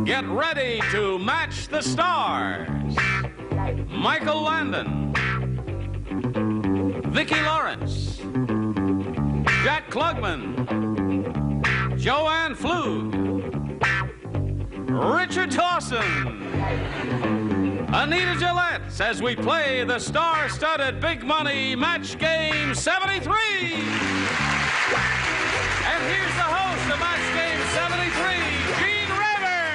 Get ready to match the stars. Michael Landon, Vicki Lawrence, Jack Klugman, Joanne Flug, Richard Dawson, Anita Gillette, as we play the star-studded Big Money Match Game 73. And here's the host of Match Game 73, Gene Rayburn.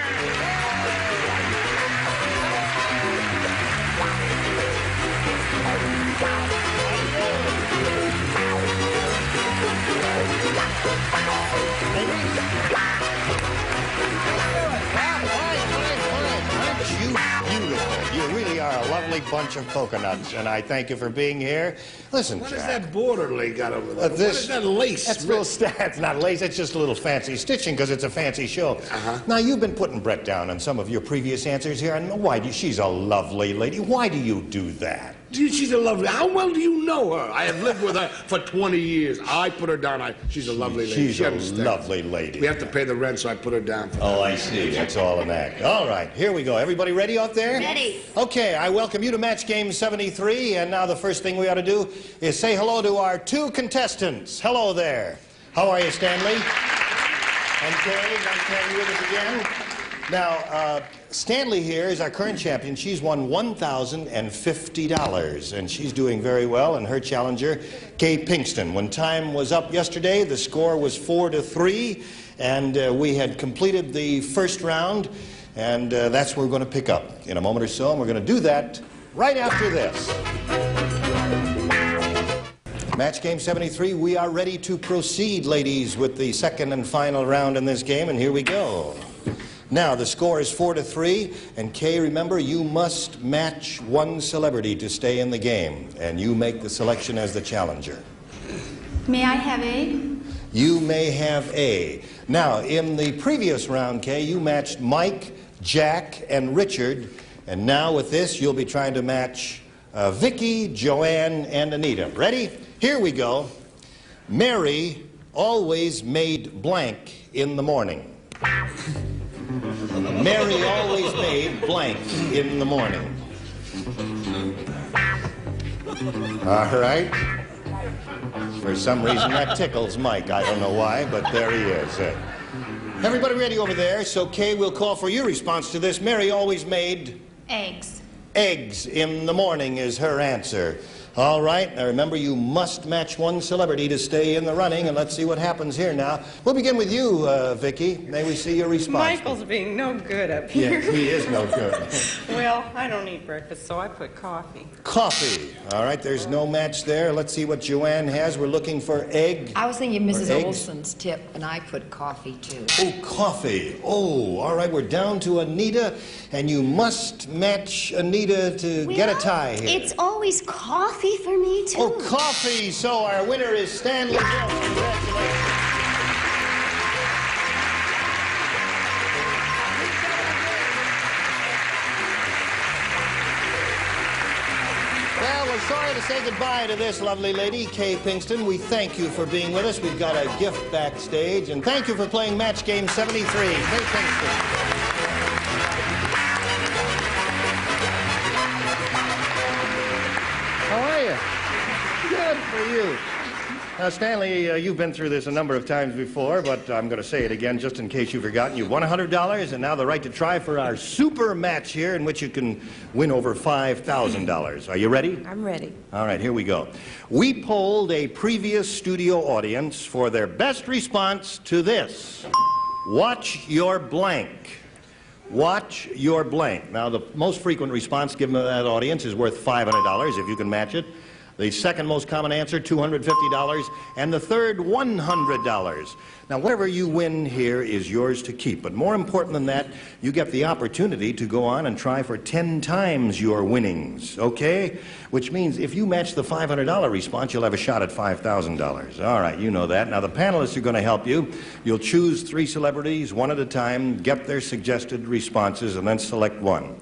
Aren't you beautiful? You really are a lovely bunch of coconuts, and I thank you for being here. Listen, What Jack. is that border they got over there? This, what is that lace? That's it's not lace. It's just a little fancy stitching because it's a fancy show. Uh-huh. Now, you've been putting Brett down on some of your previous answers here, and she's a lovely lady. Why do you do that? She's a lovely. How well do you know her? I have lived with her for 20 years. I put her down. She's a lovely lady. She's She a understands. lovely lady. We have to pay the rent, so I put her down. Oh, I see. That's all an act. All right, here we go. Everybody ready out there? Ready. Okay, I welcome you to Match Game 73, and now the first thing we ought to do is say hello to our two contestants. Hello there. How are you, Stanley? And Kay, nice to have you with us again. Now, Stanley here is our current champion. She's won $1,050, and she's doing very well. And her challenger, Kay Pinkston. When time was up yesterday, the score was 4-3, and we had completed the first round, and that's where we're going to pick up in a moment or so, and we're going to do that right after this. Match Game 73, we are ready to proceed, ladies, with the second and final round in this game, and here we go. Now, the score is 4-3, and Kay, remember, you must match one celebrity to stay in the game, and you make the selection as the challenger. May I have A? You may have A. Now, in the previous round, Kay, you matched Mike, Jack, and Richard, and now with this, you'll be trying to match Vicki, Joanne, and Anita. Ready? Here we go. Mary always made blank in the morning. Mary always made blank in the morning. All right. For some reason, that tickles Mike. I don't know why, but there he is. Everybody ready over there? So, Kay, we'll call for your response to this. Mary always made... Eggs. Eggs in the morning is her answer. All right, now remember, you must match one celebrity to stay in the running, and let's see what happens here now. We'll begin with you, Vicki. May we see your response? Michael's being no good up here. Yeah, he is no good. Well, I don't eat breakfast, so I put coffee. Coffee. All right, there's no match there. Let's see what Joanne has. We're looking for egg. I was thinking Mrs. eggs. Olson's tip, and I put coffee, too. Oh, coffee. Oh, all right, we're down to Anita, and you must match Anita to get a tie here. It's always coffee for me, too. Oh, coffee. So our winner is Stanley Hill. Congratulations. Well, we're sorry to say goodbye to this lovely lady, Kay Pinkston. We thank you for being with us. We've got a gift backstage, and thank you for playing Match Game 73. Kay Pinkston. How are you? Good for you. Now, Stanley, you've been through this a number of times before, but I'm going to say it again just in case you've forgotten. You've won $100 and now the right to try for our super match here in which you can win over $5,000. Are you ready? I'm ready. All right, here we go. We polled a previous studio audience for their best response to this. Watch your blank. Watch your blank. Now, the most frequent response given to that audience is worth $500 if you can match it. The second most common answer, $250, and the third, $100. Now, whatever you win here is yours to keep, but more important than that, you get the opportunity to go on and try for 10 times your winnings, okay? Which means if you match the $500 response, you'll have a shot at $5,000. All right, you know that. Now, the panelists are going to help you. You'll choose 3 celebrities, one at a time, get their suggested responses, and then select one.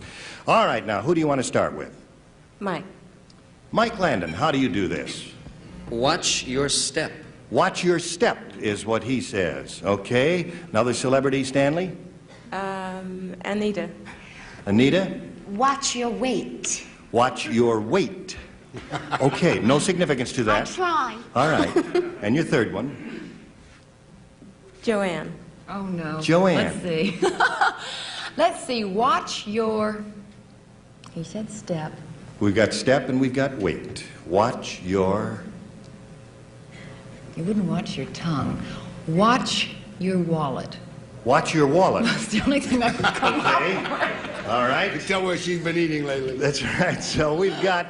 All right, now, who do you want to start with? Mike. Mike Landon, how do you do this? Watch your step. Watch your step is what he says. Okay. Another celebrity, Stanley? Anita. Anita? Watch your weight. Watch your weight. Okay, no significance to I that. try. All right. And your third one? Joanne. Oh, no. Joanne. Let's see. Let's see. Watch your... He said step. We've got step and we've got weight. Watch your... You wouldn't watch your tongue. Watch your wallet. Watch your wallet. That's the only thing I could come up Okay. with. All right. You tell where she's been eating lately. That's right. So we've got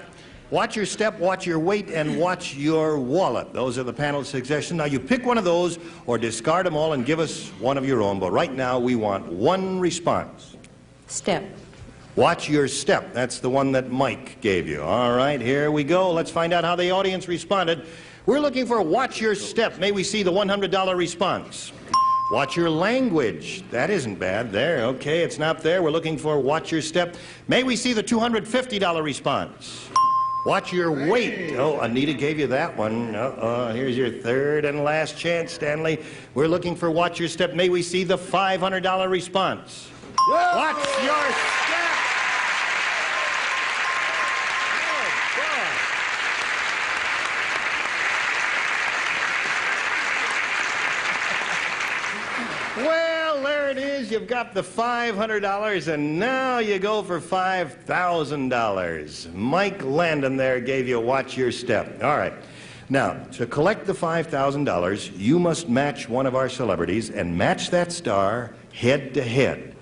watch your step, watch your weight, and watch your wallet. Those are the panel suggestions. Now you pick one of those or discard them all and give us one of your own. But right now we want one response. Step. Watch your step. That's the one that Mike gave you. All right, here we go. Let's find out how the audience responded. We're looking for watch your step. May we see the $100 response? Watch your language. That isn't bad. There, okay, it's not there. We're looking for watch your step. May we see the $250 response? Watch your weight. Oh, Anita gave you that one. Here's your third and last chance, Stanley. We're looking for watch your step. May we see the $500 response? Watch your step. Well, there it is. You've got the $500, and now you go for $5,000. Mike Landon there gave you watch your step. All right. Now, to collect the $5,000, you must match one of our celebrities and match that star head to head.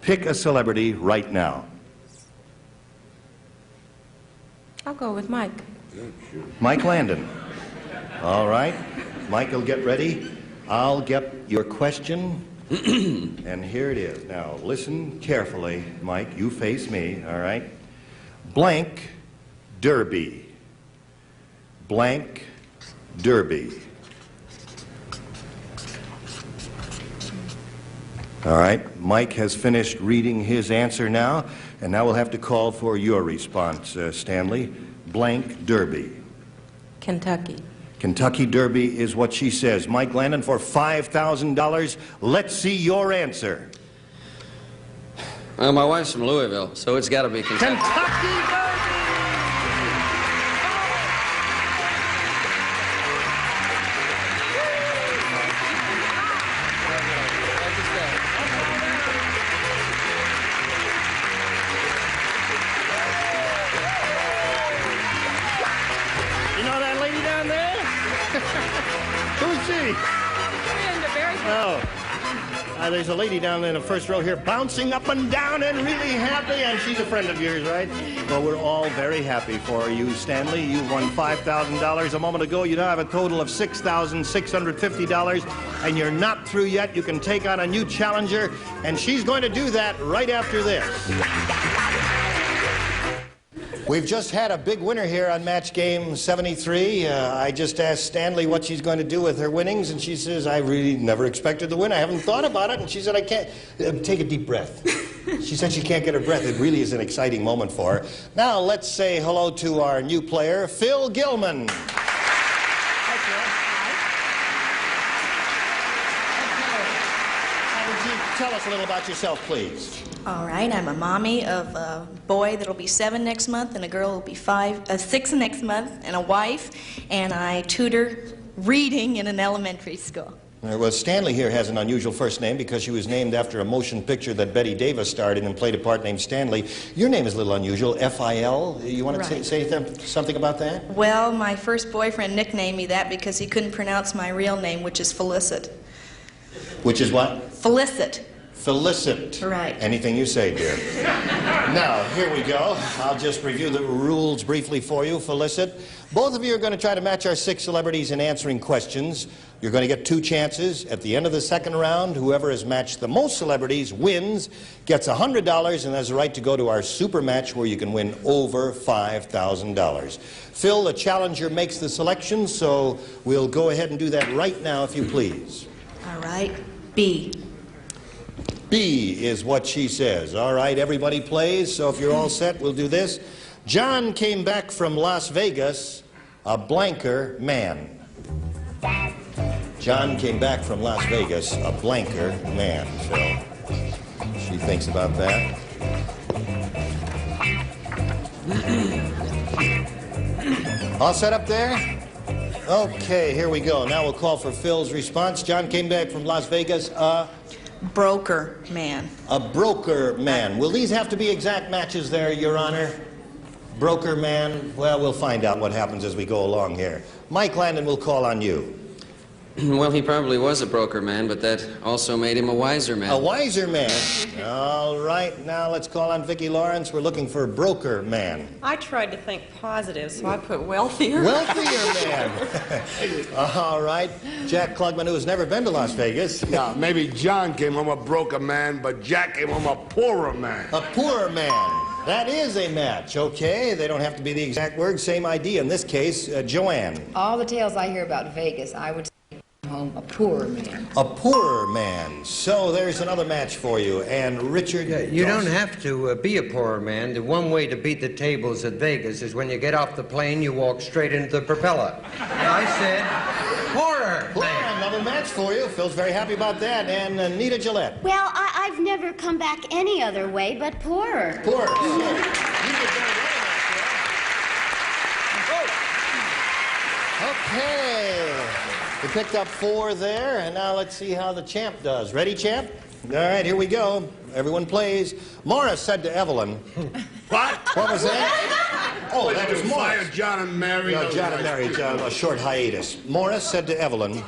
Pick a celebrity right now. I'll go with Mike. Mike Landon. All right. Michael, get ready. I'll get your question, and here it is. Now, listen carefully, Mike. You face me, all right? Blank Derby. Blank Derby. All right, Mike has finished reading his answer now, and now we'll have to call for your response, Stanley. Blank Derby. Kentucky. Kentucky Derby is what she says. Mike Landon, for $5,000, let's see your answer. Well, my wife's from Louisville, so it's got to be Kentucky. Kentucky Derby! You know that lady down there? Who's she? Oh. There's a lady down there in the first row here bouncing up and down and really happy, and she's a friend of yours, right? Well, we're all very happy for you, Stanley. You won $5,000 a moment ago. You now have a total of $6,650, and you're not through yet. You can take on a new challenger, and she's going to do that right after this. We've just had a big winner here on match game 73. I just asked Stanley what she's going to do with her winnings, and she says, I really never expected to win. I haven't thought about it. And she said, I can't. Take a deep breath. She said she can't get her breath. It really is an exciting moment for her. Now, let's say hello to our new player, Phil Gilman. Tell us a little about yourself, please. All right, I'm a mommy of a boy that'll be 7 next month and a girl will be 6 next month, and a wife, and I tutor reading in an elementary school. Well, Stanley here has an unusual first name because she was named after a motion picture that Betty Davis starred in and played a part named Stanley. Your name is a little unusual, F-I-L. You want to say something about that? Well, my first boyfriend nicknamed me that because he couldn't pronounce my real name, which is Felicit. Which is what? Felicit. Felicit. Right. Anything you say, dear. Now, here we go. I'll just review the rules briefly for you, Felicit. Both of you are going to try to match our 6 celebrities in answering questions. You're going to get 2 chances. At the end of the second round, whoever has matched the most celebrities wins, gets $100, and has the right to go to our super match where you can win over $5,000. Phil, the challenger, makes the selection, so we'll go ahead and do that right now, if you please. All right, B. B is what she says. All right, everybody plays, so if you're all set, we'll do this. John came back from Las Vegas, a blanker man. John came back from Las Vegas, a blanker man, Phil. she thinks about that. All set up there? Okay, here we go. Now we'll call for Phil's response. John came back from Las Vegas. Broker man. A broker man. Will these have to be exact matches there, Your Honor? Broker man? Well, we'll find out what happens as we go along here. Mike Landon will call on you. Well, he probably was a broker man, but that also made him a wiser man. A wiser man. All right, now let's call on Vicki Lawrence. We're looking for a broker man. I tried to think positive, so I put wealthier. Wealthier man. All right. Jack Klugman, who has never been to Las Vegas. Now, maybe John came home a broker man, but Jack came home a poorer man. A poorer man. That is a match, okay? They don't have to be the exact words. Same idea in this case. Joanne. All the tales I hear about Vegas, I would say home a poorer man. A poorer man. So there's another match for you. And Richard... Yeah, you don't have to be a poorer man. The one way to beat the tables at Vegas is when you get off the plane, you walk straight into the propeller. I said, poorer man. Another match for you. Phil's very happy about that. And Anita Gillette. Well, I've never come back any other way but poorer. Poorer. So, you did very well. Okay. We picked up 4 there, and now let's see how the champ does. Ready, champ? All right, here we go. Everyone plays. Morris said to Evelyn... What? What was that? Oh, that was Morris. Fire John and Mary. No, John and Mary, a short hiatus. Morris said to Evelyn,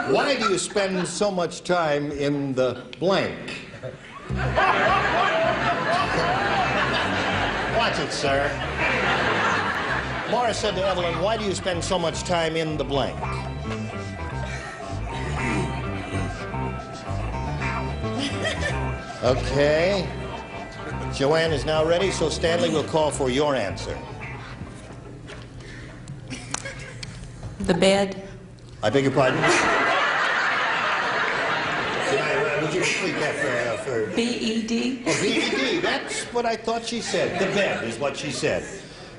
why do you spend so much time in the blank? Watch it, sir. Morris said to Evelyn, why do you spend so much time in the blank? Okay. Joanne is now ready, so Stanley will call for your answer. The bed. I beg your pardon? Would you repeat that for... B-E-D. Oh, B-E-D. That's what I thought she said. The bed is what she said.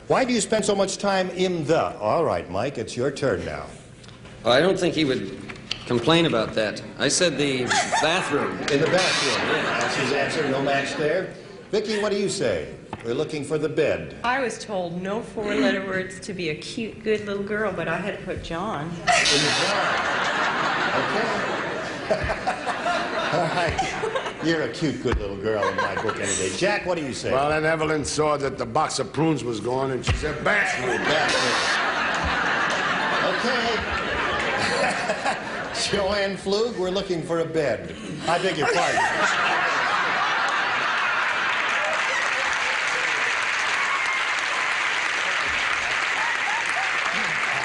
Why do you spend so much time in the... All right, Mike, it's your turn now. Well, I don't think he would complain about that. I said the bathroom. In the bathroom. Yeah, that's his answer. No match there. Vicki, what do you say? We're looking for the bed. I was told no 4-letter words to be a cute, good little girl, but I had to put John. In the jar. Okay. All right. You're a cute, good little girl in my book any day. Jack, what do you say? Well, then Evelyn saw that the box of prunes was gone, and she said, bathroom. Okay. Joanne Flug, we're looking for a bed. I beg your pardon.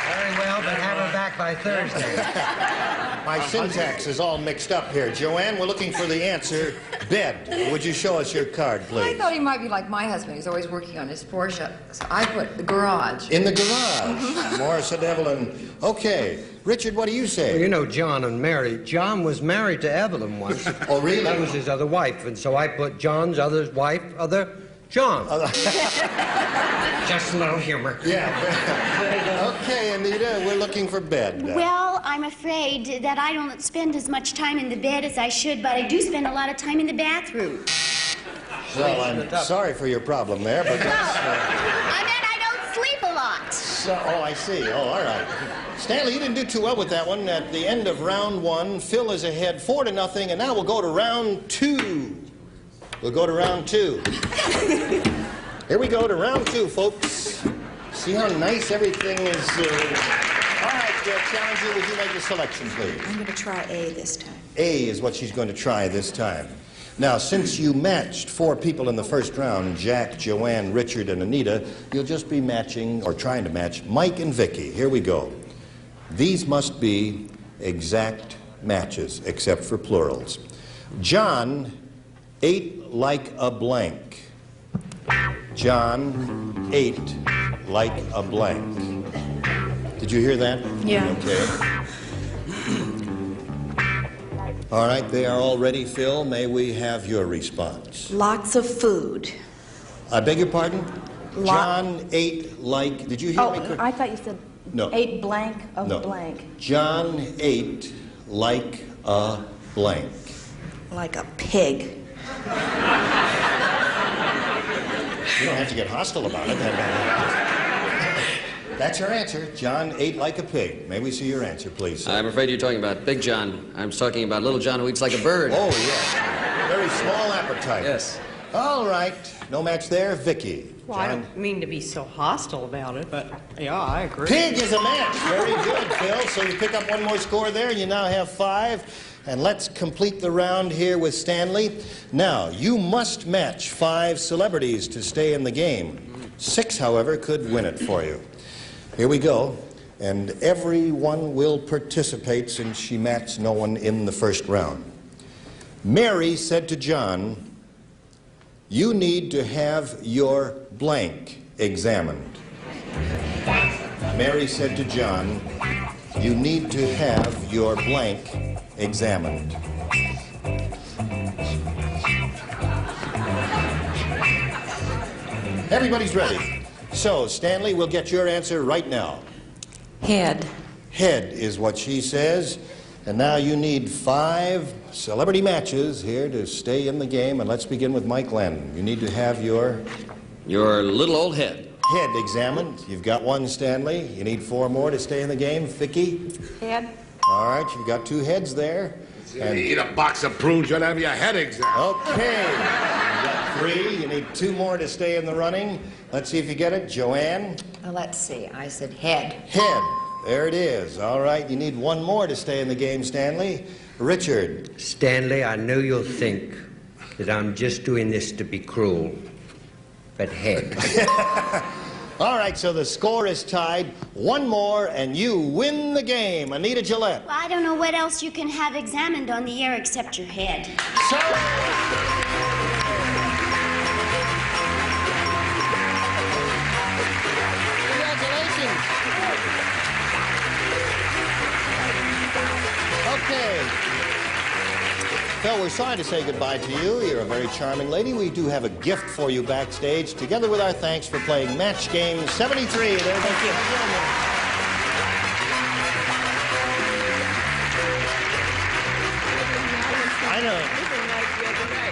Very well, but have her back by Thursday. My syntax is all mixed up here. Joanne, we're looking for the answer, bed. Would you show us your card, I please? thought he might be like my husband. He's always working on his Porsche. So I put the garage. In the garage. Morris and Evelyn. Okay. Richard, what do you say? Well, you know John and Mary. John was married to Evelyn once. Oh, really? That was his other wife, and so I put John's other wife, other John. Just a little humor. Yeah. Okay, Anita, we're looking for bed. Well, I'm afraid that I don't spend as much time in the bed as I should, but I do spend a lot of time in the bathroom. Well, I'm sorry for your problem there, but that's... I mean, I don't sleep a lot. Oh, I see. Oh, all right. Stanley, you didn't do too well with that one. At the end of round 1, Phil is ahead 4-0, and now we'll go to round 2. We'll go to round 2. Here we go to round 2, folks. See how nice everything is. All right, Challenger, would you make the selection, please? I'm going to try A this time. A is what she's going to try this time. Now, since you matched 4 people in the first round, Jack, Joanne, Richard, and Anita, you'll just be matching, or trying to match, Mike and Vicki. Here we go. These must be exact matches, except for plurals. John ate like a blank. John ate like a blank. Did you hear that? Yeah. Okay. All right, they are all ready, Phil. May we have your response? Lots of food. I beg your pardon? John ate like... Did you hear me? I thought you said No. ate blank of No. blank. John ate like a blank. Like a pig. You don't have to get hostile about it. That's your answer. John ate like a pig. May we see your answer, please, sir? I'm afraid you're talking about Big John. I was talking about Little John who eats like a bird. Oh, yes. Very small appetite. Yes. All right. No match there. Vicky. Well, I don't mean to be so hostile about it, but yeah, I agree. Pig is a match. Very good, Phil. So you pick up one more score there, and you now have 5. And let's complete the round here with Stanley. Now, you must match 5 celebrities to stay in the game. 6, however, could win it for you. Here we go. And everyone will participate since she matched no one in the first round. Mary said to John, "You need to have your blank examined." Mary said to John, "You need to have your blank examined." Everybody's ready. So, Stanley, we'll get your answer right now. Head. Head is what she says. And now you need 5 celebrity matches here to stay in the game. And let's begin with Mike Landon. You need to have your little old head. Head examined. You've got 1, Stanley. You need 4 more to stay in the game. Vicky? Head. All right, you've got 2 heads there. And eat a box of prunes, you'll have your head examined. Okay. You've got 3. You need 2 more to stay in the running. Let's see if you get it. Joanne? Well, let's see. I said head. Head. There it is. All right, you need 1 more to stay in the game, Stanley. Richard? Stanley, I know you'll think that I'm just doing this to be cruel, but head. All right, so the score is tied. 1 more, and you win the game. Anita Gillette. Well, I don't know what else you can have examined on the air except your head. So... Okay. Phil, we're sorry to say goodbye to you. You're a very charming lady. We do have a gift for you backstage, together with our thanks for playing Match Game 73. Thank you.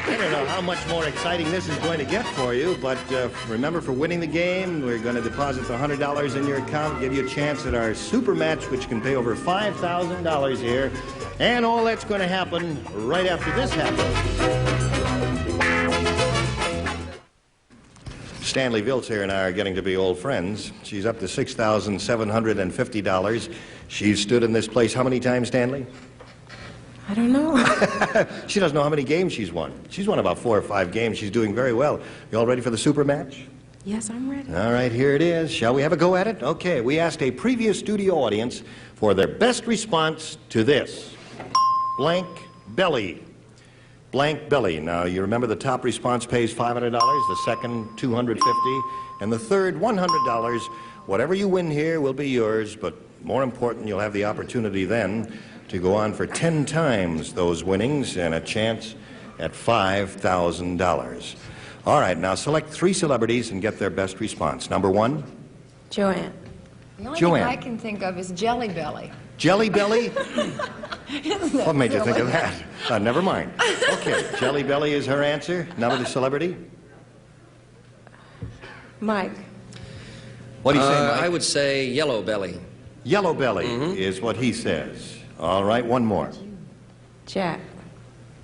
I don't know how much more exciting this is going to get for you, but remember, for winning the game, we're going to deposit the $100 in your account, give you a chance at our super match, which can pay over $5,000 here. And all that's going to happen right after this happens. Stanley Viltzer and I are getting to be old friends. She's up to $6,750. She's stood in this place how many times, Stanley? I don't know. She doesn't know how many games she's won. She's won about 4 or 5 games. She's doing very well. You all ready for the super match? Yes, I'm ready. All right, here it is. Shall we have a go at it? Okay, we asked a previous studio audience for their best response to this. Blank belly. Blank belly. Now, you remember the top response pays $500, the second $250, and the third $100. Whatever you win here will be yours, but more important, you'll have the opportunity then to go on for 10 times those winnings and a chance at $5,000. All right, now select 3 celebrities and get their best response. Number 1? Joanne. The only Joanne. thing I can think of is Jelly Belly. Jelly Belly? Isn't that What made you think silly? of that? Never mind. Okay, Jelly Belly is her answer. Another celebrity? Mike. What do you say, Mike? I would say Yellow Belly. Yellow Belly is what he says. All right, 1 more. Jack.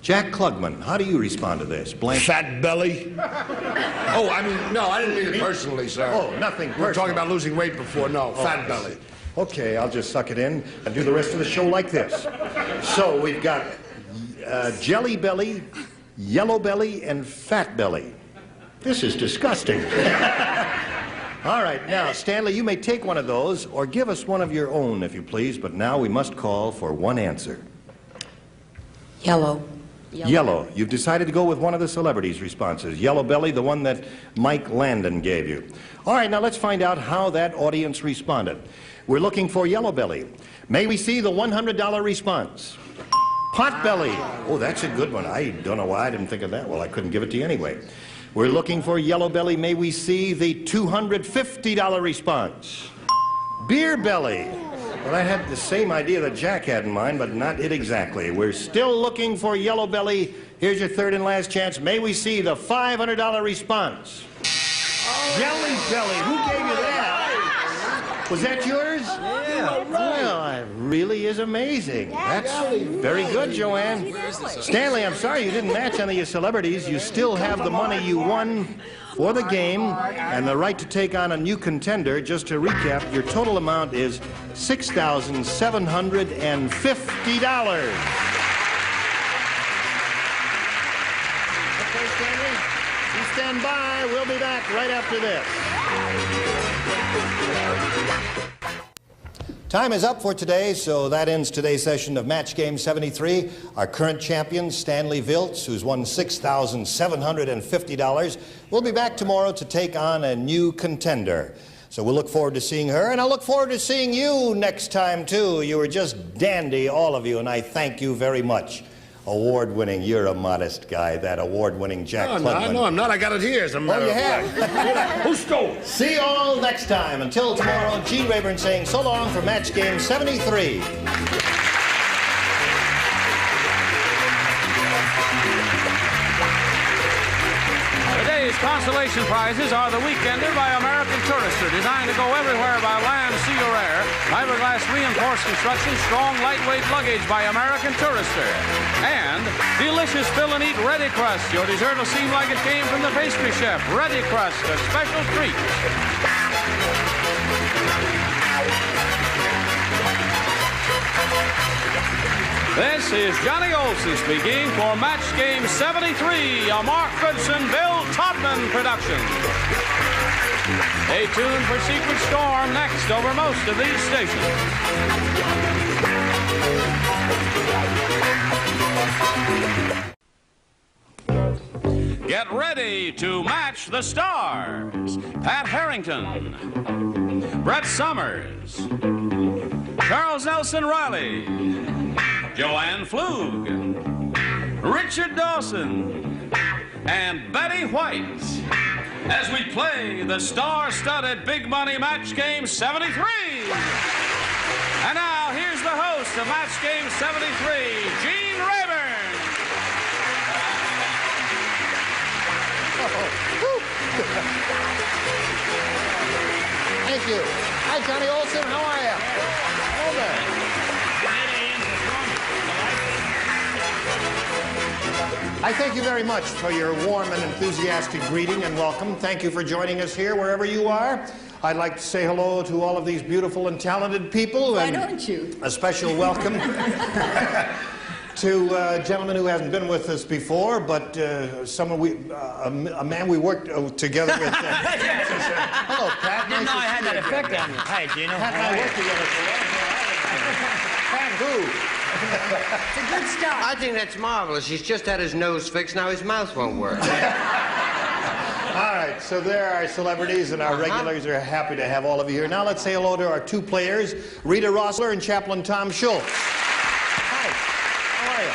Jack Klugman, how do you respond to this? Blank. Fat belly. Oh, I mean, no, I didn't mean it personally, sir. Oh, nothing We were personal. talking about losing weight before. No, fat belly. Okay, I'll just suck it in and do the rest of the show like this. So we've got Jelly Belly, Yellow Belly, and Fat Belly. This is disgusting. All right, now, Stanley, you may take one of those or give us one of your own, if you please, but now we must call for one answer. Yellow. Yellow. You've decided to go with one of the celebrities' responses. Yellow Belly, the one that Mike Landon gave you. All right, now let's find out how that audience responded. We're looking for Yellow Belly. May we see the $100 response? Pot Belly. Oh, that's a good one. I don't know why I didn't think of that. Well, I couldn't give it to you anyway. We're looking for Yellow Belly. May we see the $250 response? Beer Belly. Well, I had the same idea that Jack had in mind, but not it exactly. We're still looking for Yellow Belly. Here's your third and last chance. May we see the $500 response? Jelly Belly. Who gave you that? Was that yours? Yeah. Well, it really is amazing. That's very good, Joanne. Stanley, I'm sorry you didn't match any of your celebrities. You still have the money you won for the game and the right to take on a new contender. Just to recap, your total amount is $6,750. Okay, Stanley, you stand by. We'll be back right after this. Time is up for today, so that ends today's session of Match Game 73. Our current champion, Stanley Viltz, who's won $6,750, will be back tomorrow to take on a new contender. So we'll look forward to seeing her, and I'll look forward to seeing you next time, too. You were just dandy, all of you, and I thank you very much. Award-winning, you're a modest guy, that award-winning Jack Klugman. No, I'm not. I got it here, as a matter of fact. Who stole it? See you all next time. Until tomorrow, Gene Rayburn saying so long for Match Game 73. Today's consolation prizes are the Weekender by American Tourister, designed to go everywhere by land, sea, or air. Fiberglass reinforced construction, strong, lightweight luggage by American Tourister. And delicious fill and eat Ready Crust. Your dessert will seem like it came from the pastry chef. Ready Crust, a special treat. This is Johnny Olson speaking for Match Game 73, a Mark Goodson, Bill Todman production. Stay tuned for Secret Storm next over most of these stations. Get ready to match the stars. Pat Harrington, Brett Summers, Charles Nelson Riley, Joanne Flug, Richard Dawson, and Betty White as we play the star-studded Big Money Match Game 73. And now, here's the host of Match Game 73, Gene Rayburn. Thank you. Hi, Johnny Olson. How are you? Hold on. I thank you very much for your warm and enthusiastic greeting and welcome. Thank you for joining us here, wherever you are. I'd like to say hello to all of these beautiful and talented people. Why and don't you? A special welcome to a gentleman who hasn't been with us before, but a man we worked together with. Hello, Pat. Didn't know I had that effect on you. Hi, Gino. Pat and I worked together for a long time. Pat who? It's a good start. I think that's marvelous. He's just had his nose fixed. Now his mouth won't work. All right, so there are our celebrities, and our regulars are happy to have all of you here. Now let's say hello to our two players, Rita Rossler and Chaplain Tom Schultz. Hi, how are you?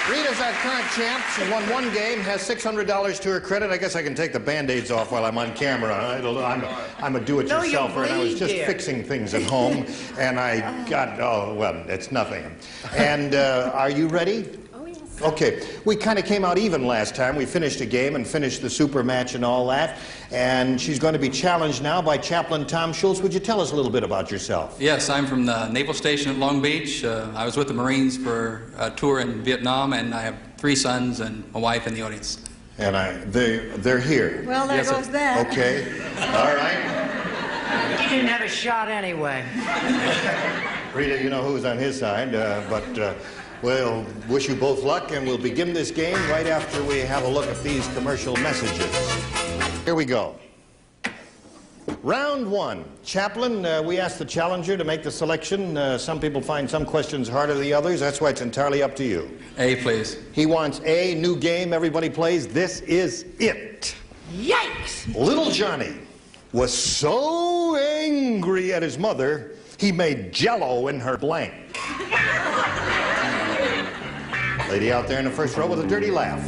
Rita's our current champ. She won one game, has $600 to her credit. I guess I can take the Band-Aids off while I'm on camera. I'm a do-it-yourselfer, and I was just fixing things at home, and I got, oh, well, it's nothing. And are you ready? Okay, we kind of came out even last time. We finished a game and finished the super match and all that. And she's going to be challenged now by Chaplain Tom Schultz. Would you tell us a little bit about yourself? Yes, I'm from the Naval Station at Long Beach. I was with the Marines for a tour in Vietnam, and I have 3 sons and a wife in the audience. And they're here. Well, there goes that. Okay, all right. You didn't have a shot anyway. Rita, you know who's on his side, we'll wish you both luck, and we'll begin this game right after we have a look at these commercial messages. Here we go. Round 1. Chaplain, we asked the challenger to make the selection. Some people find some questions harder than the others. That's why it's entirely up to you. A, please. He wants A, new game, everybody plays. This is it. Yikes! Little Johnny was so angry at his mother, he made Jell-O in her blank. Lady out there in the first row with a dirty laugh.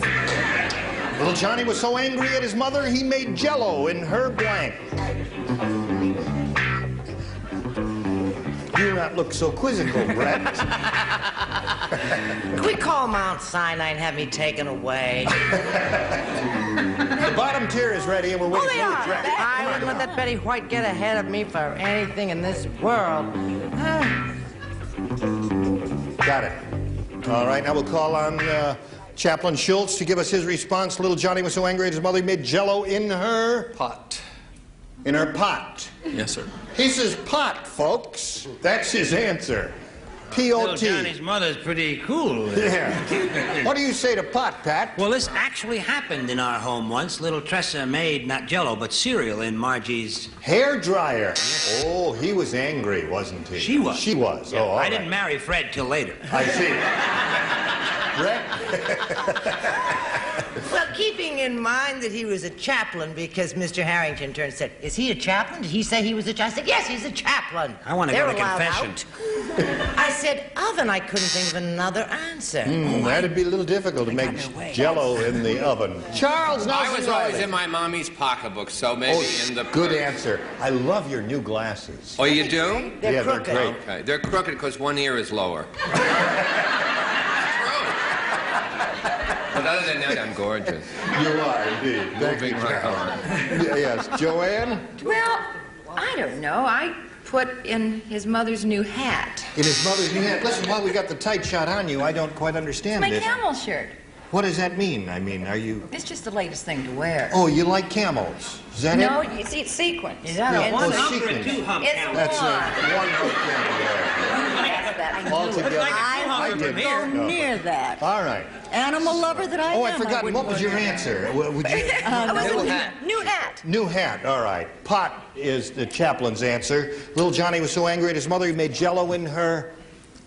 Little Johnny was so angry at his mother, he made Jell-O in her blank. Do not look so quizzical, Brett. Can we call Mount Sinai and have me taken away? The bottom tier is ready, and we're waiting for you. I wouldn't let that Betty White get ahead of me for anything in this world. Got it. All right, now we'll call on Chaplain Schultz to give us his response. Little Johnny was so angry at his mother he made Jell-O in her... Pot. In her pot. Yes, sir. He says pot, folks. That's his answer. P-O-T. Little Johnny's mother's pretty cool. Yeah. What do you say to pot, Pat? Well, this actually happened in our home once. Little Tressa made not Jell-O, but cereal in Margie's... Hair dryer. Yes. Oh, he was angry, wasn't he? She was. She was. Yeah, Oh, all I right. didn't marry Fred till later. I see. Brett? Well, keeping in mind that he was a chaplain because Mr. Harrington turned and said, "Is he a chaplain? Did he say he was a chaplain?" I said, "Yes, he's a chaplain." I want to go to confession. I said, "Oven." I couldn't think of another answer. That'd be a little difficult to make Jell-O in the oven. Charles Nelson I was always in my mommy's pocketbook, so maybe in the... Good answer. I love your new glasses. Oh, you do? They're crooked. They're great. Okay. They're crooked because one ear is lower. But other than that, I'm gorgeous. You are, indeed. Moving right on. Yes. Joanne? Well, I don't know. I put in his mother's new hat. In his mother's new hat. Listen, while we got the tight shot on you, I don't quite understand My this. camel shirt. What does that mean? I mean, are you... It's just the latest thing to wear. Oh, you like camels. Is that No, it? you see, it's sequins. Is that No, a one hump or a sequins. two hump It's camel? That's one. one hook camel That's that. I knew all it. together. like a I two-humper did. from here. No. Near that. All right. Animal lover that I am. Oh, I forgot. What was your answer? Would you... New hat. New hat. New hat. All right. Pot is the chaplain's answer. Little Johnny was so angry at his mother he made Jell-O in her...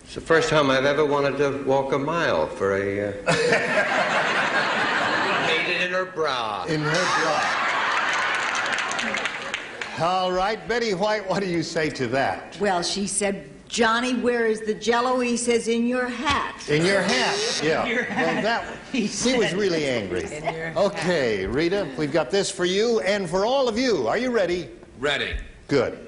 It's the first time I've ever wanted to walk a mile for a... Made it in her bra. In her bra. All right. Betty White, what do you say to that? Well, she said, "Johnny, where is the Jell-O?" He says, "In your hat." In your hat. Yeah. Your hat. Well, that... He was really angry. Okay, Rita, we've got this for you and for all of you. Are you ready? Ready. Good.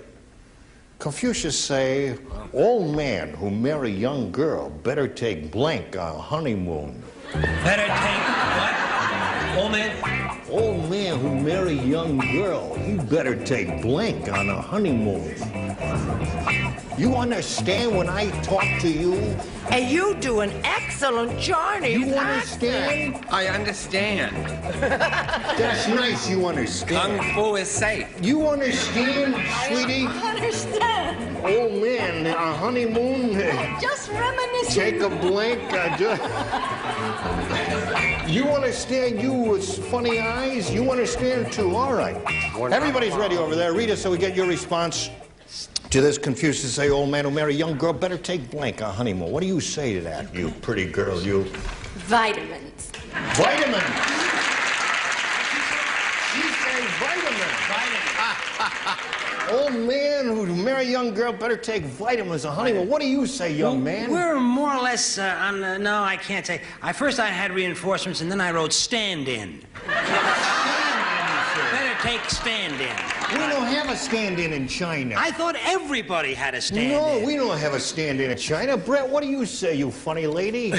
Confucius say, old man who marry young girl better take blank on honeymoon. Better take what? Old man? Old man who marry young girl, he better take blank on a honeymoon. You understand when I talk to you? And you do an excellent Johnny. You understand? I understand. That's nice, you understand. Kung Fu is safe. You understand, sweetie? I understand. Old man, a honeymoon. Just reminiscing. Take a blank. You understand, you with funny eyes? You understand too. All right. Everybody's ready over there. Rita, so we get your response to this. Confucius say, old man who marry young girl better take blank on honeymoon. What do you say to that, you pretty girl, you? Vitamins. Vitamins. She says vitamins. Old man who marry young girl better take vitamins on honeymoon. What do you say, young man? We're more or less on the... No, I can't say. First I had reinforcements, and then I wrote stand-in. Better take stand-in. We don't have a stand-in in China. I thought everybody had a stand-in. No, we don't have a stand-in in China. Brett, what do you say, you funny lady?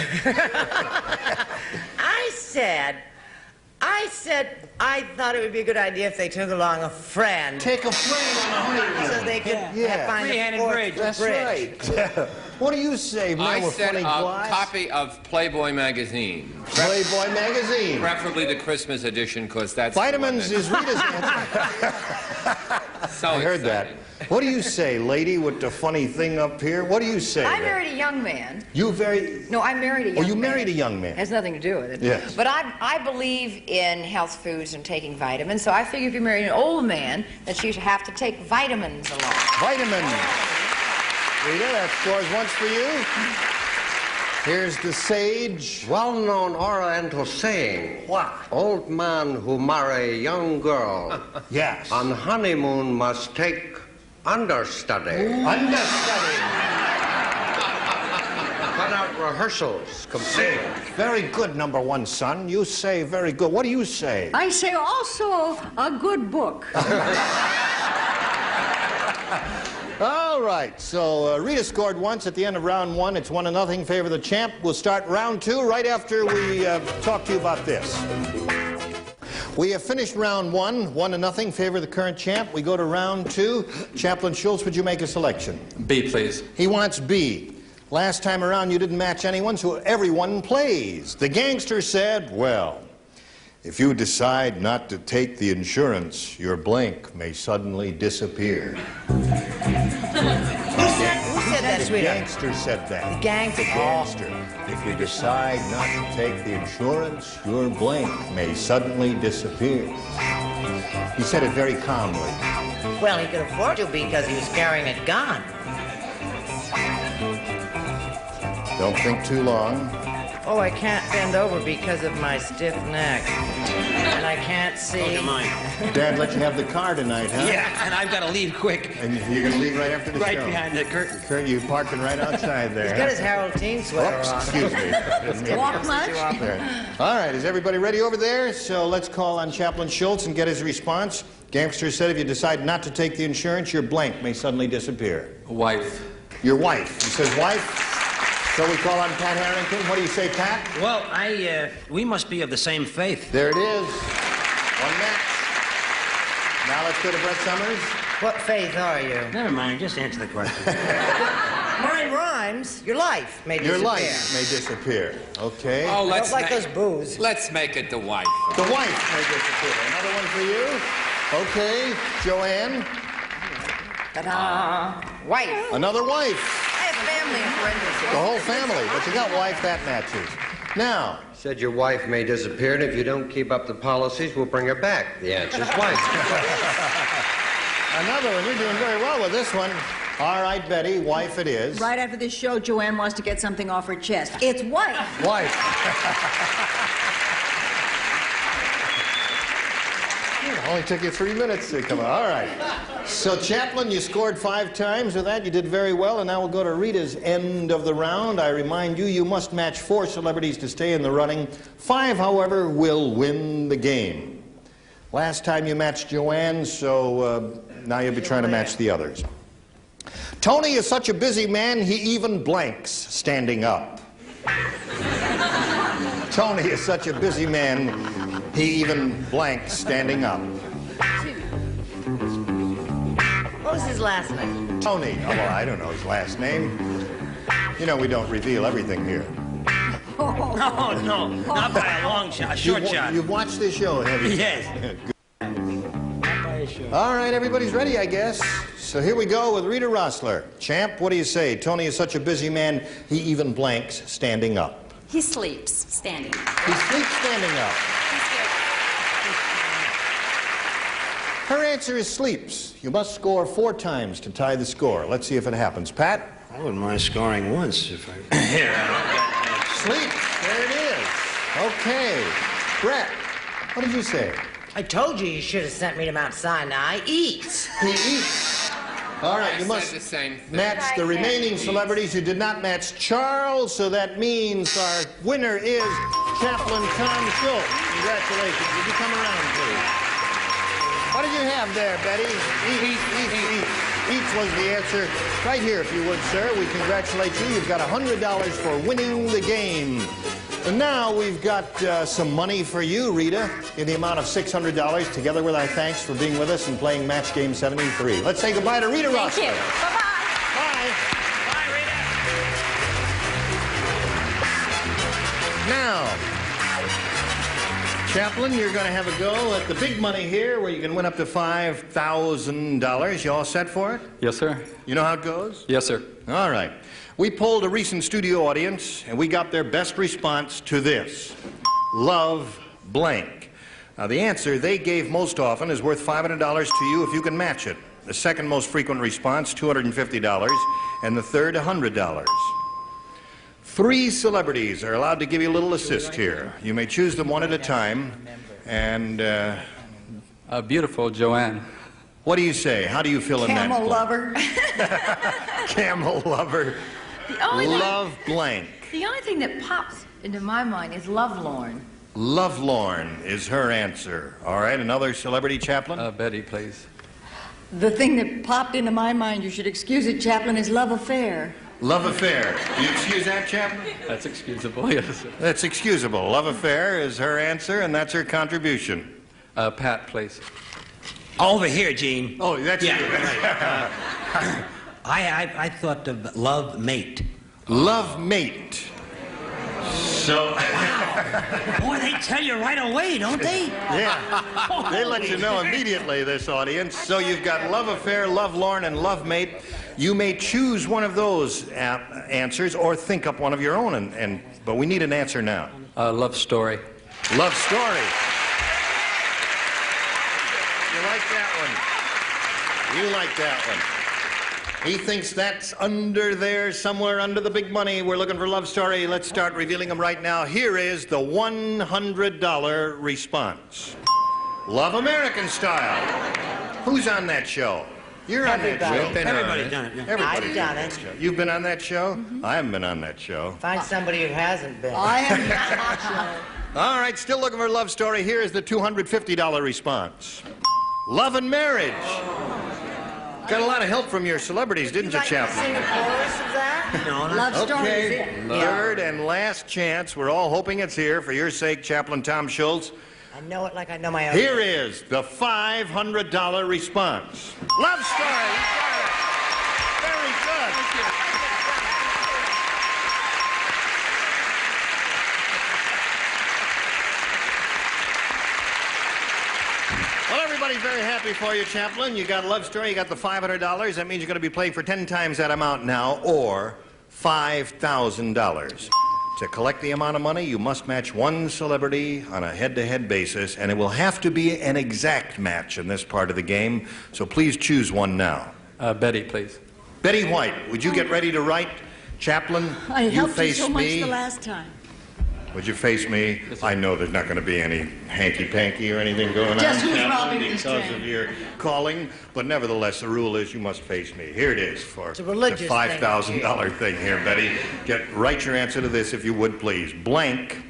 I said I thought it would be a good idea if they took along a friend. Take a friend on a honeymoon. So they could find Three-handed a bridge. That's right. What do you say, man, I with said funny a glass? copy of Playboy magazine. Playboy magazine. Preferably the Christmas edition, because that's Vitamins is Rita's answer. So I heard that. exciting. What do you say, lady, with the funny thing up here? What do you say? I married a young man. You very... No, I married a young man. Oh, you married a young man. Has nothing to do with it. Yes. But I believe in health foods and taking vitamins, so I figure if you marry an old man, that you should have to take vitamins along. Vitamins. Rita, that scores once for you. Here's the sage. Well-known Oriental saying. What? Old man who marry young girl. Yes. On honeymoon must take understudy. Understudy. Cut out rehearsals. Complete. Very good, number one son. You say very good. What do you say? I say also a good book. All All right, so Rita scored once at the end of round one. It's 1-0 favor of the champ. We'll start round two right after we talk to you about this. We have finished round one, 1-0 favor of the current champ. We go to round two. Chaplain Schultz, would you make a selection? B, please. He wants B. Last time around, you didn't match anyone, so everyone plays. The gangster said, well, if you decide not to take the insurance, your blank may suddenly disappear. Who said that, The sweetheart? gangster said that. The gangster. The gangster. If you decide not to take the insurance, your blank may suddenly disappear. He said it very calmly. Well, he could afford to because he was carrying a gun. Don't think too long. Oh, I can't bend over because of my stiff neck. And I can't see. Dad let you have the car tonight, huh? Yeah, and I've got to leave quick. And you're going to leave right after the show? Right behind the curtain. Kurt, you parking right outside there. He's got his Harold Teen sweater Oops, on. excuse me. Walk much? All right, is everybody ready over there? So let's call on Chaplain Schultz and get his response. Gangster said if you decide not to take the insurance, your blank may suddenly disappear. Wife. Your wife. He says wife. So we call on Pat Harrington. What do you say, Pat? Well, we must be of the same faith. There it is. One match. Now let's go to Brett Summers. What faith are you? Never mind, just answer the question. Mine rhymes. Your life may disappear. Your life may disappear. Okay. Oh, I don't like those booze. Let's make it the wife. The wife may disappear. Another one for you. Okay. Joanne. Ta-da! Wife. Another wife. I have family and friends here. The whole family. But you got wife, that matches. Now. Said your wife may disappear, and if you don't keep up the policies, we'll bring her back. The answer's wife. Another one. You're doing very well with this one. All right, Betty, wife it is. Right after this show, Joanne wants to get something off her chest. It's wife. Wife. It only took you 3 minutes to come out. All right. So, Chaplain, you scored 5 times with that. You did very well. And now we'll go to Rita's end of the round. I remind you, you must match 4 celebrities to stay in the running. 5, however, will win the game. Last time you matched Joanne, so now you'll be trying to match the others. Tony is such a busy man, he even blanks standing up. Tony is such a busy man, he even blanks standing up. What was his last name? Tony. Oh, well, I don't know his last name. You know, we don't reveal everything here. Oh, no, not by a long shot, a short shot. You've watched this show, have you? Yes. All right, everybody's ready, I guess. So here we go with Rita Rossler. Champ, what do you say? Tony is such a busy man, he even blanks standing up. He sleeps standing up. He sleeps standing up. Her answer is sleeps. You must score 4 times to tie the score. Let's see if it happens. Pat? I wouldn't mind scoring once if I... Here, Sleep. There it is. Okay. Brett, what did you say? I told you should have sent me to Mount Sinai. Eats. He eats. All right, you must the same thing. match the remaining celebrities who did not match Charles, so that means our winner is Chaplain Tom Schultz. Congratulations. Would you come around, please? What did you have there, Betty? Eats was the answer. Right here, if you would, sir. We congratulate you. You've got $100 for winning the game. And now we've got some money for you, Rita, in the amount of $600, together with our thanks for being with us and playing Match Game 73. Let's say goodbye to Rita Rossler. Thank you. Bye-bye. Bye. Bye, Rita. Now, Chaplain, you're going to have a go at the big money here where you can win up to $5,000. You all set for it? Yes, sir. You know how it goes? Yes, sir. All right. We polled a recent studio audience, and we got their best response to this. Love blank. Now, the answer they gave most often is worth $500 to you if you can match it. The second most frequent response, $250, and the third, $100. 3 celebrities are allowed to give you a little assist here. You may choose them one at a time, and... Beautiful Joanne. What do you say? How do you feel in that? Camel lover. Camel lover. Love blank. The only thing that pops into my mind is lovelorn. Lovelorn is her answer. All right, another celebrity, Chaplain? Betty, please. The thing that popped into my mind, you should excuse it, Chaplain, is love affair. Love affair. You excuse that, Chaplain? That's excusable, yes. That's excusable. Love affair is her answer, and that's her contribution. Pat, please. Over here, Gene. Oh, that's yeah, you. Right. I thought of love mate. Love mate. So... Boy, they tell you right away, don't they? Yeah. They let you know immediately, this audience. So you've got love affair, love lorn, and love mate. You may choose one of those answers or think up one of your own, but we need an answer now. Love story. Love story. You like that one? You like that one. He thinks that's under there, somewhere under the big money. We're looking for love story. Let's start revealing them right now. Here is the $100 response. Love American Style. Who's on that show? You're on that show. Everybody's done it. Yeah. Everybody's I've done it. You've been on that show? Mm-hmm. I haven't been on that show. Find somebody who hasn't been. I am on that show. All right, still looking for a love story. Here is the $250 response. Love and marriage. Got a lot of help from your celebrities, didn't you, Chaplain? Sing a chorus of that? No, Love story is Okay, it. third and last chance. We're all hoping it's here. For your sake, Chaplain Tom Schultz. I know it like I know my own. Here is the $500 response. Love story. You got it. Very good. Thank you. Well, everybody's very happy for you, Chaplain. You got a love story, you got the $500. That means you're going to be playing for 10 times that amount now, or $5,000. To collect the amount of money, you must match one celebrity on a head-to-head basis, and it will have to be an exact match in this part of the game, so please choose one now. Betty, please. Betty White, would you get ready to write? Chaplain, I you helped you face so much me. the last time. Would you face me? Yes, sir. I know there's not going to be any hanky-panky or anything going Just on, who's Chaplain, robbing this because train? of your calling, but nevertheless, the rule is you must face me. Here it is for It's a the religious $5,000 thing here, Betty. Write your answer to this if you would, please. Blank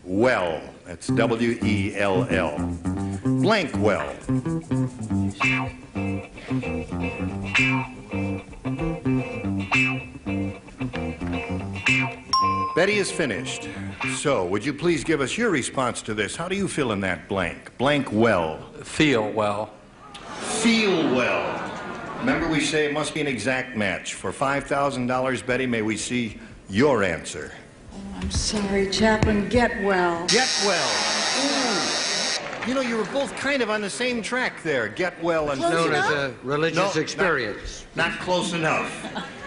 well. That's W-E-L-L. Blank well. Betty is finished. So, would you please give us your response to this? How do you fill in that blank? Blank well. Feel well. Feel well. Remember, we say it must be an exact match. For $5,000, Betty, may we see your answer? Oh, I'm sorry, Chaplain. Get well. Get well. Ooh. You know, you were both kind of on the same track there. Get well and It's known as a religious experience. Not close enough.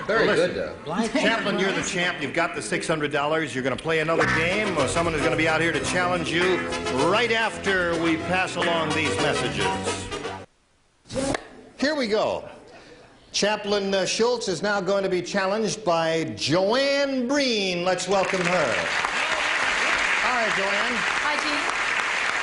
Very Well, good, listen, though. Chaplain, you're the champ. You've got the $600. You're going to play another game, or someone is going to be out here to challenge you right after we pass along these messages. Here we go. Chaplain Schultz is now going to be challenged by Joanne Breen. Let's welcome her. All right, Joanne. Hi, Gene.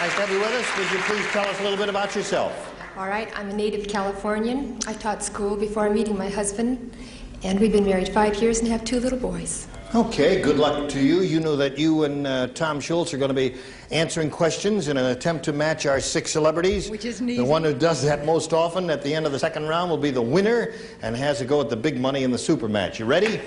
Nice to have you with us. Would you please tell us a little bit about yourself? All right, I'm a native Californian. I taught school before meeting my husband, and we've been married 5 years and have 2 little boys. Okay, good luck to you. You know that you and Tom Schultz are going to be answering questions in an attempt to match our 6 celebrities. Which isn't easy. The one who does that most often at the end of the second round will be the winner and has a go at the big money in the super match. You ready?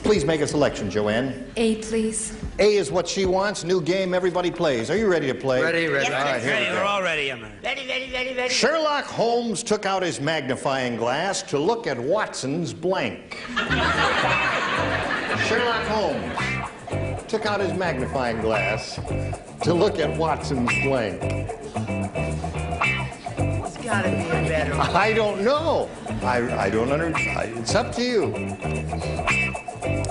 Please make a selection, Joanne. A, please. A is what she wants. New game, everybody plays. Are you ready to play? Ready. All right, here we Ready, go. we're all ready. I'm Ready. Sherlock Holmes took out his magnifying glass to look at Watson's blank. Sherlock Holmes took out his magnifying glass to look at Watson's blank. It's got to be a better one. I don't know. I don't understand. It's up to you.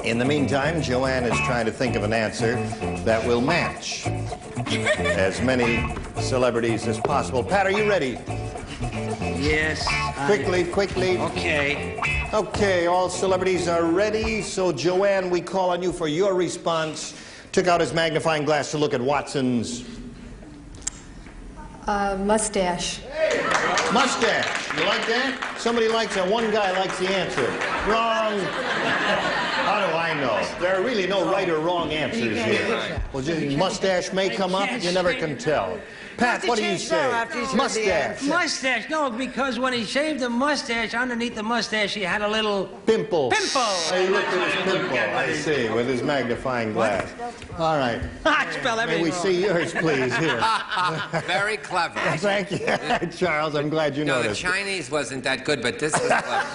In the meantime, Joanne is trying to think of an answer that will match as many celebrities as possible. Pat, are you ready? Yes. Quickly. Okay. Okay, all celebrities are ready. So, Joanne, we call on you for your response. Took out his magnifying glass to look at Watson's Mustache. mustache. You like that? Somebody likes that. One guy likes the answer. Wrong. How do I know? There are really no right or wrong answers here. Well, just mustache may come up. You never can tell. Pat, what do you say? Mustache. Mustache. No, because when he shaved the mustache, underneath the mustache, he had a little... Pimple. Pimple. He looked at his pimple, I see, with his magnifying glass. All right. I spell everything May we see yours, please, here. Very clever. Thank you, Charles. I'm glad you No, the noticed. Chinese wasn't that good, but this was clever.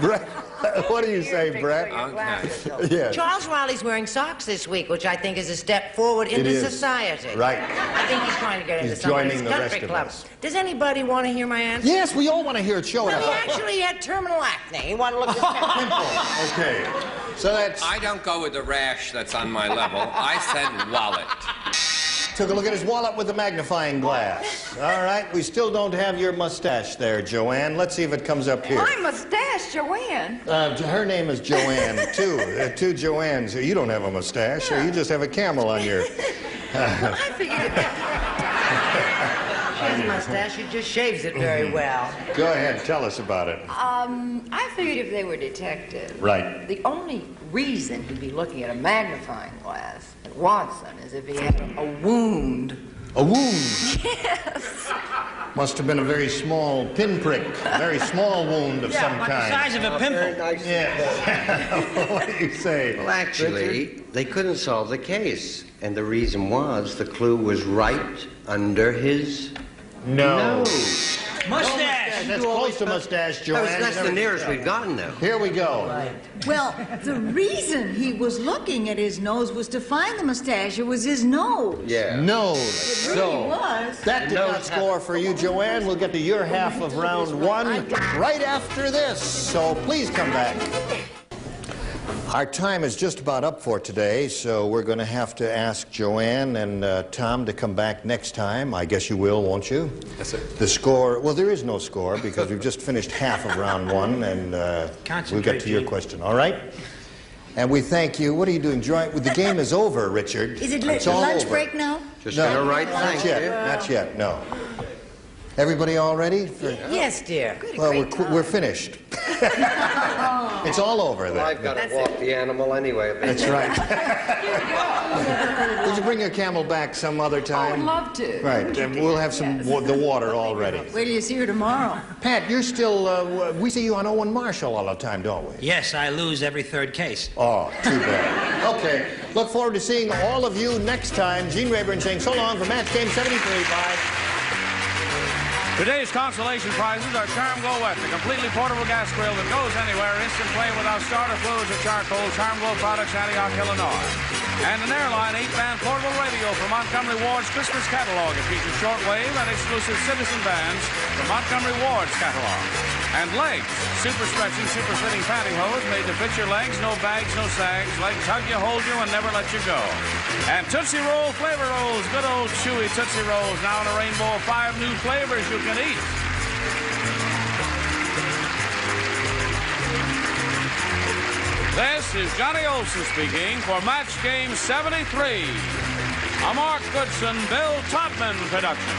Brett, what do you say, Brett? Okay. Yes. Charles Riley's wearing socks this week, which I think is a step forward into society. Right. I think he's trying to get into He's some of joining these the country rest of clubs. us. Does anybody want to hear my answer? Yes, we all want to hear it. Show it Well, he up. actually had terminal acne. He wanted to look at his Okay. So that's... I don't go with the rash that's on my level. I said wallet. Took a look at his wallet with the magnifying glass. All right, we still don't have your mustache there, Joanne. Let's see if it comes up here. My mustache, Joanne. Her name is Joanne, too. Two Joannes. You don't have a mustache, or you just have a camel on your... I figured His mustache, he just shaves it very well. Go ahead, tell us about it. I figured if they were detectives, Right. the only reason he'd be looking at a magnifying glass at Watson is if he had a wound. A wound? Yes. Must have been a very small pinprick, a very small wound of some like kind. the size of a pimple. Yeah. What do you say? Well, actually, they couldn't solve the case. And the reason was the clue was right under his nose. Mustache. That's close to mustache, Joanne. That's the nearest we've gotten now. Here we go. Well, the reason he was looking at his nose was to find the mustache. It was his nose. Yeah. Nose. It really was. That did not score for you, Joanne. We'll get to your half of round one right after this. So please come back. Our time is just about up for today, so we're going to have to ask Joanne and Tom to come back next time. I guess you will, won't you? Yes, sir. The score, well, there is no score because we've just finished half of round one, and we'll get to your question, all right? And we thank you. What are you doing? The game is over, Richard. Is it It's all lunch over. break now? Just gonna write Not yet, not yet, no. Everybody all ready? Yes, dear. Well, we're finished. It's all over then. Well, I've got to walk the animal anyway. That's right. Would you bring your camel back some other time? I would love to. Right, and we'll have some the water all ready. Wait till you see her tomorrow. Pat, you're still, we see you on Owen Marshall all the time, don't we? Yes, I lose every third case. Oh, too bad. Okay, look forward to seeing all of you next time. Gene Rayburn saying so long for Match Game 73. Bye. Today's consolation prizes are Charm Glow Wet, the completely portable gas grill that goes anywhere, instant flame without starter fluids or charcoal, Charm Glow Products, Antioch, Illinois. And an airline 8-band portable radio from Montgomery Ward's Christmas catalog. It features shortwave and exclusive citizen bands from Montgomery Ward's catalog. And legs, super stretching, super fitting pantyhose made to fit your legs, no bags, no sags. Legs hug you, hold you, and never let you go. And Tootsie Roll flavor rolls, good old chewy Tootsie Rolls, now in a rainbow of 5 new flavors you can eat. This is Johnny Olson speaking for Match Game 73, a Mark Goodson, Bill Todman production.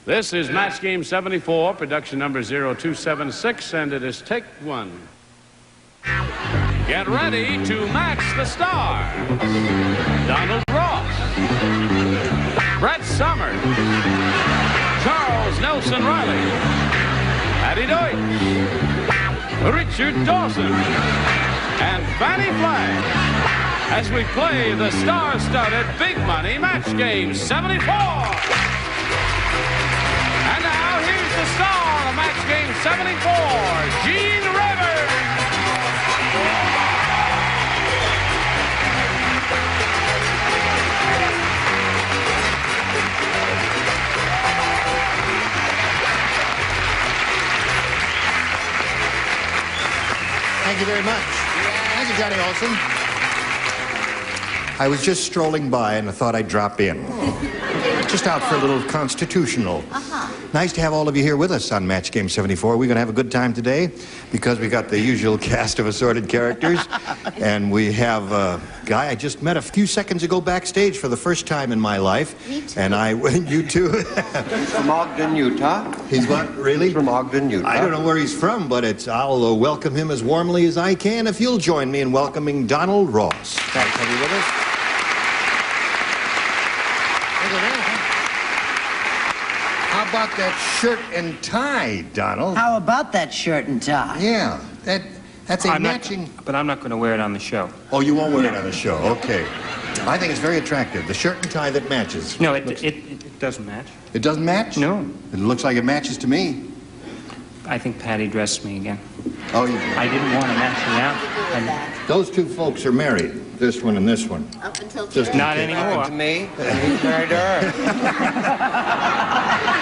This is Match Game 74, production number 0276, and it is take one. Get ready to match the star. Donald Ross, Brett Summers, Charles Nelson Riley, Patty Deutsch, Richard Dawson, and Fannie Flagg as we play the star-studded Big Money Match Game 74. And now here's the star of Match Game 74, Gene Rayburn. you very much. Thank you, Johnny Olson. I was just strolling by and I thought I'd drop in. Just out for a little constitutional. Nice to have all of you here with us on Match Game 74. We're going to have a good time today because we got the usual cast of assorted characters. And we have a guy I just met a few seconds ago backstage for the first time in my life. Me too. And you too? He's from Ogden, Utah. He's what, really? He's from Ogden, Utah. I don't know where he's from, but I'll welcome him as warmly as I can if you'll join me in welcoming Donald Ross. Thanks to be with us. How about that shirt and tie, Donald? How about that shirt and tie? Yeah, that's a matching... But I'm not going to wear it on the show. Oh, you won't wear it on the show, okay. I think it's very attractive, the shirt and tie that matches. No, it doesn't match. It doesn't match? No. It looks like it matches to me. I think Patty dressed me again. Oh, I didn't want to match it out. Those two folks are married, this one and this one. Up until Just not in case. anymore. To me, and he's married to her.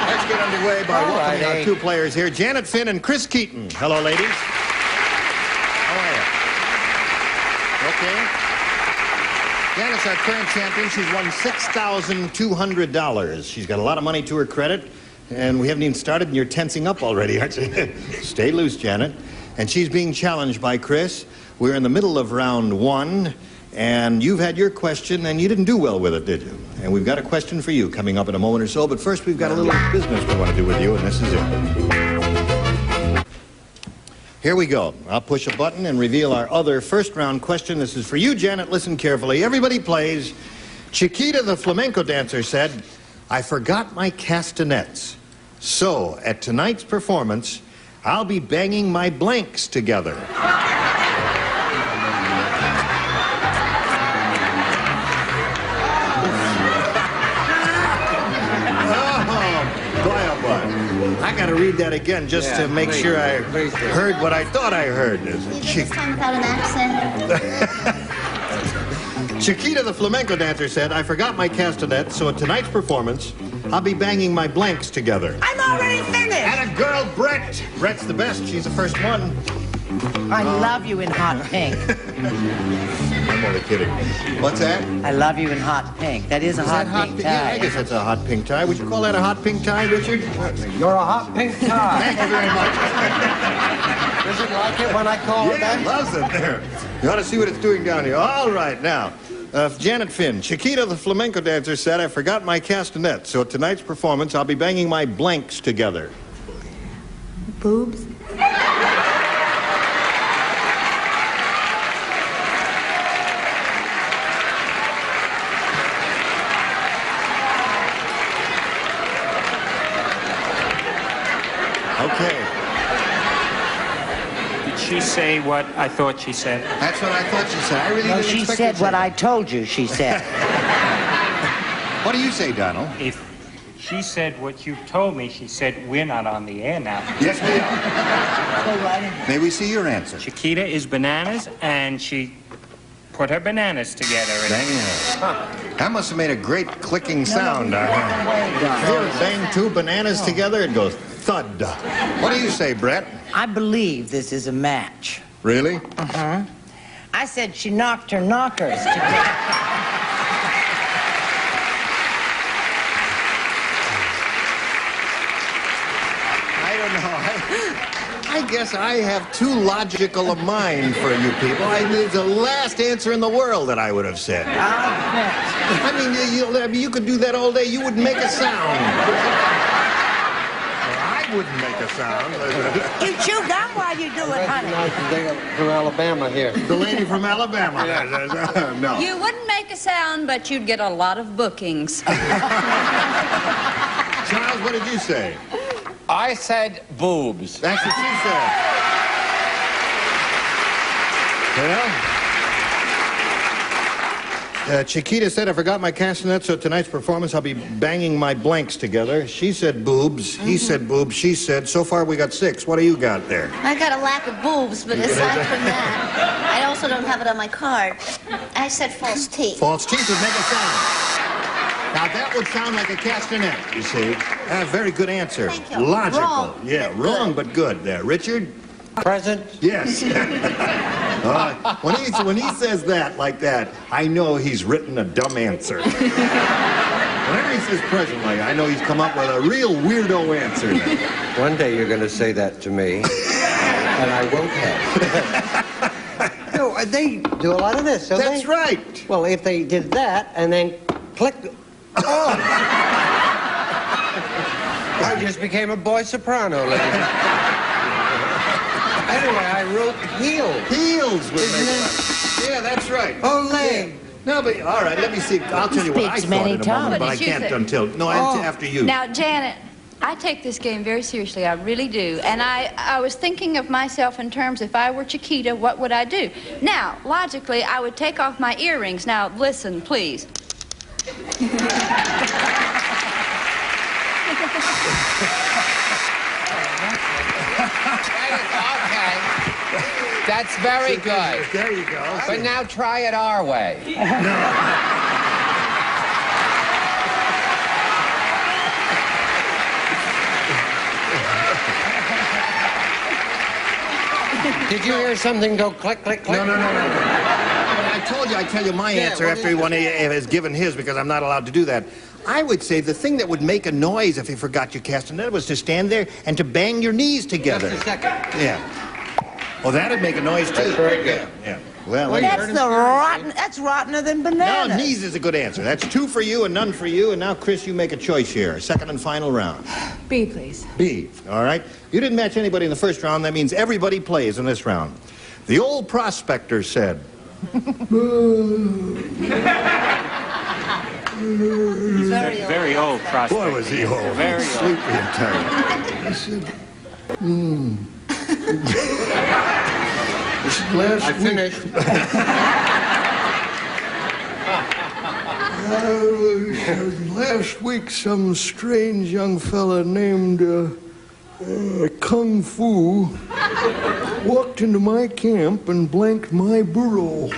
Let's get underway by welcoming our two players here, Janet Finn and Chris Keaton. Hello, ladies. How are you? Okay. Janet's our current champion. She's won $6,200. She's got a lot of money to her credit, and we haven't even started, and you're tensing up already, aren't you? Stay loose, Janet. And she's being challenged by Chris. We're in the middle of round one, and you've had your question, and you didn't do well with it, did you? And we've got a question for you coming up in a moment or so, but first we've got a little business we want to do with you, and this is it. Here we go. I'll push a button and reveal our other first round question. This is for you, Janet. Listen carefully. Everybody plays. Chiquita, the flamenco dancer, said, "I forgot my castanets. So, at tonight's performance, I'll be banging my blanks together." I got to read that again just to make sure I heard what I thought I heard. You did this time without an accent. Chiquita, the flamenco dancer, said, "I forgot my castanet, so at tonight's performance, I'll be banging my blanks together." I'm already finished. And a girl, Brett. Brett's the best. She's the first one. I love you in hot pink. I'm only kidding. What's that? I love you in hot pink. That is a hot pink tie. Yeah, I guess that's a hot pink tie. Would you call that a hot pink tie, Richard? You're a hot pink tie. Thank you very much. Does it like it when I call it that? Yeah, loves it there. You ought to see what it's doing down here. All right, now, Janet Finn. Chiquita, the flamenco dancer, said, "I forgot my castanet, so at tonight's performance, I'll be banging my blanks together." Boobs? Okay. Did she say what I thought she said? That's what I thought she said. I really No, didn't she expect said her what to. I told you she said. What do you say, Donald? If she said what you told me, she said, we're not on the air now. Yes, we are. May we see your answer? Chiquita is bananas, and she put her bananas together. That must have made a great clicking sound. If you ever bang two bananas together, it goes thud. What do you say, Brett? I believe this is a match. Really? Uh-huh. I said she knocked her knockers together. I don't know. I guess I have too logical a mind for you people. It's the last answer in the world that I would have said. I mean, you could do that all day. You wouldn't make a sound. I wouldn't make a sound. You chew gum while you do it, honey. From Alabama here. The lady from Alabama. No. You wouldn't make a sound, but you'd get a lot of bookings. Charles, what did you say? I said boobs. That's what she said. Well, Chiquita said, "I forgot my castanet, so tonight's performance I'll be banging my blanks together." She said boobs. He said boobs. She said, so far we got 6. What do you got there? I got a lack of boobs, but aside from that, I also don't have it on my card. I said false teeth. False teeth would make a sound. Now, that would sound like a castanet, you see. Very good answer. Thank you. Logical. Wrong, Yeah, but wrong, good. but good there. Richard? Present? Yes. When he says that, like that, I know he's written a dumb answer. Whenever he says present, like, I know he's come up with a real weirdo answer. One day you're going to say that to me, and I won't have. No, they do a lot of this, don't they? That's right. Well, if they did that and then click... Oh! I just became a boy soprano, ladies. Anyway, I wrote heels. Heels would make it. Yeah, that's right. Oh, leg. Yeah. No, but all right, let me see. I'll tell you what I thought in a moment, but I can't until... No, after you. Now, Janet, I take this game very seriously. I really do. And I was thinking of myself in terms, if I were Chiquita, what would I do? Now, logically, I would take off my earrings. Now, listen, please. Okay. That's very good. There you go. But now try it our way. Did you hear something go click, click, click? No. I told you, I tell you my answer after everyone has given his, because I'm not allowed to do that. I would say the thing that would make a noise if you forgot your castanet was to stand there and to bang your knees together. Just a second. Yeah. Well, that'd make a noise, too. That's very good. Yeah. Well, That's rottener than bananas. No, knees is a good answer. That's 2 for you and none for you. And now, Chris, you make a choice here. Second and final round. B, please. B. All right. You didn't match anybody in the first round. That means everybody plays in this round. The old prospector said... Very old prospect. Boy, was he old. Very sleepy and tired. He said, This is last I finished. Last week, some strange young fella named Kung Fu walked into my camp and blanked my burro.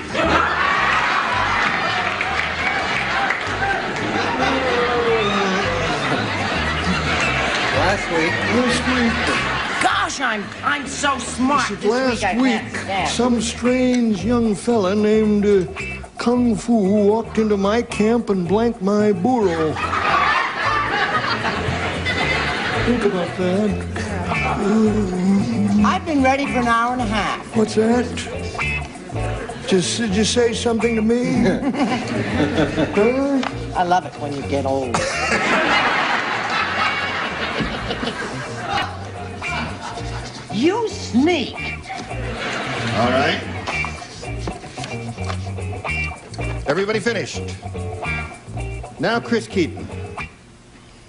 Last week. Gosh, I'm so smart. This last week, some strange young fella named Kung Fu walked into my camp and blanked my burro. Think about that. I've been ready for an hour and a half. What's that? Did you say something to me? Huh? I love it when you get old. You sneak. All right. Everybody finished. Now, Chris Keaton.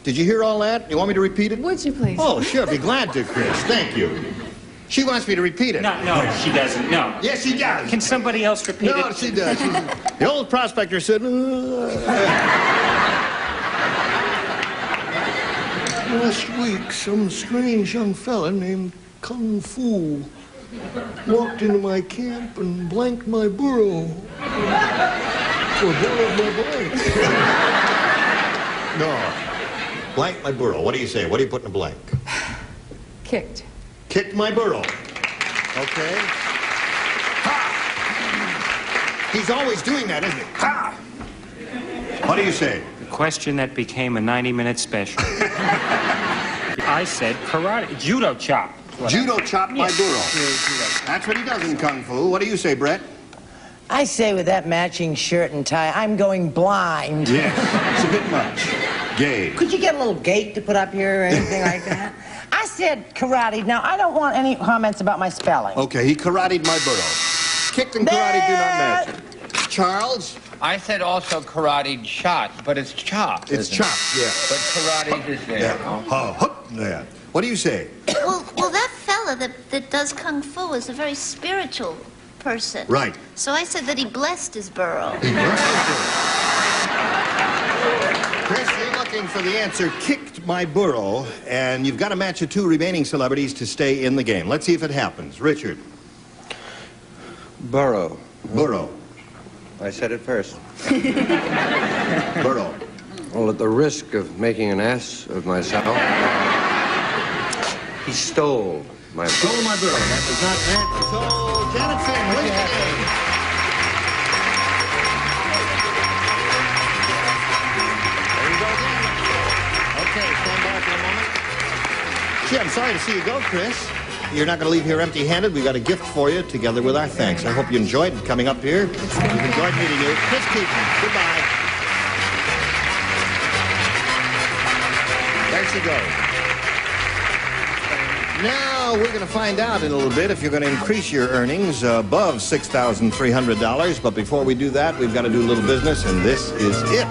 Did you hear all that? You want me to repeat it? Would you please? Oh, sure. Be glad to, Chris. Thank you. She wants me to repeat it. No, she doesn't. No. Yes, she does. Can somebody else repeat it? No, she does. The old prospector said... Last week, some strange young fella named Kung Fu walked into my camp and blanked my burro. For hell of my blank. No. Blank my burro. What do you say? What do you put in a blank? Kicked. Kicked my burro. Okay. Ha! He's always doing that, isn't he? Ha! What do you say? The question that became a 90-minute special. I said karate, judo chop. Judo chop my burro. That's what he does in Kung Fu. What do you say, Brett? I say with that matching shirt and tie, I'm going blind. Yes, it's a bit much. Gay. Could you get a little gate to put up here or anything like that? I said karate. Now, I don't want any comments about my spelling. Okay, he karate my burro. Kicked and karate do not match. Charles? I said also karate shot, but it's chopped. It's chopped, yeah. But karate is there. Yeah. Yeah. What do you say? Well, that fella that does Kung Fu is a very spiritual person. Right. So I said that he blessed his burro. Chris, you're looking for the answer, kicked my burro, and you've got to match the 2 remaining celebrities to stay in the game. Let's see if it happens. Richard. Burro. Burro. I said it first. Burro. Well, at the risk of making an ass of myself, he stole. My Stole my burro. That does not match. So, Janet Finn, lead the game. There you go, Janet. Okay, stand by for a moment. Gee, I'm sorry to see you go, Chris. You're not going to leave here empty-handed. We've got a gift for you together with our thanks. I hope you enjoyed coming up here. We've enjoyed meeting you. Chris Keaton, goodbye. There she goes. Now, we're going to find out in a little bit if you're going to increase your earnings above $6,300. But before we do that, we've got to do a little business, and this is it.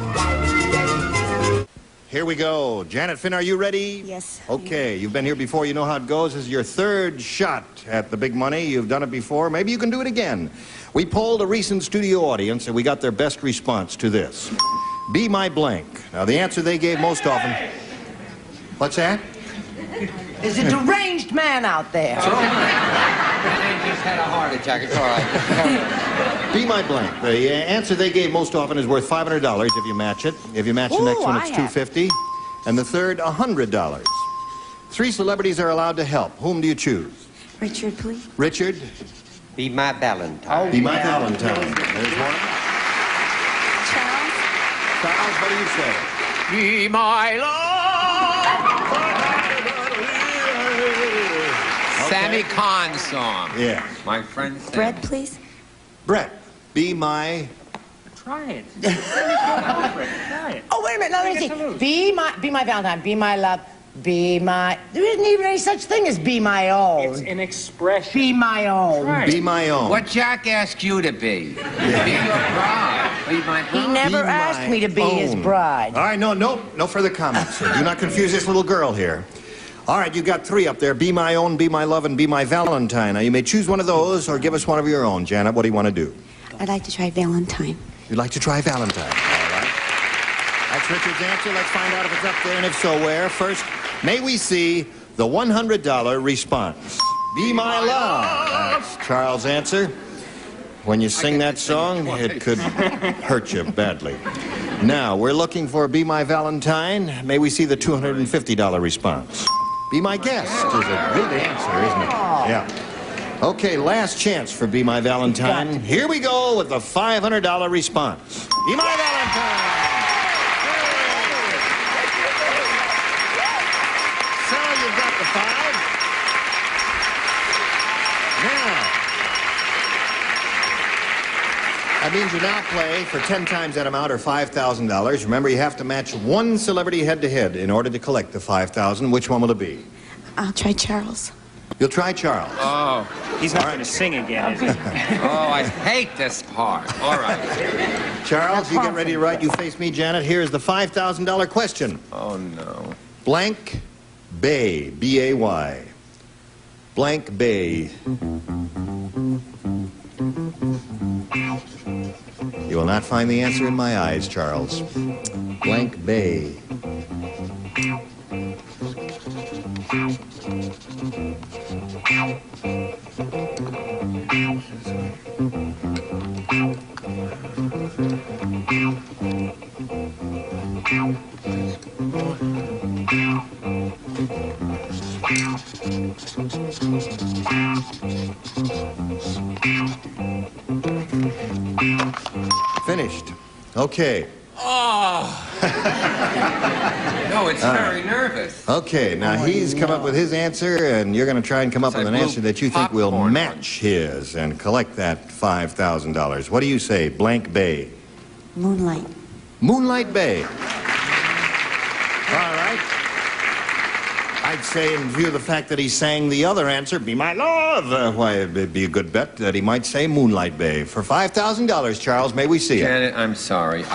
Here we go. Janet Finn, are you ready? Yes. Okay, you've been here before. You know how it goes. This is your third shot at the big money. You've done it before. Maybe you can do it again. We polled a recent studio audience, and we got their best response to this. Be my blank. Now, the answer they gave most often... What's that? There's a deranged man out there. He just had a heart attack. It's all right. Be my blank. The answer they gave most often is worth $500 if you match it. If you match the next one, it's $250. And the third, $100. 3 celebrities are allowed to help. Whom do you choose? Richard, please. Richard? Be my Valentine. Be my Valentine. There's one. Charles? Charles, what do you say? Be my love. Sammy Kahn song. Yeah. My friend Sammy. Brett, please. Brett, be my... Try it. Try it. Oh, wait a minute. No, let me see. Be my Valentine. Be my love. Be my... There isn't even any such thing as be my own. It's an expression. Be my own. Right. Be my own. What Jack asked you to be. Yeah. Be your bride. Be my bride. He never Be asked my me to be his own. bride. All right, no further comments. Do not confuse this little girl here. All right, you've got 3 up there. Be my own, be my love, and be my Valentine. Now, you may choose one of those or give us one of your own. Janet, what do you want to do? I'd like to try Valentine. You'd like to try Valentine. All right. That's Richard's answer. Let's find out if it's up there, and if so, where. First, may we see the $100 response. Be my love. That's Charles' answer. When you sing that song, it could hurt you badly. Now, we're looking for Be My Valentine. May we see the $250 response? Be My Guest is a good answer, isn't it? Yeah. Okay, last chance for Be My Valentine. Here we go with the $500 response. Be My Valentine! So you've got the 5. Now, that means you now play for 10 times that amount, or $5,000. Remember, you have to match 1 celebrity head-to-head in order to collect the $5,000. Which one will it be? I'll try Charles. You'll try Charles. Oh. He's not going to sing again, is he? Oh, I hate this part. All right. Charles, you get ready to write. You face me, Janet. Here's the $5,000 question. Oh, no. Blank Bay, B-A-Y. Blank Bay. You will not find the answer in my eyes, Charles. Blank Bay. Finished. Okay. Oh. No, it's very nervous. Okay, now he's come up with his answer, and you're going to try and come up with an answer that you think will match his and collect that $5,000. What do you say? Blank Bay. Moonlight. Moonlight Bay. All right. I'd say, in view of the fact that he sang the other answer, Be My Love, why, it'd be a good bet that he might say Moonlight Bay. For $5,000, Charles, may we see it? Janet, I'm sorry.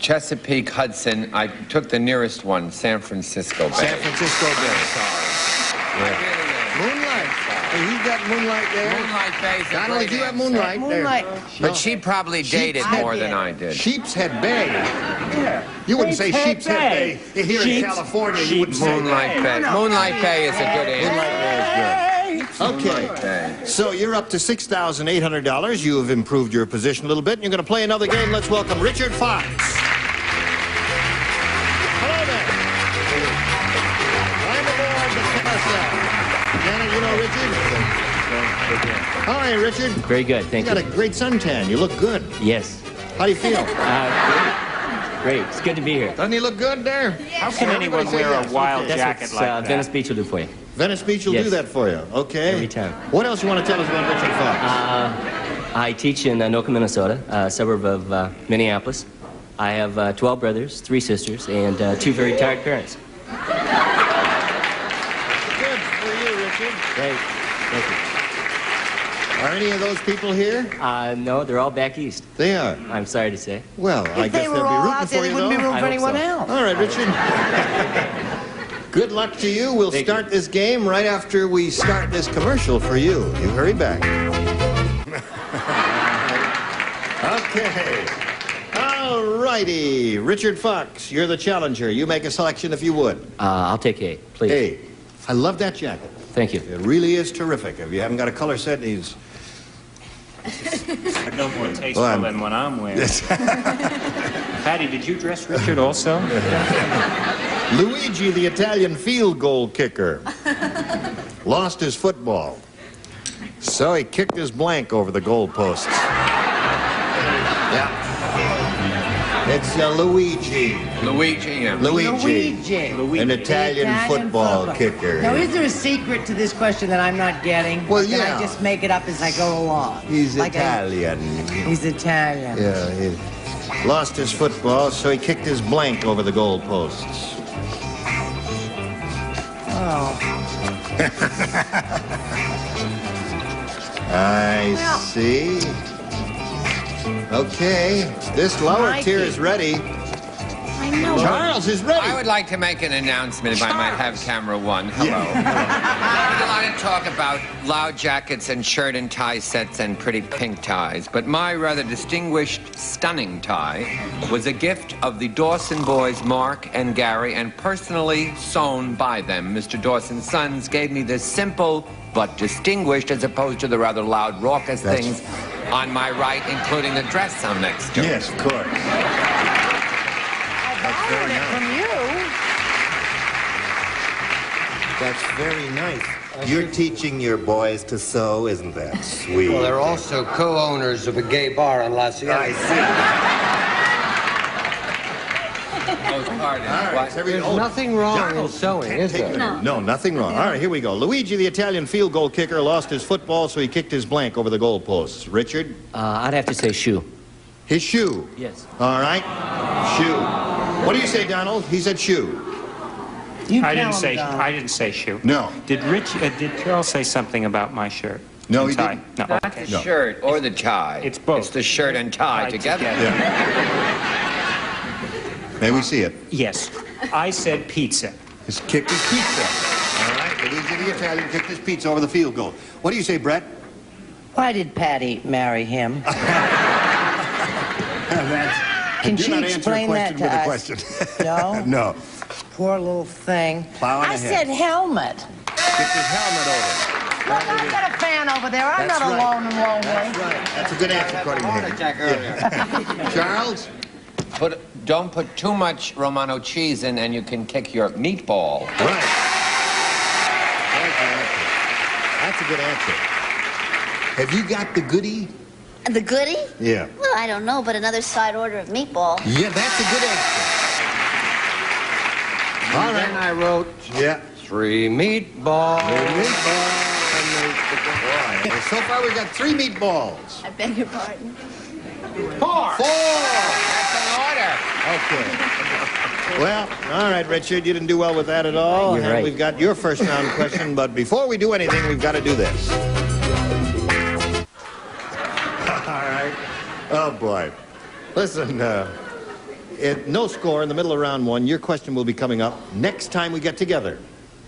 Chesapeake, Hudson, I took the nearest one, San Francisco Bay. San Francisco Bay. I'm sorry. Yeah. Moonlight. Hey, he's got Moonlight there. Moonlight Bay's a Not only great do you have answer. Moonlight, Moonlight. But she probably dated more than I did. Sheepshead Bay. Yeah. You wouldn't say Sheepshead Bay. Here in California, you wouldn't say Moonlight Bay. Moonlight Bay is a good answer. Moonlight Bay is good. Okay. So you're up to $6,800. You have improved your position a little bit. You're going to play another game. Let's welcome Richard Fox. Hello there. I'm aboard the carousel. Janet, you know Richard. All right, Richard. Very good, thank you. You got a great suntan. You look good. Yes. How do you feel? Great. It's good to be here. Doesn't he look good there? How can anyone wear a wild jacket like that? Venice Beach will do for you. Venice Beach will do that for you. Okay. Every time. What else you want to tell us about Richard Fox? I teach in Anoka, Minnesota, a suburb of Minneapolis. I have 12 brothers, 3 sisters, and 2 very tired parents. Good for you, Richard. Great. Thank you. Are any of those people here? No, they're all back east. They are? I'm sorry to say. Well, I guess they'll be rooting for you, though. There wouldn't be room for anyone else. All right, Richard. Good luck to you. We'll start this game right after we start this commercial for you. You hurry back. Okay. All righty. Richard Fox, you're the challenger. You make a selection if you would. I'll take A, please. A. I love that jacket. Thank you. It really is terrific. If you haven't got a color set, he's... No more tasteful than what I'm wearing. Patty, did you dress Richard also? Luigi, the Italian field goal kicker, lost his football. So he kicked his blank over the goalposts. Yeah. It's Luigi. Luigi, yeah. Luigi. An Italian football kicker. Now, is there a secret to this question that I'm not getting? Well, Or can yeah. I just make it up as I go along? He's Like Italian. He's Italian. Yeah, he lost his football, so he kicked his blank over the goalposts. Oh. I see. Okay, this lower tier is ready. I know. Charles is ready. I would like to make an announcement if I might have camera 1. Hello. I would like to talk about loud jackets and shirt and tie sets and pretty pink ties. But my rather distinguished, stunning tie was a gift of the Dawson boys, Mark and Gary, and personally sewn by them. Mr. Dawson's sons gave me this simple but distinguished, as opposed to the rather loud, raucous things on my right, including the dress I'm next to. Yes, of course. That's very nice. From you. That's very nice. You're teaching your boys to sew, isn't that sweet? Well, they're also co-owners of a gay bar in La Cienega. I see. There's nothing wrong in sewing, is there? No, nothing wrong. All right, here we go. Luigi, the Italian field goal kicker, lost his football, so he kicked his blank over the goalposts. Richard? I'd have to say shoe. His shoe? Yes. All right. Shoe. What do you say, Donald? He said shoe. I didn't say shoe. No. Did Carol say something about my shirt? No, and he tie? didn't. No. Not Okay. the shirt or the tie. It's both. It's the shirt and tie together. May we see it? Yes. I said pizza. His kicked his pizza. All right. Luigi, the Italian, kicked his pizza over the field goal. What do you say, Brett? Why did Patty marry him? Can Do she not answer a explain that question to with a us? question. No? No. Poor little thing. Plowing I ahead. said helmet. Kicked his helmet over. Look, I've got a fan over there. I'm That's not right. alone and lonely. That's right. That's a good answer, according to him. Yeah. Charles? Don't put too much Romano cheese in and you can kick your meatball. Right. That's a good answer. Have you got the goodie? The goodie? Yeah. Well, I don't know, but another side order of meatball. Yeah, that's a good answer. All right. Then I wrote 3 meatballs. So far, we've got 3 meatballs. I beg your pardon. 4. That's an order. Okay. Well, all right, Richard, you didn't do well with that at all. You're and right. We've got your first round question, but before we do anything, we've got to do this. All right. Oh, boy. Listen, no score in the middle of round 1. Your question will be coming up next time we get together.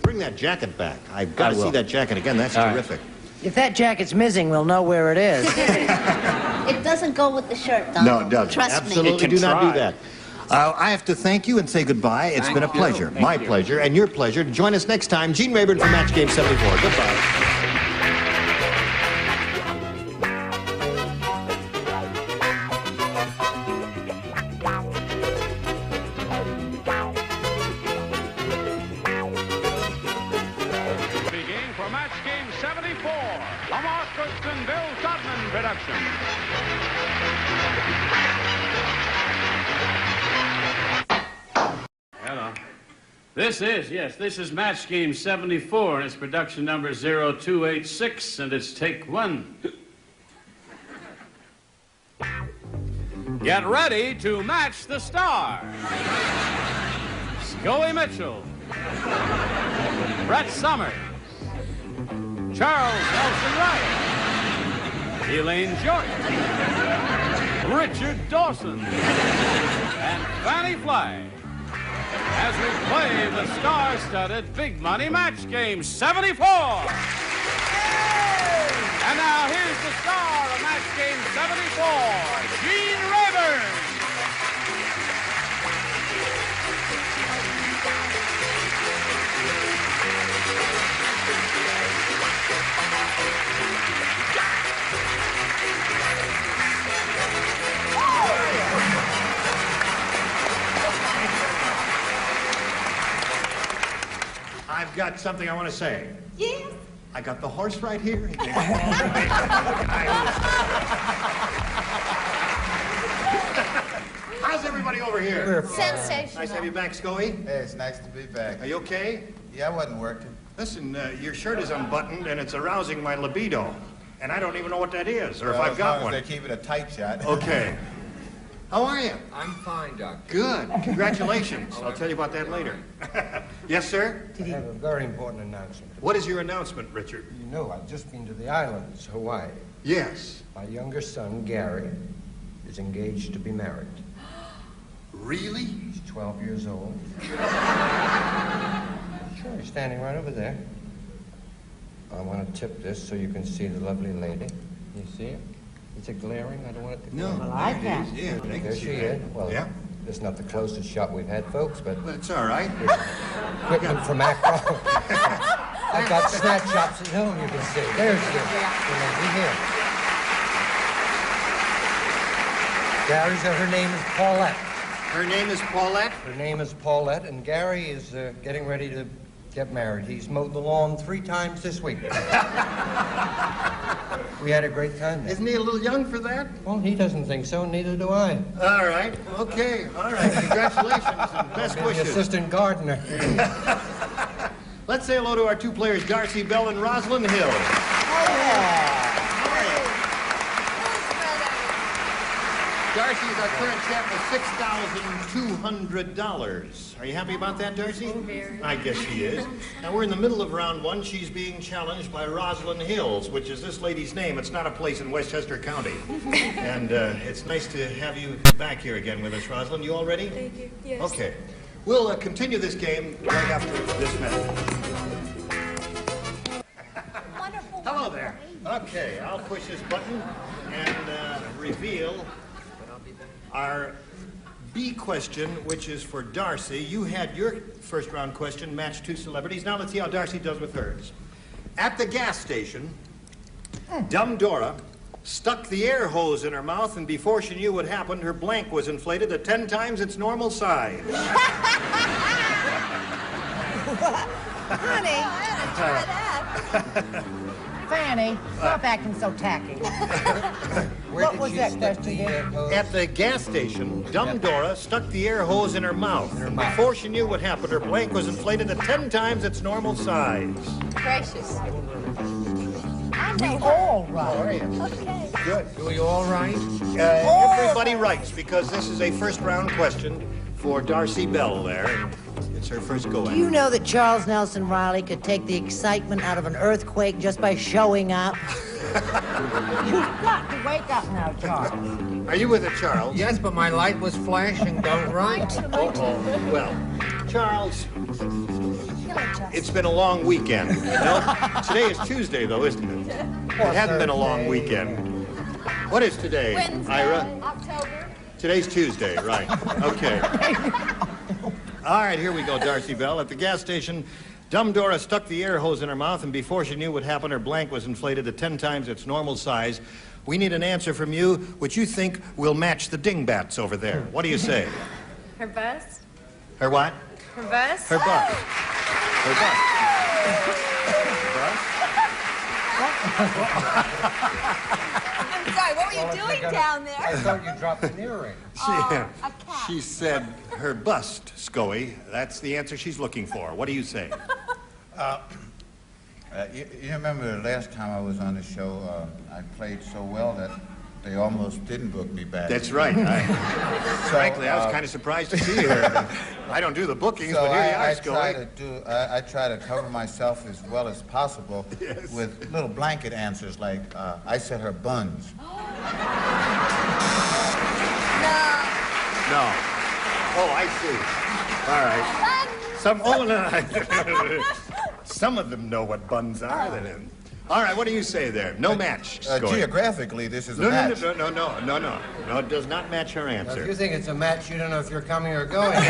Bring that jacket back. I've got to see that jacket again. That's terrific. If that jacket's missing, we'll know where it is. It doesn't go with the shirt, Donald. No, it doesn't. Trust Absolutely me. do not do that. I have to thank you and say goodbye. It's been a pleasure, my pleasure, and your pleasure to join us next time. Gene Rayburn for Match Game 74. Goodbye. Beginning for Match Game 74. Mark Kurtz and Bill Todman production. Hello. This is Match Game 74, and it's production number 0286, and it's take one. Get ready to match the star. Scully Mitchell, Brett Summers, Charles Nelson Wright, Elaine Jordan, Richard Dawson, and Fanny Flagg, as we play the star-studded Big Money Match Game 74. And now here's the star of Match Game 74, Gene Rayburn. I've got something I want to say. Yes? I got the horse right here. How's everybody over here? Sensational. Nice to have you back, Scully. Hey, it's nice to be back. Are you okay? Yeah, I wasn't working. Listen, your shirt is unbuttoned and it's arousing my libido. And I don't even know what that is, or if I've got one. They keep it a tight shot. Okay. How are you? I'm fine, Doctor. Good. Congratulations. I'll tell you about that later. Yes, sir? I have a very important announcement. What is your announcement, Richard? You know, I've just been to the islands, Hawaii. Yes. My younger son, Gary, is engaged to be married. Really? He's 12 years old. Sure, he's standing right over there. I want to tip this so you can see the lovely lady. You see it? Is it glaring? I don't want it to glare. No. Well, I can. Yeah, I can There see she that. is. Well, yeah. This is not the closest shot we've had, folks, but... Well, it's all right. Equipment from Acro. I've got snapshots at home, you can see. There's the lady here. Gary's, her name is Paulette. Her name is Paulette? Her name is Paulette, and Gary is getting ready to get married. He's mowed the lawn 3 times this week. We had a great time there. Isn't he a little young for that? Well, he doesn't think so, neither do I. All right. Okay. All right. Congratulations and best I'll be the wishes. assistant gardener. Let's say hello to our 2 players, Darcy Bell and Rosalind Hill. Darcy is our current champ with $6,200. Are you happy about that, Darcy? Very. I guess she is. Now, we're in the middle of round 1. She's being challenged by Rosalind Hills, which is this lady's name. It's not a place in Westchester County. And it's nice to have you back here again with us, Rosalind. You all ready? Thank you. Yes. Okay. We'll continue this game right after this message. Wonderful. Hello there. Okay, I'll push this button and reveal our B question, which is for Darcy. You had your first round question, match 2 celebrities. Now let's see how Darcy does with hers. At the gas station, Dumb Dora stuck the air hose in her mouth, and before she knew what happened, her blank was inflated to 10 times its normal size. Honey. Fanny, stop acting so tacky. What was that question, dear? At the gas station, Dumb Dora stuck the air hose in her mouth. And before she knew what happened, her blank was inflated to 10 times its normal size. Gracious. We all right. Okay. Good. Do you all right? Everybody writes, because this is a first-round question for Darcy Bell there. It's her first go-at. Do you know that Charles Nelson Riley could take the excitement out of an earthquake just by showing up? You've got to wake up now, Charles. Are you with it, Charles? Yes, but my light was flashing don't right. Well, Charles, it's been a long weekend. No, today is Tuesday, though, isn't it? It hadn't been a long weekend. What is today, Wednesday, Ira? October. Today's Tuesday, right. Okay. All right, here we go, Darcy Bell. At the gas station, Dumb Dora stuck the air hose in her mouth, and before she knew what happened, her blank was inflated to 10 times its normal size. We need an answer from you, which you think will match the dingbats over there. What do you say? Her bust? Her what? Her bust? Her butt. Her butt. Her butt? I'm sorry, what were you doing down there? I thought you dropped an earring. She said her bust, Scoey. That's the answer she's looking for. What do you say? You remember the last time I was on the show, I played so well that they almost didn't book me back. That's right. Frankly, I was kind of surprised to see her. I don't do the bookings, So but here you are, I Scoey. try to cover myself as well as possible with little blanket answers like, I said her buns. No. Oh, I see. All right. Some of them know what buns are. All right, what do you say there? No match, Scoey. Geographically, this is a match. No, it does not match her answer. Now, if you think it's a match, you don't know if you're coming or going. All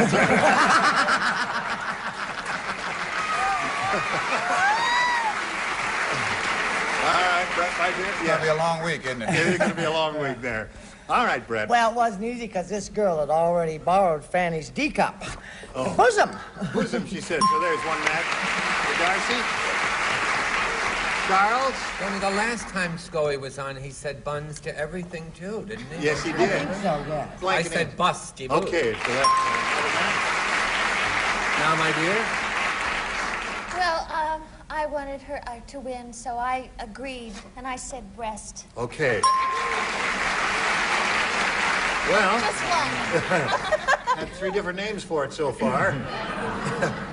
right, Brett, my dear. It's going to be a long week, isn't it? It's going to be a long week there. All right, Brett. Well, it wasn't easy because this girl had already borrowed Fanny's D cup. The bosom. Bosom, she said. So there's one match for Darcy. Charles? Danny, the last time Scoey was on, he said buns to everything, too, didn't he? Yes, he did. I think so, yeah. I said bust. You moved. Okay, so that's Now, my dear? Well, I wanted her to win, so I agreed, and I said breast. okay. Well, Just one. had 3 different names for it so far.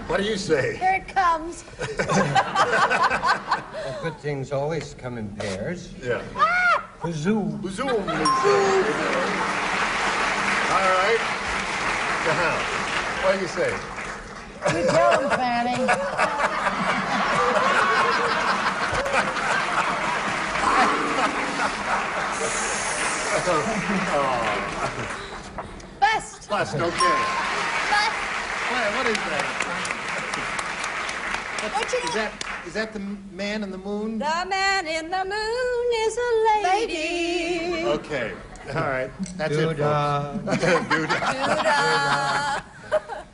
What do you say? Here it comes. Well, good things always come in pairs. Yeah. Bazoom. Bazoom. All right. Now, what do you say? You tell him, Fanny. Bust. Bust, okay. Bust. What is that? What you Is that the man in the moon? The man in the moon is a lady. Okay. All right. That's it, Doo-dah. folks. Doo-dah.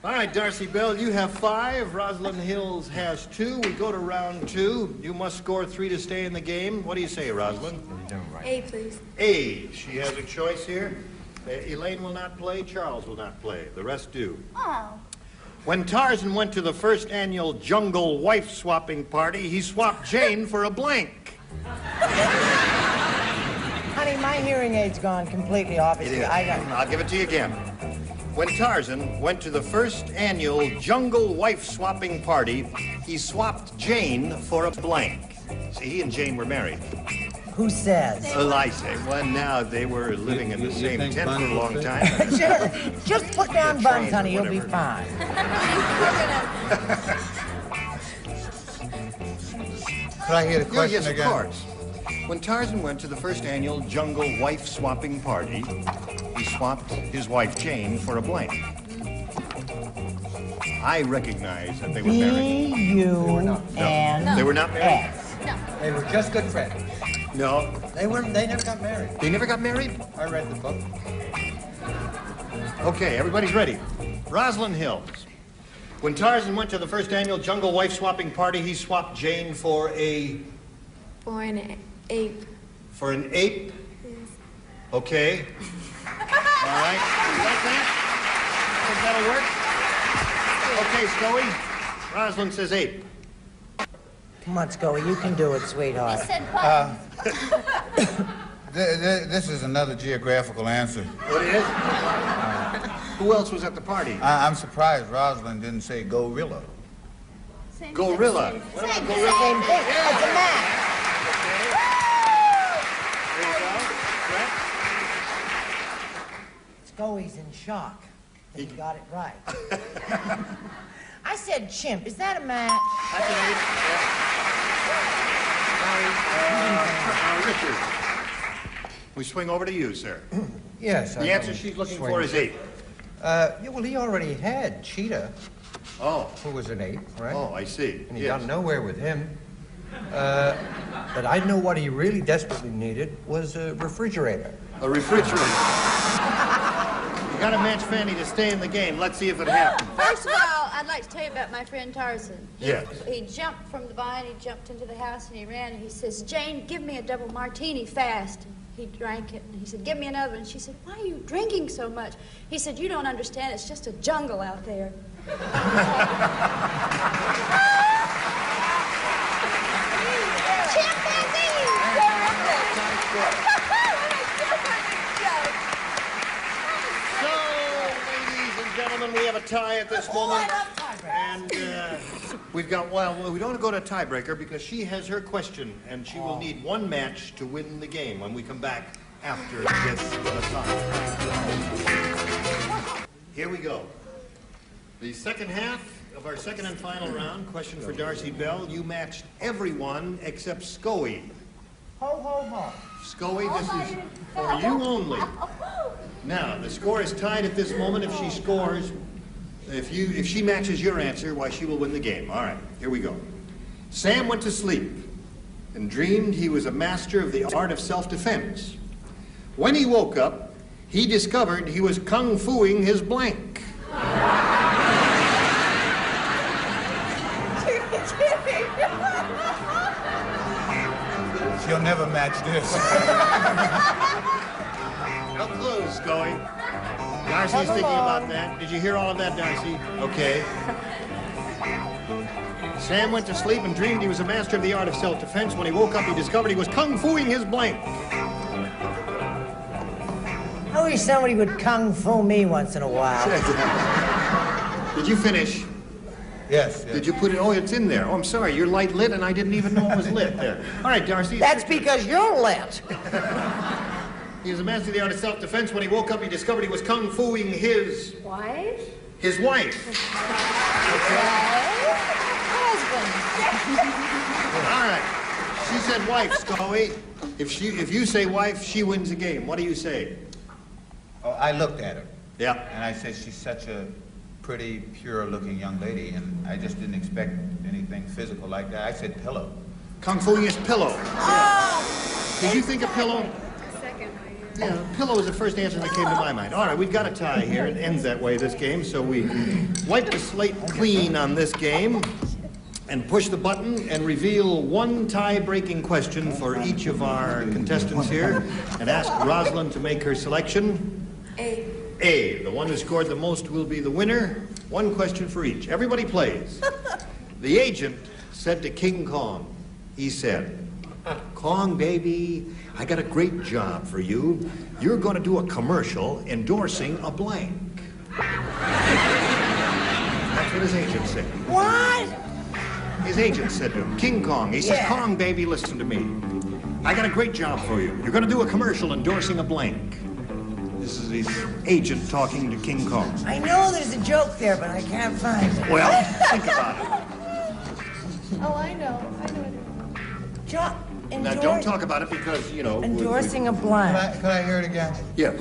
All right, Darcy Bell, you have 5. Rosalind Hills has 2. We go to round 2. You must score 3 to stay in the game. What do you say, Rosalind? A, please. A. She has a choice here. Elaine will not play. Charles will not play. The rest do. Oh. When Tarzan went to the first annual jungle wife-swapping party, he swapped Jane for a blank. Honey, my hearing aid's gone completely off. It is. I'll give it to you again. When Tarzan went to the first annual jungle wife-swapping party, he swapped Jane for a blank. See, he and Jane were married. Who says? Well, I say, well, now they were living in the same tent for a long time. Just put down buns, honey. You'll be fine. Could I hear the question yes, again? Of course. When Tarzan went to the first annual jungle wife-swapping party, he swapped his wife Jane for a blank. I recognize that they were married. B-U-N-S. They were not married? No. They were just good friends. No. They never got married. They never got married? I read the book. Okay, everybody's ready. Rosalind Hills. When Tarzan went to the first annual jungle wife-swapping party, he swapped Jane for a... For an ape. For an ape? Yes. Okay. All right. You like that? Think that'll work? Okay, Scoey. Rosalind says ape. Come on, Scoey. You can do it, sweetheart. He said buns. This is another geographical answer. What is? Who else was at the party? I'm surprised Rosalind didn't say gorilla. Gorilla. What about gorilla? Same thing. It's a match. There you go. Scoey's in shock. He got it right. I said chimp. Is that a match? That's an ape. Richard. We swing over to you, sir. Yes. The answer she's looking for is ape. Yeah, well, he already had Cheetah. Oh. Who was an ape, right? Oh, I see. And he got nowhere with him. But I know what he really desperately needed was a refrigerator. A refrigerator. You got to match Fanny to stay in the game. Let's see if it happens. First of all, I'd like to tell you about my friend Tarzan. Yes. He jumped from the vine, he jumped into the house, and he ran, and he says, Jane, give me a double martini fast. He drank it, and he said, give me another. And she said, why are you drinking so much? He said, you don't understand, it's just a jungle out there. Gentlemen, we have a tie at this moment. And we've got, well, we don't want to go to a tiebreaker because she has her question, and she will need one match to win the game when we come back after this aside. Here we go. The second half of our second and final round, question for Darcy Bell. You matched everyone except Scoey. Ho, ho, ho. Scoey, this is for you only. Now, the score is tied at this moment. If she scores, if she matches your answer, why, she will win the game. All right, here we go. Sam went to sleep and dreamed he was a master of the art of self-defense. When he woke up, he discovered he was kung-fuing his blank. She'll never match this. Well close, Scoey. Darcy's thinking about that. Did you hear all of that, Darcy? Okay. Sam went to sleep and dreamed he was a master of the art of self-defense. When he woke up, he discovered he was kung-fuing his blank. I wish somebody would kung-fu me once in a while. Did you finish? Yes, yes. Did you put it? Oh, it's in there. Oh, I'm sorry. You're light lit, and I didn't even know it was lit there. All right, Darcy. That's because you're lit. He was a master of the art of self-defense. When he woke up, he discovered he was kung-fuing his... Wife? His wife. Husband. All right. She said wife, Scoey. If you say wife, she wins the game. What do you say? Oh, I looked at her. Yeah. And I said, she's such a pretty, pure-looking young lady, and I just didn't expect anything physical like that. I said pillow. Kung-fuing his pillow. Yeah. Did you think of pillow? Yeah, pillow was the first answer that came to my mind. All right, we've got a tie here. It ends that way, this game, so we wipe the slate clean on this game and push the button and reveal one tie-breaking question for each of our contestants here and ask Rosalind to make her selection. A. A. The one who scored the most will be the winner. One question for each. Everybody plays. The agent said to King Kong, he said, Kong, baby, I got a great job for you. You're going to do a commercial endorsing a blank. That's what his agent said. What? His agent said to him, King Kong, he says, Kong, baby, listen to me. I got a great job for you. You're going to do a commercial endorsing a blank. This is his agent talking to King Kong. I know there's a joke there, but I can't find it. Well, think about it. Oh, I know. Now, don't talk about it because, you know... Endorsing a blank. Can I hear it again? Yes.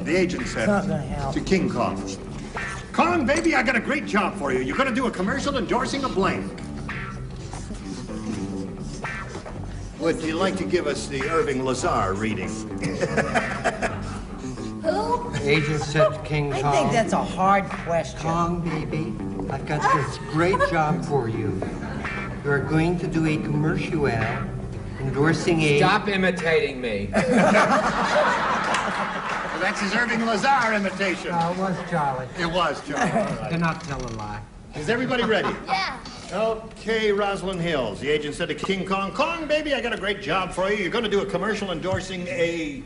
The agent said to King Kong, Kong, baby, I got a great job for you. You're going to do a commercial endorsing a blank. Would you like to give us the Irving Lazar reading? Who? The agent said to King Kong... I think that's a hard question. Kong, baby, I've got this great job for you. You're going to do a commercial endorsing a... Stop imitating me. Well, that's his Irving Lazar imitation. No, it was Charlie. It was Charlie. All right. Do not tell a lie. Is everybody ready? Yeah. Okay, Rosalind Hills. The agent said to King Kong, Kong, baby, I got a great job for you. You're going to do a commercial endorsing a...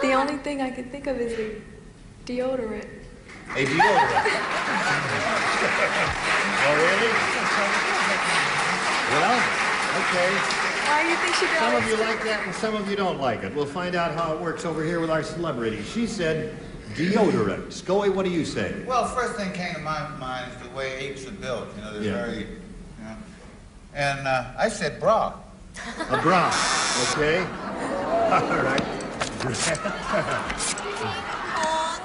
The only thing I can think of is a deodorant. A deodorant. Oh, really? Well, okay. Why do you think she Some got of you like that and some of you don't like it. We'll find out how it works over here with our celebrity. She said deodorant. Scoey, what do you say? Well, first thing came to my mind is the way apes are built. You know, they're very, you know. And I said bra. A bra, okay. All right.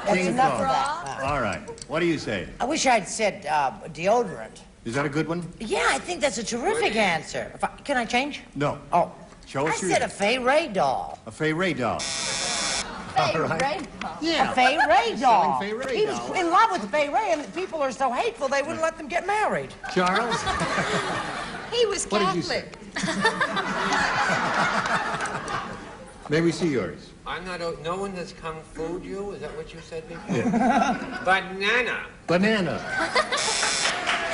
That's enough of that. All right. What do you say? I wish I'd said deodorant. Is that a good one? Yeah, I think that's a terrific answer. Can I change? No. Oh. Show us I said a Fay Ray doll. A Fay Ray doll. Fay All right. Ray doll. Yeah. A Fay Ray doll. Selling Fay Ray He was dolls. in love with Fay Ray, and people are so hateful they wouldn't let them get married. Charles? He was What did you say? May we see yours? I'm not. No one has kung fu'd you. Is that what you said before? Yeah. Banana. Banana.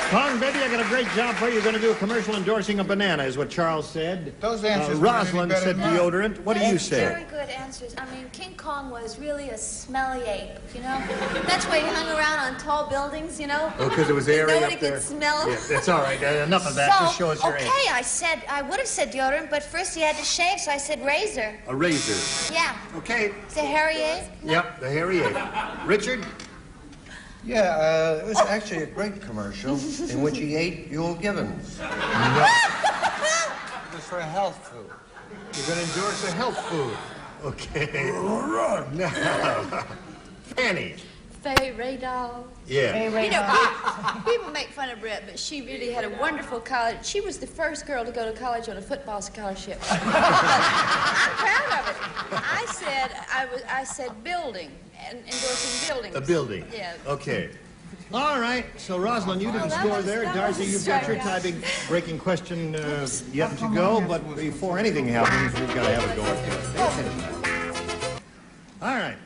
Kong, baby, I got a great job for you. You're going to do a commercial endorsing a banana, is what Charles said. Those answers weren't any Rosalind better said than mine. deodorant. What do you say? Very good answers. I mean, King Kong was really a smelly ape, you know? That's why he hung around on tall buildings, you know? Oh, because it was airy Nobody up there. could smell him. Yeah, that's all right. Enough of that. Just show us your okay, answer. I would have said deodorant, but first he had to shave, so I said razor. A razor. Yeah. Okay. Is it hairy ape? Yep, the hairy ape. Richard? Yeah, it was actually a great commercial in which he ate Yule Gibbons. It was for a health food. You're going to endorse a health food. Okay. All right. Now, Fanny. Fay Ray doll. Yeah. Fay Ray You know, doll. people make fun of Brett, but she really had a wonderful college. She was the first girl to go to college on a football scholarship. I'm proud of it. I said building, and endorsing buildings. A building. Yeah. Okay. All right. So, Rosalind, you didn't score there. Darcy, you've got your tie-breaking question yet to go. But before anything happens, we've got to have it go. All right.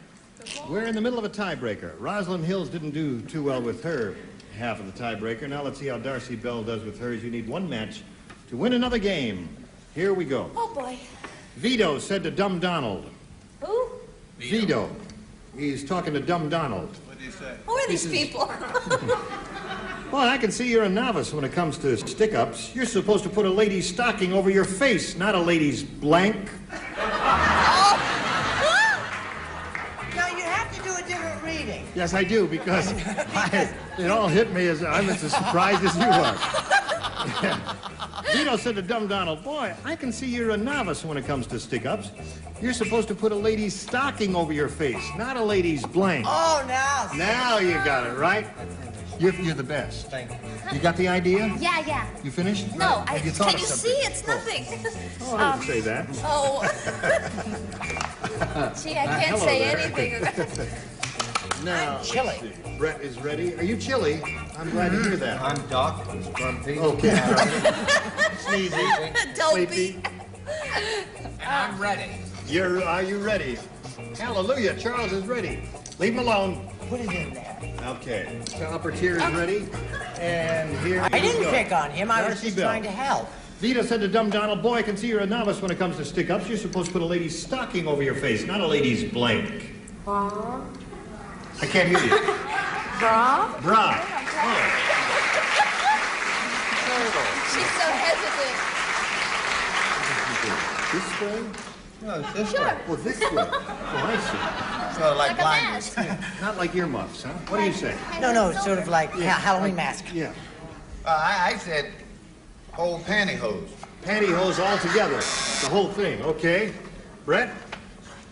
We're in the middle of a tiebreaker. Rosalind Hills didn't do too well with her half of the tiebreaker. Now let's see how Darcy Bell does with hers. You need one match to win another game. Here we go. Oh, boy. Vito said to Dumb Donald. Who? Vito. He's talking to Dumb Donald. What did he say? Who are these people? Well, I can see you're a novice when it comes to stick-ups. You're supposed to put a lady's stocking over your face, not a lady's blank. Now, you have to do a different reading. Yes, I do, because it all hit me as I'm as surprised as you are. Vito said to Dumb Donald, boy, I can see you're a novice when it comes to stick-ups. You're supposed to put a lady's stocking over your face, not a lady's blank. Oh, now. Now you got it, right? You're the best. Thank you. You got the idea? Yeah. You finished? No, Have you thought can of you something? see? It's nothing. Oh, I didn't say that. Oh. Gee, I can't Hello say there. anything. Now, chilly. let's see. Brett is ready. Are you chilly? I'm glad to hear that. I'm Doc. Grumpy. Okay. Sneezy. Sleepy. And I'm ready. Are you ready? Hallelujah. Charles is ready. Leave him alone. Put it in there. Okay. The upper tier is ready. And here I we didn't go. pick on him. I was Darcy just Bell. trying to help. Vito said to Dumb Donald, boy, I can see you're a novice when it comes to stick-ups. You're supposed to put a lady's stocking over your face, not a lady's blank. Bra? I can't hear you. Bra? Bra. She's so hesitant. This way? No, it's this Sure. way. Well, this way. Oh, I see. Sort of like Like a blindness. mask. Not like earmuffs, huh? What do you say? No, it's sort of like Halloween mask. Yeah. I said whole pantyhose. Pantyhose all together. The whole thing. Okay. Brett?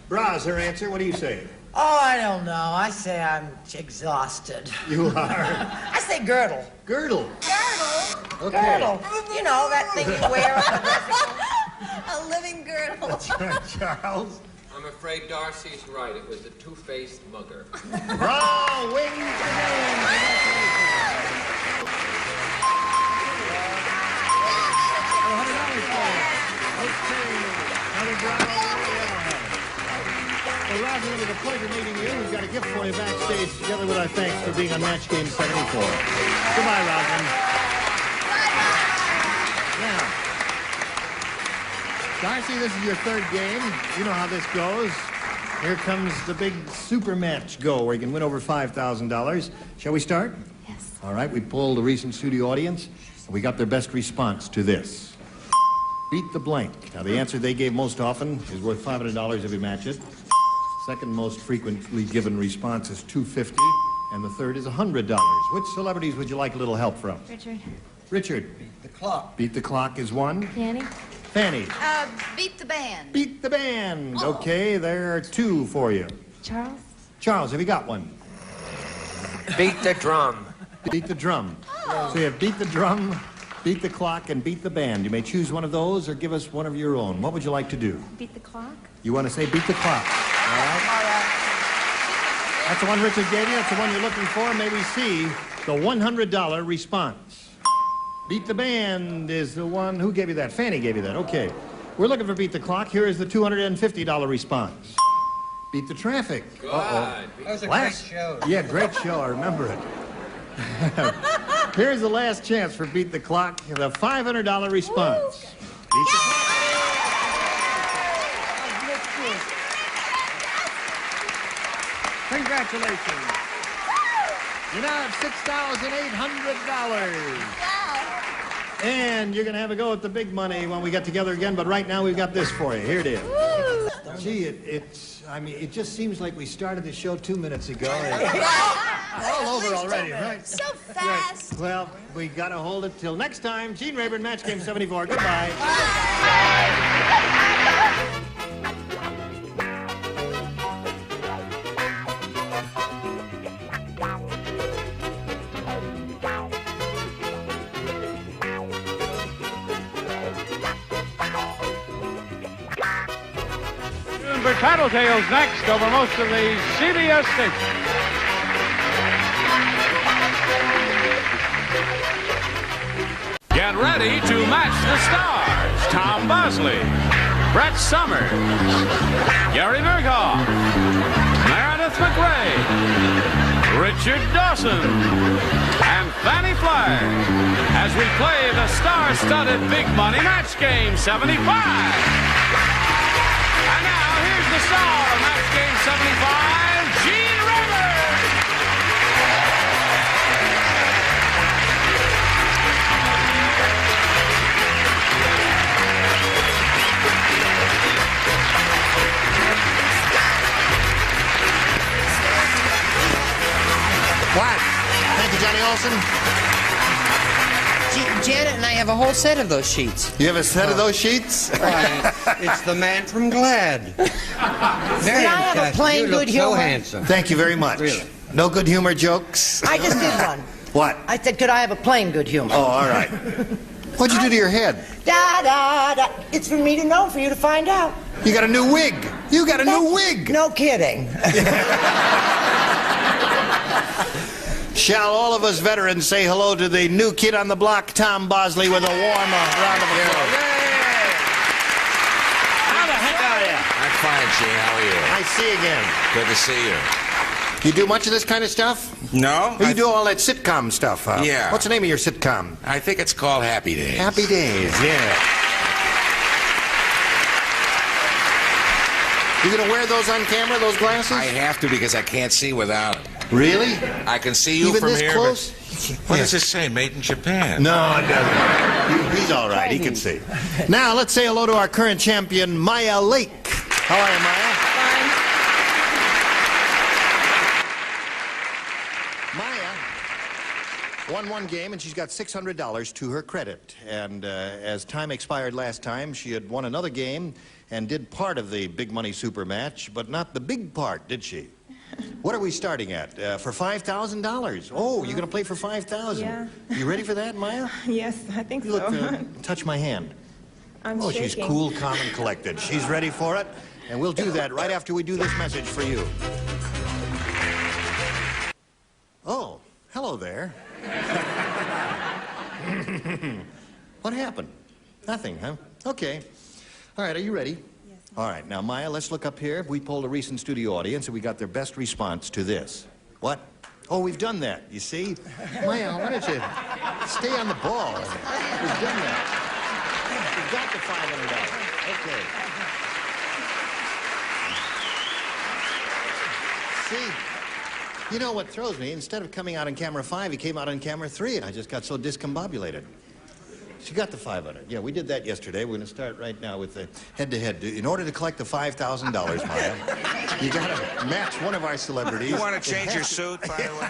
Bra's her answer. What do you say? Oh, I don't know. I say I'm exhausted. You are. I say girdle. Girdle. Girdle? Okay. Girdle. You know, that thing you wear on the bicycle. A living girdle. That's right, Charles. I'm afraid Darcy's right. It was the two-faced mugger. Bra wins the Well, Rosalind, it was a pleasure meeting you. We've got a gift for you backstage, together with our thanks for being on Match Game 74. Goodbye, Rosalind. Now, Darcy, this is your third game. You know how this goes. Here comes the big super match go, where you can win over $5,000. Shall we start? Yes. All right, we polled the recent studio audience, and we got their best response to this. Beat the blank. Now, the answer they gave most often is worth $500 if you match it. Second most frequently given response is $250, and the third is $100. Which celebrities would you like a little help from? Richard. Richard. Beat the clock. Beat the clock is one. Fanny. Fanny. Beat the band. Beat the band. Okay, there are two for you. Charles. Charles, have you got one? Beat the drum. Beat the drum. So you have beat the drum, beat the clock, and beat the band. You may choose one of those or give us one of your own. What would you like to do? Beat the clock. You want to say beat the clock? All right. That's the one Richard gave you. That's the one you're looking for. May we see the $100 response. Beat the Band is the one. Who gave you that? Fanny gave you that. Okay. We're looking for Beat the Clock. Here is the $250 response. Beat the Traffic. Uh-oh. That was a great show. Yeah, great show. I remember it. Here's the last chance for Beat the Clock. The $500 response. Beat the Clock. Congratulations. You now have $6,800. And you're going to have a go at the big money when we get together again, but right now we've got this for you. Here it is. Gee, it just seems like we started the show 2 minutes ago. All over already, right? So fast. Right. Well, we got to hold it till next time. Gene Rayburn, Match Game 74. Goodbye. Tattletales next over most of the CBS stations. Get ready to match the stars. Tom Bosley, Brett Summers, Gary Nurkoff, Meredith McRae, Richard Dawson, and Fanny Flagg as we play the star-studded Big Money Match Game 75. The star of Match Game 75, Gene Rayburn. What? Thank you, Johnny Olson. Janet and I have a whole set of those sheets. You have a set of those sheets? It's the man from Glad. Very Did I have a plain good humor? So handsome. Thank you very much. Really? No good humor jokes? I just did one. What? I said, could I have a plain good humor? Oh, all right. What'd you do to your head? Da, da, da. It's for me to know, for you to find out. You got a new wig. You got a new wig. No kidding. Shall all of us veterans say hello to the new kid on the block, Tom Bosley, with a warm round of applause. How the heck are you? I'm fine, Gene. How are you? I see you again. Good to see you. You do much of this kind of stuff? No. Or you do all that sitcom stuff? Yeah. What's the name of your sitcom? I think it's called Happy Days. Happy Days, yeah. You gonna wear those on camera, those glasses? I have to because I can't see without them. Really? I can see you Even from this here. Close? What does this say? Made in Japan. No, it doesn't. He's all right. He can see. Now, let's say hello to our current champion, Maya Lake. How are you, Maya? Fine. Maya won one game, and she's got $600 to her credit. And as time expired last time, she had won another game and did part of the big money super match, but not the big part, did she? What are we starting at? For $5,000? Oh, you're going to play for $5,000? Yeah. You ready for that, Maya? Yes, I think Look, so. touch my hand. I'm Oh, shaking. she's cool, calm, and collected. She's ready for it, and we'll do that right after we do this message for you. Oh, hello there. What happened? Nothing, huh? Okay. All right, are you ready? All right, now, Maya, let's look up here. We polled a recent studio audience, and we got their best response to this. What? Oh, we've done that, you see? Maya, why don't you stay on the ball? We've done that. We've got the $500. Okay. See, you know what throws me? Instead of coming out on camera 5, he came out on camera 3, and I just got so discombobulated. She got the $500. Yeah, we did that yesterday. We're going to start right now with the head-to-head. In order to collect the $5,000, Maya, you got to match one of our celebrities. You want to change your suit, by the way?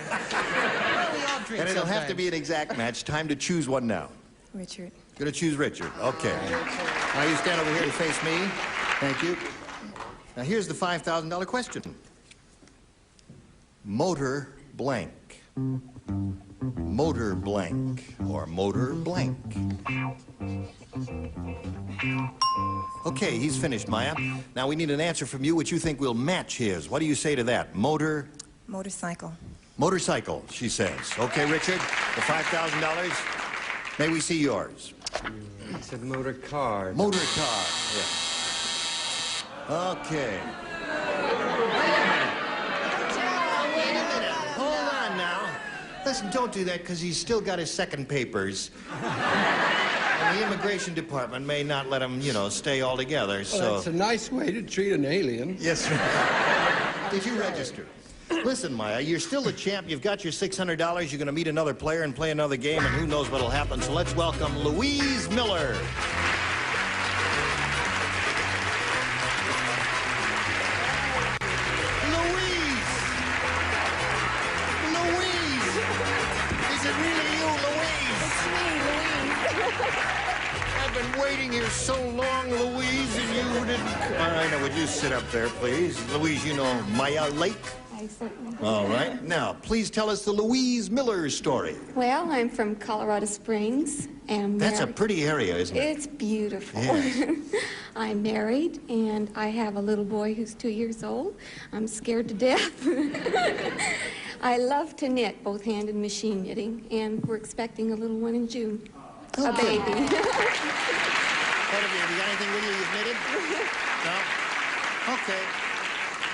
And it'll have to be an exact match. Time to choose one now. Richard. Going to choose Richard. Okay. Now you stand over here and face me. Thank you. Now here's the $5,000 question. Motor blank. Motor blank or motor blank. Okay, he's finished, Maya. Now we need an answer from you which you think will match his. What do you say to that? Motor Motorcycle. Motorcycle, she says. Okay, Richard, the $5,000. May we see yours? He said motor car. Motor car. Yeah. Okay. Wait a minute. Hold on now. Listen, don't do that, because he's still got his second papers. And the immigration department may not let him, you know, stay altogether, so... Well, that's a nice way to treat an alien. Yes, sir. Did you register? Listen, Maya, you're still the champ. You've got your $600. You're going to meet another player and play another game, and who knows what'll happen. So let's welcome Louise Miller. Louise! Louise! Is it really you, Louise? It's me, Louise. I've been waiting here so long, Louise, and you didn't... All right, now, would you sit up there, please? Louise, you know Maya Lake? I certainly do. All right. Now, please tell us the Louise Miller story. Well, I'm from Colorado Springs, and That's a pretty area, isn't it? It's beautiful. Yes. I'm married, and I have a little boy who's 2 years old. I'm scared to death. I love to knit, both hand and machine knitting, and we're expecting a little one in June. A baby. What have you got anything with you you've knitted? No? Okay.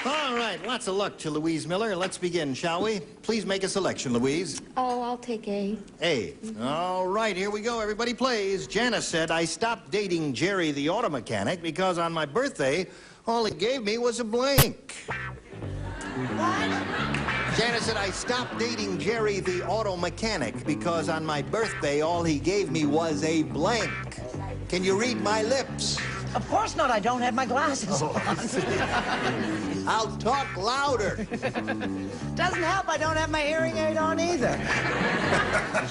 All right, lots of luck to Louise Miller. Let's begin, shall we? Please make a selection, Louise. Oh, I'll take A. A. All right, here we go. Everybody plays. Janice said, I stopped dating Jerry the auto mechanic because on my birthday, all he gave me was a blank. What? Janice said, I stopped dating Jerry the auto mechanic because on my birthday, all he gave me was a blank. Can you read my lips? Of course not. I don't have my glasses on. I'll talk louder. Doesn't help. I don't have my hearing aid on either.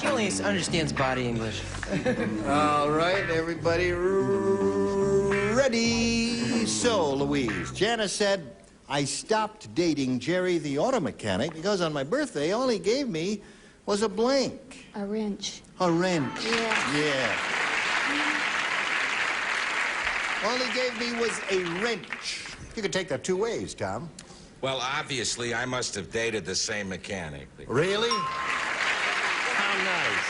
She only understands body English. All right, everybody ready? So, Louise, Janice said, I stopped dating Jerry the auto mechanic because on my birthday, all he gave me was a blank. A wrench. A wrench. Yeah. Yeah. All he gave me was a wrench. You could take that two ways, Tom. Well, obviously, I must have dated the same mechanic. Really? How nice.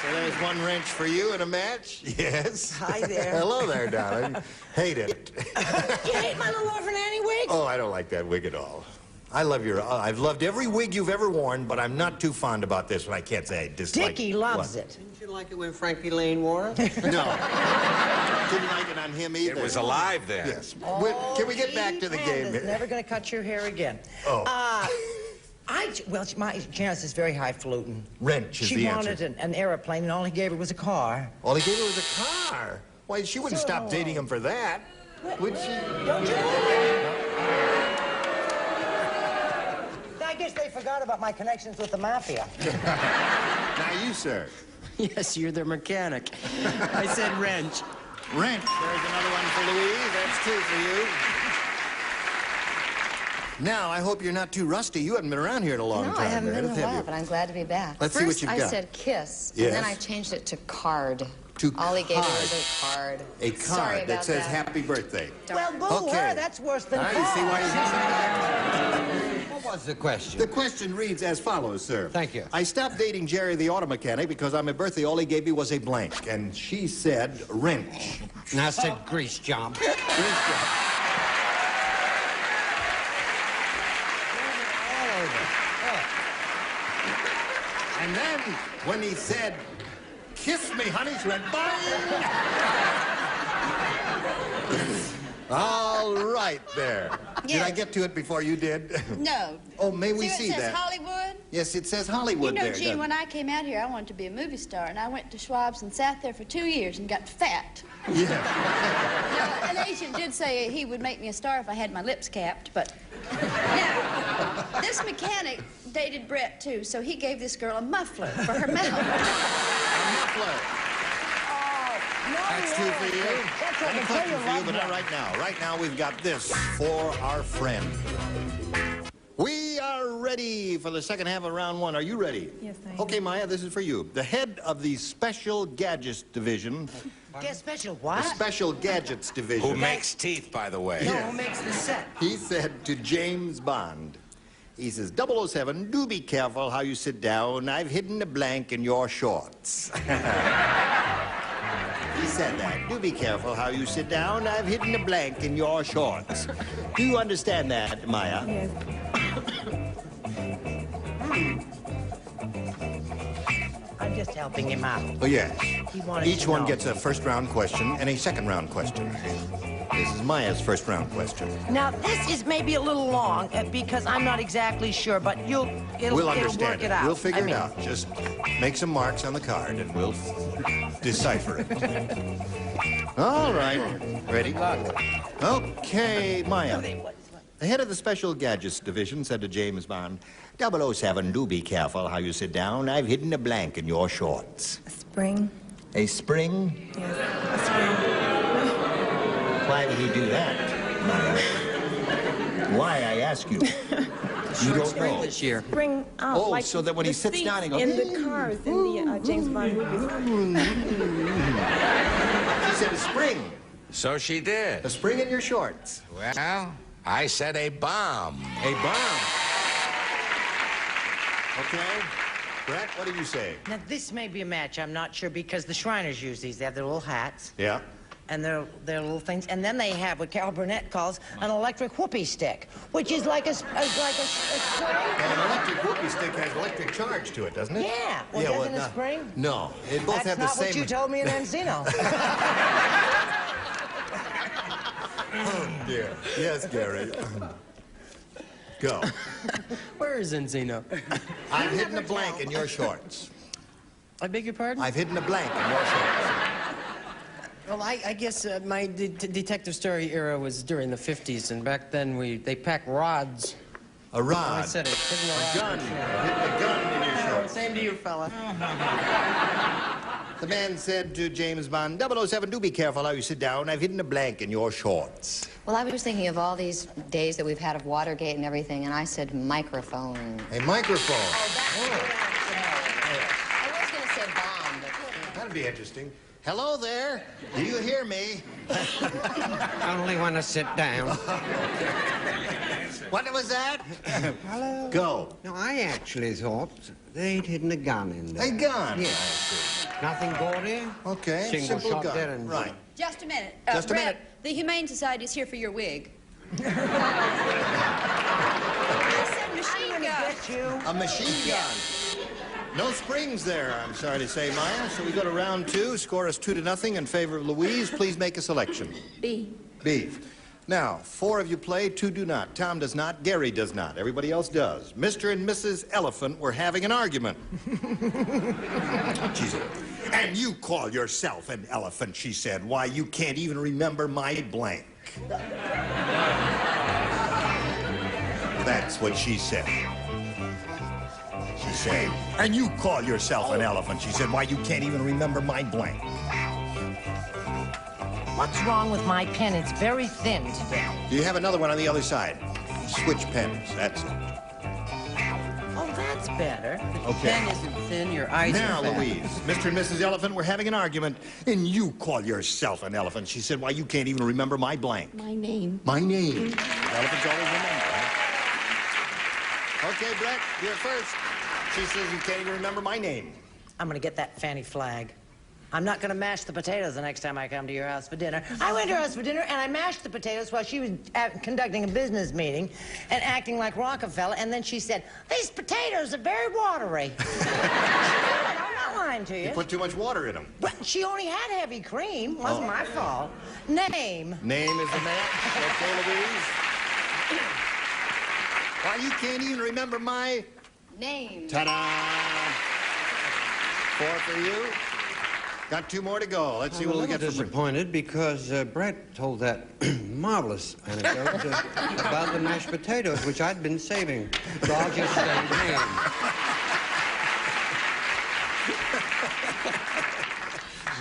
So there's one wrench for you in a match? Yes. Hi there. Hello there, darling. Hate it. You hate my little orphan Annie wig? Oh, I don't like that wig at all. I love your... I've loved every wig you've ever worn, but I'm not too fond about this one. I can't say I dislike Dickie loves it. Didn't you like it when Frankie Lane wore it? No. Didn't like it on him either. It was alive then. Yes. Can we get back to the game? Never going to cut your hair again. Oh. My Janice is very highfalutin. Wrench is she the answer. wanted an airplane, and all he gave her was a car. All he gave her was a car. Why, she wouldn't stop dating him for that, would she? Don't you? I guess they forgot about my connections with the mafia. Now you, sir. Yes, you're their mechanic. I said wrench. Wrench. There's another one for Louise. That's two for you. Now, I hope you're not too rusty. You haven't been around here in a long time. No, I haven't been in Meredith, a have while, you? but I'm glad to be back. Let's see what you've First, got. I said kiss, Yes. and then I changed it to card. To All he gave me card. was a card. A Sorry card about that says that. happy birthday. Well, boo Okay. her. That's worse than Now, you see why What was the question? The question reads as follows, sir. Thank you. I stopped dating Jerry the auto mechanic because on my birthday all he gave me was a blank. And she said wrench. And I said grease job. Grease job. And then when he said, kiss me, honey, she went, bang! All right there. Did Yes. I get to it before you did? No. Oh, may we See see what it says that? Hollywood? Yes, it says Hollywood You know, there. Gene, doesn't when it? I came out here, I wanted to be a movie star, and I went to Schwab's and sat there for 2 years and got fat. Yeah. Now, an agent did say he would make me a star if I had my lips capped, but... Now, this mechanic dated Brett, too, so he gave this girl a muffler for her mouth. A muffler. That's two for you. That's And a what I question tell you, for you, but not right now. Right now, we've got this for our friend. We are ready for the second half of round one. Are you ready? Yes, I am. Okay, Maya, this is for you. The head of the Special Gadgets Division. Get special The what? Special Gadgets Division. Who makes teeth, by the way. No, who makes the set? He said to James Bond, He says, 007, do be careful how you sit down. I've hidden a blank in your shorts. He said that. Do be careful how you sit down. I've hidden a blank in your shorts. Do you understand that, Maya? Yes. I'm just helping him out. Oh, yes. He wanted Each to one know. gets a first-round question and a second-round question. This is Maya's first-round question. Now, this is maybe a little long because I'm not exactly sure, but it'll We'll work understand it out. We'll figure I mean, it out. Just make some marks on the card and we'll decipher it. All right. Ready? Okay, Maya. The head of the Special Gadgets Division said to James Bond, 007, do be careful how you sit down. I've hidden a blank in your shorts. A spring. A spring? Yes, a spring. Why would he do that, Maya? Why, I ask you? You don't know. This year. Spring out. Oh, like so that when he the sits down, he goes... in the cars in the James Bond movies. She said a spring. So she did. A spring in your shorts. Well, I said a bomb. A bomb. Okay. Brett, what do you say? Now, this may be a match. I'm not sure because the Shriners use these. They have their little hats. Yeah. And their little things. And then they have what Carol Burnett calls an electric whoopee stick, which is like a spring. And an electric whoopee stick has electric charge to it, doesn't it? Yeah. Well, doesn't a spring? No. They both have the That's same... not what you told me in Encino. Oh, dear. Yes, Gary. Go. Where is Encino? I've hidden a blank in your shorts. I beg your pardon? I've hidden a blank in your shorts. Well, I guess my detective story era was during the 50s, and back then they packed rods. A rod? I said it. Hidden A gun. Hidden a gun in your shorts. Same to you, fella. The man said to James Bond, 007, do be careful how you sit down. I've hidden a blank in your shorts. Well, I was thinking of all these days that we've had of Watergate and everything, and I said microphone. A microphone. I was going to say bomb, but... That'd be interesting. Hello there. Do you hear me? Only want to sit down. What was that? Hello? Go. No, I actually thought they'd hidden a gun in there. A gun? Yes. Nothing gaudy. Okay. Single Simple shot gun. dead and... Right. Just a minute. Just a Brett, minute. The Humane Society is here for your wig. I said machine gun. A machine gun. No springs there, I'm sorry to say, Maya. So we go to round two. Score is 2-0 in favor of Louise. Please make a selection. B. B. Now, 4 of you play, 2 do not. Tom does not, Gary does not. Everybody else does. Mr. and Mrs. Elephant were having an argument. She said, and you call yourself an elephant, she said. Why, you can't even remember my blank. That's what she said. She said, and you call yourself an elephant, she said. Why, you can't even remember my blank. What's wrong with my pen? It's very thin today. Do you have another one on the other side? Switch pens, that's it. Oh, that's better. The Okay. pen isn't thin, your eyes Now, are fat. Louise, Mr. and Mrs. Elephant were having an argument, and you call yourself an elephant. She said, why, you can't even remember my blank. My name. My name. Elephants always remember, huh? Okay, Brett, you're first. She says you can't even remember my name. I'm gonna get that fanny flag. I'm not gonna mash the potatoes the next time I come to your house for dinner. I went to her house for dinner and I mashed the potatoes while she was conducting a business meeting and acting like Rockefeller, and then she said, these potatoes are very watery. I'm not lying to you. You put too much water in them. But she only had heavy cream. Wasn't my fault. Name. Name is the match. Okay, Louise. Why, you can't even remember my... Name. Ta-da! 4 for you. Got 2 more to go. Let's see what we get for disappointed because Brett told that marvelous anecdote about the mashed potatoes, which I'd been saving. So I'll just say name.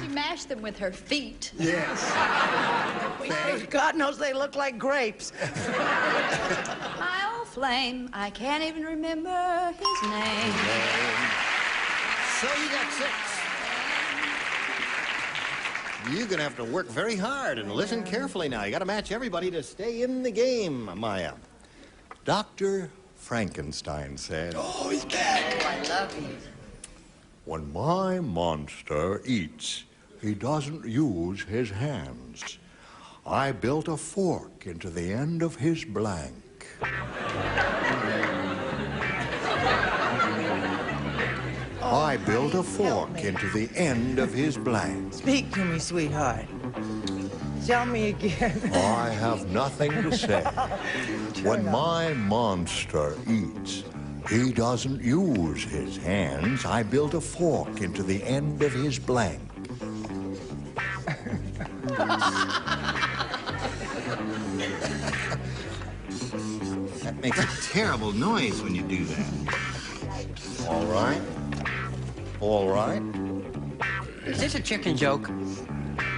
She mashed them with her feet. Yes. God knows they look like grapes. My old flame, I can't even remember his name. So you got 6. You're going to have to work very hard and listen carefully now. You got to match everybody to stay in the game, Maya. Dr. Frankenstein said, Oh, he's back. Oh, I love you. "When my monster eats, he doesn't use his hands. I built a fork into the end of his blank." I built a fork into the end of his blank. Speak to me, sweetheart. Tell me again. I have nothing to say. When my monster eats, he doesn't use his hands. I built a fork into the end of his blank. That makes a terrible noise when you do that. All right. All right. Is this a chicken joke?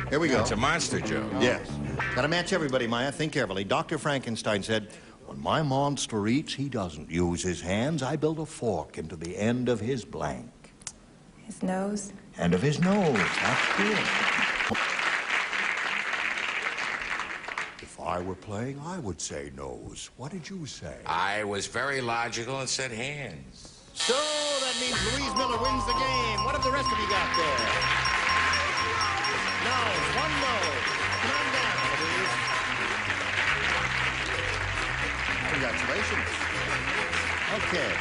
Here we go. It's a monster joke. Yes. Gotta match everybody, Maya. Think carefully. Dr. Frankenstein said, "When my monster eats, he doesn't use his hands. I build a fork into the end of his blank." His nose. End of his nose. That's good. If I were playing, I would say nose. What did you say? I was very logical and said hands. So that means Louise Miller wins the game. What have the rest of you got there? Nose. One nose. Come on down, Louise. Congratulations. Okay.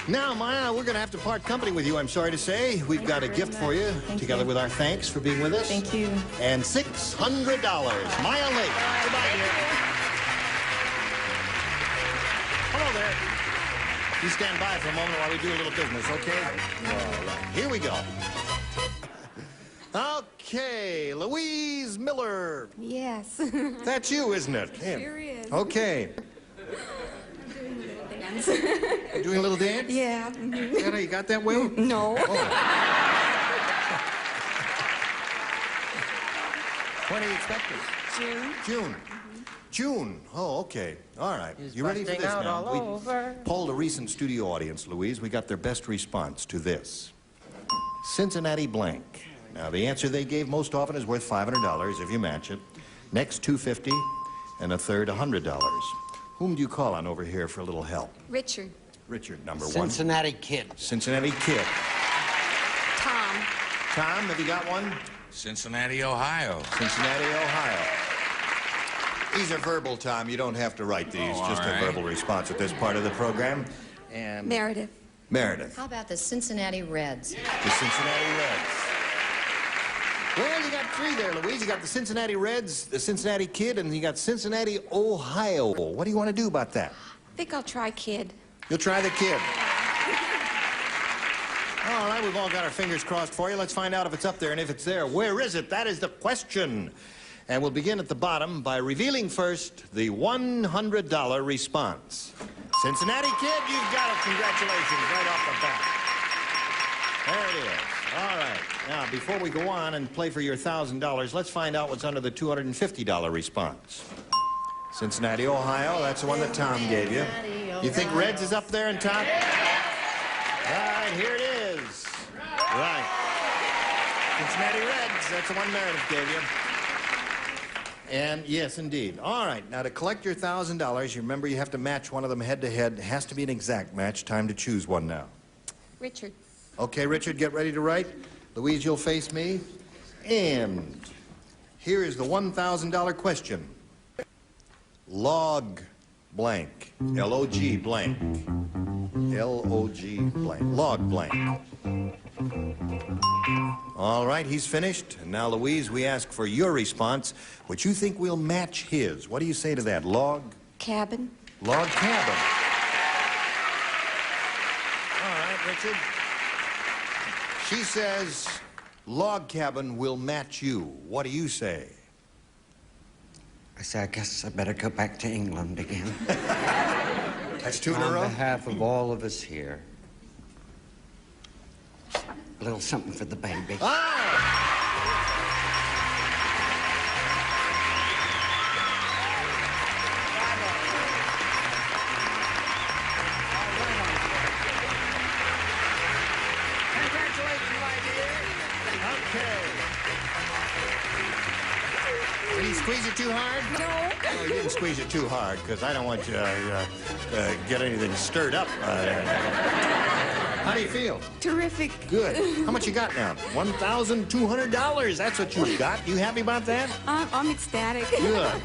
Now, Maya, we're going to have to part company with you, I'm sorry to say. We've got a gift for you, together with our thanks for being with us. Thank you. And $600. Maya Lake. Goodbye, dear. Hello there. You stand by for a moment while we do a little business, okay? All right. Here we go. Okay, Louise Miller. Yes. That's you, isn't it? Sure is. Okay. Dance. You doing a little dance? Yeah. Anna, you got that way? No. Oh. When are you expecting? June. June. June. Oh, okay. All right. You ready for this busting out now? all over. We polled a recent studio audience, Louise. We got their best response to this. Cincinnati blank. Now, the answer they gave most often is worth $500 if you match it. Next, $250, and a third, $100. Whom do you call on over here for a little help? Richard. Richard, number one. Cincinnati Kid. Cincinnati Kid. Tom. Tom, have you got one? Cincinnati, Ohio. Cincinnati, Ohio. These are verbal, Tom. You don't have to write these. Oh, Just all a right. verbal response at this part of the program. And Meredith. Meredith. How about the Cincinnati Reds? The Cincinnati Reds. Well, you got three there, Louise. You got the Cincinnati Reds, the Cincinnati Kid, and you got Cincinnati, Ohio. What do you want to do about that? I think I'll try Kid. You'll try the Kid. All right, we've all got our fingers crossed for you. Let's find out if it's up there, and if it's there, where is it? That is the question. And we'll begin at the bottom by revealing first the $100 response. Cincinnati Kid, you've got it. Congratulations, right off the bat. There it is. All right. Now, before we go on and play for your $1,000, let's find out what's under the $250 response. Cincinnati, Ohio, that's the one that Tom gave you. You think Reds is up there in top? Right, here it is. Right. Cincinnati Reds, that's the one Meredith gave you. And yes, indeed. All right, now to collect your $1,000, you remember you have to match one of them head to head. It has to be an exact match. Time to choose one now. Richard. Okay, Richard, get ready to write. Louise, you'll face me. And here is the $1,000 question. Log blank. L-O-G blank. L-O-G blank. Log blank. All right, he's finished. And now, Louise, we ask for your response, which you think will match his. What do you say to that? Log? Cabin. Log cabin. All right, Richard. She says log cabin will match you. What do you say? I say, I guess I better go back to England again. That's two in a row? On behalf of all of us here, a little something for the baby. Did he squeeze it too hard? No. Oh, you didn't squeeze it too hard, because I don't want you to get anything stirred up. How do you feel? Terrific. Good. How much you got now? $1,200. That's what you got. You happy about that? I'm ecstatic. Good.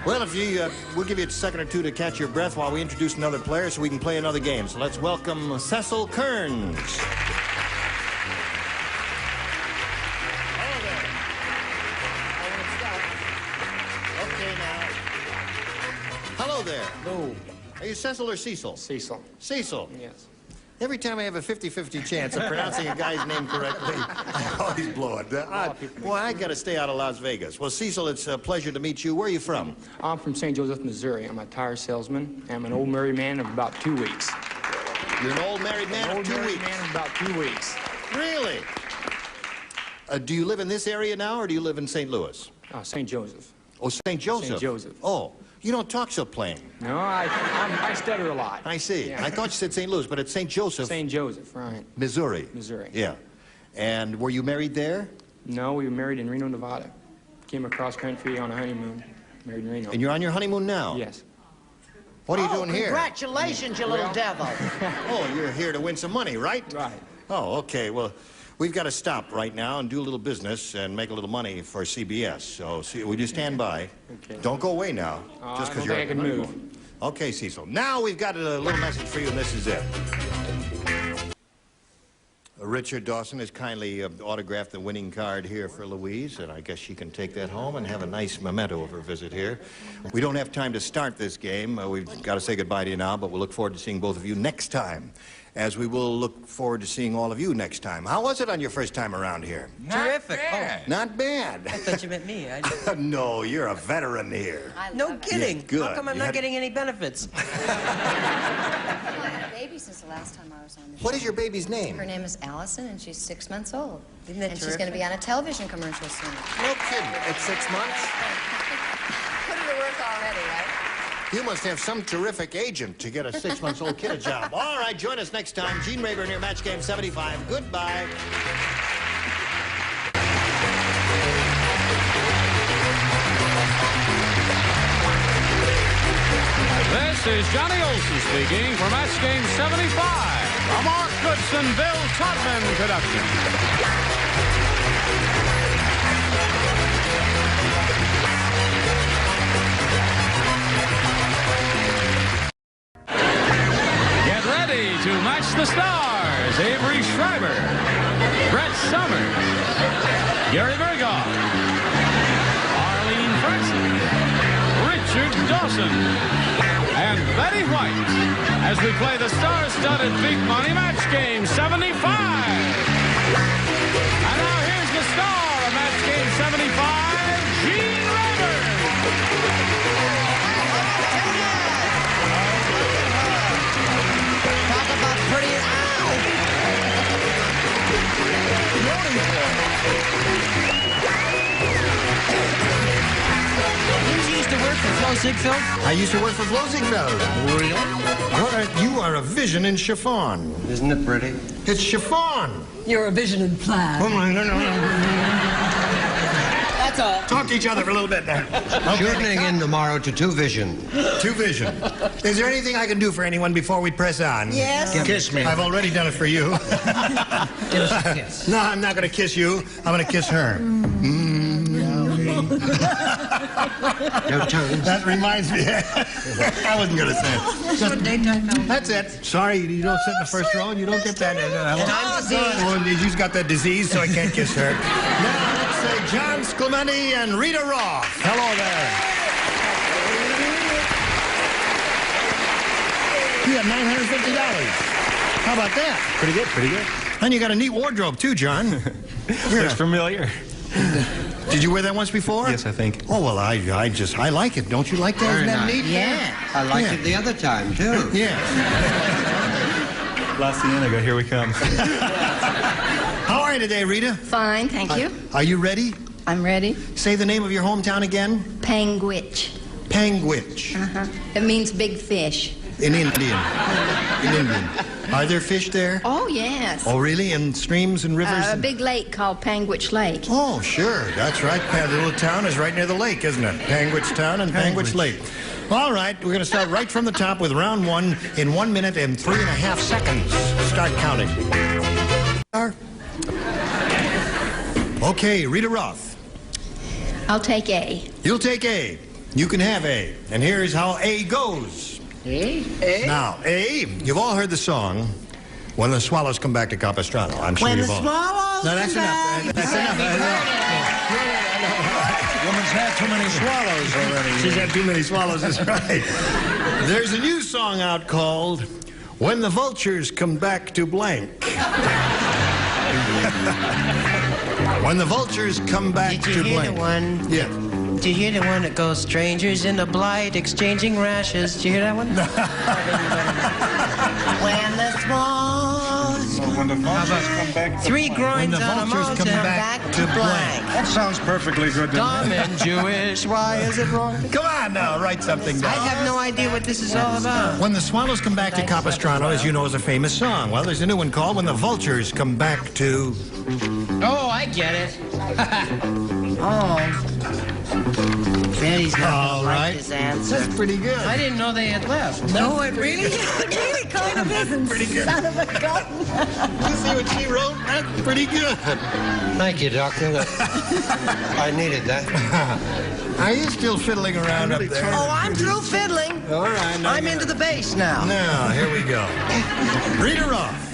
Well, if you, we'll give you a second or two to catch your breath while we introduce another player so we can play another game. So let's welcome Cecil Kearns. Hello there. Hello. Are you Cecil or Cecil? Cecil. Cecil. Yes. Every time I have a 50-50 chance of pronouncing a guy's name correctly, I always blow it. Boy, I got to stay out of Las Vegas. Well, Cecil, it's a pleasure to meet you. Where are you from? I'm from St. Joseph, Missouri. I'm a tire salesman. I'm an old married man of about 2 weeks. You're an old married man of 2 weeks? Old married man of about 2 weeks. Really? Do you live in this area now, or do you live in St. Louis? St. Joseph. Oh, St. Joseph? St. Joseph. Oh. You don't talk so plain. No, I stutter a lot. I see. Yeah. I thought you said St. Louis, but it's St. Joseph. St. Joseph, right. Missouri. Missouri. Yeah. And were you married there? No, we were married in Reno, Nevada. Came across country on a honeymoon. Married in Reno. And you're on your honeymoon now? Yes. What are you doing here? Congratulations, you little devil. Oh, you're here to win some money, right? Right. Oh, okay. Well, we've got to stop right now and do a little business and make a little money for CBS. So, will you stand by? Okay. Don't go away now. Just because you're. I can move. Okay, Cecil. Now we've got a little message for you, and this is it. Richard Dawson has kindly autographed the winning card here for Louise, and I guess she can take that home and have a nice memento of her visit here. We don't have time to start this game. We've got to say goodbye to you now, but we'll look forward to seeing both of you next time, as we will look forward to seeing all of you next time. How was it on your first time around here? Terrific. Oh, not bad. I thought you meant me. No, you're a veteran here. No kidding. Yeah, good. How come I'm not getting any benefits? I had a baby since the last time I was on the show. What is your baby's name? Her name is Allison, and she's 6 months old. Isn't that and terrific? she's going to be on a television commercial soon. No kidding. At 6 months? Put her to work already, right? You must have some terrific agent to get a 6-month-old kid a job. All right, join us next time. Gene Rayburn here, Match Game 75. Goodbye. This is Johnny Olson speaking for Match Game 75, a Mark Goodson, Bill Todman production. Get ready to match the stars. Avery Schreiber, Brett Summers, Gary Berghoff, Arlene Francis, Richard Dawson, and Betty White as we play the star-studded Big Money Match Game 75. And now here's the star of Match Game 75, Gene Rayburn. Talk about pretty. You used to work for Flo Ziegfeld? I used to work for Flo Ziegfeld. Really? Well, you are a vision in chiffon. Isn't it pretty? It's chiffon. You're a vision in plaid. Oh, no. That's all. Talk to each other for a little bit now. Shortening in tomorrow to 2 Vision. 2 Vision. Is there anything I can do for anyone before we press on? Yes. Kiss me. I've already done it for you. Give us a kiss. No, I'm not going to kiss you. I'm going to kiss her. No tongues. That reminds me. I wasn't going to say it. Just daytime film. That's it. Sorry, you don't sit in the first row. You don't get that. Well, you've got that disease, so I can't kiss her. Now, let's say John Sclementi and Rita Roth. Hello there. You got $950. How about that? Pretty good, pretty good. And you got a neat wardrobe, too, John. Looks familiar. Did you wear that once before? Yes, I think. Oh, well, I like it. Don't you like that? Very Isn't that nice. neat? Yeah. I liked it the other time, too. Yeah. La Cienega, here we come. How are you today, Rita? Fine, thank you. Are you ready? I'm ready. Say the name of your hometown again. Panguitch. Panguitch. It means big fish. In Indian. In Indian. Are there fish there? Oh, yes. Oh, really? In streams and rivers? A big lake called Panguitch Lake. Oh, sure. That's right. The little town is right near the lake, isn't it? Panguitch Town and Panguitch Lake. All right, we're going to start right from the top with round one in 1 minute and 3.5 seconds. Start counting. Okay, Rita Roth. I'll take A. You'll take A. You can have A. And here's how A goes. A? Now, A, you've all heard the song, When the Swallows Come Back to Capistrano. I'm sure When you've the all. swallows No, that's come enough. back. That's enough. Woman's had too many swallows already. She's had too many swallows, that's right. There's a new song out called When the Vultures Come Back to Blank. When the vultures come back to blank. Did you hear the one? Yeah. Did you hear the one that goes, strangers in the blight, exchanging rashes? Did you hear that one? When the swallows When the vultures come back to Three groins the on a vultures mountain, come back to blank. That sounds perfectly good to Dumb me. and Jewish, why is it wrong? Come on now, write something I down. have no idea what this is all about. When the Swallows Come Back to Capistrano, as you know, is a famous song. Well, there's a new one called When the Vultures Come Back to... Oh, I get it. Oh. Betty's not All gonna right. like this answer. That's pretty good. I didn't know they had left. No, it really kind of isn't. Pretty good. Son of a gun. You see what she wrote? That's pretty good. Thank you, Doctor. I needed that. Are you still fiddling around up there? Oh, I'm through fiddling. All right. Now I'm into the bass now. Now, here we go. Rita Roth.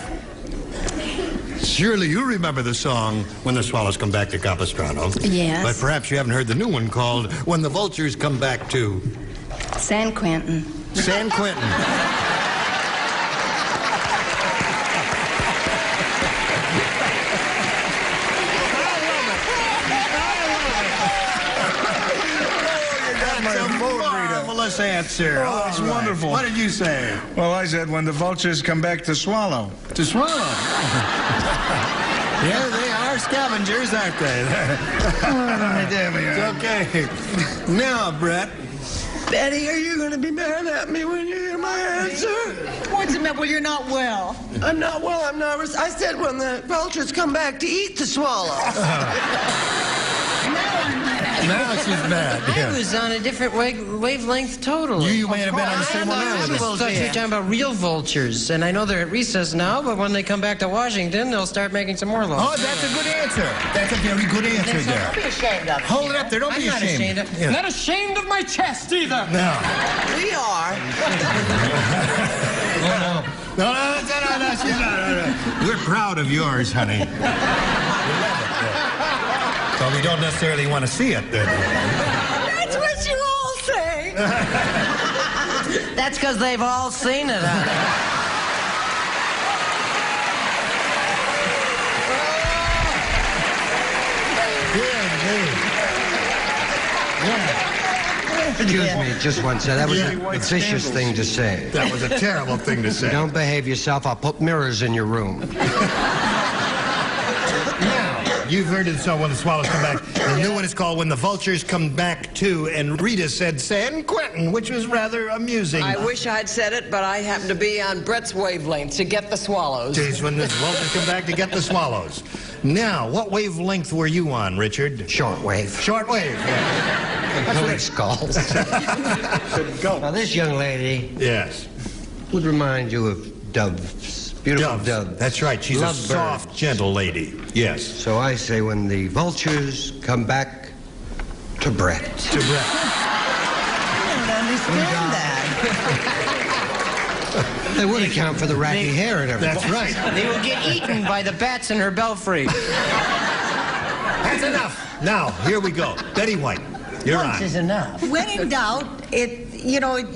Surely you remember the song When the Swallows Come Back to Capistrano. Yes. But perhaps you haven't heard the new one called When the Vultures Come Back to... San Quentin. San Quentin. Marvelous answer. Oh, that's wonderful. What did you say? Well, I said when the vultures come back to swallow. To swallow. Yeah, they are scavengers, aren't they? Okay. Now, Brett. Betty, are you going to be mad at me when you hear my answer? What's the matter? Well, you're not well. I'm not well. I'm nervous. I said when the vultures come back to eat the swallows. Now she's mad. I was on a different wavelength totally. You may have been on the same one I was. I thought you were talking about real vultures, and I know they're at recess now, but when they come back to Washington, they'll start making some more laws. Oh, that's a good answer. That's a very good answer Don't there. be ashamed of it. Hold it up there. Don't I'm be not ashamed of Yeah. Not ashamed of my chest either. No. We are. No, she's not. We're proud of yours, honey. We love it. So we don't necessarily want to see it then. That's what you all say. That's because they've all seen it, honey. Excuse me, just one second. That was a vicious thing to say. That was a terrible thing to If you say. don't behave yourself, I'll put mirrors in your room. You've heard it, so when the swallows come back. The new one is called When the Vultures Come Back To, and Rita said San Quentin, which was rather amusing. I wish I'd said it, but I happen to be on Brett's wavelength to get the swallows. Jeez, when the vultures come back to get the swallows. Now, what wavelength were you on, Richard? Shortwave. Shortwave. Yeah. Police skulls. Now, this young lady Yes. would remind you of doves. Beautiful dove. That's right. She's a soft, gentle lady. Yes. So I say when the vultures come back to Brett. To Brett. I don't understand that. They would account for the ratty hair and everything. That's right. They will get eaten by the bats in her belfry. That's enough. Now, here we go. Betty White, you're Once on. is enough. When in doubt, you don't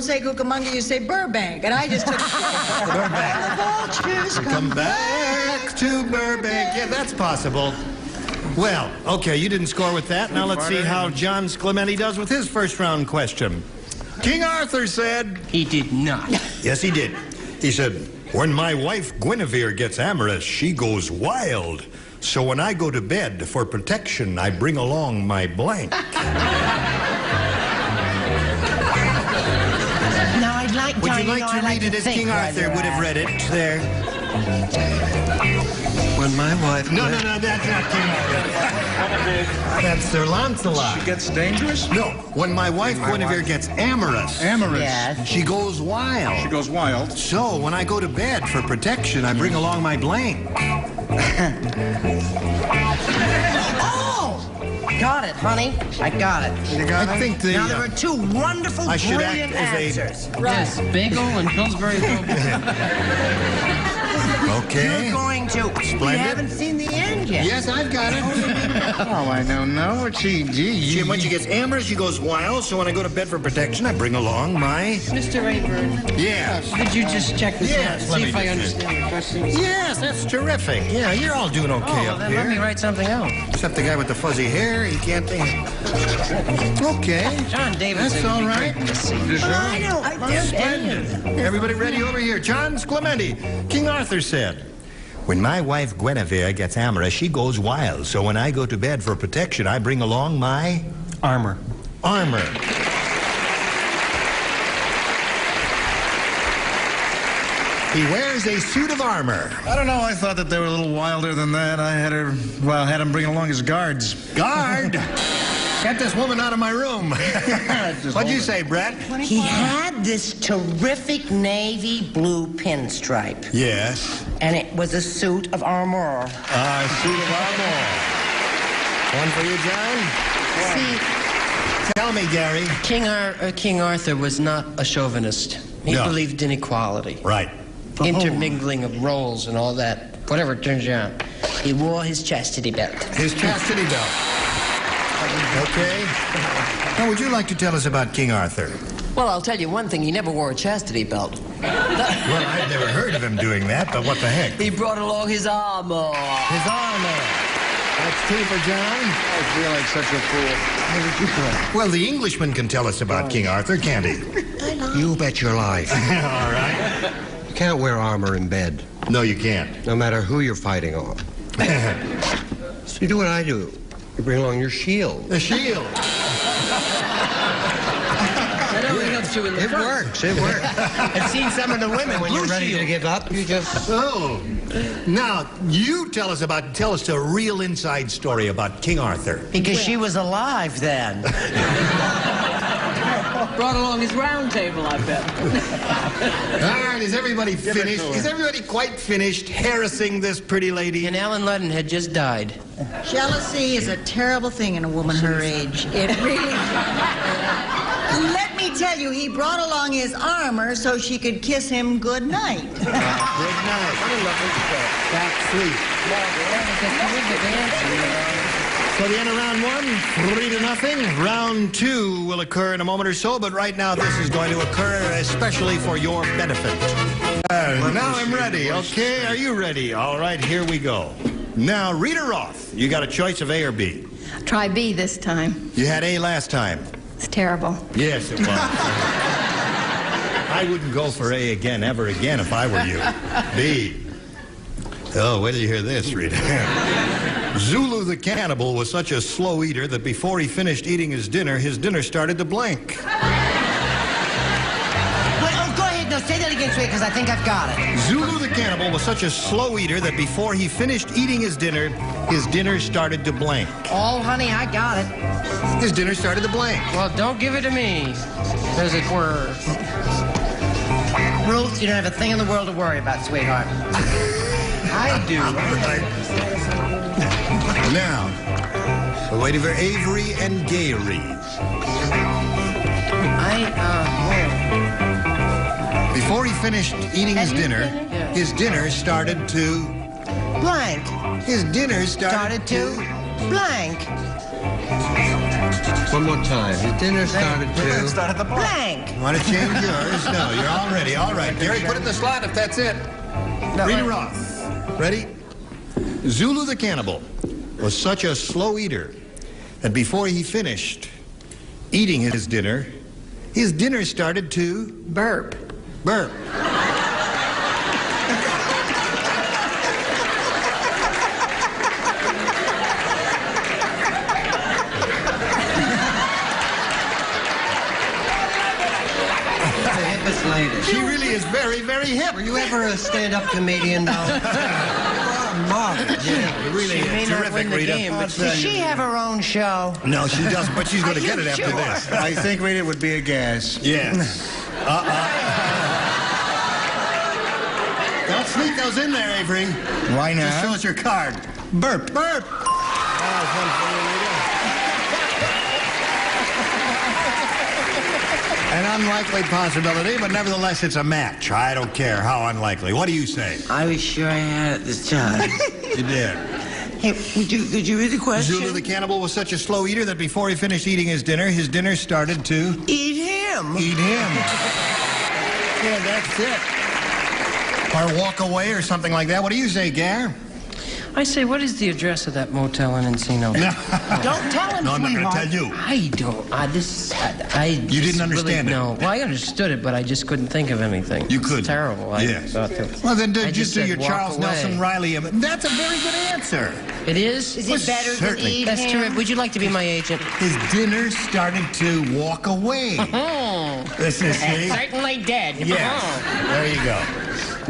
say Cucamonga, you say Burbank. And I just took Burbank. the vultures Come back to Burbank. Yeah, that's possible. Well, okay, you didn't score with that. Now let's see how John Sclementi does with his first round question. King Arthur said... He did not. Yes, he did. He said, when my wife Guinevere gets amorous, she goes wild. So when I go to bed, for protection, I bring along my blank. Would Johnny, you like to read it as King Arthur would have read it there? When my wife... No, that's not King Arthur. That's Sir Lancelot. She gets dangerous? No, when my wife Guinevere gets amorous. Amorous. Yes. She goes wild. She goes wild. So, when I go to bed for protection, I bring along my blank. Got it, honey. I got it. You got it? I think now, there are two wonderful, I should brilliant act as answers. Yes, bagel and Pillsbury Okay. You're going to. Splendid. We haven't seen the end yet. Yes, I've got it. Oh, I don't know. When she gets amorous, she goes wild. So when I go to bed for protection, I bring along my... Mr. Rayburn. Yes. Could you just check this Yes, out? let See me if I do understand the questions. Yes, that's terrific. Yeah, you're all doing okay up then here. let me write something out. Except the guy with the fuzzy hair, he can't think. Okay. John Davidson. That's all right. I know. Splendid. Everybody ready over here? John Clementi. King Arthur said, when my wife Guinevere gets amorous, she goes wild. So when I go to bed for protection, I bring along my... Armor. Armor. He wears a suit of armor. I don't know. I thought that they were a little wilder than that. I had him bring along his guards. Guard? Get this woman out of my room. What'd you say, Brett? He had this terrific navy blue pinstripe. Yes. And it was a suit of armor. A suit of armor. One for you, John? See, tell me, Gary. King Arthur was not a chauvinist. He believed in equality. Right. Intermingling of roles and all that. Whatever it turns out. He wore his chastity belt. His chastity belt. Okay. Now, would you like to tell us about King Arthur? Well, I'll tell you one thing. He never wore a chastity belt. Well, I've never heard of him doing that, but what the heck? He brought along his armor. His armor. That's two for John. I feel like such a fool. Well, the Englishman can tell us about King Arthur, can't he? You bet your life. All right. You can't wear armor in bed. No, you can't. No matter who you're fighting on. So you do what I do. You bring along your shield. The shield. It works. It works. I've seen some of the women When you're ready to give up, you just... Oh. Now, you tell us a real inside story about King Arthur. Because she was alive then. Brought along his round table, I bet. All right, is everybody finished? Is everybody quite finished harassing this pretty lady? And Alan Ludden had just died. Jealousy is a terrible thing in a woman her age. It really... Let me tell you, he brought along his armor so she could kiss him good night. Good night. Back sleep. So the end of round one, 3-0. Round two will occur in a moment or so, but right now this is going to occur especially for your benefit. Now I'm ready, okay? Are you ready? All right, here we go. Now, Rita Roth, you got a choice of A or B. Try B this time. You had A last time. It's terrible. Yes, it was. I wouldn't go for A again, ever again, if I were you. B. Oh, wait till you hear this, Rita. Zulu the cannibal was such a slow eater that before he finished eating his dinner started to blank. Wait, go ahead. No, say that again straight, because I think I've got it. Zulu the cannibal was such a slow eater that before he finished eating his dinner started to blank. Oh, honey, I got it. His dinner started to blank. Well, don't give it to me, as it were. Ruth, you don't have a thing in the world to worry about, sweetheart. I do. Now, we're waiting for Avery and Gay reads. Before he finished eating his dinner started to... Blank. His dinner started to... Blank. One more time. His dinner started to... started the blank. Want to change yours? No, you're all ready. All right, Gary, put it in the slot if that's it. Rita Roth. Ready? Zulu the cannibal was such a slow eater that before he finished eating his dinner started to... Burp. Burp. lady. She really is very, very hip. Were you ever a stand-up comedian, though? Yeah, really She may not terrific, win the Rita. game, but Does she have her own show? No, she doesn't, but she's going to get it after this. I think Rita would be a gas. Yes. Don't sneak those in there, Avery. Why not? Just show us your card. Burp. Burp. An unlikely possibility, but nevertheless, it's a match. I don't care how unlikely. What do you say? I was sure I had it this time. You did. Hey, could you read the question? Zulu the cannibal was such a slow eater that before he finished eating his dinner started to... Eat him. Eat him. Yeah, that's it. Or walk away or something like that. What do you say, Gar? I say, what is the address of that motel in Encino? Don't tell him, No, I'm not going to sweetheart. tell you. I don't. You didn't understand it? No. Well, I understood it, but I just couldn't think of anything. You couldn't? It's terrible. Yes. Well, then I just do said your walk Charles away. Nelson Riley. That's a very good answer. It is? Is it better than certainly. eat That's him? terrific. Would you like to be my agent? His dinner started to walk away. This is see? Certainly did. Yes. There you go.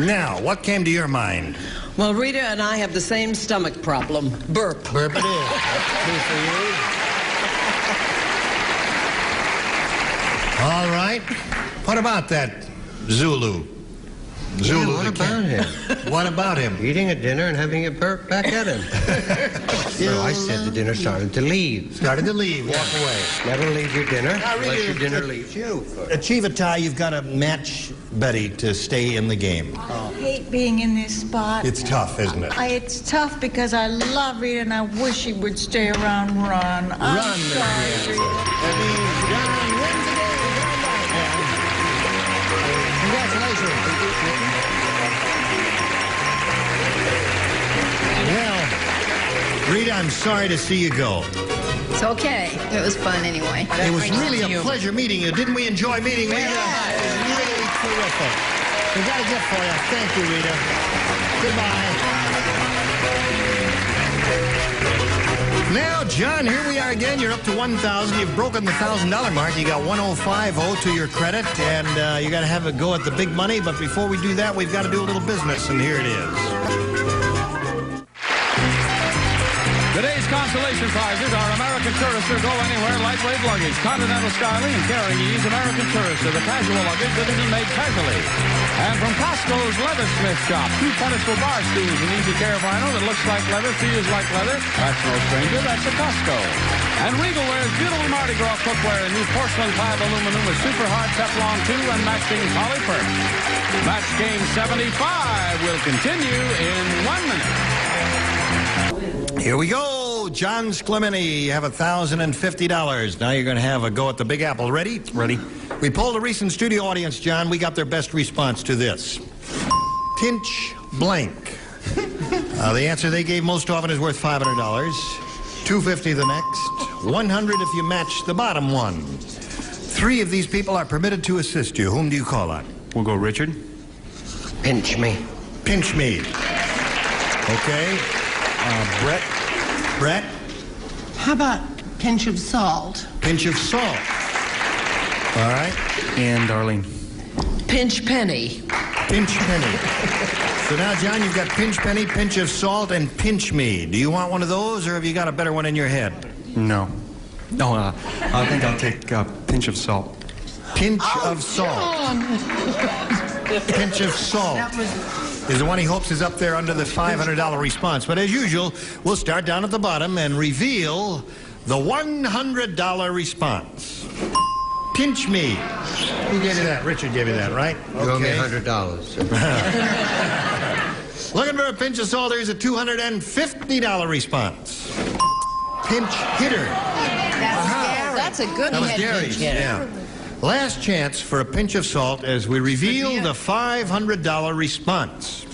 Now, what came to your mind? Well, Rita and I have the same stomach problem. Burp. Burp it is. That's true for you. All right. What about that Zulu? Zulu. Yeah, what about him? What about him? Eating at dinner and having it burp back at him. No, I said the dinner started to leave. Started to leave. Walk away. Never leave your dinner Not really. unless your dinner leaves you. Achieve a tie, you've got to match Betty to stay in the game. I hate being in this spot. It's tough, isn't it? It's tough because I love Rita and I wish he would stay around and run. I'm sorry, Rita. That means John wins the game. Congratulations. Well, Rita, I'm sorry to see you go. It's okay. It was fun anyway. It was really a pleasure meeting you. Didn't we enjoy meeting Rita? It was really terrific. We got a gift for you. Thank you, Rita. Goodbye. Now, John, here we are again. You're up to $1,000. You've broken the $1,000 mark. You got 105.0 to your credit, and you got to have a go at the big money. But before we do that, we've got to do a little business, and here it is. Today's consolation prizes are American Tourister Go Anywhere lightweight luggage, Continental Styling and Carrying Ease, American Tourister, the casual luggage that isn't made casually. And from Costco's Leathersmith Shop, 2 pedestal bar stools and easy care vinyl that looks like leather, feels like leather. That's no stranger, that's a Costco. And Regal wears beautiful Mardi Gras cookware in new porcelain clad aluminum with super hard Teflon 2 and matching poly perch. Match game 75 will continue in 1 minute. Here we go. John Sclemini, you have $1,050. Now you're going to have a go at the Big Apple. Ready? Ready. We polled a recent studio audience, John. We got their best response to this. Pinch blank. The answer they gave most often is worth $500. $250 the next. $100 if you match the bottom one. 3 of these people are permitted to assist you. Whom do you call on? We'll go Richard. Pinch me. Pinch me. Okay. Brett. Brett? How about pinch of salt? Pinch of salt. All right. And Darlene. Pinch penny. Pinch penny. So now, John, you've got pinch penny, pinch of salt, and pinch me. Do you want one of those, or have you got a better one in your head? No. No, I think I'll take pinch of salt. Pinch of salt. Pinch of salt is the one he hopes is up there under the $500 response. But as usual, we'll start down at the bottom and reveal the $100 response. Pinch me. Who gave you that? Richard gave you that, right? You owe me $100. Looking for a pinch of salt, here's a $250 response. Pinch hitter. That's a good That was one. Gary's, yeah. Last chance for a pinch of salt as we reveal the $500 response.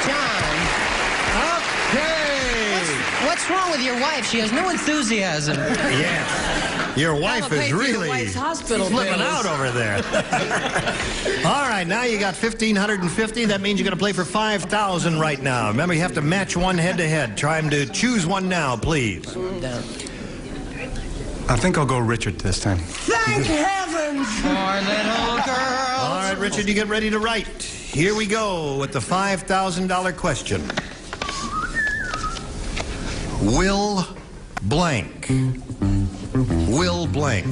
John, Okay. what's wrong wrong with your wife? She has no enthusiasm. Yes. Your wife is really flipping out over there. All right, now you got 1,550. That means you're going to play for 5,000 right now. Remember, you have to match one head-to-head. Try him to choose one now, please. I think I'll go Richard this time. Thank heavens! Poor little girl. All right, Richard, you get ready to write. Here we go with the $5,000 question. Will blank. Will blank.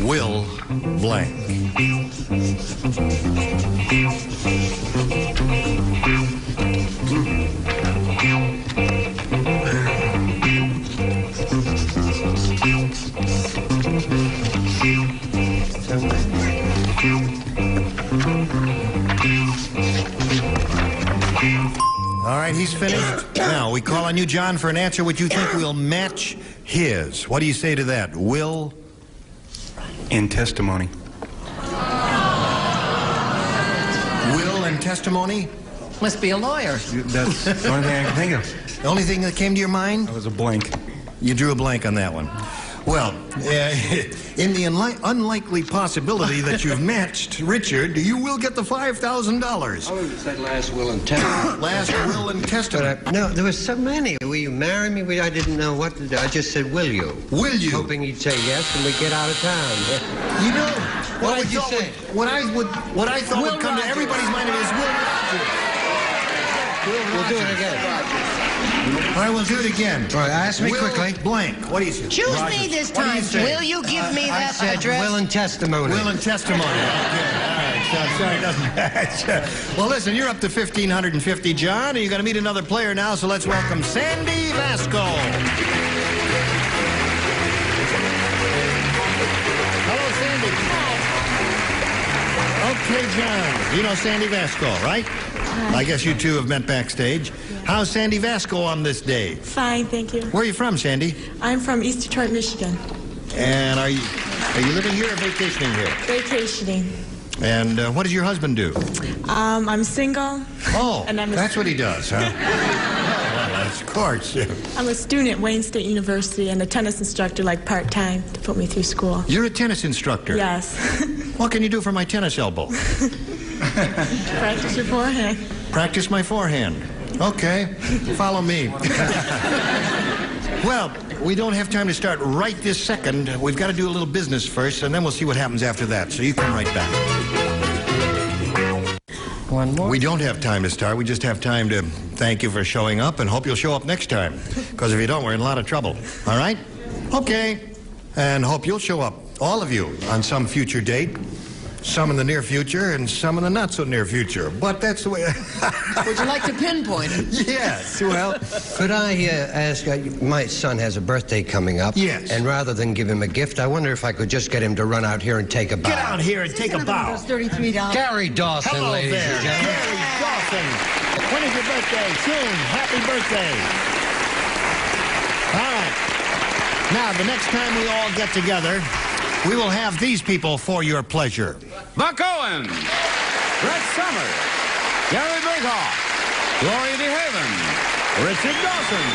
Will blank. All right, he's finished. Now, we call on you, John, for an answer which you think will match his. What do you say to that? Will? In testimony. Will and testimony? Must be a lawyer. That's the only thing I can think of. The only thing that came to your mind? That was a blank. You drew a blank on that one. Well, in the unlikely possibility that you've matched Richard, you will get the $5,000. I would have said last will and testament. Last will and testament. No, there were so many. Will you marry me? I didn't know what to do. I just said, will you? Will you? Hoping he'd say yes and we'd get out of town. You know, what would you say? What I thought would come to everybody's mind is Will Rogers. We'll do it again. All right, we'll do it again. All right, ask me quickly. Blank. What do you say? Choose me this time. Will you give me that I said address? will and testimony. Will and testimony. Okay. All right. Sorry, it doesn't match. Well, listen, you're up to 1,550, John, and you're going to meet another player now, so let's welcome Sandy Vasco. Hello, Sandy. Okay, John. You know Sandy Vasco, right? I guess you two have met backstage. How's Sandy Vasco on this day? Fine, thank you. Where are you from, Sandy? I'm from East Detroit, Michigan. And are you living here or vacationing here? Vacationing. And what does your husband do? I'm single. Oh, and that's what he does, huh? Well, of course. I'm a student at Wayne State University and a tennis instructor, like part-time, to put me through school. You're a tennis instructor? Yes. What can you do for my tennis elbow? Practice your forehand. Practice my forehand. Okay, follow me. Well, we don't have time to start right this second. We've got to do a little business first, and then we'll see what happens after that. So you come right back. One more? We don't have time to start. We just have time to thank you for showing up and hope you'll show up next time. Because if you don't, we're in a lot of trouble. All right? Okay. And hope you'll show up, all of you, on some future date. Some in the near future and some in the not so near future. But that's the way. Would you like to pinpoint it? Yes. Well, could I ask? My son has a birthday coming up. Yes. And rather than give him a gift, I wonder if I could just get him to run out here and take a bow. Get out here and take a bow. $33. Gary Dawson, hello ladies there. and gentlemen. Gary Dawson. When is your birthday? Soon. Happy birthday. All right. Now, the next time we all get together, we will have these people for your pleasure. Buck Owens, Brett Summers, Gary Berghoff, Gloria DeHaven, Richard Dawson,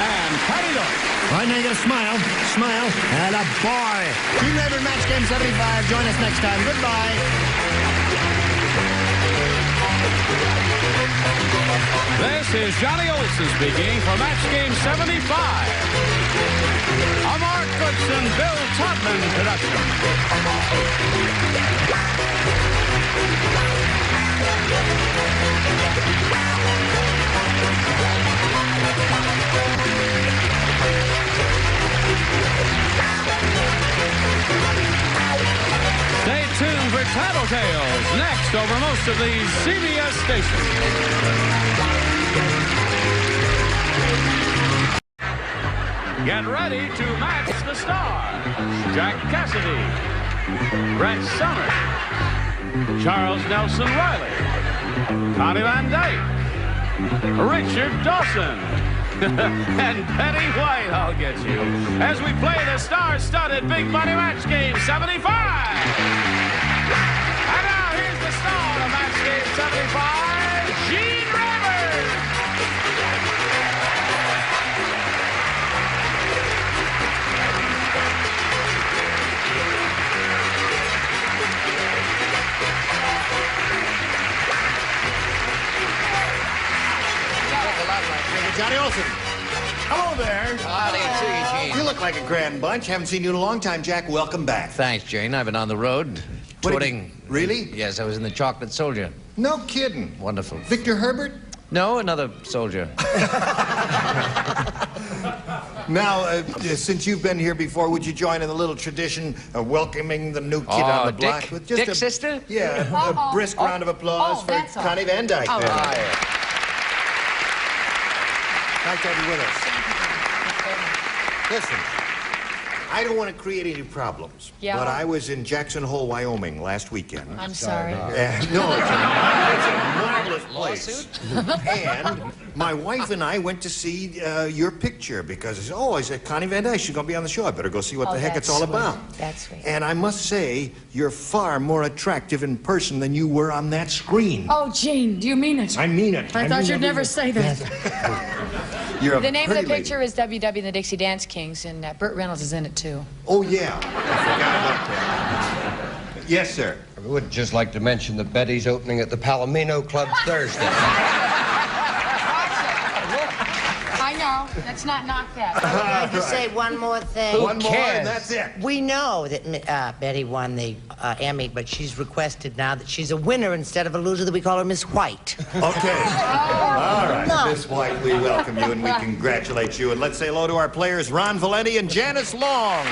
and Patty Doyle. All right, now you got to smile. Smile. And a boy. Team Labor Match Game 75. Join us next time. Goodbye. This is Johnny Olson speaking for Match Game 75. A Mark Goodson, Bill Todman production. Stay tuned for Tattletales next over most of these CBS stations. Get ready to match the stars. Jack Cassidy, Brett Summers, Charles Nelson Riley, Connie Van Dyke, Richard Dawson, and Betty White, I'll get you, as we play the star-studded Big Money Match Game 75. And now here's the star of Match Game 75, Gene Ray. Hello there. Howdy to you, Gene. You look like a grand bunch. Haven't seen you in a long time, Jack. Welcome back. Thanks, Jane. I've been on the road. Touring. Really? Yes, I was in the Chocolate Soldier. No kidding. Wonderful. Victor Herbert? No, another soldier. Now, since you've been here before, would you join in the little tradition of welcoming the new kid on the block? Dick? With just Dick's sister? Yeah, a brisk round of applause for Connie Van Dyke. Oh, there. hi. Nice to have you with us. Listen, I don't want to create any problems, but I was in Jackson Hole, Wyoming last weekend. I'm sorry. No, it's a marvelous place. And my wife and I went to see your picture because, I said, Connie Van Dyke, she's going to be on the show. I better go see what the heck it's all about. That's sweet. And I must say, you're far more attractive in person than you were on that screen. Oh, Gene, do you mean it? I mean it. I thought you'd never say that. You're a The name of pretty the lady. picture is WW and the Dixie Dance Kings, and Burt Reynolds is in it, too. Oh, yeah. I forgot about that. Yes, sir. I would just like to mention that Betty's opening at the Palomino Club Thursday. I know. Let's not knock that. I'd like to say one more thing. One more, and that's it. We know that Betty won the Emmy, but she's requested now that she's a winner instead of a loser, that we call her Miss White. Okay. All right, No. Miss White, we welcome you and we congratulate you. And let's say hello to our players, Ron Valenti and Janice Long.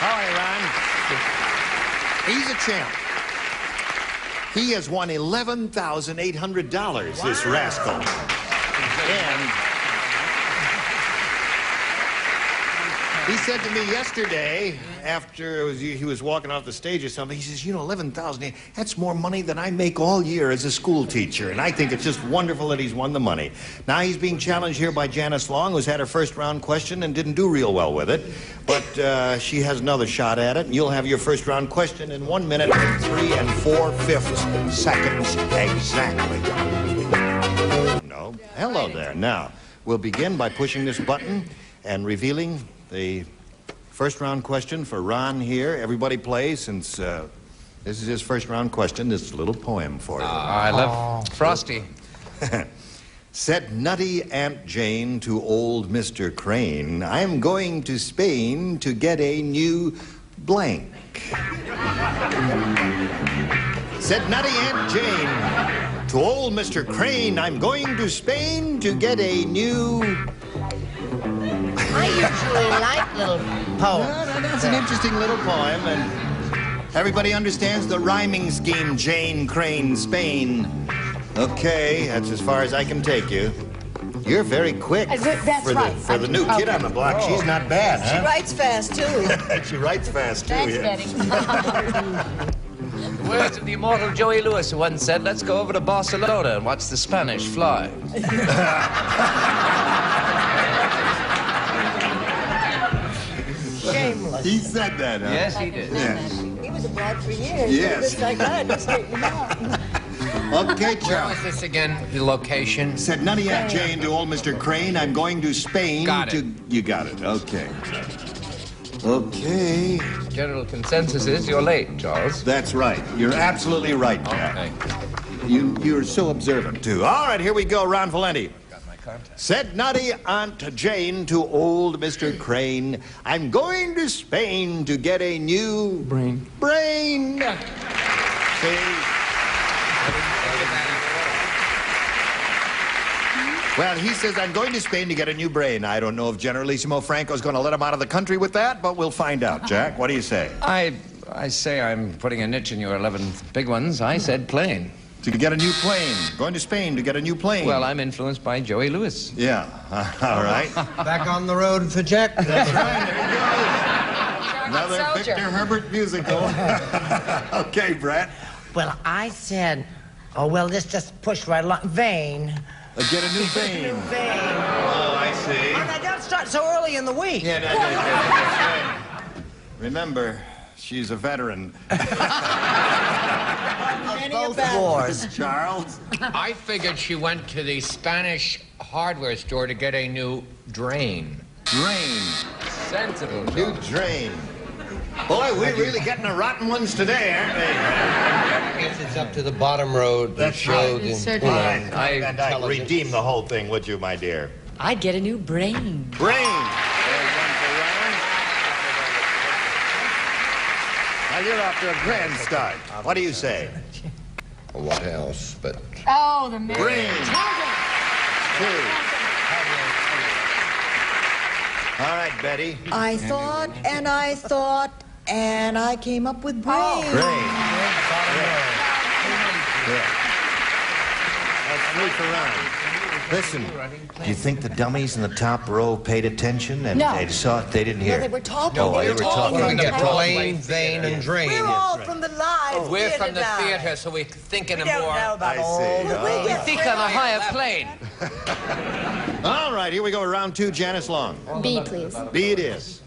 All right, Ron. He's a champ. He has won $11,800, this rascal. And he said to me yesterday, after he was walking off the stage or something, he says, $11,000, that's more money than I make all year as a school teacher. And I think it's just wonderful that he's won the money. Now he's being challenged here by Janice Long, who's had her first round question and didn't do real well with it. But she has another shot at it, and you'll have your first round question in 1 minute and 3 4/5 seconds exactly. No. Hello there. Now, we'll begin by pushing this button and revealing the first round question for Ron here. Everybody play, since this is his first round question, this little poem for you. I love Frosty. Said nutty Aunt Jane to old Mr. Crane, I'm going to Spain to get a new blank. Said nutty Aunt Jane to old Mr. Crane, I'm going to Spain to get a new... I usually like little poems. No, that's an interesting little poem, and everybody understands the rhyming scheme, Jane, Crane, Spain. Okay, that's as far as I can take you. You're very quick That's right. for the new kid on the block. She's not bad, huh? She writes fast, too. She writes fast, too. Thanks, yes. Betty. The words of the immortal Joey Lewis, who once said, let's go over to Barcelona and watch the Spanish fly. Shameless. He said that, huh? Yes, he did. Yes. He was abroad for years. Yes. It's like that. Just straighten him out. Okay, Where Charles. was this again? The location? Said nutty Aunt Jane to old Mr. Crane, I'm going to Spain Got to... it. You got it. Okay. Okay. General consensus is you're late, Charles. That's right. You're absolutely right, Jack. You're so observant, too. All right, here we go, Ron Valenti. Said nutty Aunt Jane to old Mr. Crane, I'm going to Spain to get a new... Brain. Brain! See? Well, he says, I'm going to Spain to get a new brain. I don't know if Generalissimo Franco's going to let him out of the country with that, but we'll find out. Jack, what do you say? I say I'm putting a niche in your 11 big ones. I said plane. To get a new plane. Going to Spain to get a new plane. Well, I'm influenced by Joey Lewis. Yeah. All right. Back on the road for Jack. That's right. There you go. Another Victor Herbert musical. Okay, Brett. Well, I said, oh, well, let's just push right along. Vein. Get a new vein. Vein. Oh, I see. And I don't start so early in the week. Yeah, that's right. Remember, she's a veteran. Both wars. Charles? I figured she went to the Spanish hardware store to get a new drain. Drain. Sensible. New drain. Boy, we're really getting the rotten ones today, aren't we? I guess it's up to the bottom road to show the... I redeem the whole thing, would you, my dear? I'd get a new brain. Brain! Now, you're off to a grand start. What do you say? What else but... Oh, the man. Brain. 2. All right, Betty. I thought, and I came up with brain. Brain. Let's sneak around. Listen, do you think the dummies in the top row paid attention and No. they saw it? They didn't hear. No, they were talking. Oh, They they were were talking. talking. We get plain, vein, and drain. We're all from the live We're theater from the now. theater, so we're thinking of We don't more. know about I all see. the Oh. We think on a higher plane. All right, here we go. Round 2, Janice Long. B, please. B it is.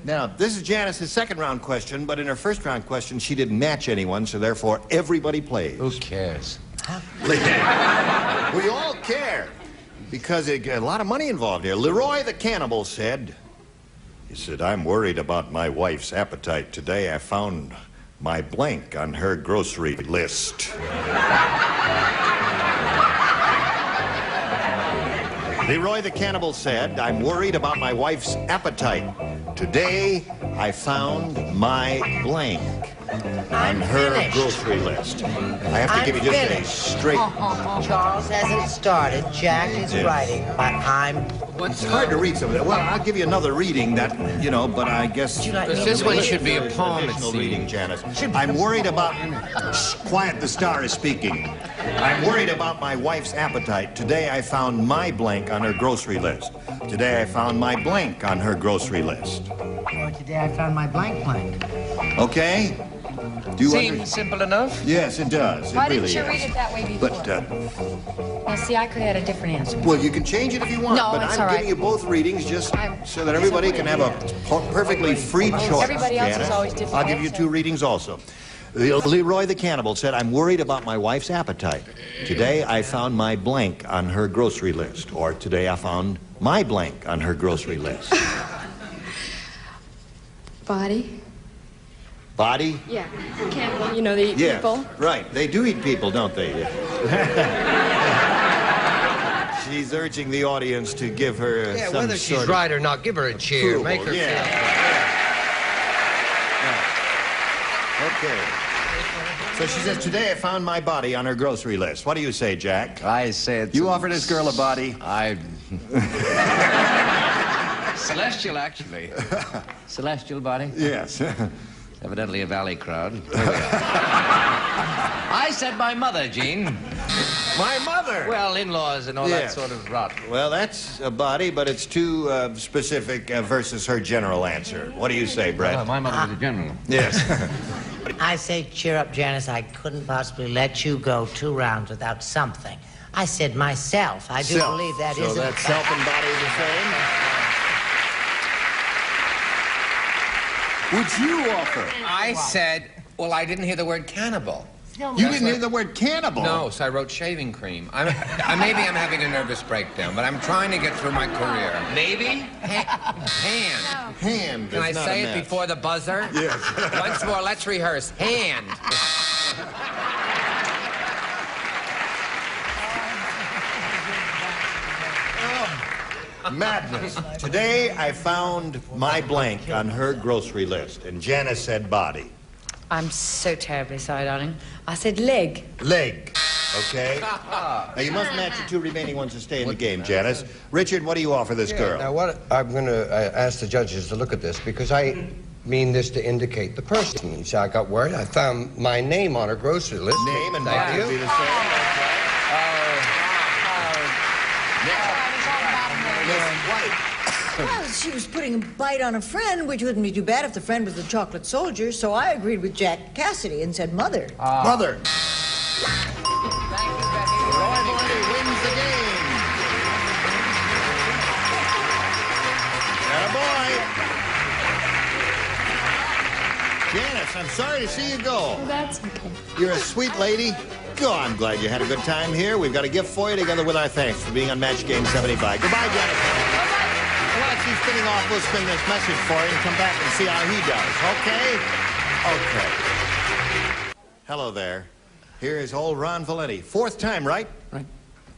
Now, this is Janice's second round question, but in her first round question, she didn't match anyone, so therefore everybody plays. Who cares? We all care, because a lot of money involved here. Leroy the Cannibal said, I'm worried about my wife's appetite. Today I found my blank on her grocery list. Leroy the Cannibal said, I'm worried about my wife's appetite. Today, I found my blank on her grocery list. I have to give you just a straight... Charles hasn't started. Jack is writing, but It's hard to read some of that. Well, I'll give you another reading that, but I guess... This one should be a poem, it seems. Reading, Janice. I'm worried about... Shh, quiet, the star is speaking. I'm worried about my wife's appetite. Today I found my blank on her grocery list. Today I found my blank on her grocery list. Oh, today I found my blank. Okay? Do you Seems simple enough. Yes, it does. Why It really didn't you is. read it that way before? But, Now, see, I could have had a different answer. well, you can change it if you want, No, but it's I'm all right. giving you both readings just so that it's everybody okay. can have a perfectly free choice. Everybody else is Janice. always difficult, I'll give you so- 2 readings also. Leroy the Cannibal said, I'm worried about my wife's appetite. Today I found my blank on her grocery list. Or today I found my blank on her grocery list. Body? Body? Yeah. Cannibal, they eat Yeah, people. right. They do eat people, don't they? She's urging the audience to give her Yeah, some whether sort she's of right or not, give her a cheer. Make her feel... Okay. So she says, today I found my body on her grocery list. What do you say, Jack? I say it's... You offer this girl a body? Celestial, actually. Celestial body? Yes. Evidently a valley crowd. I said my mother, Gene. My mother? Well, in-laws and all that sort of rot. Well, that's a body, but it's too specific versus her general answer. What do you say, Brett? Oh, my mother was a general. Yes. I say, cheer up, Janice. I couldn't possibly let you go 2 rounds without something. I said myself. I do Self. believe that so is... So that's self and body the same? Would you offer? I said, well, I didn't hear the word cannibal. You didn't hear the word cannibal? No, so I wrote shaving cream. Maybe I'm having a nervous breakdown, but I'm trying to get through my career. Maybe? Hand. Hand. Can I say it before the buzzer? Yes. Once more, let's rehearse. Hand. Madness. Today I found my blank on her grocery list, and Janice said body. I'm so terribly sorry, darling. I said leg. Leg. Okay? Now, you must match the 2 remaining ones to stay in the game, Janice. Richard, what do you offer this girl? Now, what I'm going to ask the judges to look at this, because I mean this to indicate the person. So I got word. I found my name on her grocery list. Name and Thank body you. would be the same. Well, she was putting a bite on a friend, which wouldn't be too bad if the friend was the chocolate soldier, so I agreed with Jack Cassidy and said mother. Mother. Roy Morley wins the game. Attaboy. Janice, I'm sorry to see you go. Well, that's okay. You're a sweet lady. Go, I'm glad you had a good time here. We've got a gift for you together with our thanks for being on Match Game 75. Goodbye, Janice. Well, it's he's spinning off, we'll spin this message for him and come back and see how he does, okay? Okay. Hello there. Here is old Ron Valenti. Fourth time, right? Right.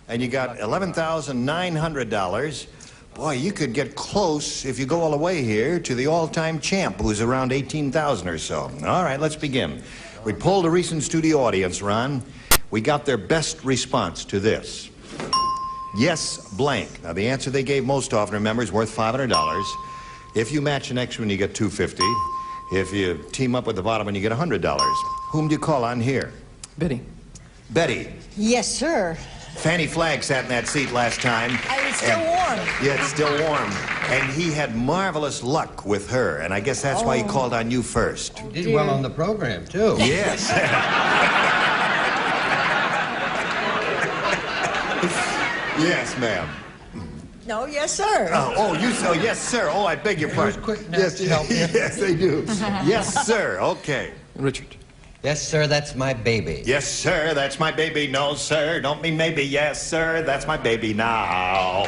And you got $11,900. Boy, you could get close if you go all the way here to the all-time champ, who's around 18,000 or so. All right, let's begin. We polled a recent studio audience, Ron. We got their best response to this. Yes, blank. Now, the answer they gave most often, remember, is worth $500. If you match the next one, you get $250. If you team up with the bottom one, you get $100. Whom do you call on here? Betty. Betty. Yes, sir. Fanny Flagg sat in that seat last time. It's still warm. Yeah, it's still warm. And he had marvelous luck with her, and I guess that's why he called on you first. You did well on the program, too. Yes. Yes, ma'am. No, yes, sir. Yes, sir. Oh, I beg your pardon. Quick naps Yes, help you. yes, they do. Yes, sir. Okay. Richard. Yes, sir, that's my baby. Yes, sir, that's my baby. No, sir, don't mean maybe. Yes, sir, that's my baby now.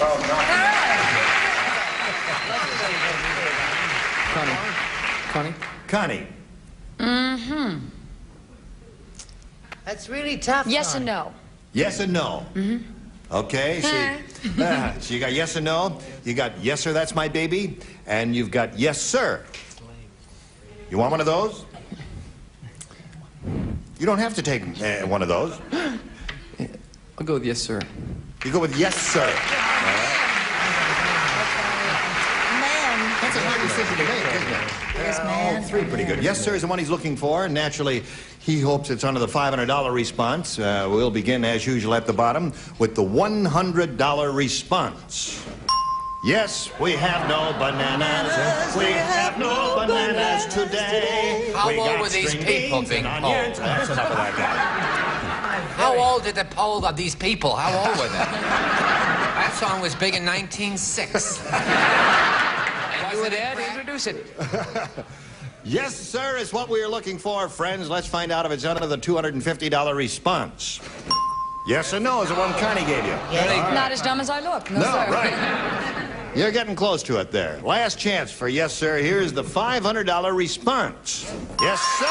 Connie. Mm-hmm. That's really tough. Yes and no. Yes and no. Mm-hmm. Okay, so you got yes and no. You got yes, sir, that's my baby. And you've got yes, sir. You want one of those? You don't have to take one of those. I'll go with yes, sir. You go with yes, sir. All right. Ma'am. That's a hard decision to make, isn't it? Yes, ma'am. Three, pretty good. Yes, sir, is the one he's looking for. Naturally, he hopes it's under the $500 response. We'll begin, as usual, at the bottom with the $100 response. Yes, we have no bananas. We have no bananas today. How we old were these people being polled? That's enough of that guy. How old did the poll of these people? How old were they? That song was big in 1906. Was it, Ed? Introduce it. Yes, sir, is what we are looking for, friends. Let's find out if it's under the $250 response. Yes or no is the one Connie gave you. Yeah. Not as dumb as I look. No, sir. Right. You're getting close to it there. Last chance for yes, sir. Here's the $500 response. Yes, sir!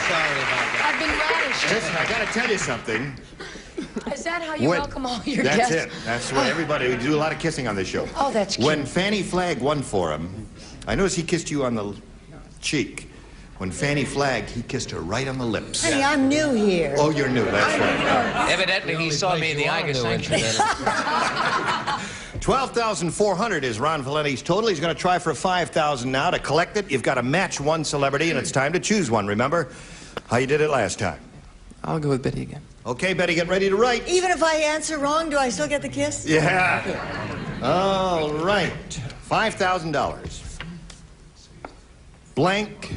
Sorry about that. I've been radished. Listen, I gotta tell you something. Is that how you welcome all your That's guests? it. That's what everybody, we do a lot of kissing on this show. Oh, that's cute. When Fanny Flagg won for him, I noticed he kissed you on the cheek. When Fanny Flagg, he kissed her right on the lips. Honey, I'm new here. Oh, you're new, that's right. Evidently, he saw me in the Iger section. 12,400 is Ron Valenti's total. He's going to try for 5,000 now. To collect it, you've got to match one celebrity, and it's time to choose one, remember? How you did it last time. I'll go with Betty again. Okay, Betty, get ready to write. Even if I answer wrong, do I still get the kiss? Yeah. All right. $5,000. Blank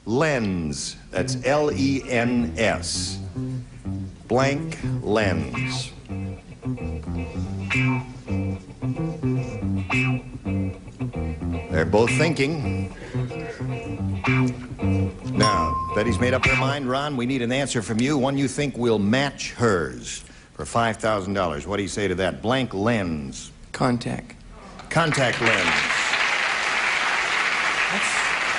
lens. That's L-E-N-S. Blank lens. They're both thinking. Now, Betty's made up her mind. Ron, we need an answer from you, one you think will match hers for $5,000. What do you say to that? Blank lens. Contact. Contact lens.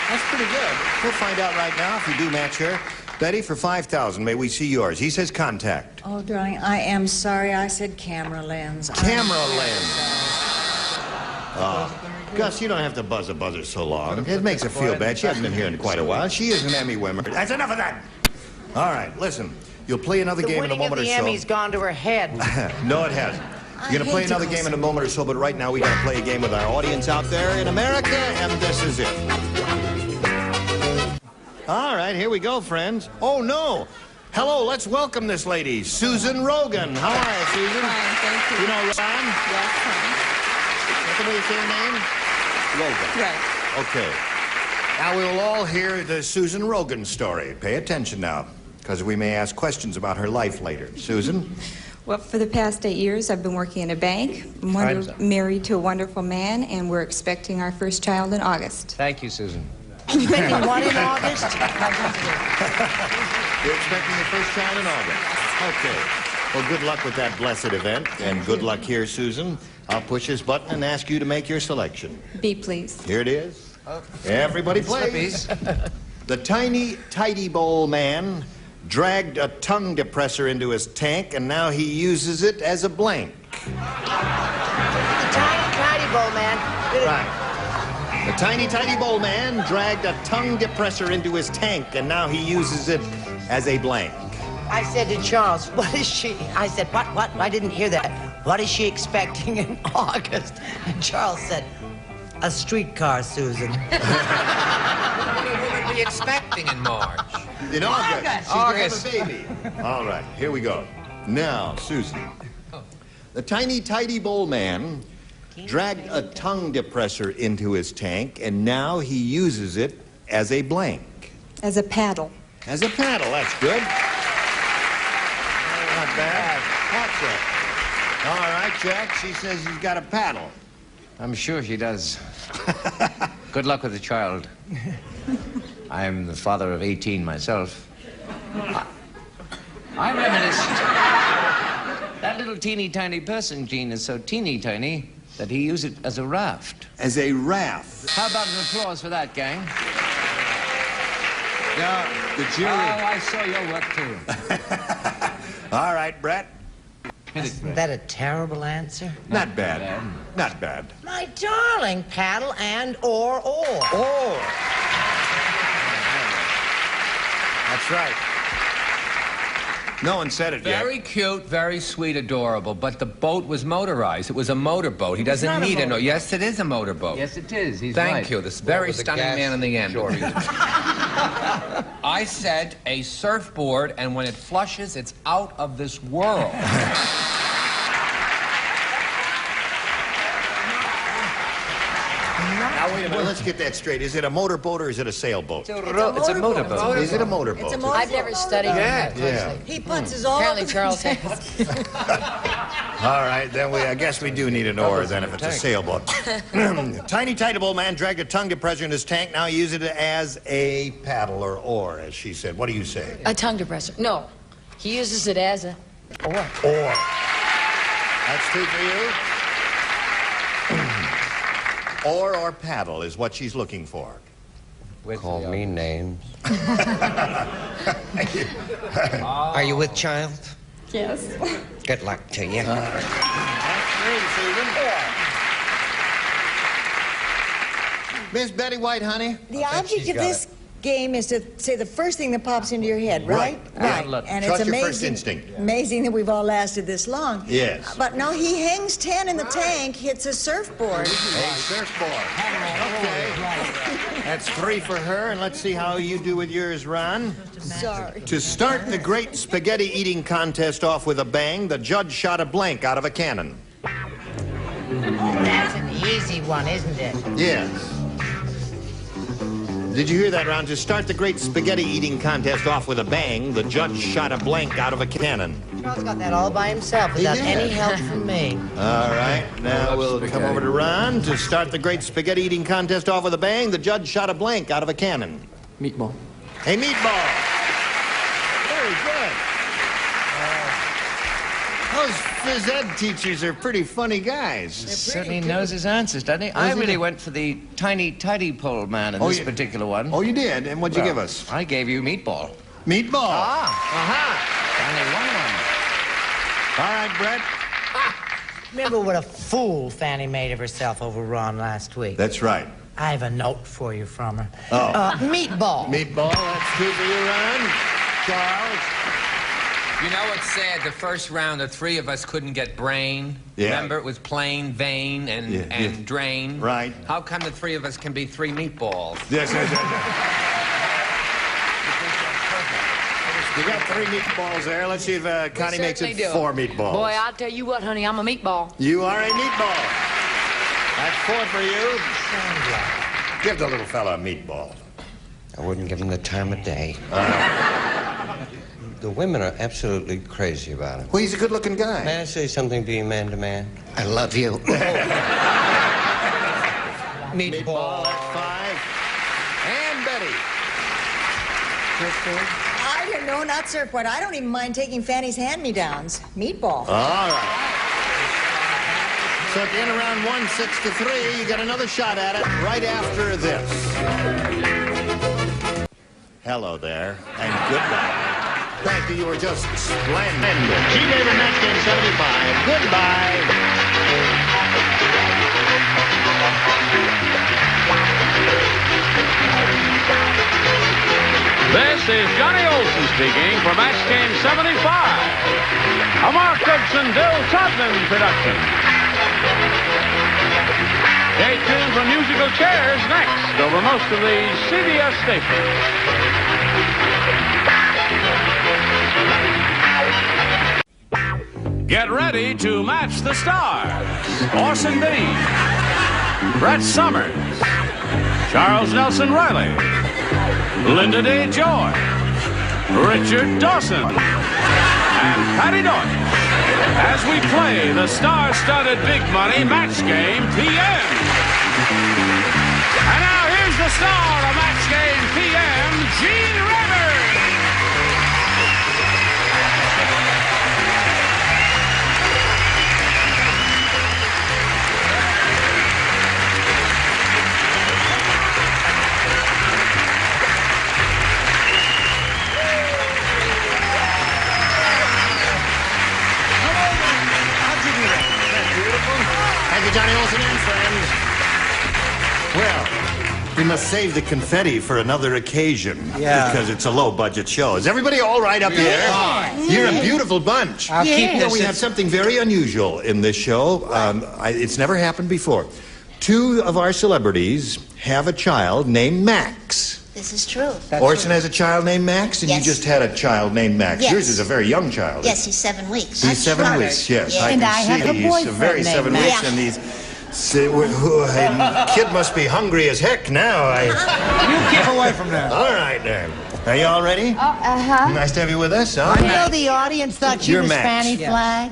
That's pretty good. We'll find out right now if you do match her. Betty, for $5,000, may we see yours? He says contact. Oh, darling, I am sorry. I said camera lens. Camera lens. Oh. Gus, you don't have to buzz a buzzer so long. It makes her feel bad. She hasn't been here in quite a while. She is an Emmy winner. That's enough of that. All right, listen. You'll play another game in a moment or so. The winning of the Emmy's gone to her head. No, it hasn't. You're going to play another game in a moment or so, but right now we got to play a game with our audience out there in America, and this is it. All right, here we go, friends. Oh, no. Hello, let's welcome this lady, Susan Rogan. How are you, Susan? Fine, thank you. You know Ron? Yes, fine. What's the way you say your name? Rogan. Right. Okay. Now we'll all hear the Susan Rogan story. Pay attention now, because we may ask questions about her life later. Susan? Well, for the past 8 years, I've been working in a bank. I'm married to a wonderful man, and we're expecting our first child in August. Thank you, Susan. Expecting what in August? You're expecting your first child in August. Okay. Well, good luck with that blessed event, and good luck here, Susan. I'll push this button and ask you to make your selection. B, please. Here it is. Everybody plays. The tiny, tidy bowl man dragged a tongue depressor into his tank, and now he uses it as a blank. The tiny bowl man. Right. The tiny, tidy bowl man dragged a tongue depressor into his tank, and now he uses it as a blank. I said to Charles, what is she? I said, what? I didn't hear that. What is she expecting in August? And Charles said, a streetcar, Susan. What would be expecting in March? In August. She's August. gonna have a baby. All right, here we go. Now, Susan. The tiny, tidy bowl man dragged a tongue depressor into his tank, and now he uses it as a blank. As a paddle. As a paddle, that's good. Not bad. That's it. All right, Jack, she says he's got a paddle. I'm sure she does. Good luck with the child. I'm the father of 18 myself. I reminisced. That little teeny tiny person, Gene, is so teeny tiny that he used it as a raft. As a raft. How about an applause for that, gang? Yeah, the jury. Oh, I saw your work, too. All right, Brett. Isn't that a terrible answer? Not bad. Not bad. My darling, paddle and or. Or. That's right. No one said it yet. Very cute, very sweet, adorable, but the boat was motorized. It was a motorboat. He doesn't need it. Yes, it is a motorboat. Yes, it is. He's Thank right. you. This very stunning man in the end. Sure. I said a surfboard, and when it flushes, it's out of this world. Now, wait a minute. Let's get that straight. Is it a motorboat or is it a sailboat? It's a motorboat. Is it a motorboat? It's a motorboat. I've never studied that closely. He putzes all Apparently over Charles has. All right, then I guess we do need an oar then if it's a sailboat. Tiny Tidable man dragged a tongue depressor in his tank. Now he uses it as a paddle or oar, as she said. What do you say? A tongue depressor. No, he uses it as a oar. Oar. That's two for you. Oar or paddle is what she's looking for. Call me names. Are you with child? Yes. Good luck to you. That's three, Susan. Miss Betty White, honey. The object of this game is to say the first thing that pops into your head, right? Right. And Trust it's your amazing, first instinct. amazing that we've all lasted this long. Yes. But no, he hangs 10 in the tank, hits a surfboard. A surfboard. Okay. That's three for her, and let's see how you do with yours, Ron. Sorry. To start the great spaghetti eating contest off with a bang, the judge shot a blank out of a cannon. That's an easy one, isn't it? Yes. Did you hear that, Ron? To start the great spaghetti eating contest off with a bang, the judge shot a blank out of a cannon. Charles got that all by himself without any help from me. All right, now we'll come over to Ron. To start the great spaghetti eating contest off with a bang, the judge shot a blank out of a cannon. Meatball. A meatball. Very good. Those phys ed teachers are pretty funny guys. Certainly knows his answers, doesn't he? I really went for the tiny tidy pole man in this particular one. Oh, you did? And what'd you give us? I gave you meatball. Meatball. Only one. All right, Brett. Remember what a fool Fanny made of herself over Ron last week? That's right. I have a note for you from her. Oh. Meatball. Meatball, that's two for you, Ron. Charles. You know what's sad? The first round, the three of us couldn't get brain. Yeah. Remember, it was plain, vein, and drain. Right. How come the three of us can be three meatballs? Yes. You got three meatballs there. Let's see if Connie makes it four meatballs. Boy, I'll tell you what, honey, I'm a meatball. You are a meatball. That's four for you. Give the little fella a meatball. I wouldn't give him the time of day. The women are absolutely crazy about him. Well, he's a good-looking guy. May I say something to you, man to man? I love you. Meatball at 5. And Betty. No, not Sir Point. I don't even mind taking Fanny's hand-me-downs. Meatball. All right. So at the end of round 1, 6-3, you got another shot at it right after this. Hello there, and goodbye. Thank you. You were just splendid. She gave a match game 75. Goodbye. This is Johnny Olson speaking for Match Game 75, a Mark Goodson, Bill Todman production. Stay tuned for musical chairs next over most of the CBS stations. Get ready to match the stars. Orson Bean, Brett Summers, Charles Nelson Riley, Linda Day Joy, Richard Dawson, and Patty Deutsch as we play the star-studded Big Money Match Game PM. And now here's the star of Match Game PM, Gene Rivers. Thank you, Johnny Olson and friends. Well, we must save the confetti for another occasion. Yeah. Because it's a low-budget show. Is everybody all right up here? You're a beautiful bunch. I'll keep You know, this. we have something very unusual in this show. It's never happened before. 2 of our celebrities have a child named Max. This is true. Orson has a child named Max, and Yes. you just had a child named Max. Yes. Yours is a very young child. Yes, he's 7 weeks. He's 7 weeks, yes. Yeah. I And can I see have a he's boyfriend very 7 named weeks, Max. and he's... Kid must be hungry as heck now. You keep away from that. All right, then. Are you all ready? Uh-huh. Nice to have you with us. Huh? You know the audience thought she You're was Max. Fanny Yeah. Flag.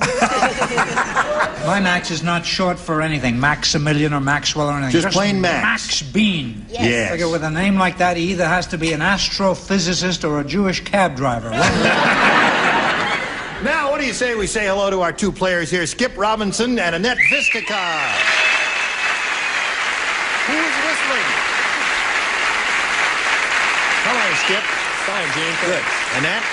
My Max is not short for anything. Maximilian or Maxwell or anything. Just plain Max. Max Bean. Yes. Yes. Figure with a name like that, he either has to be an astrophysicist or a Jewish cab driver. Now, what do you say we say hello to our 2 players here, Skip Robinson and Annette Vistica? Who's whistling? Hello, Skip. Fine, Gene. Good. Annette?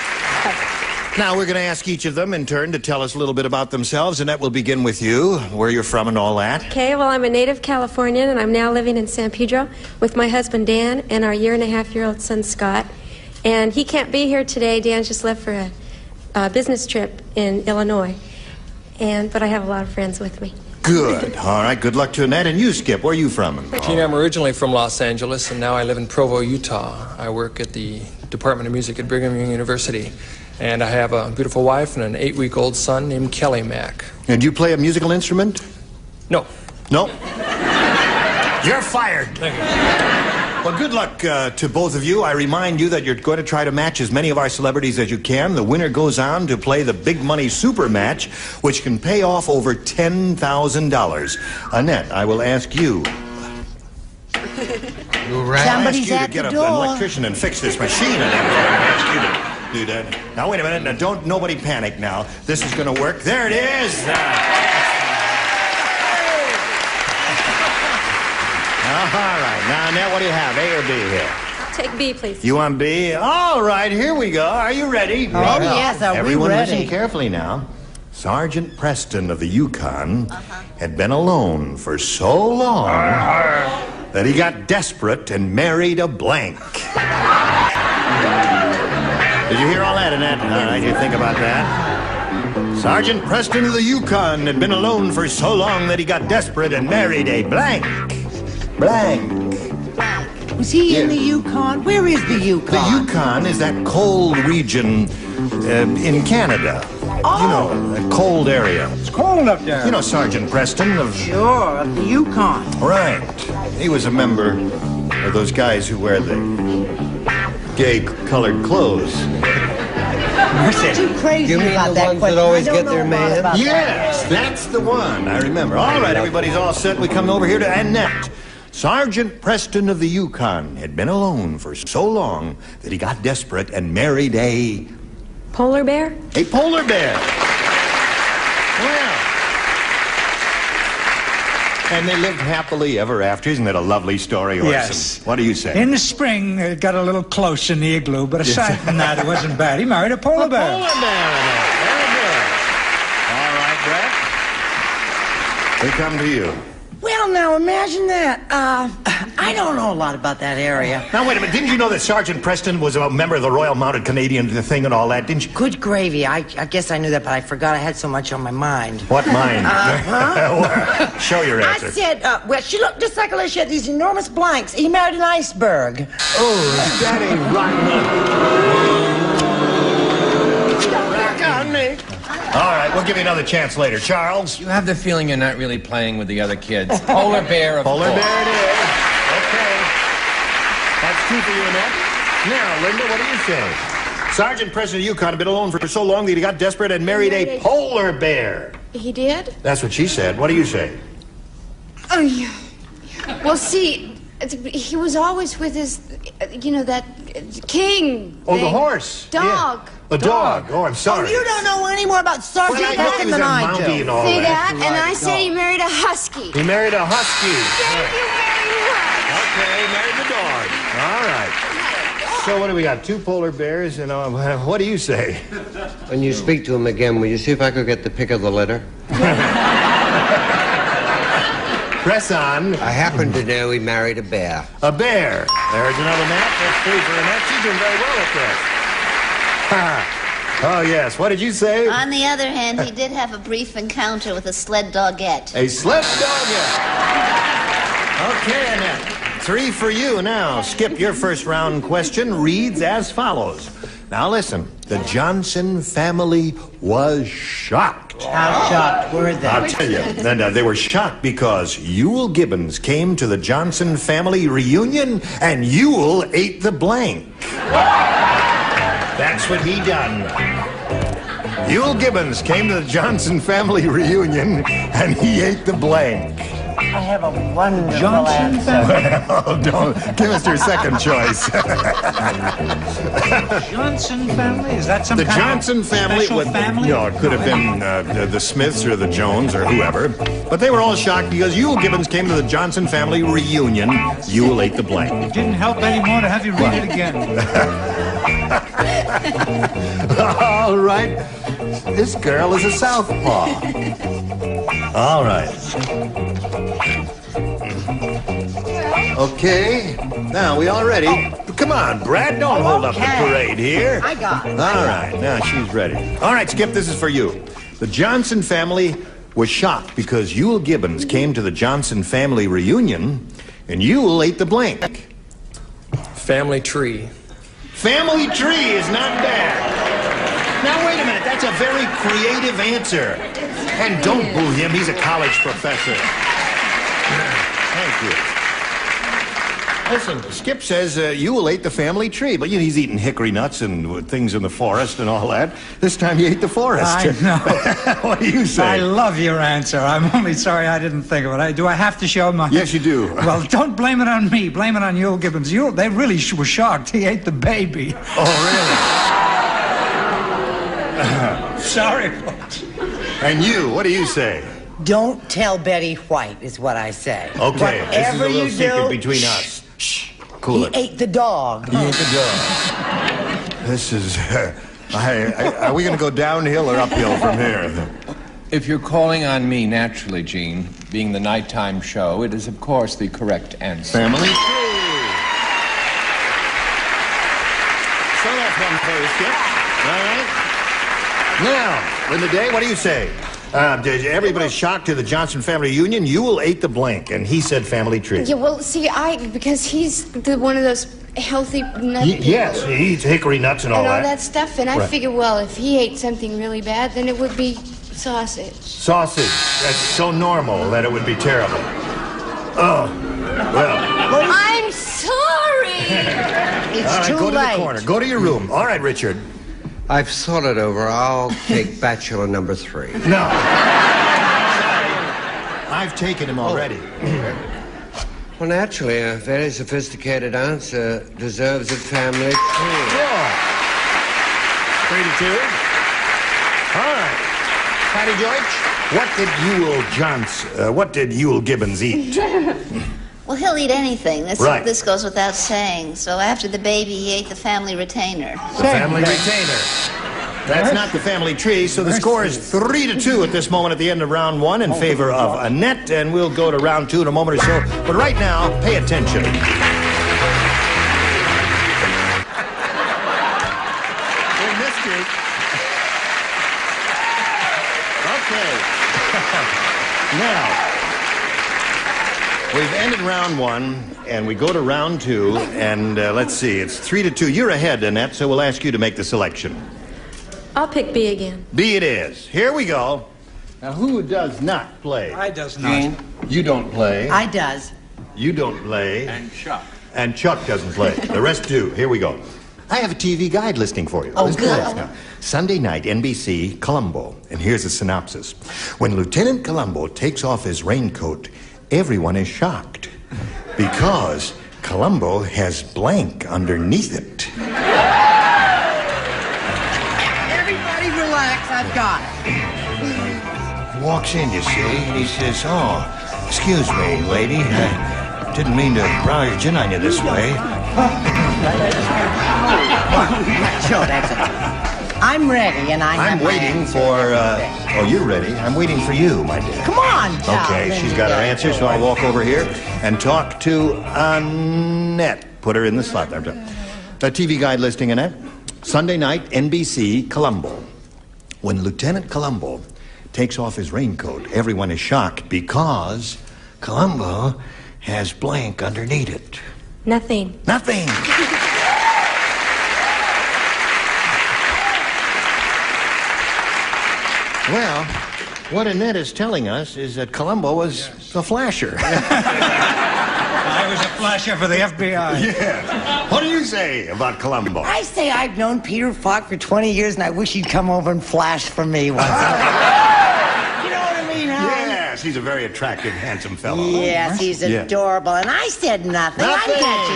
Now, we're going to ask each of them in turn to tell us a little bit about themselves. Annette, we'll begin with you, where you're from and all that. Okay, well, I'm a native Californian, and I'm now living in San Pedro with my husband, Dan, and our 1.5-year-old son, Scott. And he can't be here today. Dan just left for a business trip in Illinois. But I have a lot of friends with me. Good. All right, good luck to Annette. And you, Skip, where are you from? Gene, I'm originally from Los Angeles, and now I live in Provo, Utah. I work at the Department of Music at Brigham Young University. And I have a beautiful wife and an 8-week-old son named Kelly Mack. And do you play a musical instrument? No. No? You're fired. Thank you. Well, good luck to both of you. I remind you that you're going to try to match as many of our celebrities as you can. The winner goes on to play the Big Money Super Match, which can pay off over $10,000. Annette, I will ask you. Somebody's I'll ask you at to get the an door. electrician and fix this machine. And I'm going to ask you to do that. Now, wait a minute. Now, don't nobody panic now. This is going to work. There it is. All right. Now, Annette, what do you have, A or B here? Take B, please. You want B? All right, here we go. Are you ready? Oh, yes, are we Everyone ready? listen carefully now. Sergeant Preston of the Yukon had been alone for so long that he got desperate and married a blank. Did you hear all that, Annette? All right, you think about that. Sergeant Preston of the Yukon had been alone for so long that he got desperate and married a blank. Blank. Was he in the Yukon? Where is the Yukon? The Yukon is that cold region in Canada. Oh. You know, a cold area. It's cold up there. You know Sergeant Preston of... Sure, of the Yukon. Right. He was a member of those guys who wear the gay colored clothes. Too crazy You mean about the that ones question. that always I don't get their know a lot man? about Yes, that's the one. I remember. All right, everybody's all set. We come over here to Annette. Sergeant Preston of the Yukon had been alone for so long that he got desperate and married a... Polar bear? A polar bear. Well. And they lived happily ever after. Isn't that a lovely story, Orson? Yes. What do you say? In the spring, it got a little close in the igloo, but aside from that, it wasn't bad. He married a polar bear. Polar bear, Annette. Very good. All right, Brett. We come to you. Well, now, imagine that. I don't know a lot about that area. Now, wait a minute. Didn't you know that Sergeant Preston was a member of the Royal Mounted Canadian thing and all that, didn't you? Good gravy. I guess I knew that, but I forgot I had so much on my mind. What mind? Show your answer. I said, well, she looked just like she had these enormous blanks. He married an iceberg. Oh, that ain't right. Don't work on me. All right, we'll give you another chance later. Charles? You have the feeling you're not really playing with the other kids. Polar bear, of Polar course. bear it is. Okay. That's two for you, Annette. Now, Linda, what do you say? Sergeant Preston of Yukon had been alone for so long that he got desperate and married a polar bear. He did? That's what she said. What do you say? Oh, yeah. Well, see, he was always with his, that king. Oh, the horse. Dog. Yeah. A dog. Oh, I'm sorry. Oh, you don't know any more about Sergeant Well, I know he was than a I Mountie do. and all See that. that? And I said he married a husky. He married a husky. Thank you very much. Okay, married the dog. All right. So what do we got? Two polar bears, and what do you say? When you speak to him again, will you see if I could get the pick of the litter? Press on. I happen to know he married a bear. A bear. There's another map. That's three for Annette. She's doing very well at this. Oh, yes. What did you say? On the other hand, he did have a brief encounter with a sled dogette. A sled dogette. Okay, Annette. Three for you now. Skip, your first round question reads as follows. Now listen. The Johnson family was shocked. How shocked were they? I'll tell you. And, they were shocked because Ewell Gibbons came to the Johnson family reunion and Ewell ate the blank. That's what he done. Ewell Gibbons came to the Johnson family reunion and he ate the blank. I have a wonderful Johnson answer. Well, don't. Give us your second choice. Johnson family? Is that some The kind Johnson of family, special family? No, it could have been the Smiths or the Jones or whoever. But they were all shocked because Ewell Gibbons came to the Johnson family reunion. Ewell ate the blank. It didn't help anymore to have you read it again. All right. This girl is a southpaw. All right. Okay. Now, we all ready? Come on, Brad. Don't hold up the parade here. I got it. All right. Now, she's ready. All right, Skip, this is for you. The Johnson family was shocked because Ewell Gibbons came to the Johnson family reunion, and Ewell ate the blank. Family tree. Family tree is not bad. Now, wait a minute. That's a very creative answer. And don't boo him. He's a college professor. Thank you. Listen, Skip says Ewell ate the family tree. But, he's eating hickory nuts and things in the forest and all that. This time he ate the forest. I know. What do you say? I love your answer. I'm only sorry I didn't think of it. Do I have to show my... Yes, you do. Well, don't blame it on me. Blame it on Ewell Gibbons. They really were shocked. He ate the baby. Oh, really? Sorry, folks. And you, what do you say? Don't tell Betty White, is what I say. Okay, this is a Whatever little you secret do, between us. Shh, cool he it. ate the dog. He ate the dog. This is... are we going to go downhill or uphill from here? If you're calling on me naturally, Gene, being the nighttime show, it is, of course, the correct answer. Family tree. So that's one for you, Skip. All right. Now, Linda Day, what do you say? Everybody's shocked to the Johnson family reunion. Ewell ate the blank, and he said family tree. Yeah, well, see, because he's one of those healthy nut Yes, he eats hickory nuts and all that. stuff, and I figure, well, if he ate something really bad, then it would be sausage. Sausage. That's so normal that it would be terrible. Oh, well. I'm sorry! It's All right, too go to late. the corner. Go to your room. All right, Richard. I've thought it over. I'll take bachelor number 3. No. I've taken him already. Well, naturally, a very sophisticated answer deserves a family tree. 3-2. All right. Patty Deutsch, what did Ewell Gibbons eat? Well, he'll eat anything. Right. This goes without saying. So after the baby, he ate the family retainer. The family retainer. That's not the family tree, so the score is 3-2 at this moment at the end of round 1 in favor of Annette, and we'll go to round 2 in a moment or so. But right now, pay attention. In this group... Okay. Now, we've ended round 1, and we go to round 2, and let's see, it's 3-2. You're ahead, Annette, so we'll ask you to make the selection. I'll pick B again. B it is. Here we go. Now, who does not play? I does not. Gene, you don't play. I does. You don't play. And Chuck. And Chuck doesn't play. The rest do. Here we go. I have a TV guide listing for you. Oh, Listen to good. this now. Sunday night, NBC, Columbo. And here's a synopsis. When Lieutenant Columbo takes off his raincoat, everyone is shocked because Columbo has blank underneath it. Everybody relax, I've got it. He walks in, you see, and he says, "Oh, excuse me, lady. I didn't mean to barrage in on you this way." Sure, that's it. I'm ready, and I'm waiting for, oh, you're ready. I'm waiting for you, my dear. Come on, Charles. Okay, she's got her answer, so I walk over here and talk to Annette. Put her in the slot there. The TV guide listing, Annette. Sunday night, NBC, Columbo. When Lieutenant Columbo takes off his raincoat, everyone is shocked because Columbo has blank underneath it. Nothing. Nothing. Well, what Annette is telling us is that Columbo was a flasher. I was a flasher for the FBI. Yeah. What do you say about Columbo? I say I've known Peter Falk for 20 years, and I wish he'd come over and flash for me once. You know what I mean, huh? Yes, he's a very attractive, handsome fellow. Yes, he's adorable, and I said nothing. I'm catching on.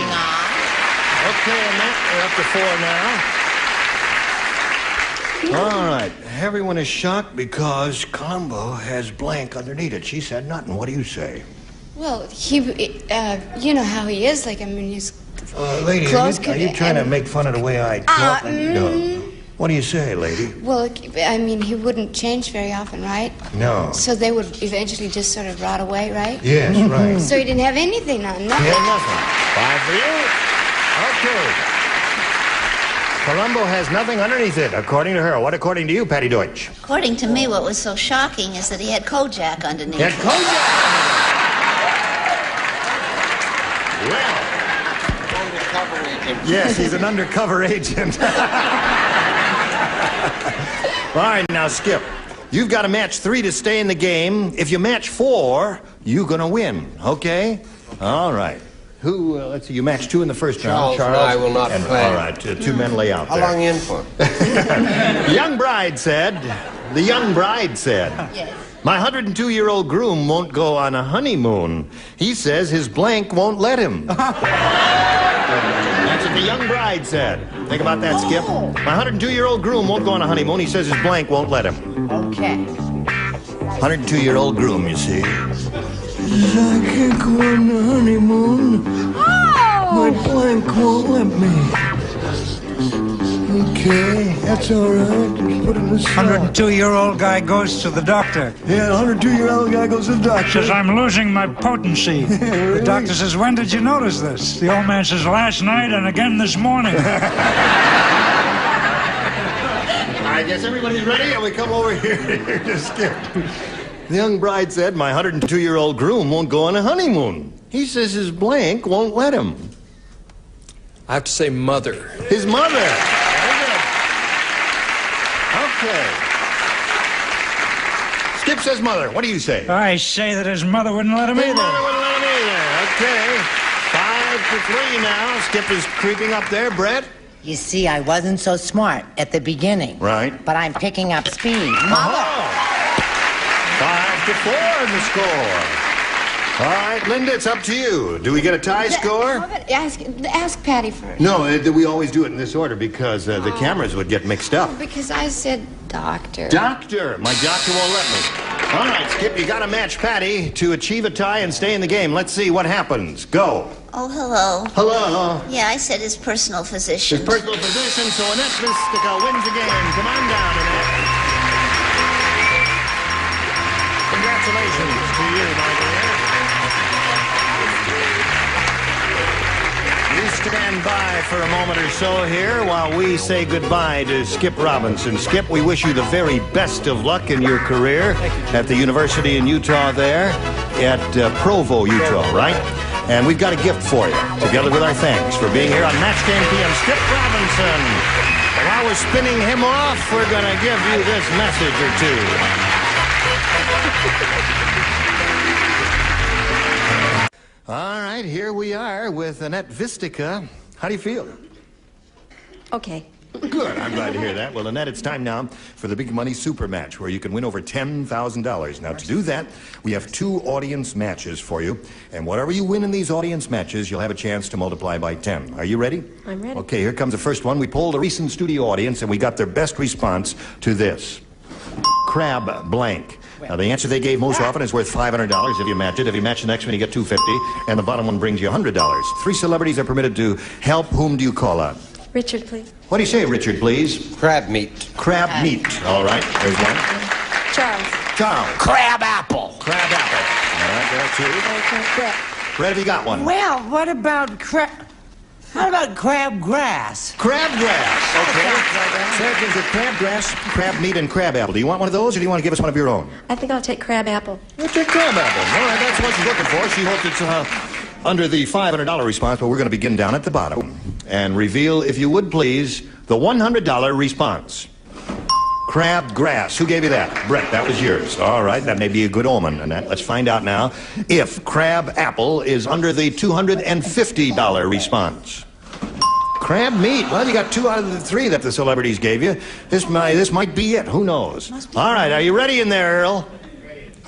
Okay, Annette, we're up to 4 now. All right, everyone is shocked because Columbo has blank underneath it. She said nothing. What do you say? Well, you know how he is. Like, I mean, his lady, clothes are you trying to make fun of the way I talk? No. What do you say, lady? Well, I mean, he wouldn't change very often, right? No. So they would eventually just sort of rot away, right? Yes, right. So he didn't have anything on, nothing. He had nothing. 5 for you. Okay. Columbo has nothing underneath it, according to her. What according to you, Patty Deutsch? According to me, what was so shocking is that he had Kojak underneath. He had Kojak! Well. Yes, he's an undercover agent. All right, now, Skip. You've got to match 3 to stay in the game. If you match 4, you're going to win, okay? All right. Who, let's see, you matched 2 in the first round. Charles and I will not play. All right, 2 men lay out there. How long you in for? The young bride said, Yes. my 102-year-old groom won't go on a honeymoon. He says his blank won't let him. That's what the young bride said. Think about that, Skip. My 102-year-old groom won't go on a honeymoon. He says his blank won't let him. Okay. 102-year-old groom, you see. I can't go on the honeymoon. Oh! My blank won't let me. Okay, that's all right. Just put it in the slot. 102-year-old guy goes to the doctor. Yeah, the 102-year-old guy goes to the doctor. Says, I'm losing my potency. The doctor says, when did you notice this? The old man says, last night and again this morning. I guess everybody's ready, and we come over here to Skip. The young bride said, my 102-year-old groom won't go on a honeymoon. He says his blank won't let him. I have to say mother. His mother. Very good. Okay. Skip says mother. What do you say? I say that his mother wouldn't let him His either. mother wouldn't let him either. Okay. 5 to 3 now. Skip is creeping up there. Brett? You see, I wasn't so smart at the beginning. Right. But I'm picking up speed. Mother! 5-4 in the score. All right, Linda, it's up to you. Do we get a tie score? Ask Patty first. No, we always do it in this order because the cameras would get mixed up. Because I said doctor. Doctor! My doctor won't let me. All right, Skip, you got to match Patty to achieve a tie and stay in the game. Let's see what happens. Go. Oh, hello. Hello. Yeah, I said his personal physician. His personal physician, so Annette Vistica wins the game. Come on down, Annette. Congratulations to you, my dear. You stand by for a moment or so here while we say goodbye to Skip Robinson. Skip, we wish you the very best of luck in your career at the university in Utah there, at Provo, Utah, right? And we've got a gift for you, together with our thanks for being here on Match Game PM. Skip Robinson. While we're spinning him off, we're going to give you this message or two. All right, here we are with Annette Vistica. How do you feel? Okay. Good, I'm glad to hear that. Well, Annette, it's time now for the Big Money Super Match, where you can win over $10,000. Now, to do that, we have 2 audience matches for you. And whatever you win in these audience matches, you'll have a chance to multiply by 10. Are you ready? I'm ready. Okay, here comes the first one. We polled a recent studio audience, and we got their best response to this. Crab blank. Now, the answer they gave most often is worth $500 if you match it. If you match the next one, you get $250, and the bottom one brings you $100. 3 celebrities are permitted to help. Whom do you call out? Richard, please. What do you say, Richard, please? Crab meat. Crab meat. All right, there's one. Charles. Charles. Crab apple. Crab apple. All right, there are 2. Brett, have you got one? Well, what about how about crab grass? Crab grass. Okay. Sarah gives you crab grass, crab meat, and crab apple. Do you want one of those, or do you want to give us one of your own? I think I'll take crab apple. We'll take crab apple. All right, that's what she's looking for. She hopes it's under the $500 response, but we're going to begin down at the bottom and reveal, if you would please, the $100 response. Crab grass. Who gave you that? Brett, that was yours. All right, that may be a good omen, Annette. Let's find out now if crab apple is under the $250 response. Crab meat. Well, you got 2 out of the 3 that the celebrities gave you. This might be it. Who knows? All right, are you ready in there, Earl?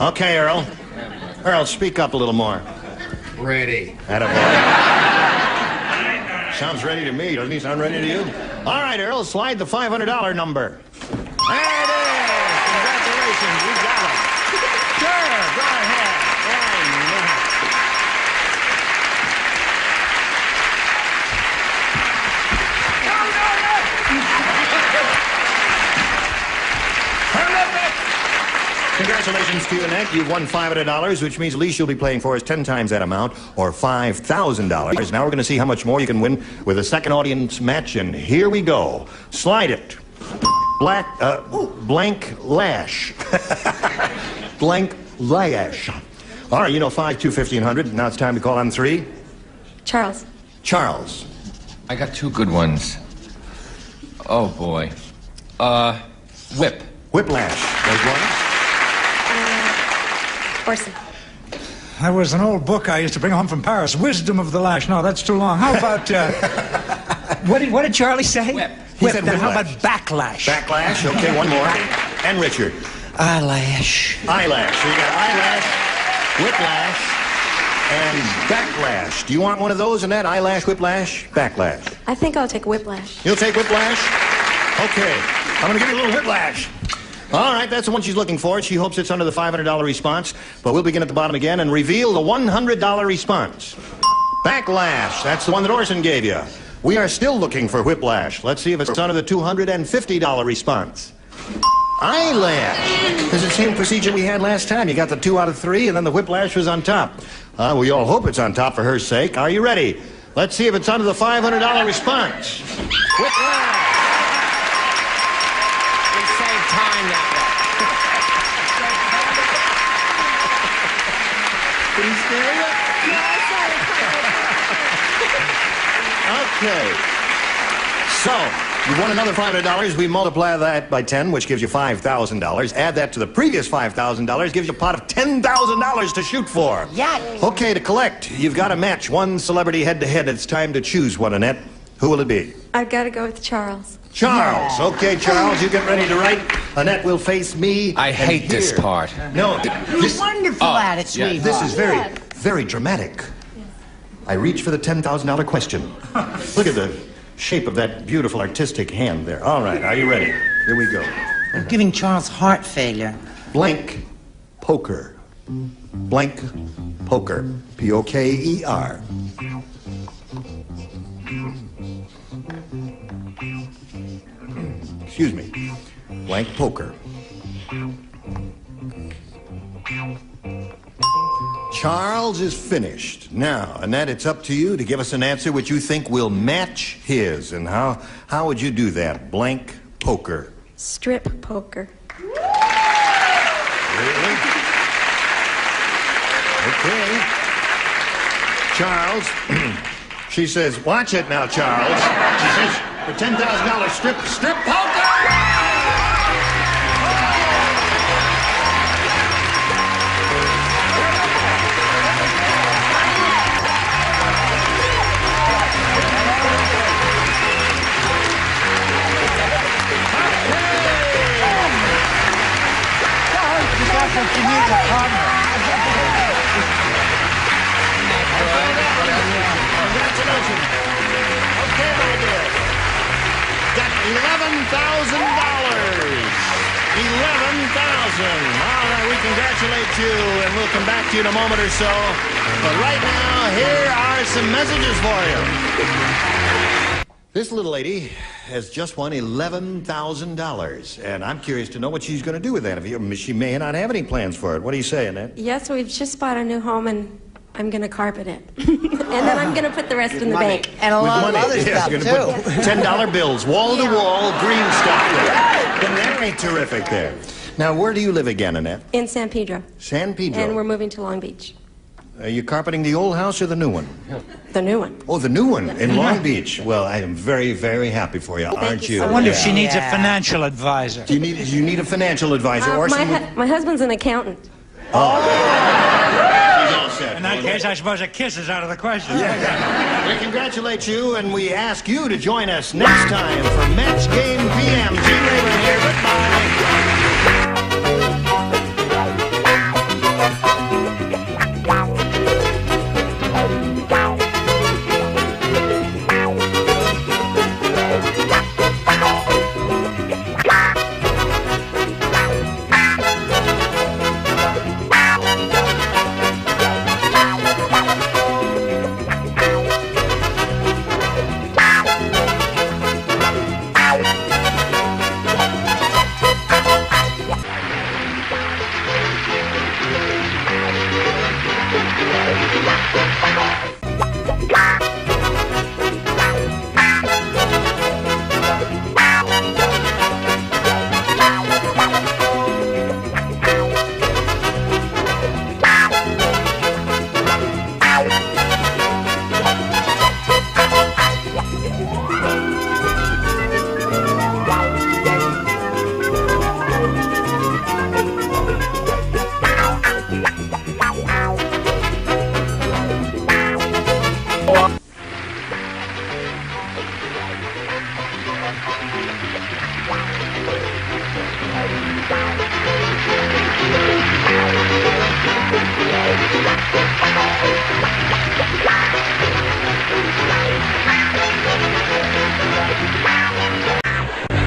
Okay, Earl. Earl, speak up a little more. Ready. Attaboy. Sounds ready to me. Doesn't he sound ready to you? All right, Earl, slide the $500 number. There it is. Congratulations. You got it. Sure, go ahead. Congratulations to you, Annette. You've won $500, which means at least you'll be playing for us 10 times that amount, or $5,000. Now we're going to see how much more you can win with a second audience match, and here we go. Slide it. Blank lash. Blank lash. All right, you know 5, 250, and 100. Now it's time to call on 3. Charles. Charles. I got 2 good ones. Oh, boy. Whip. Whiplash. There's one. Orson. That was an old book I used to bring home from Paris. Wisdom of the Lash. No, that's too long. How about, what did Charlie say? Whip. He said Then how whiplash. about backlash? Backlash. Okay, one more. And Richard. Eyelash. Eyelash. So you got eyelash, whiplash, and backlash. Do you want one of those, Annette? Eyelash, whiplash, backlash. I think I'll take whiplash. You'll take whiplash? Okay. I'm going to give you a little whiplash. All right, that's the one she's looking for. She hopes it's under the $500 response, but we'll begin at the bottom again and reveal the $100 response. Backlash. That's the one that Orson gave you. We are still looking for whiplash. Let's see if it's under the $250 response. Eyelash. It's the same procedure we had last time. You got the 2 out of 3, and then the whiplash was on top. We all hope it's on top for her sake. Are you ready? Let's see if it's under the $500 response. Whiplash. We save time that Did he scare you? Okay. So, you won another $500. We multiply that by 10, which gives you $5,000. Add that to the previous $5,000, gives you a pot of $10,000 to shoot for. Yeah. Okay, to collect, you've got to match one celebrity head-to-head. It's time to choose one, Annette. Who will it be? I've got to go with Charles. Charles. Okay, Charles, you get ready to write. Annette will face me. I hate this part. No. You're wonderful at it, sweetheart. This is very dramatic. I reach for the $10,000 question. Look at the shape of that beautiful artistic hand there. All right, are you ready? Here we go. I'm giving Charles heart failure. Blank poker. Blank poker. P-O-K-E-R. Excuse me. Blank poker. Charles is finished. Now, Annette, it's up to you to give us an answer which you think will match his. And how would you do that? Blank poker. Strip poker. Really? Okay. Charles, she says, watch it now, Charles. She says, for $10,000 strip poker! She needs a partner. Congratulations. Okay, my dear. Got $11,000. $11,000. All right, we congratulate you, and we'll come back to you in a moment or so. But right now, here are some messages for you. This little lady has just won $11,000, and I'm curious to know what she's going to do with that. She may not have any plans for it. What are you saying, Ed? Yes, we've just bought a new home, and I'm going to carpet it. And then I'm going to put the rest in the bank. And a lot of other stuff, too. $10 bills, wall-to-wall, green stuff. That ain't terrific there. Now, where do you live again, Annette? In San Pedro. San Pedro. And we're moving to Long Beach. Are you carpeting the old house or the new one? The new one. Oh, the new one in Long Beach. Well, I am very, very happy for you, aren't you? I wonder if she needs a financial advisor. Do you need a financial advisor? Or my husband's an accountant. Oh. In that case, I suppose a kiss is out of the question. Yeah. We congratulate you, and we ask you to join us next time for Match Game PM. Gene Rayburn here. Goodbye.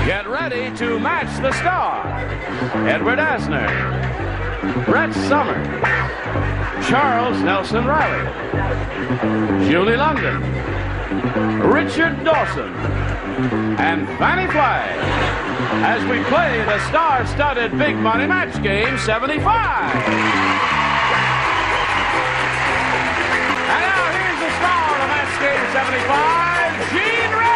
Get ready to match the star. Edward Asner, Brett Somers, Charles Nelson Riley, Julie London, Richard Dawson, and Fannie Flagg as we play the star-studded Big Money Match Game 75. And now here's the star of Match Game 75, Gene Rayburn.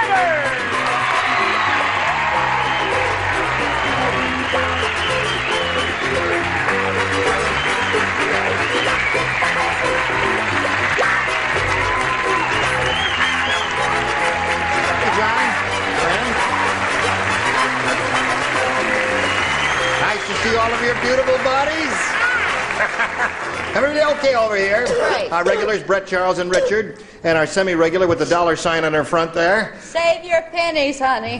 Nice to see all of your beautiful bodies. Everybody okay over here? Right. Our regulars, Brett, Charles, and Richard. And our semi-regular with the $sign on her front there. Save your pennies, honey.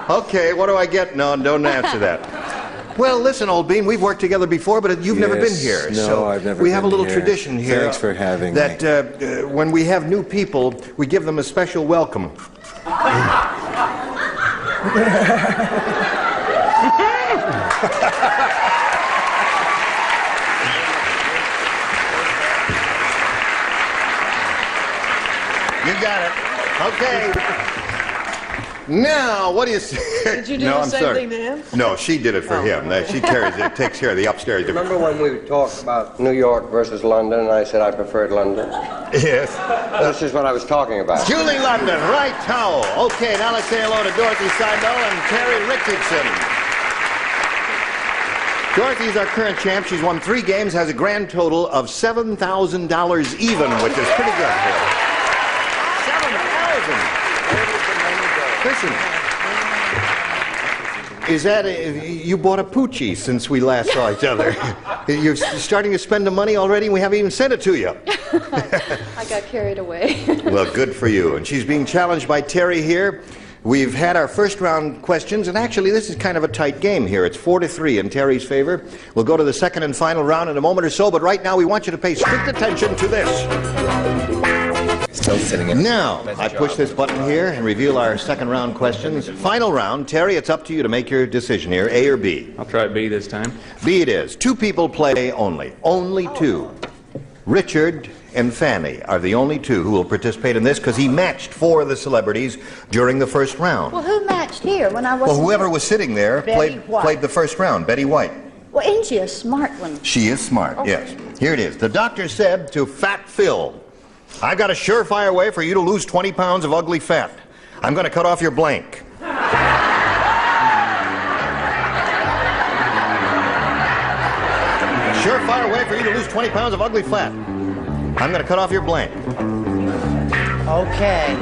Okay, what do I get? No, don't answer that. Well, listen, old bean, we've worked together before, but you've never been here. No, so I've never we have a been little here. tradition here. Thanks for having me. That when we have new people, we give them a special welcome. You got it. Okay. Now, what do you say? Did you do no, the I'm same sorry. thing to him? No, she did it for him. She carries it, takes care of the upstairs. Remember when we talked about New York versus London, and I said I preferred London? Yes. This is what I was talking about. Julie London, right towel. Okay, now let's say hello to Dorothy Seidel and Terry Richardson. Dorothy's our current champ. She's won 3 games, has a grand total of $7,000 even, which is pretty good for her. 7,000. Listen. Is that you bought a poochie since we last saw each other? You're starting to spend the money already, and we haven't even sent it to you. I got carried away. Well, good for you. And she's being challenged by Terry here. We've had our first round questions, and actually this is kind of a tight game here. It's 4-3 in Terry's favor. We'll go to the second and final round in a moment or so, but right now we want you to pay strict attention to this. Still sitting in. Now, I push this button here and reveal our second round questions. Final round. Terry, it's up to you to make your decision here, A or B. I'll try B this time. B it is. 2 people play only. Only 2. Richard and Fanny are the only 2 who will participate in this because he matched 4 of the celebrities during the first round. Well, who matched here when I was? Well, whoever was sitting there played the first round, Betty White. Well, isn't she a smart one? She is smart, yes. Here it is. The doctor said to Fat Phil, I've got a surefire way for you to lose 20 pounds of ugly fat. I'm going to cut off your blank. Surefire way for you to lose 20 pounds of ugly fat. I'm going to cut off your blank. Okay.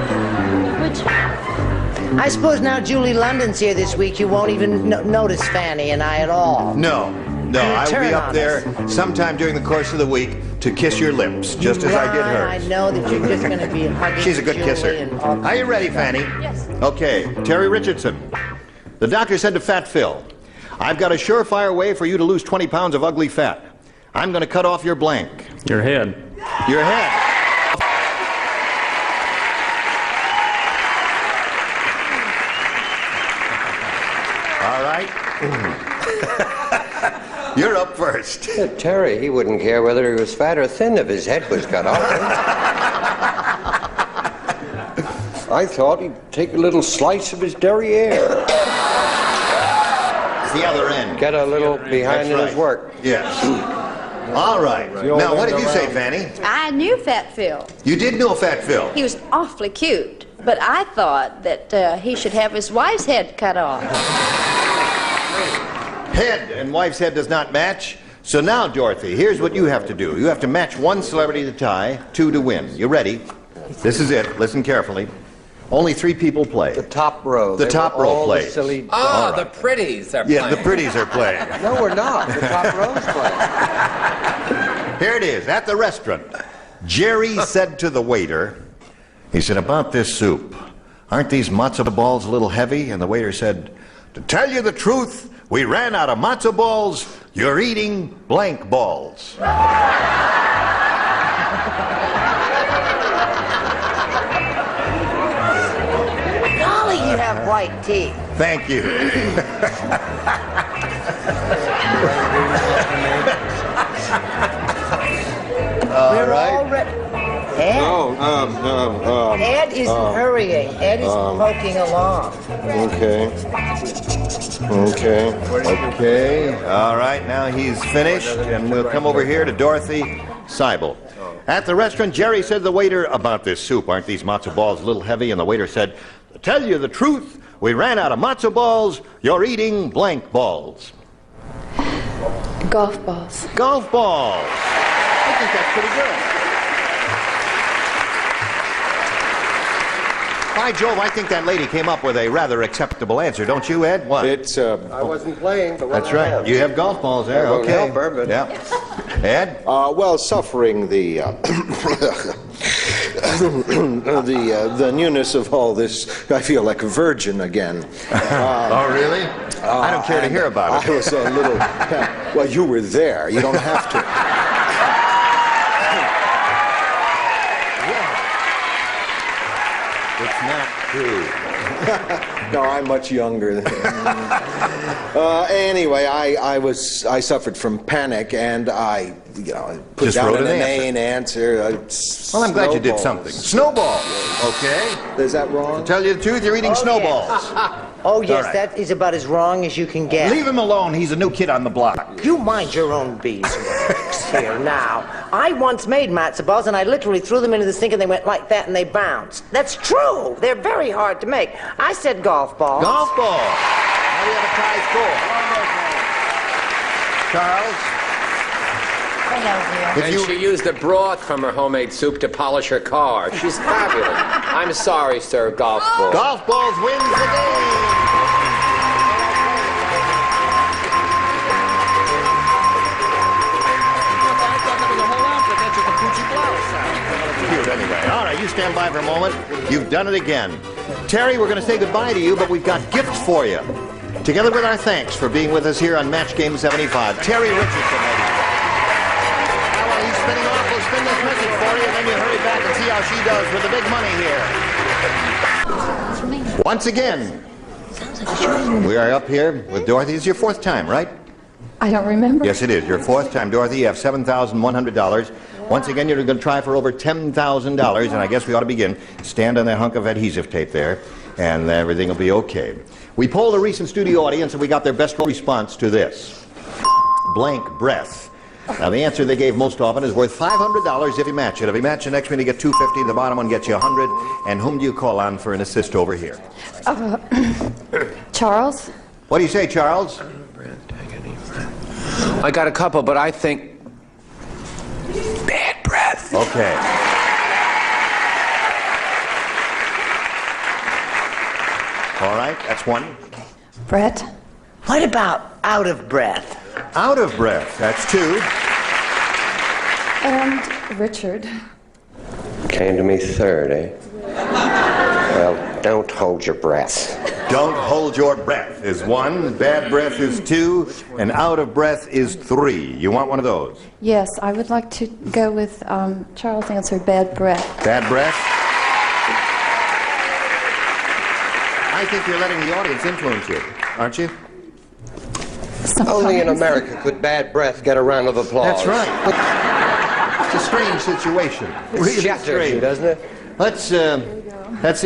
I suppose now Julie London's here this week, you won't even notice Fanny and I at all. No, I will be up there sometime during the course of the week to kiss your lips, just as I did hers. I know that you're just going to be hugging She's a good Julie kisser. Are you ready, Fanny? Yes. Okay, Terry Richardson. The doctor said to Fat Phil, I've got a surefire way for you to lose 20 pounds of ugly fat. I'm going to cut off your blank. Your head. Your head. All right. You're up first. Yeah, Terry, he wouldn't care whether he was fat or thin if his head was cut off. I thought he'd take a little slice of his derriere. It's the other end. Get a little behind in his work. Yes. All right. Now, what did you say, Fanny? I knew Fat Phil. You did know Fat Phil. He was awfully cute, but I thought that he should have his wife's head cut off. Head and wife's head does not match. So now, Dorothy, here's what you have to do. You have to match 1 celebrity to tie, 2 to win. You ready? This is it. Listen carefully. Only 3 people play. The top row. The top row plays. The pretties are playing. Yeah, the pretties are playing. No, we're not. The top row's playing. Here it is, at the restaurant. Jerry said to the waiter, he said, about this soup, aren't these matzo balls a little heavy? And the waiter said, to tell you the truth, we ran out of matzo balls. You're eating blank balls. Golly, you have white teeth. Thank you. All right. Ed? Ed is hurrying. Ed is poking along. Okay. All right, now he's finished, and we'll come over here to Dorothy Seibel. At the restaurant, Jerry said to the waiter, about this soup, aren't these matzo balls a little heavy? And the waiter said, to tell you the truth, we ran out of matzo balls. You're eating blank balls. Golf balls. Golf balls. I think that's pretty good. By Jove, I think that lady came up with a rather acceptable answer, don't you, Ed? What? It's, I wasn't playing, but That's right. You have golf balls there, okay. Help her, but... Yeah. Ed? Well, suffering the the newness of all this, I feel like a virgin again. Oh, really? I don't care to hear about it. I was a little... Well, you were there. You don't have to. It's not true. No, I'm much younger than anyway, I suffered from panic, and I put Just down wrote an an inane answer. Well, I'm glad you did something. Snowballs, okay? Is that wrong? To tell you the truth, you're eating snowballs. Oh, yes, All right. that is about as wrong as you can get. Leave him alone. He's a new kid on the block. You mind your own beeswax here now. I once made matzo balls, and I literally threw them into the sink, and they went like that, and they bounced. That's true. They're very hard to make. I said golf balls. Golf balls. Now we have a tie score. Charles? Hello, dear. And she used the broth from her homemade soup to polish her car. She's fabulous. I'm sorry, sir, golf balls. Golf balls wins the game. Cute anyway. All right, you stand by for a moment. You've done it again. Terry, we're going to say goodbye to you, but we've got gifts for you. Together with our thanks for being with us here on Match Game 75. Terry Richardson, ladies. Now, while he's spinning off, we'll spin this message for you, and then you hurry back and see how she does with the big money here. Once again, we are up here with Dorothy. It's your fourth time, right? I don't remember. Yes, it is. Your fourth time, Dorothy. You have $7,100. Once again, you're going to try for over $10,000, and I guess we ought to begin. Stand on that hunk of adhesive tape there, and everything will be okay. We polled a recent studio audience, and we got their best response to this. Blank breath. Now, the answer they gave most often is worth $500 if you match it. If you match the next one, you get $250. The bottom one gets you $100. And whom do you call on for an assist over here? Charles? What do you say, Charles? I got a couple, but I think bad breath. Okay. All right, that's one. Brett? What about out of breath? Out of breath, that's two. And Richard. Came to me third, eh? Well, don't hold your breath. Don't hold your breath is one, bad breath is two, and out of breath is three. You want one of those? Yes, I would like to go with Charles' answer, bad breath. Bad breath? I think you're letting the audience influence you, aren't you? Only in America could bad breath get a round of applause. That's right. It's a strange situation. It shatters you, doesn't it? Let's see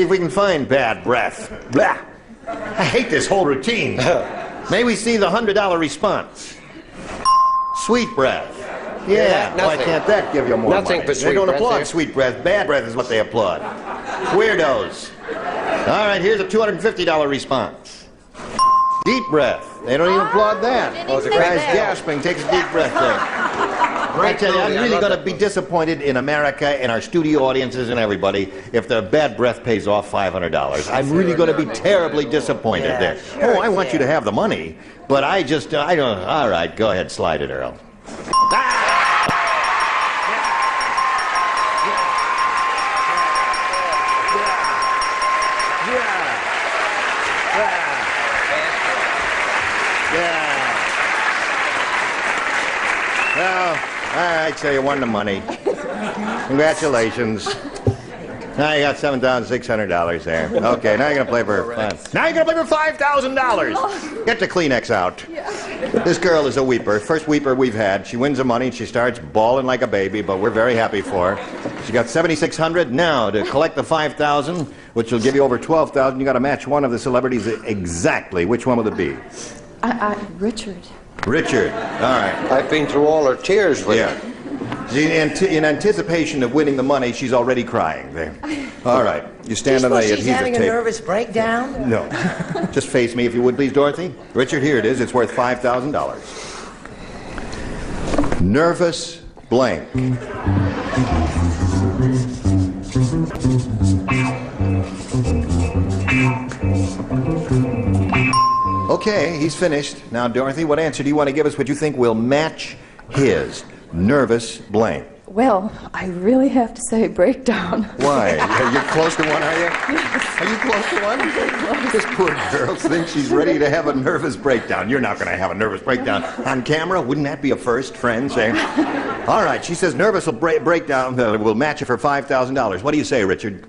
if we can find bad breath. Blah. I hate this whole routine. May we see the $100 response? Sweet breath. Yeah, why can't that give you more Nothing money? for They sweet don't breath applaud here. sweet breath. Bad breath is what they applaud. Weirdos. All right, here's a $250 response. Deep breath. They don't even applaud that. Oh, the guy's guy's gasping. Takes a deep breath there. I tell you, I'm really going to be disappointed in America and our studio audiences and everybody if their bad breath pays off $500. I'm really going to be terribly disappointed there. Oh, I want you to have the money, but I don't. All right, go ahead, slide it, Earl. Well, all right, so you won the money. Congratulations. Now you got $7,600 there. Okay, now you're gonna play for Now you're gonna play for $5,000. Get the Kleenex out. This girl is a weeper. First weeper we've had. She wins the money and she starts bawling like a baby, but we're very happy for her. She got $7,600. Now to collect the $5,000, which will give you over $12,000, you got to match one of the celebrities exactly. Which one would it be? Richard. Richard. All right. I've been through all her tears with her. See, in anticipation of winning the money, she's already crying. There. All right. You stand on the adhesive tape. She's having a nervous breakdown? No. Just face me if you would, please, Dorothy. Richard, here it is. It's worth $5,000. Nervous blank. Okay, he's finished. Now, Dorothy, what answer do you want to give us what you think will match his nervous blank? Well, I really have to say breakdown. Why? You're close to one, are you? Yes. Are you close to one? This poor girl thinks she's ready to have a nervous breakdown. You're not going to have a nervous breakdown on camera. Wouldn't that be a first, friend? Saying, all right, she says nervous will breakdown will match it for $5,000. What do you say, Richard?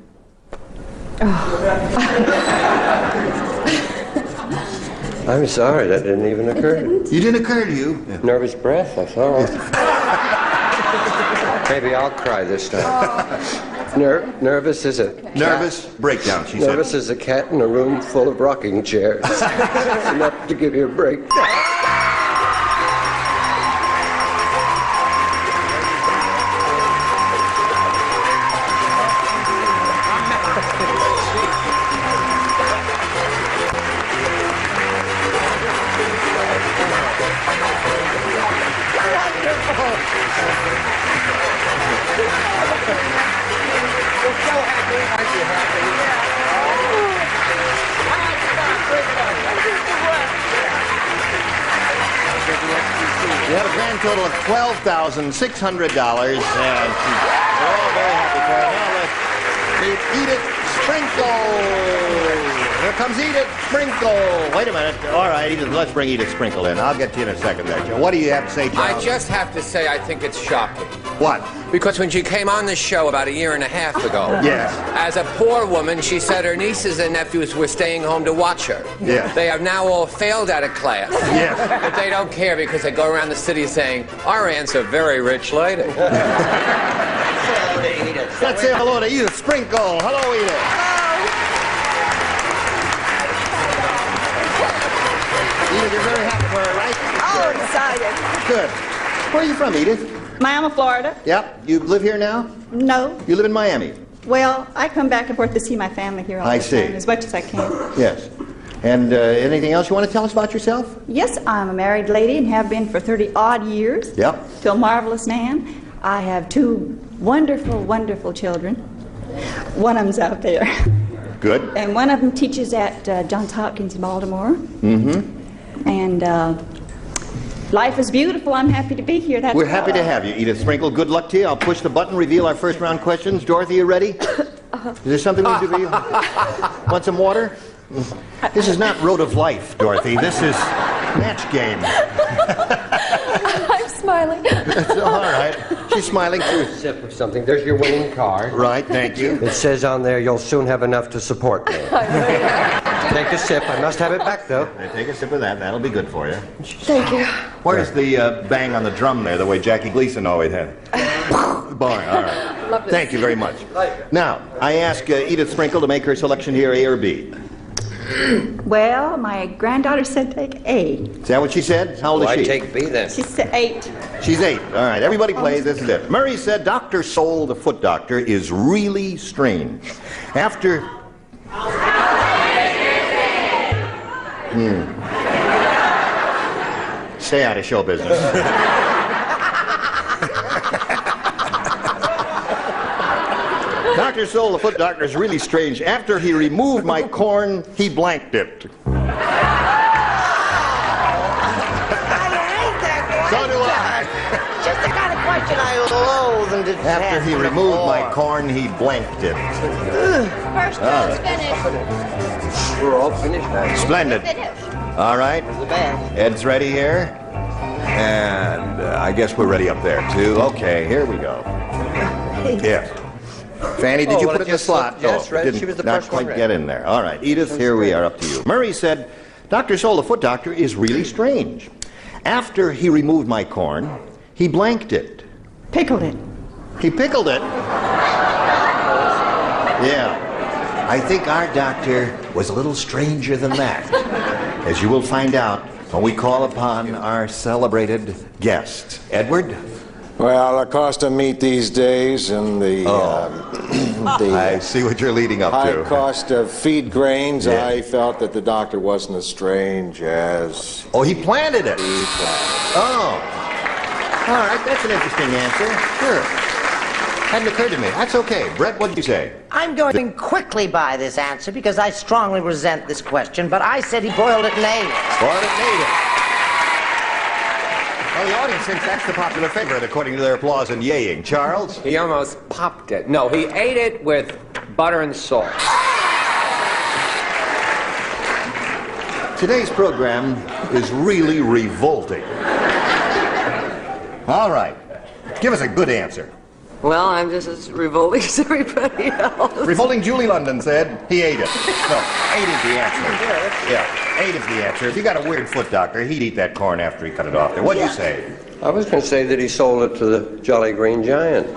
I'm sorry, that didn't even occur. You didn't occur to you? Nervous breath, that's all. Maybe I'll cry this time. Nervous as a cat. Nervous breakdown, she said. Nervous as a cat in a room full of rocking chairs. Enough to give you a break. You have a grand total of $12,600, and we're all very happy for it. Now let's meet Edith Sprinkle. Here comes Edith Sprinkle. Wait a minute. All right, Edith, let's bring Edith Sprinkle in. I'll get to you in a second there, Joe. What do you have to say, Charles? I just have to say I think it's shocking. What? Because when she came on this show about a year and a half ago, yes, as a poor woman, she said her nieces and nephews were staying home to watch her. Yes. They have now all failed out of class. Yes. But they don't care because they go around the city saying, our aunt's a very rich lady. Let's say hello to Edith Sprinkle. Hello, Edith. Edith, you're very happy for her, right? Oh, excited. Good. Where are you from, Edith? Miami, Florida. Yep. You live here now? No. You live in Miami? Well, I come back and forth to see my family here all the time, as much as I can. Yes. And anything else you want to tell us about yourself? Yes, I'm a married lady and have been for 30-odd years. Yep. To a marvelous man. I have 2 wonderful, wonderful children. One of them's out there. Good. And one of them teaches at Johns Hopkins in Baltimore. Mm-hmm. And life is beautiful. I'm happy to be here. We're happy to have you, Edith Sprinkle. Good luck to you. I'll push the button, reveal our first round questions. Dorothy, you ready? Is there something we can do for you? Want some water? This is not Road of Life, Dorothy. This is Match Game. I'm smiling. It's all right. She's smiling too. Sip of something. There's your winning card. Right, thank you. It says on there, you'll soon have enough to support me. Take a sip. I must have it back, though. Take a sip of that. That'll be good for you. Thank you. Where's the bang on the drum there, the way Jackie Gleason always had? Boy, all right. Love this. Thank you very much. Now, I ask Edith Sprinkle to make her selection here, A or B. Well, my granddaughter said take A. Is that what she said? How old is she? I take B then. She said 8. She's 8. All right, everybody plays. This is it. Murray said Dr. Soul, the foot doctor, is really strange. After... Stay out of show business. Dr. Soul, the foot doctor, is really strange. After he removed my corn, he blanked it. So do I. Just the kind of question I loathe and detest. After he removed my corn, he blanked it. First round's finished. We're all finished now. Splendid. All right. Ed's ready here. And I guess we're ready up there, too. Okay, here we go. Yes. Fanny, did you put it in the slot? Yes, right. Didn't, She was the not first quite one get in there. All right, Edith, here we are up to you. Murray said, Dr. Soul, the foot doctor, is really strange. After he removed my corn, he blanked it. Pickled it. He pickled it? Yeah. I think our doctor was a little stranger than that, as you will find out when we call upon our celebrated guest. Edward? Well, the cost of meat these days and the, I see what you're leading up high to. cost of feed grains, Yeah. I felt that the doctor wasn't as strange as... Oh, he planted it. He planted. Oh. All right, that's an interesting answer. Sure. Hadn't occurred to me. That's okay. Brett, what did you say? I'm going quickly by this answer because I strongly resent this question, but I said he boiled it and ate it. Boiled it and ate it. Well, the audience thinks that's the popular favorite, according to their applause and yaying. Charles? He almost popped it. No, he ate it with butter and salt. Today's program is really revolting. All right. Give us a good answer. Well, I'm just as revolting as everybody else. Revolting Julie London said he ate it. No, ate is the answer. Yeah, ate is the answer. If you got a weird foot doctor, he'd eat that corn after he cut it off there. What'd you say? I was going to say that he sold it to the Jolly Green Giant.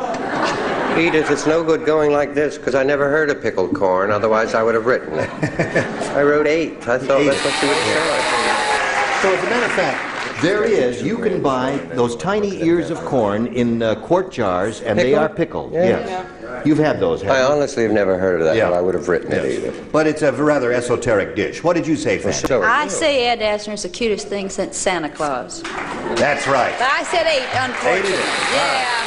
Edith, it's no good going like this, because I never heard of pickled corn, otherwise I would have written it. I wrote 8. I thought that's what you would say. So as a matter of fact, there is, you can buy those tiny ears of corn in quart jars, and they are pickled. Yes. Yes. You've had those, haven't you? I honestly have never heard of that, but I would have written it either. But it's a rather esoteric dish. What did you say, Fanny? I say Ed Asner's the cutest thing since Santa Claus. That's right. But I said 8, unfortunately. 8 it is. Yeah.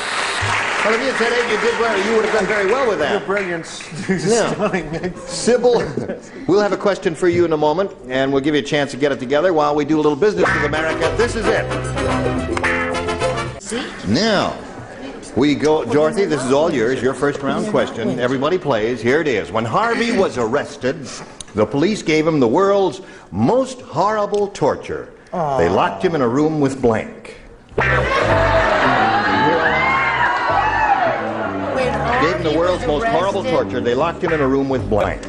Well, if you had said 8, you did well. You would have done very well with that. Your brilliance is Now, stunning. Sybil, we'll have a question for you in a moment, and we'll give you a chance to get it together while we do a little business with America. This is it. Now, we go, Dorothy, this is all yours, your first round question. Everybody plays. Here it is. When Harvey was arrested, the police gave him the world's most horrible torture. They locked him in a room with blank. Gave him the world's most horrible torture. They locked him in a room with blank.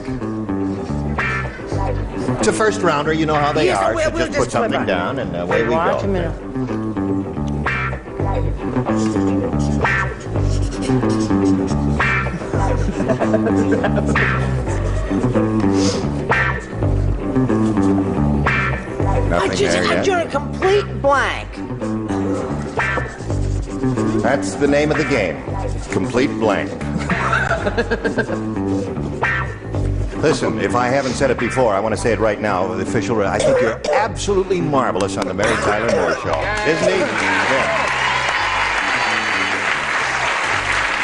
It's a first rounder, you know how they are. So just put something down and away we go. I drew a complete blank. That's the name of the game. Complete blank. Listen, if I haven't said it before, I want to say it right now. The official, I think you're absolutely marvelous on the Mary Tyler Moore Show. Isn't he? Yeah.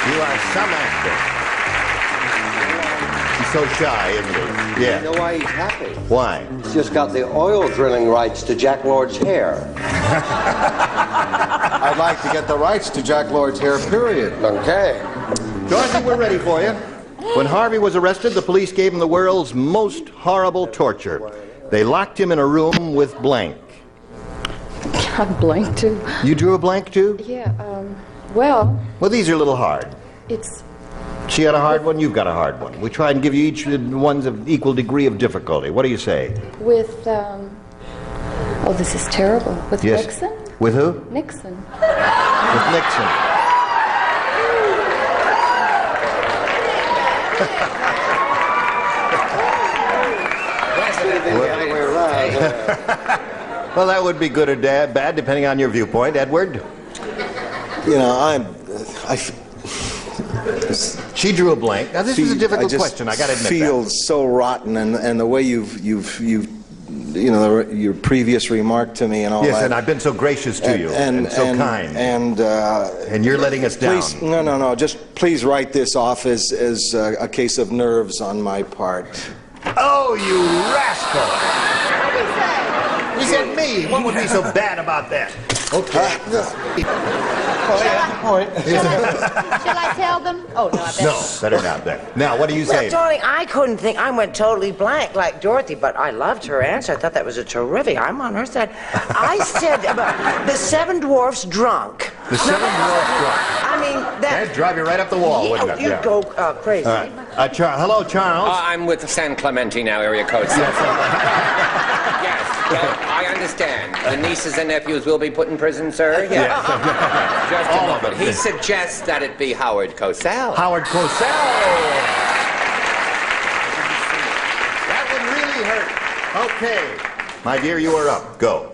You are some actor. He's so shy, isn't he? Yeah. You know why he's happy? Why? He's just got the oil drilling rights to Jack Lord's hair. I'd like to get the rights to Jack Lord's hair, period. Okay. Dorothy, we're ready for you. When Harvey was arrested, the police gave him the world's most horrible torture. They locked him in a room with blank. I blanked too. You drew a blank too? Yeah, well, these are a little hard. it's She had a hard one, you've got a hard one. We try and give you each ones of equal degree of difficulty. What do you say? with, oh, this is terrible. With Yes. Nixon? With who? Nixon. With Nixon. Well, that would be good or bad, depending on your viewpoint. Edward? You know, She drew a blank. Now, this is a difficult question. I got to admit feels so rotten, and the way you've you know, your previous remark to me and all yes, that. and I've been so gracious to you and so kind. And you're letting us down. Please, no. Just please write this off as a case of nerves on my part. Oh, you rascal! He said me. What would be so bad about that? Okay. Shall I tell them? Oh, no, I better. No, better not then. Now, what do you say? Well, darling, I couldn't think. I went totally blank like Dorothy, but I loved her answer. I thought that was a terrific. I'm on her side. I said about the Seven Dwarfs drunk. The Seven Dwarfs drunk. I mean, that... That'd drive you right up the wall, wouldn't it? You'd go crazy. All right. Hello, Charles. I'm with San Clemente now, area code 7. Yes, well, I understand. The nieces and nephews will be put in prison, sir? Yes. Just a All of moment. them. He suggests that it be Howard Cosell. Howard Cosell. That would really hurt. Okay. My dear, you are up. Go.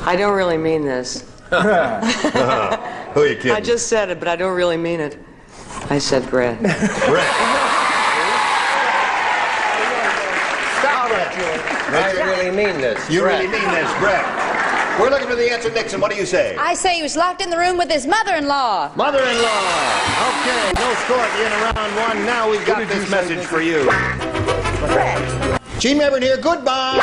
I don't really mean this. Who are you kidding? I just said it, but I don't really mean it. I said Brett. Brett. Stop, Brett. I really mean this. You Brett. really mean this, Brett. We're looking for the answer, Nixon. What do you say? I say he was locked in the room with his mother-in-law. Mother-in-law. Okay, no score at the end of round one. Now we've got this message for you. Correct. Gene Everett here. Goodbye.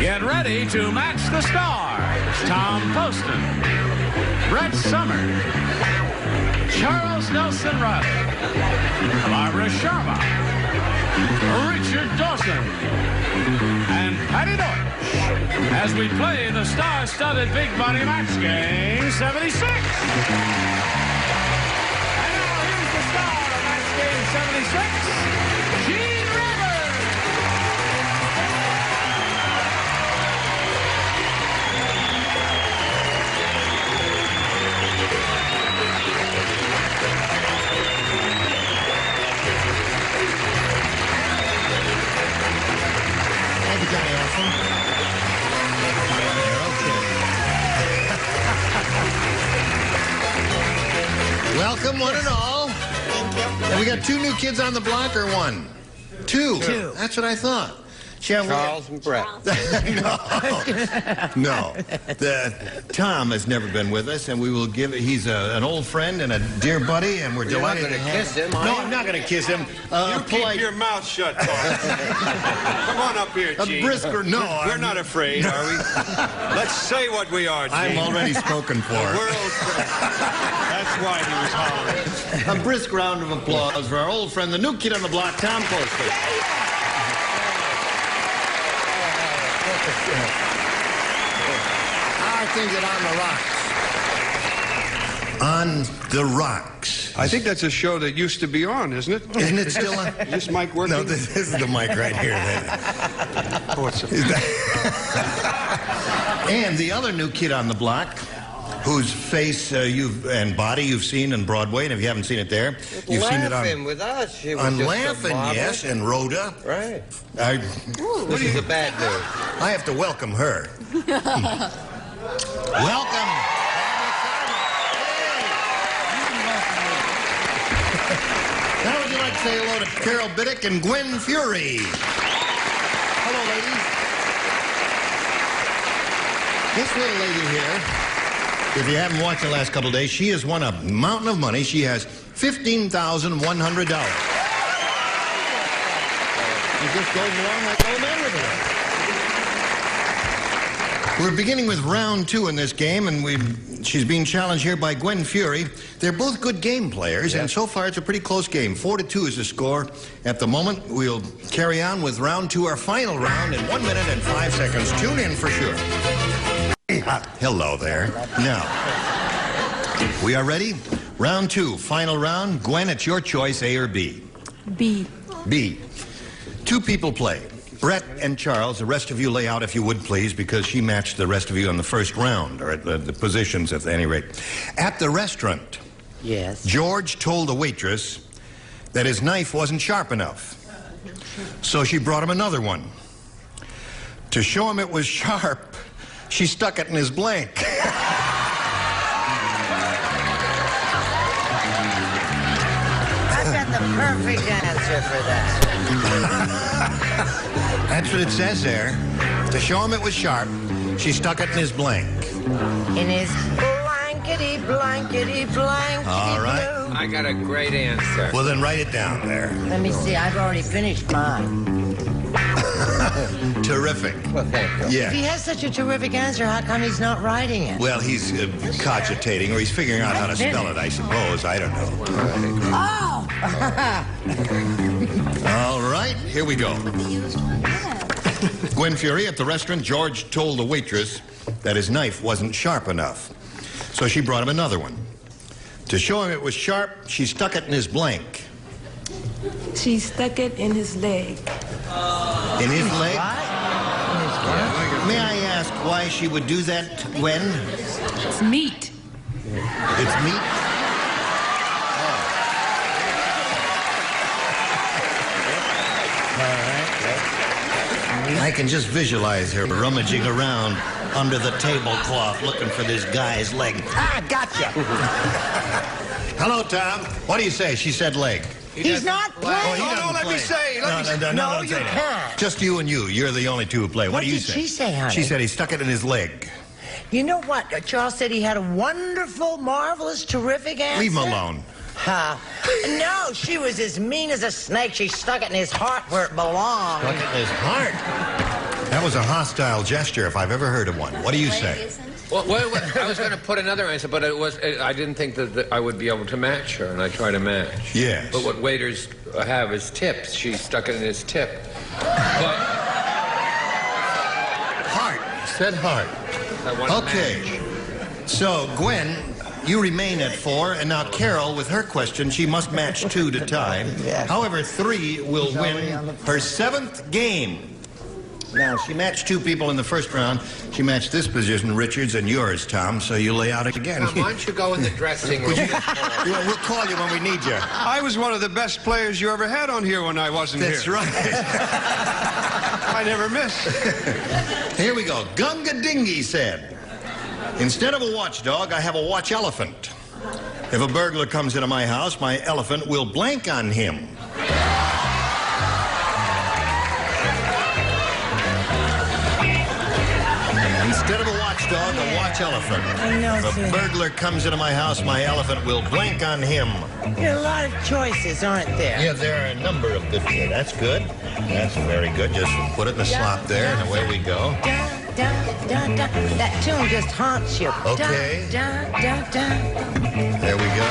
Get ready to match the stars. Tom Poston, Brett Summers, Charles Nelson Riley, Barbara Sharma, Richard Dawson, and Patty Deutsch as we play the star-studded Big Body Match Game 76. And now here's the star of Match Game 76, Gene Rivers. Thank you, Johnny Olson. Welcome, one and all. And we got two new kids on the block, or one? Two. That's what I thought. Charles and Brett. No. Tom has never been with us, and we will give. He's an old friend and a dear buddy, and we're delighted to have kiss him, No, are you? I'm not going to kiss him. You keep your mouth shut, Tom. Come on up here, A Chief. brisker, no. We're not afraid, are we? Let's say what we are, Chief. I'm already spoken for. That's why he was hollering. A brisk round of applause for our old friend, the new kid on the block, Tom Poston. Our thing is on the rocks. I think that's a show that used to be on, isn't it? Isn't it still on? Is this mic working? No, this is the mic right here. And the other new kid on the block, whose face and body you've seen in Broadway, and if you haven't seen it there, you've seen it on with us. She was on just a Laughing, model. yes, and Rhoda. Right. This is a bad news. I have to welcome her. Welcome. Now would you like to say hello to Carol Biddick and Gwen Fury? Hello, ladies. This little lady here, if you haven't watched the last couple of days, she has won a mountain of money. She has $15,100. It just goes along like old everything. We're beginning with round two in this game, and she's being challenged here by Gwen Fury. They're both good game players, and so far it's a pretty close game. 4-2 is the score at the moment. We'll carry on with round two, our final round, in 1 minute and 5 seconds. Tune in for sure. Hello there. Now, we are ready? Round two, final round. Gwen, it's your choice, A or B. B. B. Two people play. Brett and Charles, the rest of you lay out if you would, please, because she matched the rest of you in the first round, or at the positions at any rate. At the restaurant, yes, George told the waitress that his knife wasn't sharp enough. So she brought him another one. To show him it was sharp, she stuck it in his blank. I've got the perfect answer for that. That's what it says there. To show him it was sharp, she stuck it in his blank. In his blankety, blankety, blankety. All right. blue. I got a great answer. Well, then write it down there. Let me see. I've already finished mine. Terrific. Well, thank you. Yeah. If he has such a terrific answer, how come he's not writing it? Well, he's cogitating, or he's figuring out how to spell it, I suppose. I don't know. Oh! All right, here we go. Gwen Fury, at the restaurant, George told the waitress that his knife wasn't sharp enough. So she brought him another one. To show him it was sharp, she stuck it in his blank. She stuck it in his leg. In his leg? May I ask why she would do that, Gwen? It's meat. It's meat? I can just visualize her rummaging around under the tablecloth looking for this guy's leg. Ah, gotcha. Hello, Tom. What do you say? She said leg. He's not playing. Oh, he doesn't let me say. No, you can't. Just you and you. You're the only two who play. What do you did say? she say, honey? She said he stuck it in his leg. You know what? Charles said he had a wonderful, marvelous, terrific answer. Leave him alone. No, she was as mean as a snake. She stuck it in his heart where it belonged. Stuck it in his heart? That was a hostile gesture if I've ever heard of one. What do you say? Well, I was going to put another answer, but I didn't think that I would be able to match her, and I try to match. Yes. But what waiters have is tips. She stuck it in his tip. But heart. Said heart. Okay. So, Gwen, you remain at 4, and now Carol, with her question, she must match 2 to tie. Yes. However, 3 will win her 7th game. Now, she matched 2 people in the first round. She matched this position, Richards, and yours, Tom, so you lay out again. Tom, why don't you go in the dressing room? We'll call you when we need you. I was one of the best players you ever had on here when I wasn't here. That's right. I never miss. Here we go. Gunga Dingy said, instead of a watchdog, I have a watch elephant. If a burglar comes into my house, my elephant will blank on him. Instead of a watchdog, a watch elephant. If a burglar comes into my house, my elephant will blank on him. There are a lot of choices, aren't there? Yeah, there are a number of good. That's good. That's very good. Just put it in the slot there, and away we go. That tune just haunts you. Okay. There we go.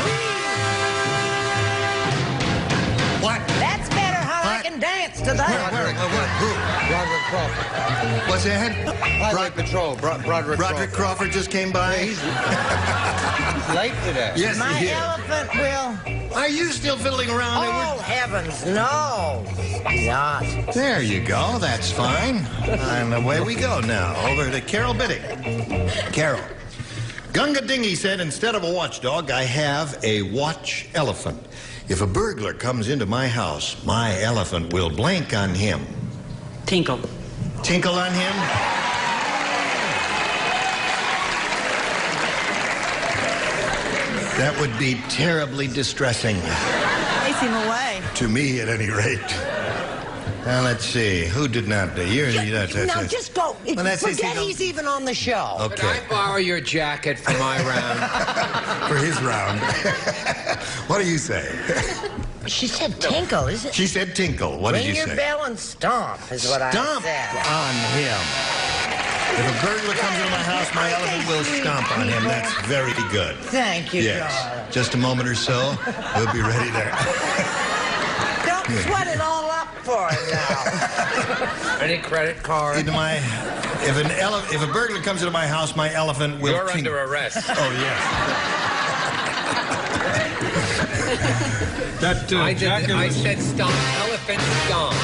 What? That's better how I can dance to that. Who? Broderick Crawford. What's that? Highway Patrol. Broderick Crawford just came by. He's late today. Yes, My he is. elephant will... Are you still fiddling around? Oh, heavens, no. Not. There you go. That's fine. And away we go now. Over to Carol Biddick. Carol. Gunga Dingy said, instead of a watchdog, I have a watch elephant. If a burglar comes into my house, my elephant will blank on him. Tinkle. Tinkle on him? That would be terribly distressing. Chase him away. To me, at any rate. Now, let's see. Who did not? Now, just go. Forget he's even on the show. Okay. Could I borrow your jacket for my round? For his round. What do you say? She said tinkle, is it? She said tinkle. What did you say? Ring your bell and stomp is what I said. Stomp on him. If a burglar comes into my house, my elephant will stomp on him. That's very good. Thank you, yes. darling. Just a moment or so. We'll be ready there. Don't sweat it all up for him now. Any credit card? If a burglar comes into my house, my elephant will... You're under arrest. Oh, yes. I said stomp. Elephant stomp.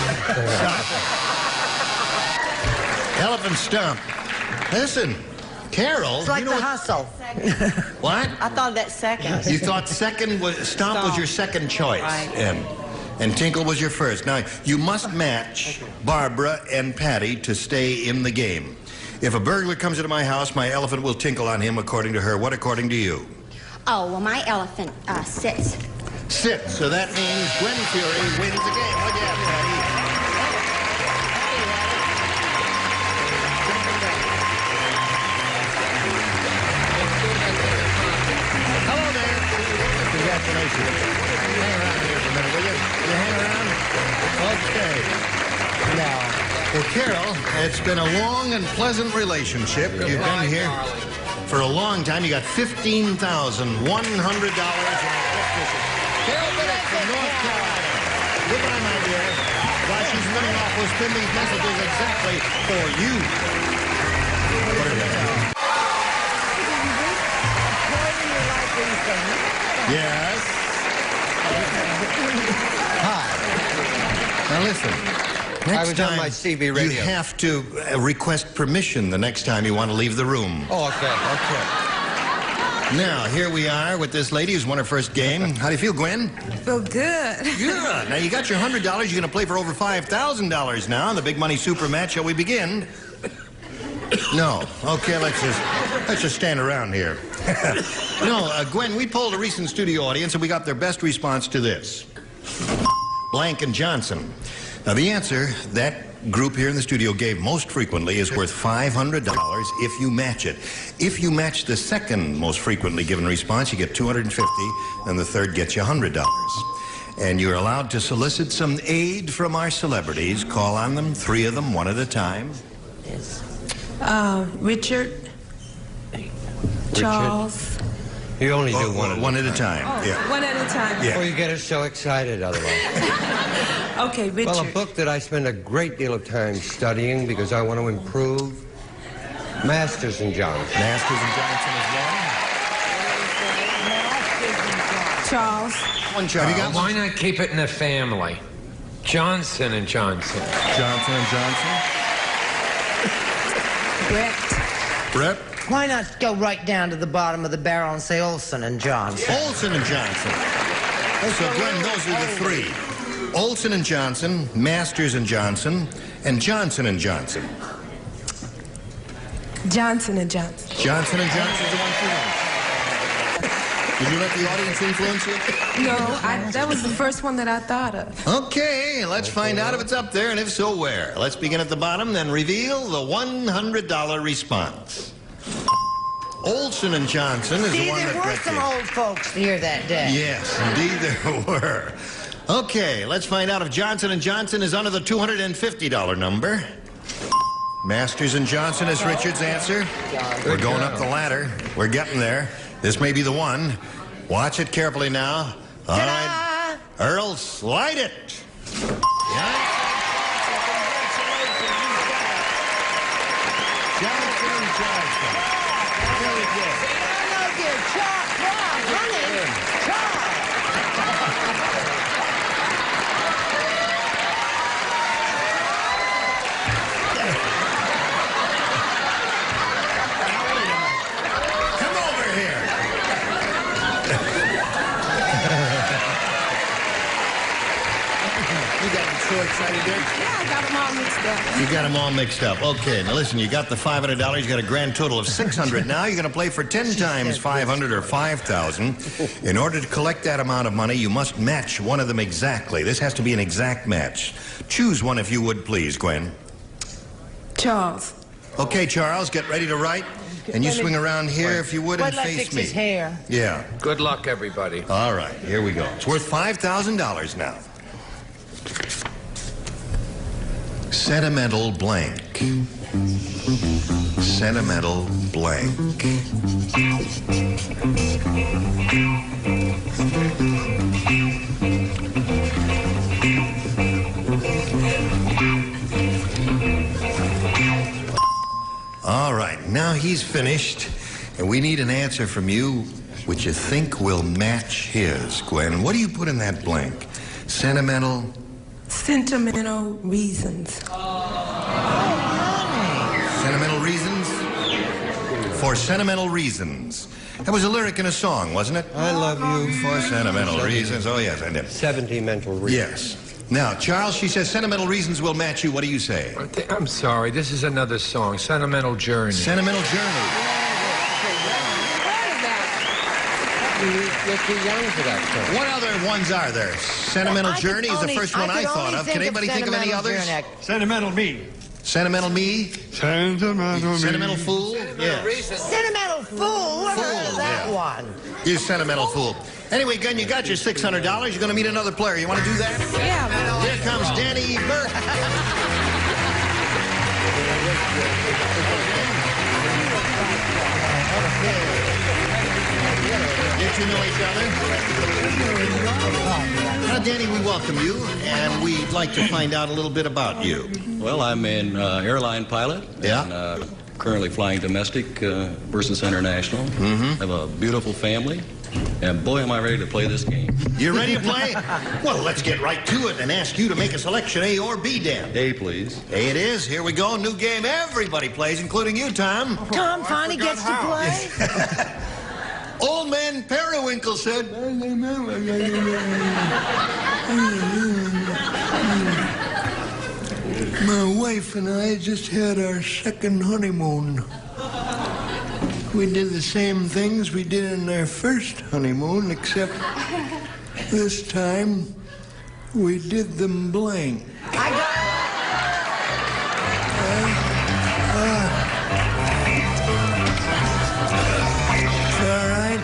Elephant stomp. Listen, Carol... It's like the hustle. What? I thought that second. You thought stomp was your second choice. Right. And tinkle was your first. Now, you must match Barbara and Patty to stay in the game. If a burglar comes into my house, my elephant will tinkle on him, according to her. What according to you? Oh, well, my elephant sits. Sit. So that means Gwen Fury wins the game. Look at Patty. Hello there. Congratulations. Hang around here for a minute, will you? You hang around? Okay. Now, well, Carol, it's been a long and pleasant relationship. You've been here for a long time. You got $15,100 in Carol Biddick from North Carolina. Goodbye, my dear. While she's spinning off, we'll spin these messages exactly for you. Yes. Hi. Now listen. Next time, on my CB radio. You have to request permission the next time you want to leave the room. Oh, okay. Now, here we are with this lady who's won her first game. How do you feel, Gwen? I feel good. Good. Now, you got your $100. You're going to play for over $5,000 now in the big money super match. Shall we begin? No. Okay, let's just stand around here. No, Gwen, we polled a recent studio audience, and we got their best response to this. Blank and Johnson. Now, the answer that group here in the studio gave most frequently is worth $500 if you match it. If you match the second most frequently given response, you get $250, and the third gets you $100. And you're allowed to solicit some aid from our celebrities. Call on them, 3 of them, one at a time. Yes. Richard. Charles. You only do one at a time. Oh, yeah. One at a time. Yeah. Before you get us so excited otherwise. Okay, Richard. Well, a book that I spend a great deal of time studying because I want to improve. Masters and Johnson. Masters and Johnson as well. Charles. One Charles. Why not keep it in the family? Johnson and Johnson. Johnson and Johnson. Brett. Why not go right down to the bottom of the barrel and say Olson and Johnson? Olson and Johnson. So, Glenn, those are the 3. Olson and Johnson, Masters and Johnson, and Johnson and Johnson. Johnson and Johnson. Johnson and Johnson is the one for you. Did you let the audience influence you? No, that was the first one that I thought of. Okay, let's find out if it's up there, and if so, where. Let's begin at the bottom, then reveal the $100 response. Olson and Johnson is the one that there were some old folks here that day. Yes, indeed there were. Okay, let's find out if Johnson and Johnson is under the $250 number. Masters and Johnson is Richard's answer. We're going up the ladder. We're getting there. This may be the one. Watch it carefully now. All right. Earl, slide it. Yeah. Johnson and Johnson. Very good. No, dear, Charles, honey, Charles. Come over here. You got me so excited there. Yeah, I got them all mixed up. You got them all mixed up. Okay, now listen, you got the $500. You got a grand total of $600 now. You're going to play for 10 times $500 or $5,000. In order to collect that amount of money, you must match one of them exactly. This has to be an exact match. Choose one if you would, please, Gwen. Charles. Okay, Charles, get ready to write. And you swing around here, if you would, and Wait, face fix me. his hair. Yeah. Good luck, everybody. All right, here we go. It's worth $5,000 now. Sentimental blank. Sentimental blank. All right, now he's finished, and we need an answer from you which you think will match his. Gwen, what do you put in that blank? Sentimental? Sentimental reasons. Sentimental reasons? For sentimental reasons. That was a lyric in a song, wasn't it? I love you. For sentimental reasons. Oh, yes, I did. 70 mental reasons. Yes. Now, Charles, she says sentimental reasons will match you. What do you say? I'm sorry, this is another song, Sentimental Journey. Sentimental Journey. You're too young for that song. What other ones are there? Sentimental Journey is the first one I thought of. Can anybody think of any others? Sentimental Me. Sentimental Me? Sentimental Me. Sentimental Fool? Yes. Sentimental Fool? What is that one? You Sentimental Fool. Anyway, Gun, you got your $600. You're going to meet another player. You want to do that? Yeah. Here comes Danny Burke. Get to know each other. Now, Danny, we welcome you, and we'd like to find out a little bit about you. Well, I'm an airline pilot. Yeah. And, currently flying domestic versus international. I have a beautiful family. And boy, am I ready to play this game. You ready to play? Well, let's get right to it and ask you to make a selection, A or B, Dan. A, please. A it is. Here we go. New game everybody plays, including you, Tom. Tom finally gets to play? Old man Periwinkle said, my wife and I just had our second honeymoon. We did the same things we did in our first honeymoon, except this time we did them blank. All right.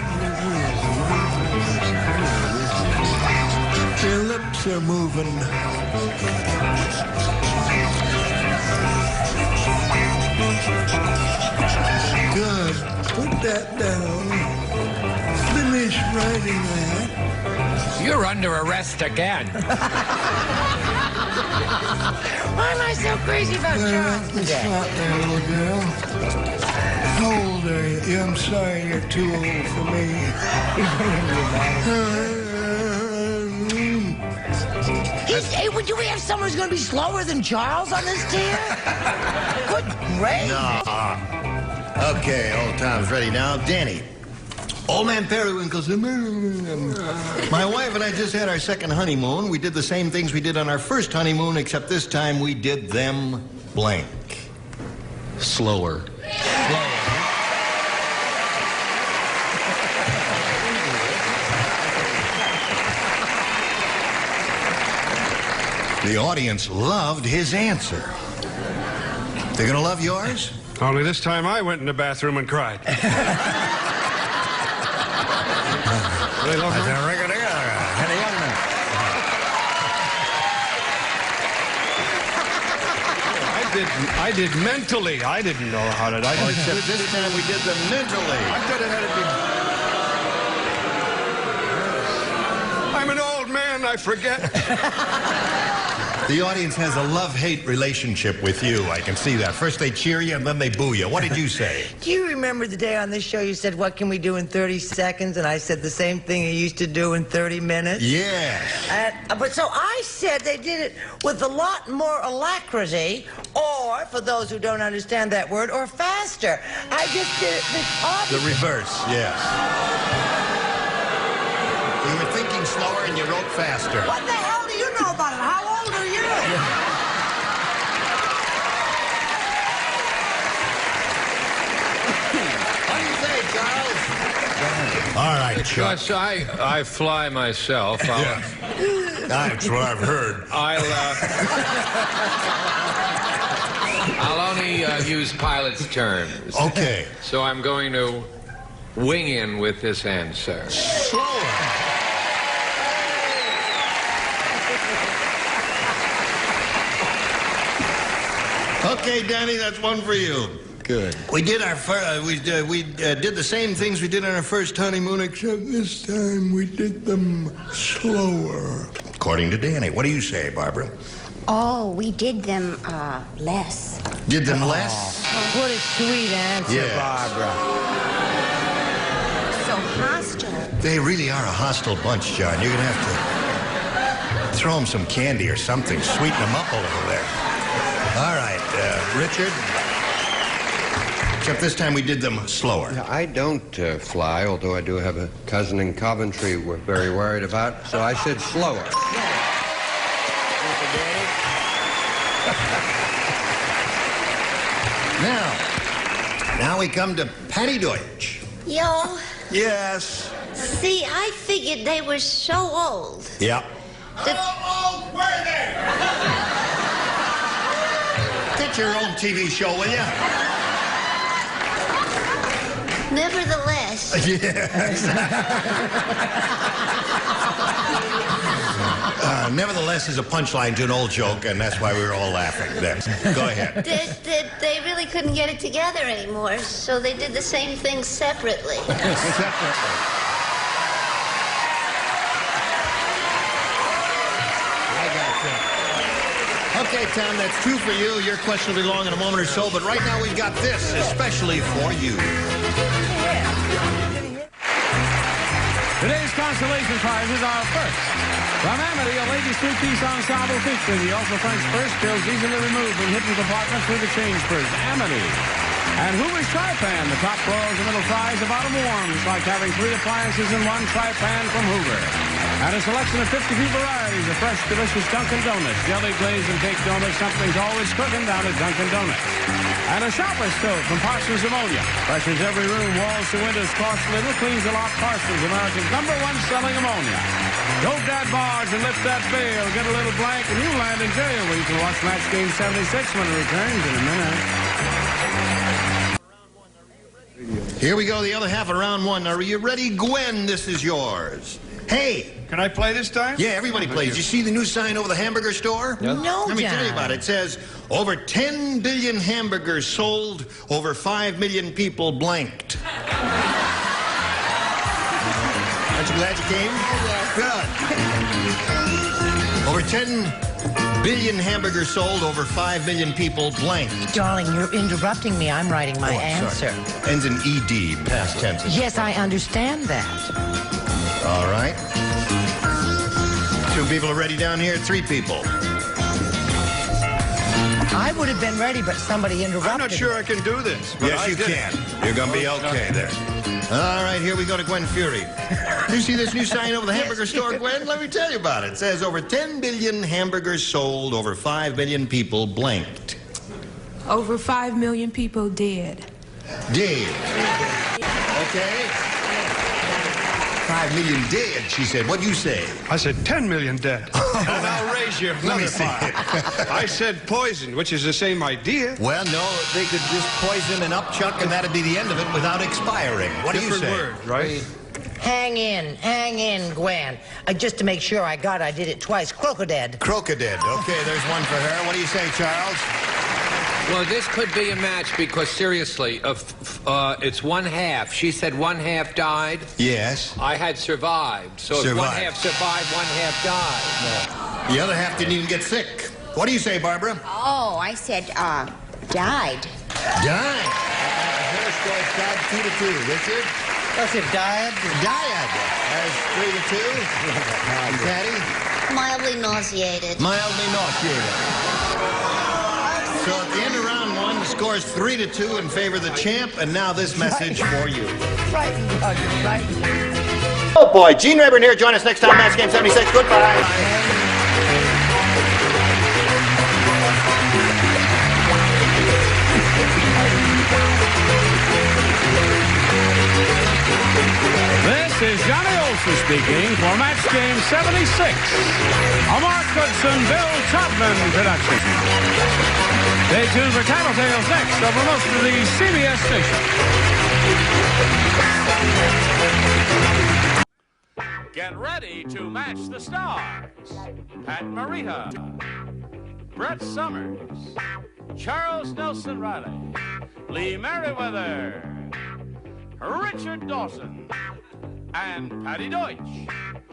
Your lips are moving. Good. Put that down. Finish writing that. You're under arrest again. Why am I so crazy about Charles It's today? not there, little girl. How old are you? I'm sorry, you're too old for me. Hey, do we have someone who's going to be slower than Charles on this team? Good gracious. No. Okay, old Tom's ready now. Danny. Old man Periwinkle said, my wife and I just had our second honeymoon. We did the same things we did on our first honeymoon, except this time we did them blank. Slower. The audience loved his answer. They're gonna love yours? Only this time I went in the bathroom and cried. They love I did mentally. I didn't know how to. Except this time we did them mentally. I thought it had to be. I'm an old man. I forget. The audience has a love-hate relationship with you. I can see that. First they cheer you and then they boo you. What did you say? Do you remember the day on this show you said, what can we do in 30 seconds? And I said the same thing you used to do in 30 minutes? Yes. But so I said they did it with a lot more alacrity, or, for those who don't understand that word, or faster. I just did it the reverse, yes. You were thinking slower and you wrote faster. What the hell do you know about it? How old are you? What do you say, Charles? All right, Chuck. Because I fly myself. That's what I've heard. I'll only use pilot's terms. Okay. So I'm going to wing in with this answer. Slower. Okay, Danny, that's one for you. Good. We did our did the same things we did on our first honeymoon, except this time we did them slower. According to Danny. What do you say, Barbara? Oh, we did them less. Did them less? What a sweet answer, Barbara. So hostile. They really are a hostile bunch, John. You're going to have to throw them some candy or something. Sweeten them up a little there. All right, Richard. Except this time we did them slower. I don't fly, although I do have a cousin in Coventry we're very worried about, so I said slower. Now we come to Patty Deutsch. Yo, Yes. see, I figured they were so old. Yeah. How old were they? Get your own TV show, will you? Nevertheless. Yes. Nevertheless is a punchline to an old joke, and that's why we were all laughing. There. Go ahead. They really couldn't get it together anymore, so they did the same thing separately. Okay, Tom, that's two for you. Your question will be long in a moment or so, but right now we've got this especially for you. Today's consolation prizes are first. From Amity, a ladies' three-piece ensemble featuring the ultra-French purse, pills easily removed and hidden compartments with the change purse. Amity. And Hoover's Tri-Pan, the top boils the middle fries, the bottom warms, like having 3 appliances in one Tri-Pan from Hoover. And a selection of 52 varieties of fresh, delicious Dunkin' Donuts, jelly, glaze, and cake donuts. Something's always cooking down at Dunkin' Donuts. And a shower's stove from Parsons Ammonia. Freshens every room, walls to windows, costs little, cleans a lot. Parsons, America's #1 selling ammonia. Dope that barge and lift that bale. Get a little blank and you land in jail. Where you can watch Match Game 76 when it returns in a minute. Here we go, the other half of round 1. Are you ready, Gwen? This is yours. Hey! Can I play this time? Yeah, everybody plays. You see the new sign over the hamburger store? No, Let me John. tell you about it. It says, over 10 billion hamburgers sold, over 5 million people blanked. Aren't you glad you came? Yes. Good. Over 10 billion hamburgers sold, over 5 million people blanked. Darling, you're interrupting me. I'm writing my answer. Sorry. Ends in ED, past tense. Yes, I understand that. All right. 2 people are ready down here, 3 people. I would have been ready, but somebody interrupted. I'm not sure I can do this. But Yes, you can. You're going to be okay there. All right, here we go to Gwen Fury. You see this new sign over the hamburger store, Gwen? Let me tell you about it. It says over 10 billion hamburgers sold, over 5 million people blanked. Over 5 million people dead. Dead. Okay. 5 million dead, she said. What'd you say? I said 10 million dead. And I'll raise you Let me see. I said poison, which is the same idea. Well, no, they could just poison an upchuck and that'd be the end of it without expiring. What do you say? Different word, right? Hang in, Gwen. Just to make sure I did it twice. Crocodad. Crocodad. Okay, there's one for her. What do you say, Charles? Well, this could be a match because, seriously, it's 1/2. She said 1/2 died. Yes. I had survived. So if 1/2 survived, 1/2 died. No. The other half didn't even get sick. What do you say, Barbara? Oh, I said, died. Died. Her score is tied 2-2. Richard? I said died. Died. That's 3-2. And Patty? Mildly nauseated. Mildly nauseated. So at the end of round 1, the score is 3-2 in favor of the champ. And now this message for you. Right, Roger, right. Oh boy, Gene Rayburn here. Join us next time, Match Game 76. Goodbye. This is Johnny Olson speaking for Match Game 76, a Mark Goodson, Bill Todman production. Stay tuned for Tattletales next over most of the CBS stations. Get ready to match the stars. Pat Morita, Brett Summers, Charles Nelson Riley, Lee Merriweather, Richard Dawson, and Patty Deutsch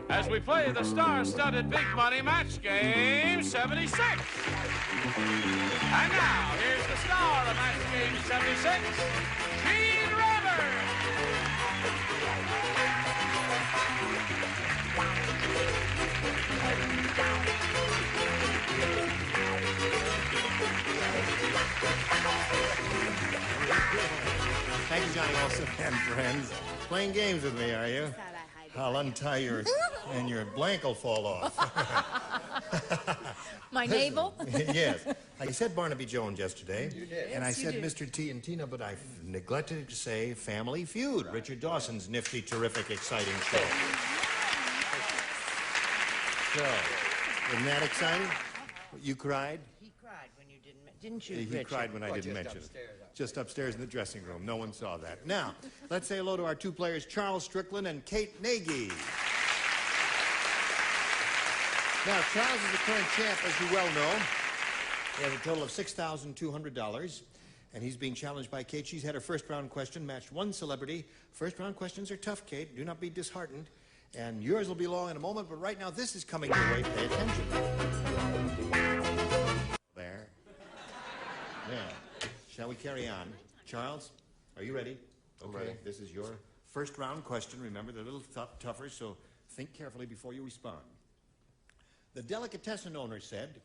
as we play the star-studded big money Match Game 76. And now, here's the star of Match Game 76, Gene Rayburn. Thank you, Johnny Olson and friends. Playing games with me, are you? I'll untie your, and your blank will fall off. My navel? Yes. I said Barnaby Jones yesterday. You did. And I Yes, you said did. Mr. T and Tina, but I neglected to say Family Feud, Richard Dawson's nifty, terrific, exciting show. So, isn't that exciting? You cried? He cried when you didn't you, He Richard? cried when I didn't mention it. Just upstairs in the dressing room. No one saw that. Now, let's say hello to our 2 players, Charles Strickland and Kate Nagy. Now, Charles is the current champ, as you well know. He has a total of $6,200, and he's being challenged by Kate. She's had her first-round question, matched 1 celebrity. First-round questions are tough, Kate. Do not be disheartened. And yours will be long in a moment, but right now this is coming your way. Pay attention. There. Now, shall we carry on? Charles, are you ready? Okay, ready. This is your first-round question. Remember, they're a little tougher, so think carefully before you respond. The delicatessen owner said,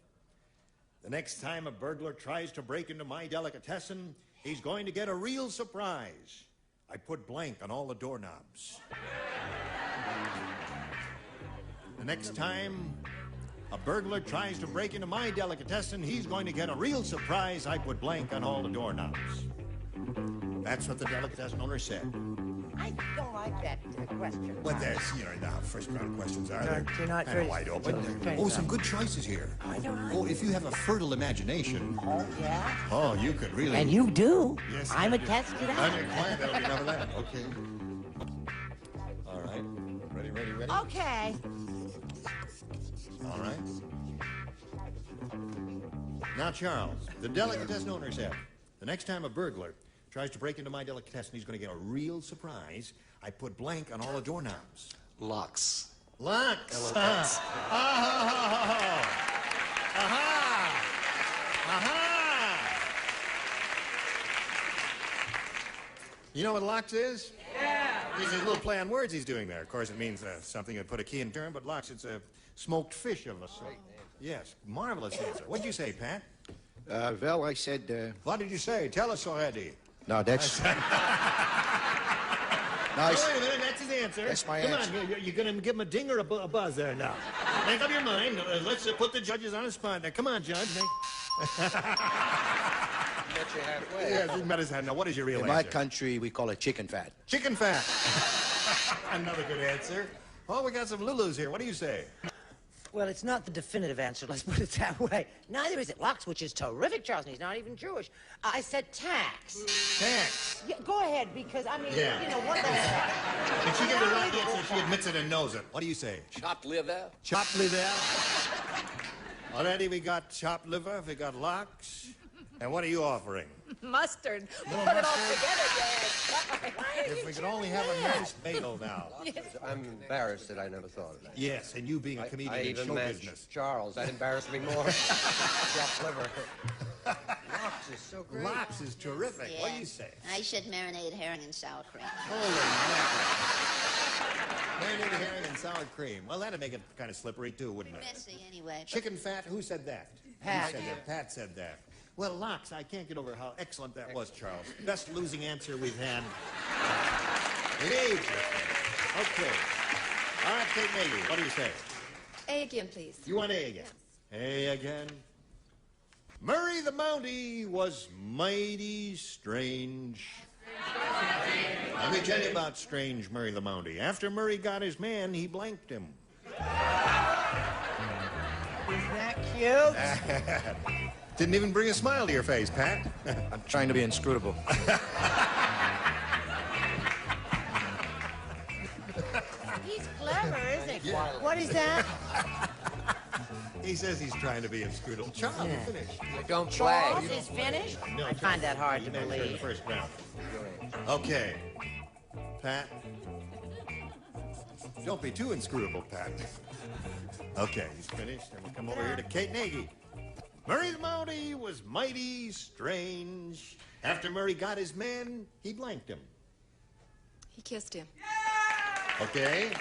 "The next time a burglar tries to break into my delicatessen, he's going to get a real surprise. I put blank on all the doorknobs. The next time a burglar tries to break into my delicatessen, he's going to get a real surprise. I put blank on all the doorknobs. That's what the delicatessen owner said. I don't like that question. But there's, now first round questions are there. They're not Kind of wide open. Oh, some good choices here. Oh, if you have a fertile imagination. Oh, yeah? Oh, you could really. And you do. Yes, I'm I do. attached to that. I'm inclined to remember that. Okay. All right. Ready? Okay. All right. Now, Charles, the delicatessen owner said, the next time a burglar tries to break into my delicatessen, he's going to get a real surprise. I put blank on all the doorknobs. Locks. Locks. Locks. You know what locks is? Yeah. It's a little play on words he's doing there. Of course, it means something that put a key in turn, but locks, it's a smoked fish of a sort. Yes, marvelous answer. What'd you say, Pat? Well, I said... What did you say? Tell us already. No, that's... Wait a minute, that's his answer. That's my answer. Come on, you're going to give him a ding or a buzz there now. Make up your mind. Let's put the judges on the spot. Now, come on, Judge. Met you halfway. Yes, he met his hand. Now, what is your real In answer? my country, we call it chicken fat. Chicken fat. Another good answer. Oh, we got some Lulus here. What do you say? Well, it's not the definitive answer, let's put it that way. Neither is it Lux, which is terrific, Charles, and he's not even Jewish. I said tax. Tax. Yeah, go ahead, because, I mean, Yeah. what the heck? If she gives the right answer, she admits it and knows it. What do you say? Chopped liver. Chopped liver. Already we got chopped liver, we got lox. And what are you offering? Mustard. Put Little it all mustard? together, Dad. If we could only have a nice bagel now. I'm embarrassed that I never thought of that. Yes, and you being a comedian I in even show matched business. Charles. That embarrassed me more. Chopped liver. Lox is so great. Lox is terrific. Yeah. What do you say? I should marinate herring and sour cream. Holy mackerel. Marinated herring and sour cream. Well, that'd make it kind of slippery, too, wouldn't it? Messy, anyway. Chicken fat? Who said that? Pat. Who said that? Pat said that. Well, Lox, I can't get over how excellent that was, Charles. Best losing answer we've had in ages. Okay. All right, Kate Nagy, what do you say? A again, please. You want A again? A again. Murray the Mountie was mighty strange. Let me tell you about strange Murray the Mountie. After Murray got his man, he blanked him. Is that cute? Didn't even bring a smile to your face, Pat. I'm trying to be inscrutable. He's clever, isn't he? Yeah. What is that? He says he's trying to be inscrutable. Charles, Yeah. finish. Don't Charles play. is finished? No, I find that hard to you answered in the believe. first round. Okay. Pat. Don't be too inscrutable, Pat. Okay, he's finished. And we'll come over here to Kate Nagy. Murray the Mountie was mighty strange. After Murray got his man, he blanked him. He kissed him. Okay.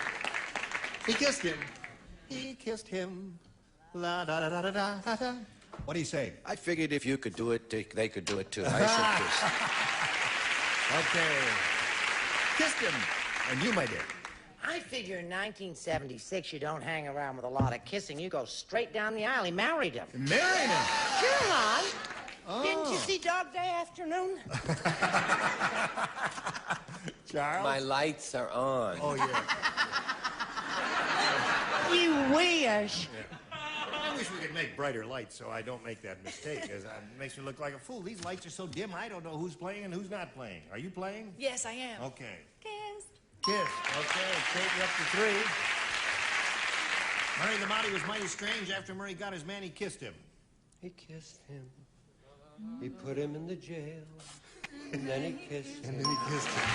He kissed him. He kissed him. La da da da da da da da. What do you say? I figured if you could do it, they could do it too. I said kiss. Okay. Kissed him. And you, my dear. I figure in 1976 you don't hang around with a lot of kissing. You go straight down the aisle. He married him. Married him? Sure, Lon. Oh. Didn't you see Dog Day Afternoon? Charles? My lights are on. Oh, yeah. You wish. I wish we could make brighter lights so I don't make that mistake. It makes me look like a fool. These lights are so dim, I don't know who's playing and who's not playing. Are you playing? Yes, I am. Okay. Kiss. Kiss. Okay, Kate, you're up to 3. Murray the Mountie was mighty strange. After Murray got his man, he kissed him. He kissed him. He put him in the jail. And then he kissed him. And then he kissed him.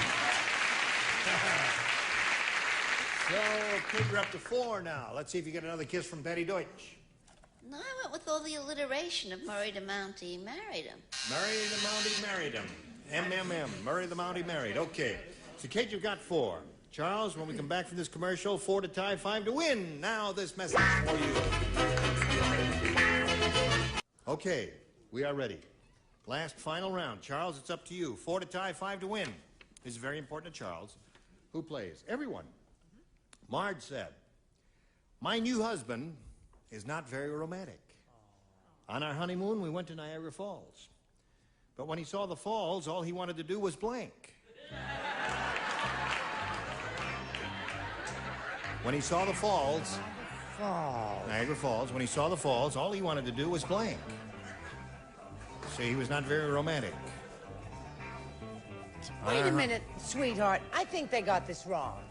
So, Kate, you're up to 4 now. Let's see if you get another kiss from Patty Deutsch. No, I went with all the alliteration of Murray the Mountie married him. Murray the Mountie married him. MMM. Murray the Mountie married. Okay. So, Kate, you've got 4. Charles, when we come back from this commercial, 4 to tie, 5 to win. Now, this message for you. Okay, we are ready. Last final round. Charles, it's up to you. 4 to tie, 5 to win. This is very important to Charles. Who plays? Everyone. Marge said, "My new husband is not very romantic. On our honeymoon, we went to Niagara Falls. But when he saw the falls, all he wanted to do was blank." When he saw the falls, Niagara Falls, when he saw the falls, all he wanted to do was blank. So he was not very romantic. Wait a minute, sweetheart. I think they got this wrong.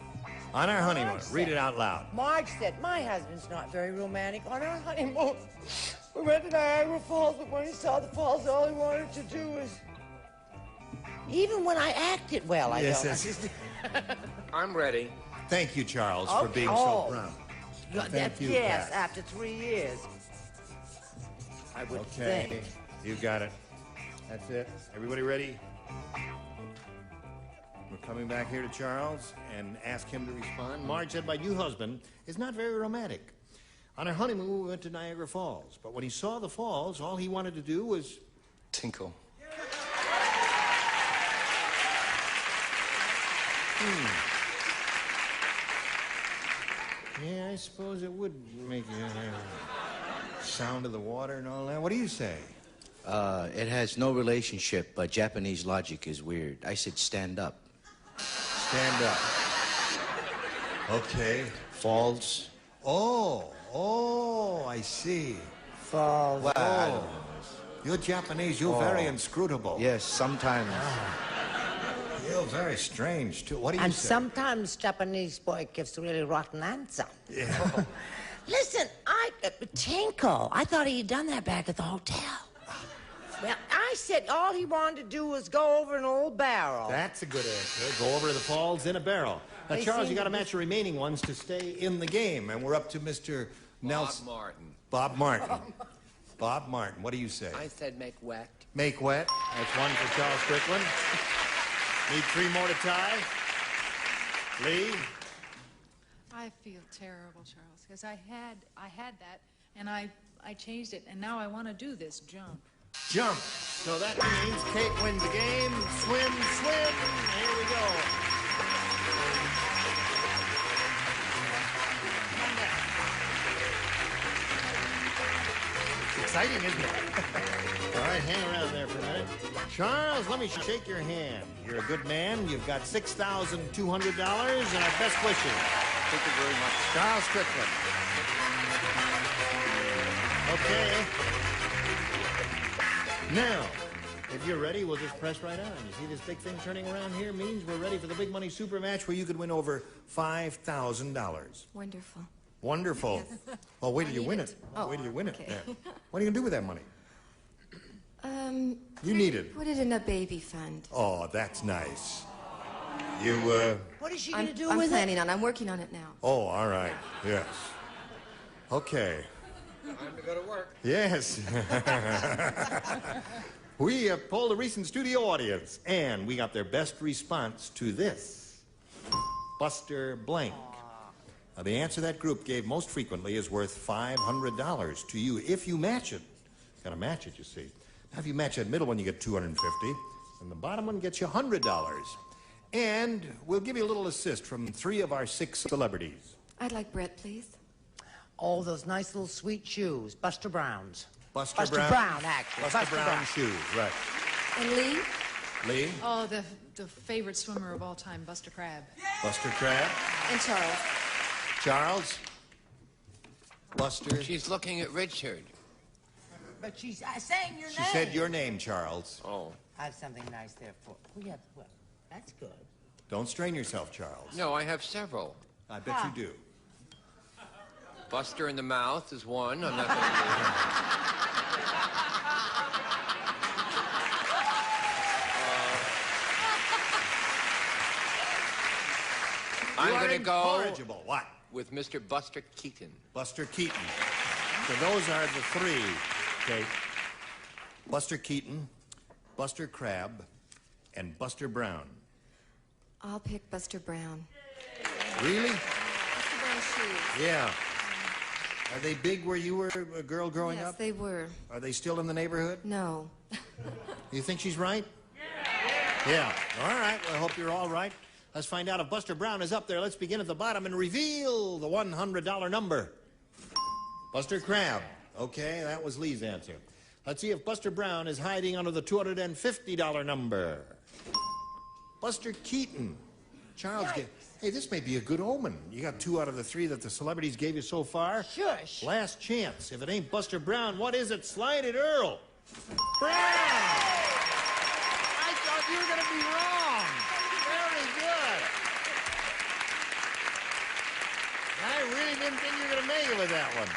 On our honeymoon. Read it out loud. Marge said, "My husband's not very romantic. On our honeymoon, we went to Niagara Falls, but when he saw the falls, all he wanted to do was..." Even when I acted well, I Yes, don't. yes. I'm ready. Thank you, Charles, for being so proud. Thank you, Yes, Pat. after 3 years. I would Okay, think. you got it. That's it. Everybody ready? We're coming back here to Charles and ask him to respond. Marge said, "My new husband is not very romantic. On our honeymoon, we went to Niagara Falls. But when he saw the falls, all he wanted to do was..." Tinkle. Yeah, I suppose it would make sound of the water and all that. What do you say? It has no relationship, but Japanese logic is weird. I said stand up. Stand up. Okay. Falls. Oh, I see. Falls. Wow. Oh. You're Japanese. You're very inscrutable. Yes, sometimes. You're very strange, too. What do you And say? sometimes Japanese boy gives a really rotten answer. Yeah. Listen, Tinkle, I thought he'd done that back at the hotel. Well, I said all he wanted to do was go over an old barrel. That's a good answer. Go over to the falls in a barrel. Now, They Charles, seem you got to to be- match the remaining ones to stay in the game. And we're up to Mr. Nelson. Bob Martin. Bob Martin. Bob Martin. What do you say? I said make wet. Make wet. That's one for Charles Strickland. Need 3 more to tie. Lee? I feel terrible, Charles, because I had that, and I changed it, and now I want to do this jump. Jump. So that means Kate wins the game. Swim, swim. Here we go. It's exciting, isn't it? All right, hang around there for a minute. Charles, let me shake your hand. You're a good man. You've got $6,200 and our best wishes. Thank you very much. Charles Strickland. Okay. Now, if you're ready, we'll just press right on. You see this big thing turning around here means we're ready for the big money super match where you could win over $5,000. Wonderful. Wonderful. Well, wait till you win it. Oh, Wait till you win it. okay. Yeah. What are you going to do with that money? You need it. Put it in a baby fund. Oh, that's nice. You, What is she going to do I'm with planning on. I'm working on it now. Oh, all right. Yes. Okay. Time to go to work. Yes. We have polled a recent studio audience, and we got their best response to this. Buster Blank. Now, the answer that group gave most frequently is worth $500 to you if you match it. Got to match it, you see. Now, if you match that middle one, you get $250, and the bottom one gets you $100. And we'll give you a little assist from 3 of our 6 celebrities. I'd like Brett, please. Oh, those nice little sweet shoes. Buster Brown's. Buster Brown, actually. Buster Brown shoes, right. And Lee? Lee? Oh, the favorite swimmer of all time, Buster Crabbe. Buster Crabbe. And Charles. Charles? Buster? She's looking at Richard. But she's saying your She name. said your name, Charles. Oh. I have something nice there for... We have... Well, that's good. Don't strain yourself, Charles. No, I have several. I bet you do. Buster in the mouth is one. I'm not going to I'm going to go incorrigible. What? with Mr. Buster Keaton. Buster Keaton. So those are the 3. Okay. Buster Keaton, Buster Crabbe, and Buster Brown. I'll pick Buster Brown. Really? Buster Brown shoes. Yeah. Are they big where you were a girl growing Yes, up? they were. Are they still in the neighborhood? No. You think she's right? Yeah. All right. Well, I hope you're all right. Let's find out if Buster Brown is up there. Let's begin at the bottom and reveal the $100 number. Buster Crabbe. Okay, that was Lee's answer. Let's see if Buster Brown is hiding under the $250 number. Buster Keaton. Charles, hey, this may be a good omen. You got 2 out of the 3 that the celebrities gave you so far. Shush. Last chance. If it ain't Buster Brown, what is it? Slide it, Earl. Brown! I thought you were going to be wrong. Very good. I really didn't think you were going to make it with that one.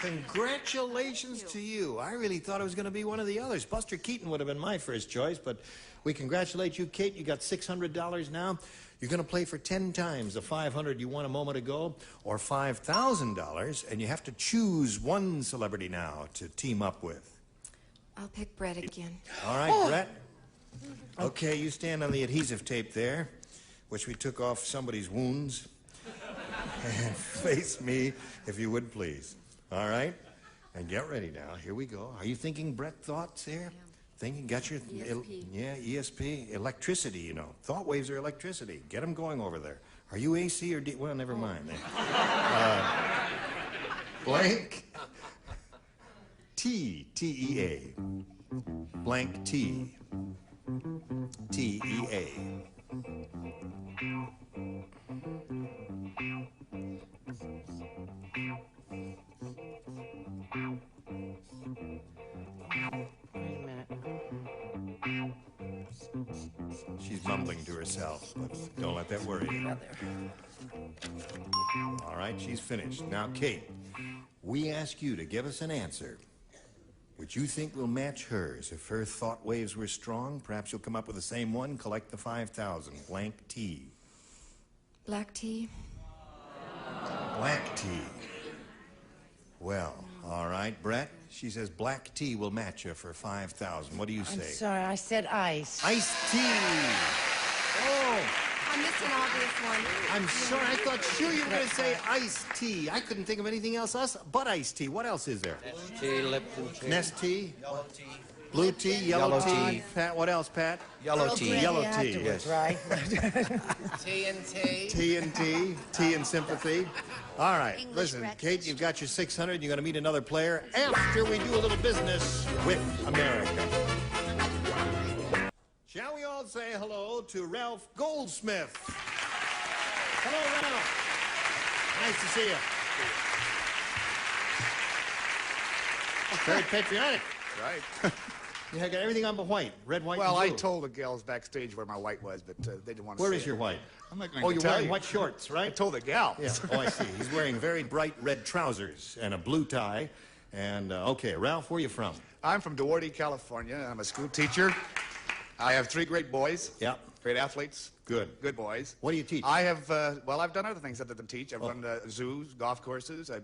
Congratulations to you. I really thought it was going to be one of the others. Buster Keaton would have been my first choice, but we congratulate you, Kate. You got $600 now. You're going to play for 10 times the $500 you won a moment ago, or $5,000, and you have to choose one celebrity now to team up with. I'll pick Brett again. All right, Brett. Okay, you stand on the adhesive tape there, which we took off somebody's wounds, and face me, if you would, please. All right? And get ready now. Here we go. Are you thinking Brett thoughts here? Yeah. Thinking, got your... ESP. Electricity, you know. Thought waves are electricity. Get them going over there. Are you AC or D? Well, never mind. Blank. T. T-E-A. Blank T. T-E-A. Wait a minute. She's mumbling to herself, but don't let that worry you. All right, she's finished. Now, Kate, we ask you to give us an answer which you think will match hers. If her thought waves were strong, perhaps you'll come up with the same one, collect the $5,000. Blank T. Black tea. Black tea. Well, all right, Brett. She says black tea will match you for $5,000. What do you say? I'm sorry, I said ice. Iced tea. Oh. I missed an obvious one. I'm sorry. I thought sure you were going to say iced tea. I couldn't think of anything else but iced tea. What else is there? Nest tea, Lipton tea. Nest tea. Yellow tea. Blue tea, yellow tea. Pat, what else, Pat? Yellow tea. Yellow tea, yes. Right. T&T. T&T. Tea and sympathy. All right. English Listen, breakfast. Kate, you've got your $600. You're going to meet another player after we do a little business with America. Shall we all say hello to Ralph Goldsmith? Hello, Ralph. Nice to see you. Very patriotic. Right. You had got everything on but white. Red, white, Well, and blue. I told the gals backstage where my white was, but they didn't want to Where see is your it. white? I'm not going Oh, to you're tell wearing you. white shorts, right? I told the gal. Yeah. Oh, I see. He's wearing very bright red trousers and a blue tie. And, okay, Ralph, where are you from? I'm from Duarte, California. I'm a school teacher. I have 3 great boys. Yeah. Great athletes. Good. Good boys. What do you teach? I have, well, I've done other things other than teach. I've run zoos, golf courses. And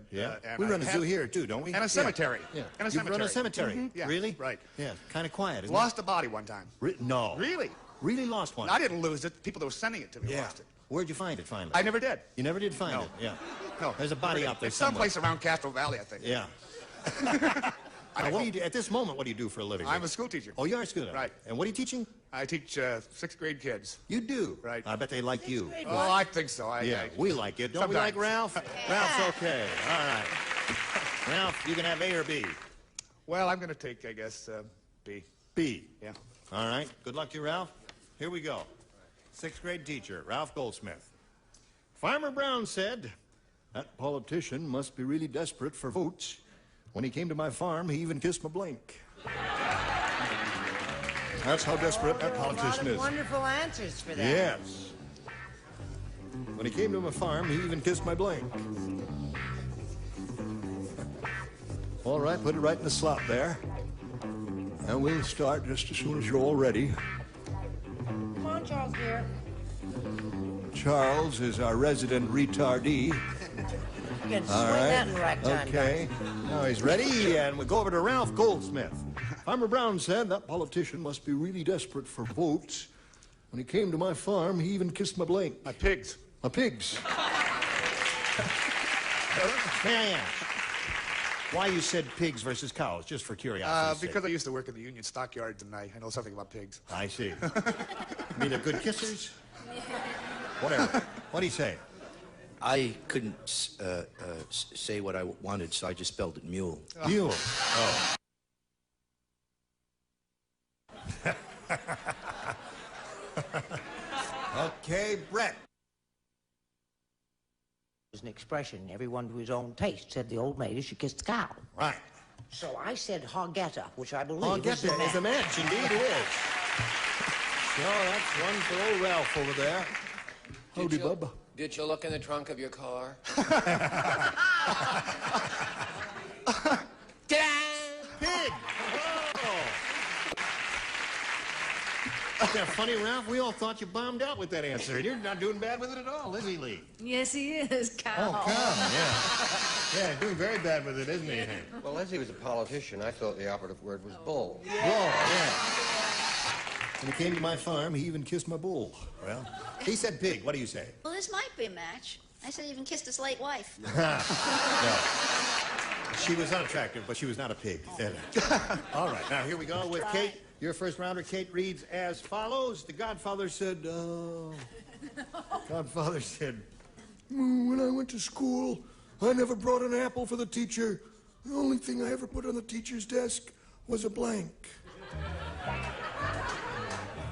we run a zoo here, too, don't we? And a cemetery. Yeah. And a You cemetery. run a cemetery? Mhm. Yeah. Really? Right. Yeah, kind of quiet, isn't Lost a body one time. it? No. Really? Really lost one? I didn't lose it. People that were sending it to me lost it. Where'd you find it, finally? I never did. You never did find No. it? Yeah. No. There's a body out there It's somewhere. someplace around Castro Valley, I think. Yeah. Now, what do you do, at this moment, what do you do for a living? I'm a school teacher. Oh, you are a school teacher? Right. And what are you teaching? I teach 6th grade kids. You do? Right. I bet they like you. Oh, I think so. Yeah, we like it. Don't we like Ralph? Ralph's okay. All right. Ralph, you can have A or B. Well, I'm going to take, I guess, B. B. Yeah. All right. Good luck to you, Ralph. Here we go. 6th grade teacher, Ralph Goldsmith. Farmer Brown said, that politician must be really desperate for votes. When he came to my farm, he even kissed my blank. That's how desperate that politician A lot is. of wonderful answers for that. Yes. When he came to my farm, he even kissed my blank. All right, put it right in the slot there. And we'll start just as soon as you're all ready. Come on, Charles, dear. Charles is our resident retardee. You can All swing right. that in rack time. Okay. Now he's ready, and we go over to Ralph Goldsmith. Farmer Brown said that politician must be really desperate for votes. When he came to my farm, he even kissed my blank. My pigs. My pigs. May I ask, why you said pigs versus cows, just for curiosity's sake. Because I used to work in the union stockyards, and I know something about pigs. I see. You mean they're good kissers? Whatever. What do you say? I couldn't say what I wanted, so I just spelled it mule. Mule. Oh. Okay, Brett. There's an expression, everyone to his own taste, said the old maid as she kissed the cow. Right. So I said hoggetta, which I believe Hoggetta is a match. Indeed it is. So that's one for old Ralph over there. Howdy, bub. Did you look in the trunk of your car? Pig! Oh. Isn't that funny, Ralph? We all thought you bombed out with that answer. You're not doing bad with it at all, is he, Lee? Yes, he is, cow. Oh, cow, yeah. Yeah, doing very bad with it, isn't he? Well, as he was a politician, I thought the operative word was bull. Bull, yeah. When he came to my farm, he even kissed my bull. Well, he said pig. What do you say? Well, this might be a match. I said he even kissed his late wife. No. She was unattractive, but she was not a pig. All right, now here we go with Kate. Your first rounder, Kate, reads as follows. The Godfather said, Godfather said, when I went to school, I never brought an apple for the teacher. The only thing I ever put on the teacher's desk was a blank.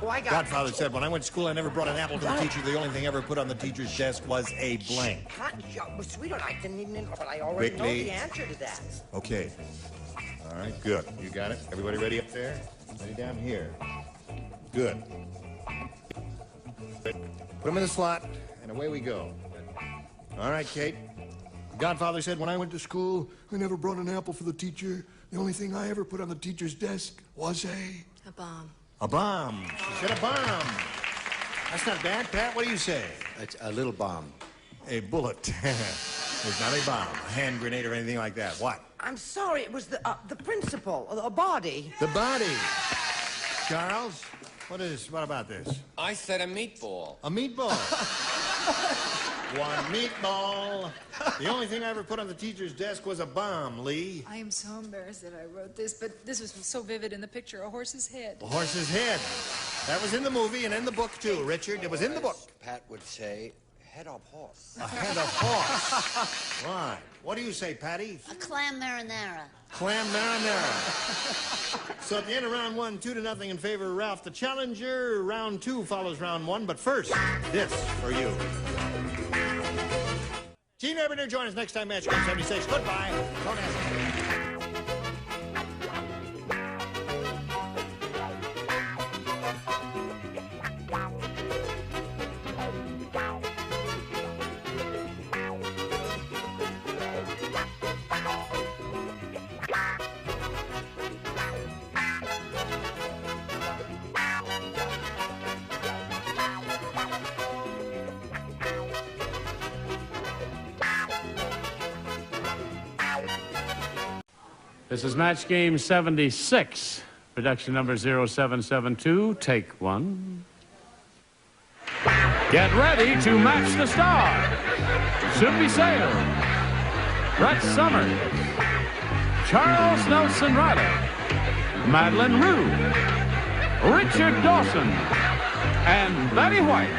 Oh, I got Godfather said, when I went to school, I never brought an apple to the teacher. The only thing I ever put on the teacher's desk was a blank. Well, sweetheart, I didn't even know, but I already know the answer to that. Okay. All right, good. You got it? Everybody ready up there? Ready down here. Good. Put them in the slot, and away we go. All right, Kate. Godfather said, when I went to school, I never brought an apple for the teacher. The only thing I ever put on the teacher's desk was A bomb. a bomb. She said a bomb. That's not bad. Pat, what do you say? It's a little bomb. A bullet. It's not a bomb, a hand grenade or anything like that. What? I'm sorry, it was the principle, a body. The body. Charles, what about this? I said a meatball. A meatball. One meatball. The only thing I ever put on the teacher's desk was a bomb, Lee. I am so embarrassed that I wrote this, but this was so vivid in the picture, a horse's head. A horse's head. That was in the movie and in the book, too, Richard. It was in the book. Pat would say, head of horse. A head of horse. Right. What do you say, Patty? A clam marinara. Clam marinara. So at the end of round 1, 2-0 in favor of Ralph the challenger. Round 2 follows round 1, but first, this for you. Team Urbaner, join us next time, Match Game 76. Goodbye. Don't ask me. This is Match Game 76, production number 0772, take 1. Get ready to match the star. Soupy Sale, Brett Summers, Charles Nelson Riley, Madeline Rue, Richard Dawson, and Betty White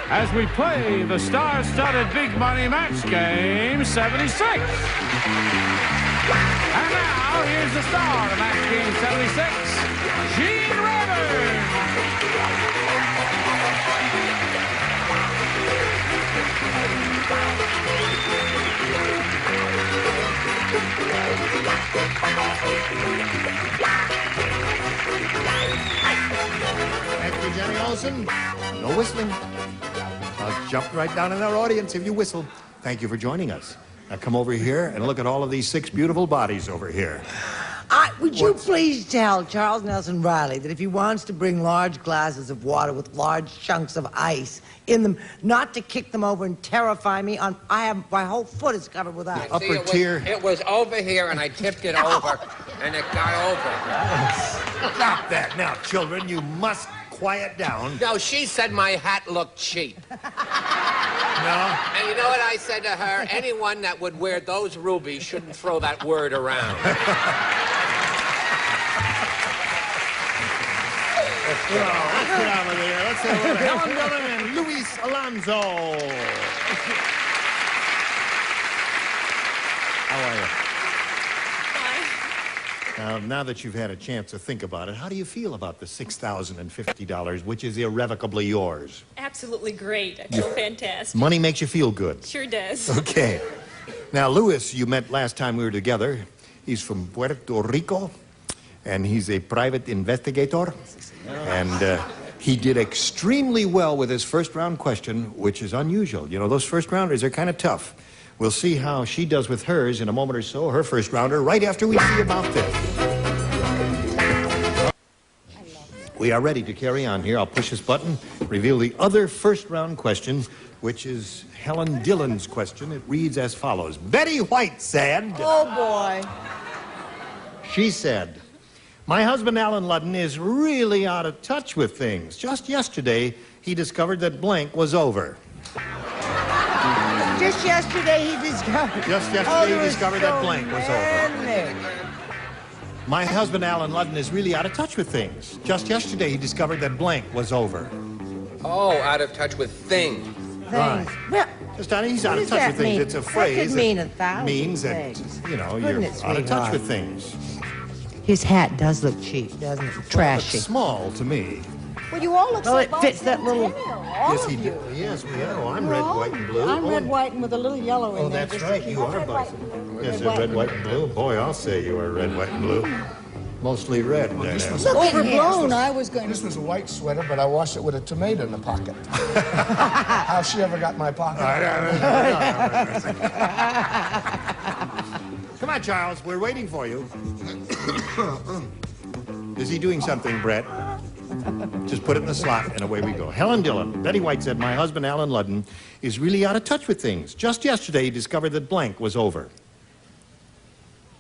as we play the star-studded big money Match Game 76. And now, here's the star of Match Game 76, Gene Rivers. Thank you, Jenny Olson. No whistling. I'll jump right down in our audience if you whistle. Thank you for joining us. Now come over here and look at all of these 6 beautiful bodies over here. Would you please tell Charles Nelson Riley that if he wants to bring large glasses of water with large chunks of ice in them, not to kick them over and terrify me? My whole foot is covered with ice. Upper tier. It was over here, and I tipped it over, and it got over. Stop that now, children. You must quiet down. No, she said my hat looked cheap. And you know what I said to her? Anyone that would wear those rubies shouldn't throw that word around. Let's get over there. Let's have a little Helen Dillon and Luis Alonso. How are you? Now that you've had a chance to think about it, how do you feel about the $6,050, which is irrevocably yours? Absolutely great. I feel fantastic. Money makes you feel good. Sure does. Okay. Now, Luis, you met last time we were together. He's from Puerto Rico, and he's a private investigator. And he did extremely well with his first-round question, which is unusual. You know, those first-rounders are kind of tough. We'll see how she does with hers in a moment or so, her first rounder, right after we see about this. We are ready to carry on here. I'll push this button, reveal the other first round question, which is Helen Dillon's question. It reads as follows. Betty White said... Oh, boy. She said, my husband, Alan Ludden, is really out of touch with things. Just yesterday, he discovered that blank was over. Just yesterday he discovered. Just yesterday he discovered that blank was over. My husband, Alan Ludden, is really out of touch with things. Just yesterday he discovered that blank was over. Oh, out of touch with things. Right. Well, just he's out of touch with things. It's a phrase that mean 1,000 means things. that, you know, you're out of touch with things. His hat does look cheap, doesn't it? Trashy. It's small to me. Well, you all look so it fits that little... Yes, he does. Yes, we are. Oh, I'm red, white, and blue. I'm red, white, and with a little yellow in there. Oh, that's right. You are Bison. Yes, red, white, and blue. Boy, I'll say you are red, white, and blue. Mostly red. Overblown, I was going to... This was a white sweater, but I washed it with a tomato in the pocket. How she ever got my pocket? Come on, Charles. We're waiting for you. Is he doing something, Brett? Just put it in the slot, and away we go. Helen Dillon. Betty White said, my husband, Alan Ludden, is really out of touch with things. Just yesterday, he discovered that blank was over.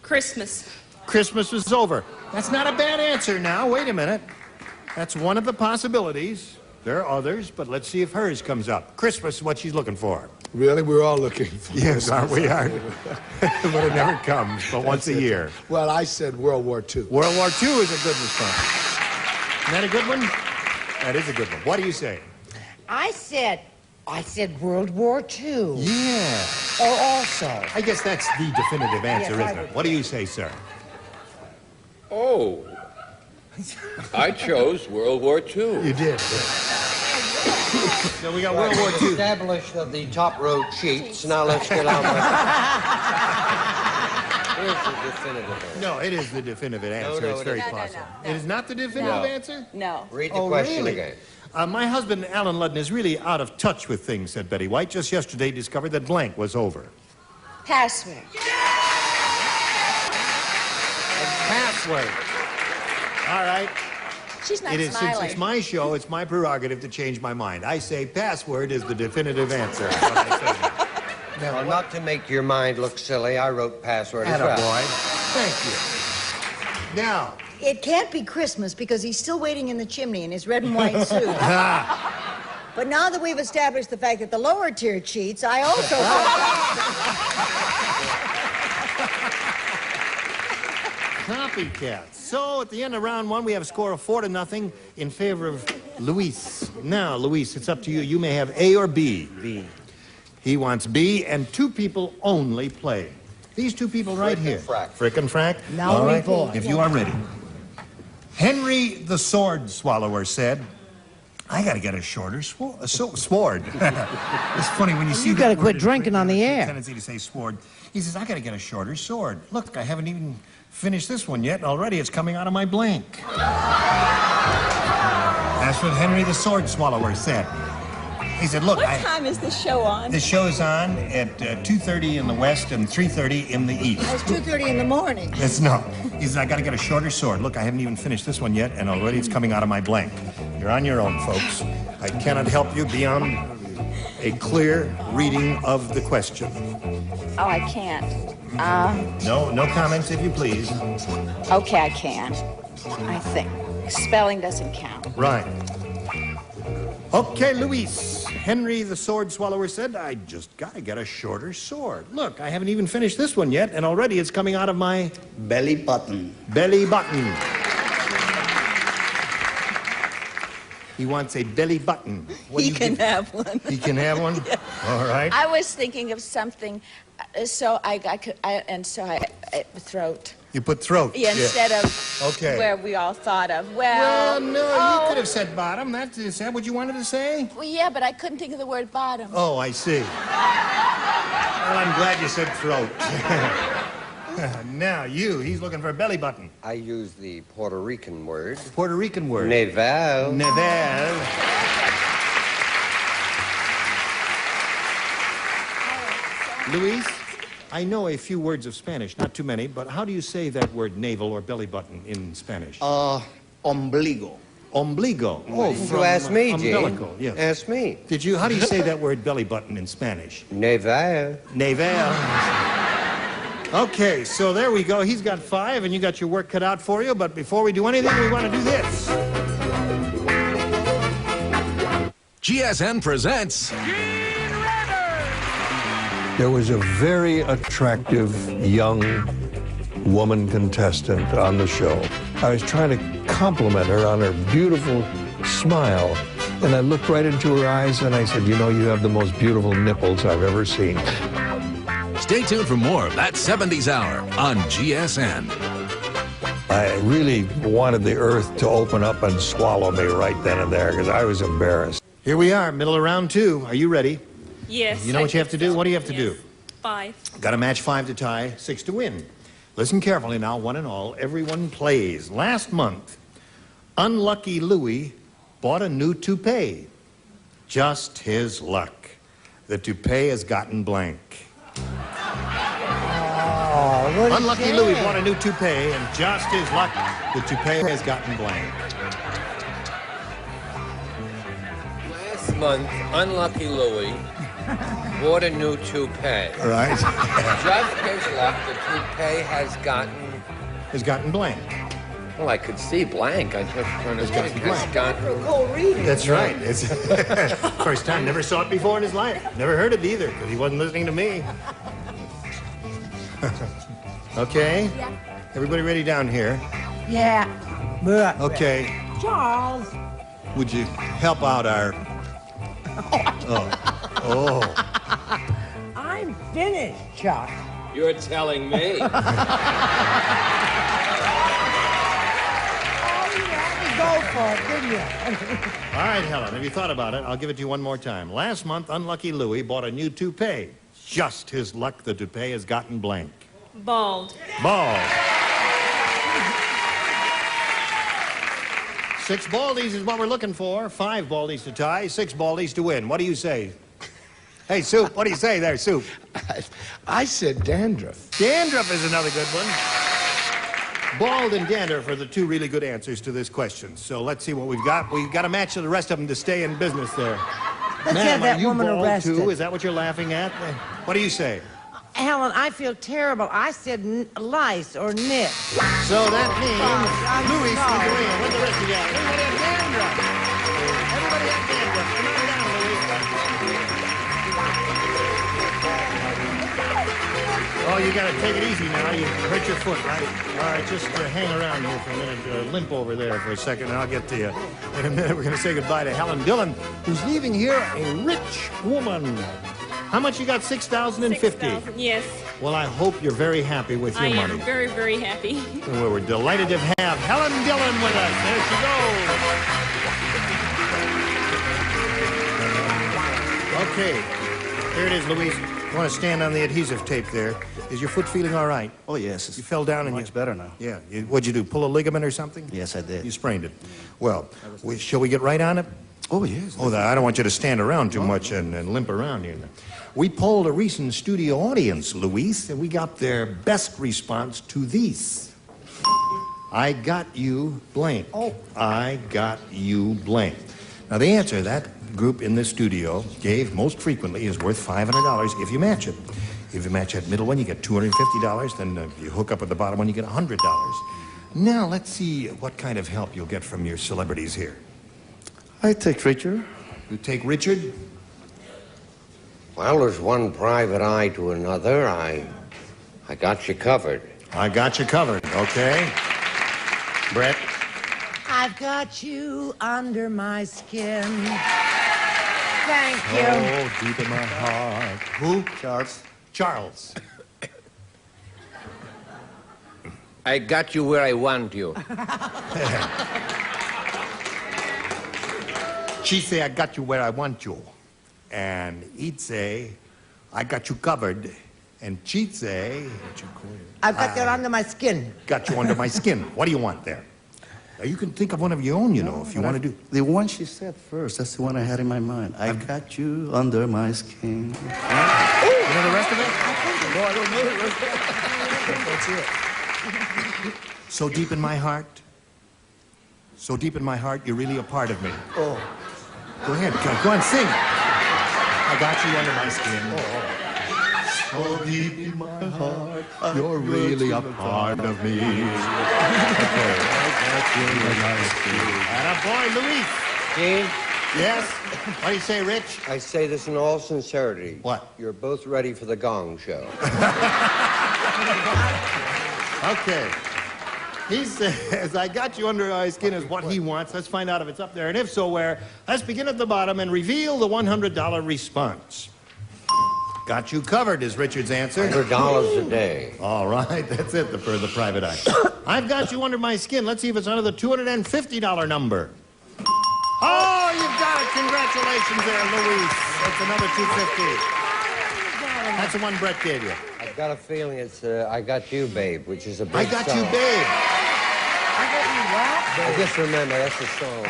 Christmas. Christmas was over. That's not a bad answer now. Wait a minute. That's one of the possibilities. There are others, but let's see if hers comes up. Christmas is what she's looking for. Really? We're all looking for Yes, aren't we? But it never comes, but once a year. Well, I said World War II. World War II is a good response. Isn't that a good one? That is a good one. What do you say? I said World War II. Yeah. Or also. I guess that's the definitive answer, isn't it? What do you say, sir? Oh. I chose World War II. You did. So we got World War II. Established the top row cheats. Now let's get on with Here's the definitive answer. No, it is the definitive answer. No, it's very possible. No. It is not the definitive answer? No. Read the question really? again. My husband, Alan Ludden, is really out of touch with things, said Betty White. Just yesterday discovered that blank was over. Password. Password. All right. She's not Since smiling. it's my show, it's my prerogative to change my mind. I say password is the definitive answer. That's what I say. Now, not to make your mind look silly, I wrote password as well. Attaboy. Thank you. Now. It can't be Christmas because he's still waiting in the chimney in his red and white suit. But now that we've established the fact that the lower tier cheats, I also... Copycats. So at the end of round one, we have a score of 4-0 in favor of Luis. Now, Luis, it's up to you. You may have A or B. B. He wants B, and two people only play. These two people right here. Frick and Frack. Now all we right, boy. if you are ready. Henry the Sword Swallower said, I got to get a shorter sword. It's funny when you see You got to that quit word, drinking on the air. tendency to say sword. He says, I got to get a shorter sword. Look, I haven't even finished this one yet, and already it's coming out of my blank. That's what Henry the Sword Swallower said. He said, look, What time is this show on? this show is on at 2:30 in the west and 3:30 in the east. It's 2:30 in the morning. It's no. He says, I got to get a shorter sword. Look, I haven't even finished this one yet, and already it's coming out of my blank. You're on your own, folks. I cannot help you beyond a clear reading of the question. Oh, I can't. No comments, if you please. Okay, I can. I think. Spelling doesn't count. Right. Okay, Luis. Henry the Sword Swallower said, I just gotta get a shorter sword. Look, I haven't even finished this one yet, and already it's coming out of my... belly button. Belly button. He wants a belly button. What He can have one. He can have one? Yeah. All right. I was thinking of something, so I throat. You put throat. Yeah, instead of okay. where we all thought of. Well, no, you could have said bottom. Is that what you wanted to say? Well, yeah, but I couldn't think of the word bottom. Oh, I see. Well, I'm glad you said throat. Now, he's looking for a belly button. I use the Puerto Rican word. Puerto Rican word. Naval. Naval. Luis, I know a few words of Spanish, not too many, but how do you say that word navel or belly button in Spanish? Ombligo. Ombligo. Oh, you asked me, Gene. Umbilical, yes. Ask me. How do you say that word belly button in Spanish? Naval. Naval. Okay, so there we go. He's got 5, and you got your work cut out for you. But before we do anything, we want to do this. GSN presents... There was a very attractive young woman contestant on the show. I was trying to compliment her on her beautiful smile, and I looked right into her eyes and I said, you know, you have the most beautiful nipples I've ever seen. Stay tuned for more of that 70s Hour on GSN. I really wanted the earth to open up and swallow me right then and there because I was embarrassed. Here we are, middle of round 2. Are you ready? Yes. You know what you have to do? What do you have to do? 5. Got to match 5 to tie, 6 to win. Listen carefully now, one and all. Everyone plays. Last month, Unlucky Louie bought a new toupee. Just his luck. The toupee has gotten blank. Unlucky Louie bought a new toupee, and just his luck, the toupee has gotten blank. Last month, Unlucky Louie bought a new toupee. Right. Just his luck, the toupee has gotten blank. Well, I could see blank. I just trying to think. Has gotten... That's right. It's first time. Never saw it before in his life. Never heard it either, because he wasn't listening to me. Okay? Yeah. Everybody ready down here? Yeah. Okay. Charles. Would you help out our... Oh. I'm finished, Chuck. You're telling me. Go for it, didn't you? All right, Helen, have you thought about it? I'll give it to you one more time. Last month, Unlucky Louie bought a new toupee. Just his luck, the toupee has gotten blank. Bald. Bald. 6 baldies is what we're looking for. 5 baldies to tie, 6 baldies to win. What do you say? Hey, Soup, what do you say there, Soup? I said dandruff. Dandruff is another good one. Bald and dandruff are the 2 really good answers to this question. So let's see what we've got. We've got to match to the rest of them to stay in business there. Let's have that woman bald arrested. too? Is that what you're laughing at? What do you say? Helen, I feel terrible. I said lice or nip. So that means Louis is going to win. What's the rest of you got? Everybody have dandruff. Everybody have dandruff. Come on down, Louis. Oh, you got to take it easy now. You hurt your foot, right? All right, just hang around here for a minute. Limp over there for a second, and I'll get to you. In a minute, we're going to say goodbye to Helen Dillon, who's leaving here a rich woman. How much you got? $6,050. $6,000, yes. Well, I hope you're very happy with your money. I am very, very happy. Well, we're delighted to have Helen Dillon with us. There she goes. Okay. Here it is, Louise. You want to stand on the adhesive tape there. Is your foot feeling all right? Oh, yes. You fell down and much better now. Yeah. What'd you do? Pull a ligament or something? Yes, I did. You sprained it. Well, shall we get right on it? Oh, yes. Oh, I don't want you to stand around too much and limp around here. We polled a recent studio audience, Luis, and we got their best response to these. I got you blank. Oh. I got you blank. Now, the answer that group in this studio gave most frequently is worth $500 if you match it. If you match that middle one, you get $250. Then if you hook up with the bottom one, you get $100. Now, let's see what kind of help you'll get from your celebrities here. I take Richard. You take Richard? Well, there's one private eye to another. I got you covered. I got you covered, okay? Brett? I've got you under my skin. Thank you. Oh, deep in my heart. Who? Charles. Charles. I got you where I want you. She say, I got you where I want you. And he'd say, I got you covered. And she'd say, I've got that under my skin. got you under my skin. What do you want there? Now, you can think of one of your own, you know, if you want to do. The one she said first, that's the one I had in my mind. I got you under my skin. You know the rest of it? No, I don't know the rest of it. That's it. So deep in my heart. So deep in my heart, you're really a part of me. Oh. Go ahead, go on, sing. I got you under my skin. So deep in my heart, you're really a part of me. Attaboy, Luis. Gene? Yes? What do you say, Rich? I say this in all sincerity. What? You're both ready for the Gong Show. Okay. He says, I got you under my skin is what he wants. Let's find out if it's up there. And if so, where? Let's begin at the bottom and reveal the $100 response. Got you covered is Richard's answer. $100 a day. All right, that's it for the private eye. I've got you under my skin. Let's see if it's under the $250 number. Oh, you've got it. Congratulations there, Luis. That's another $250. That's the one Brett gave you. I've got a feeling it's I Got You, Babe, which is a big I Got song. You, Babe. I just remember, that's the song.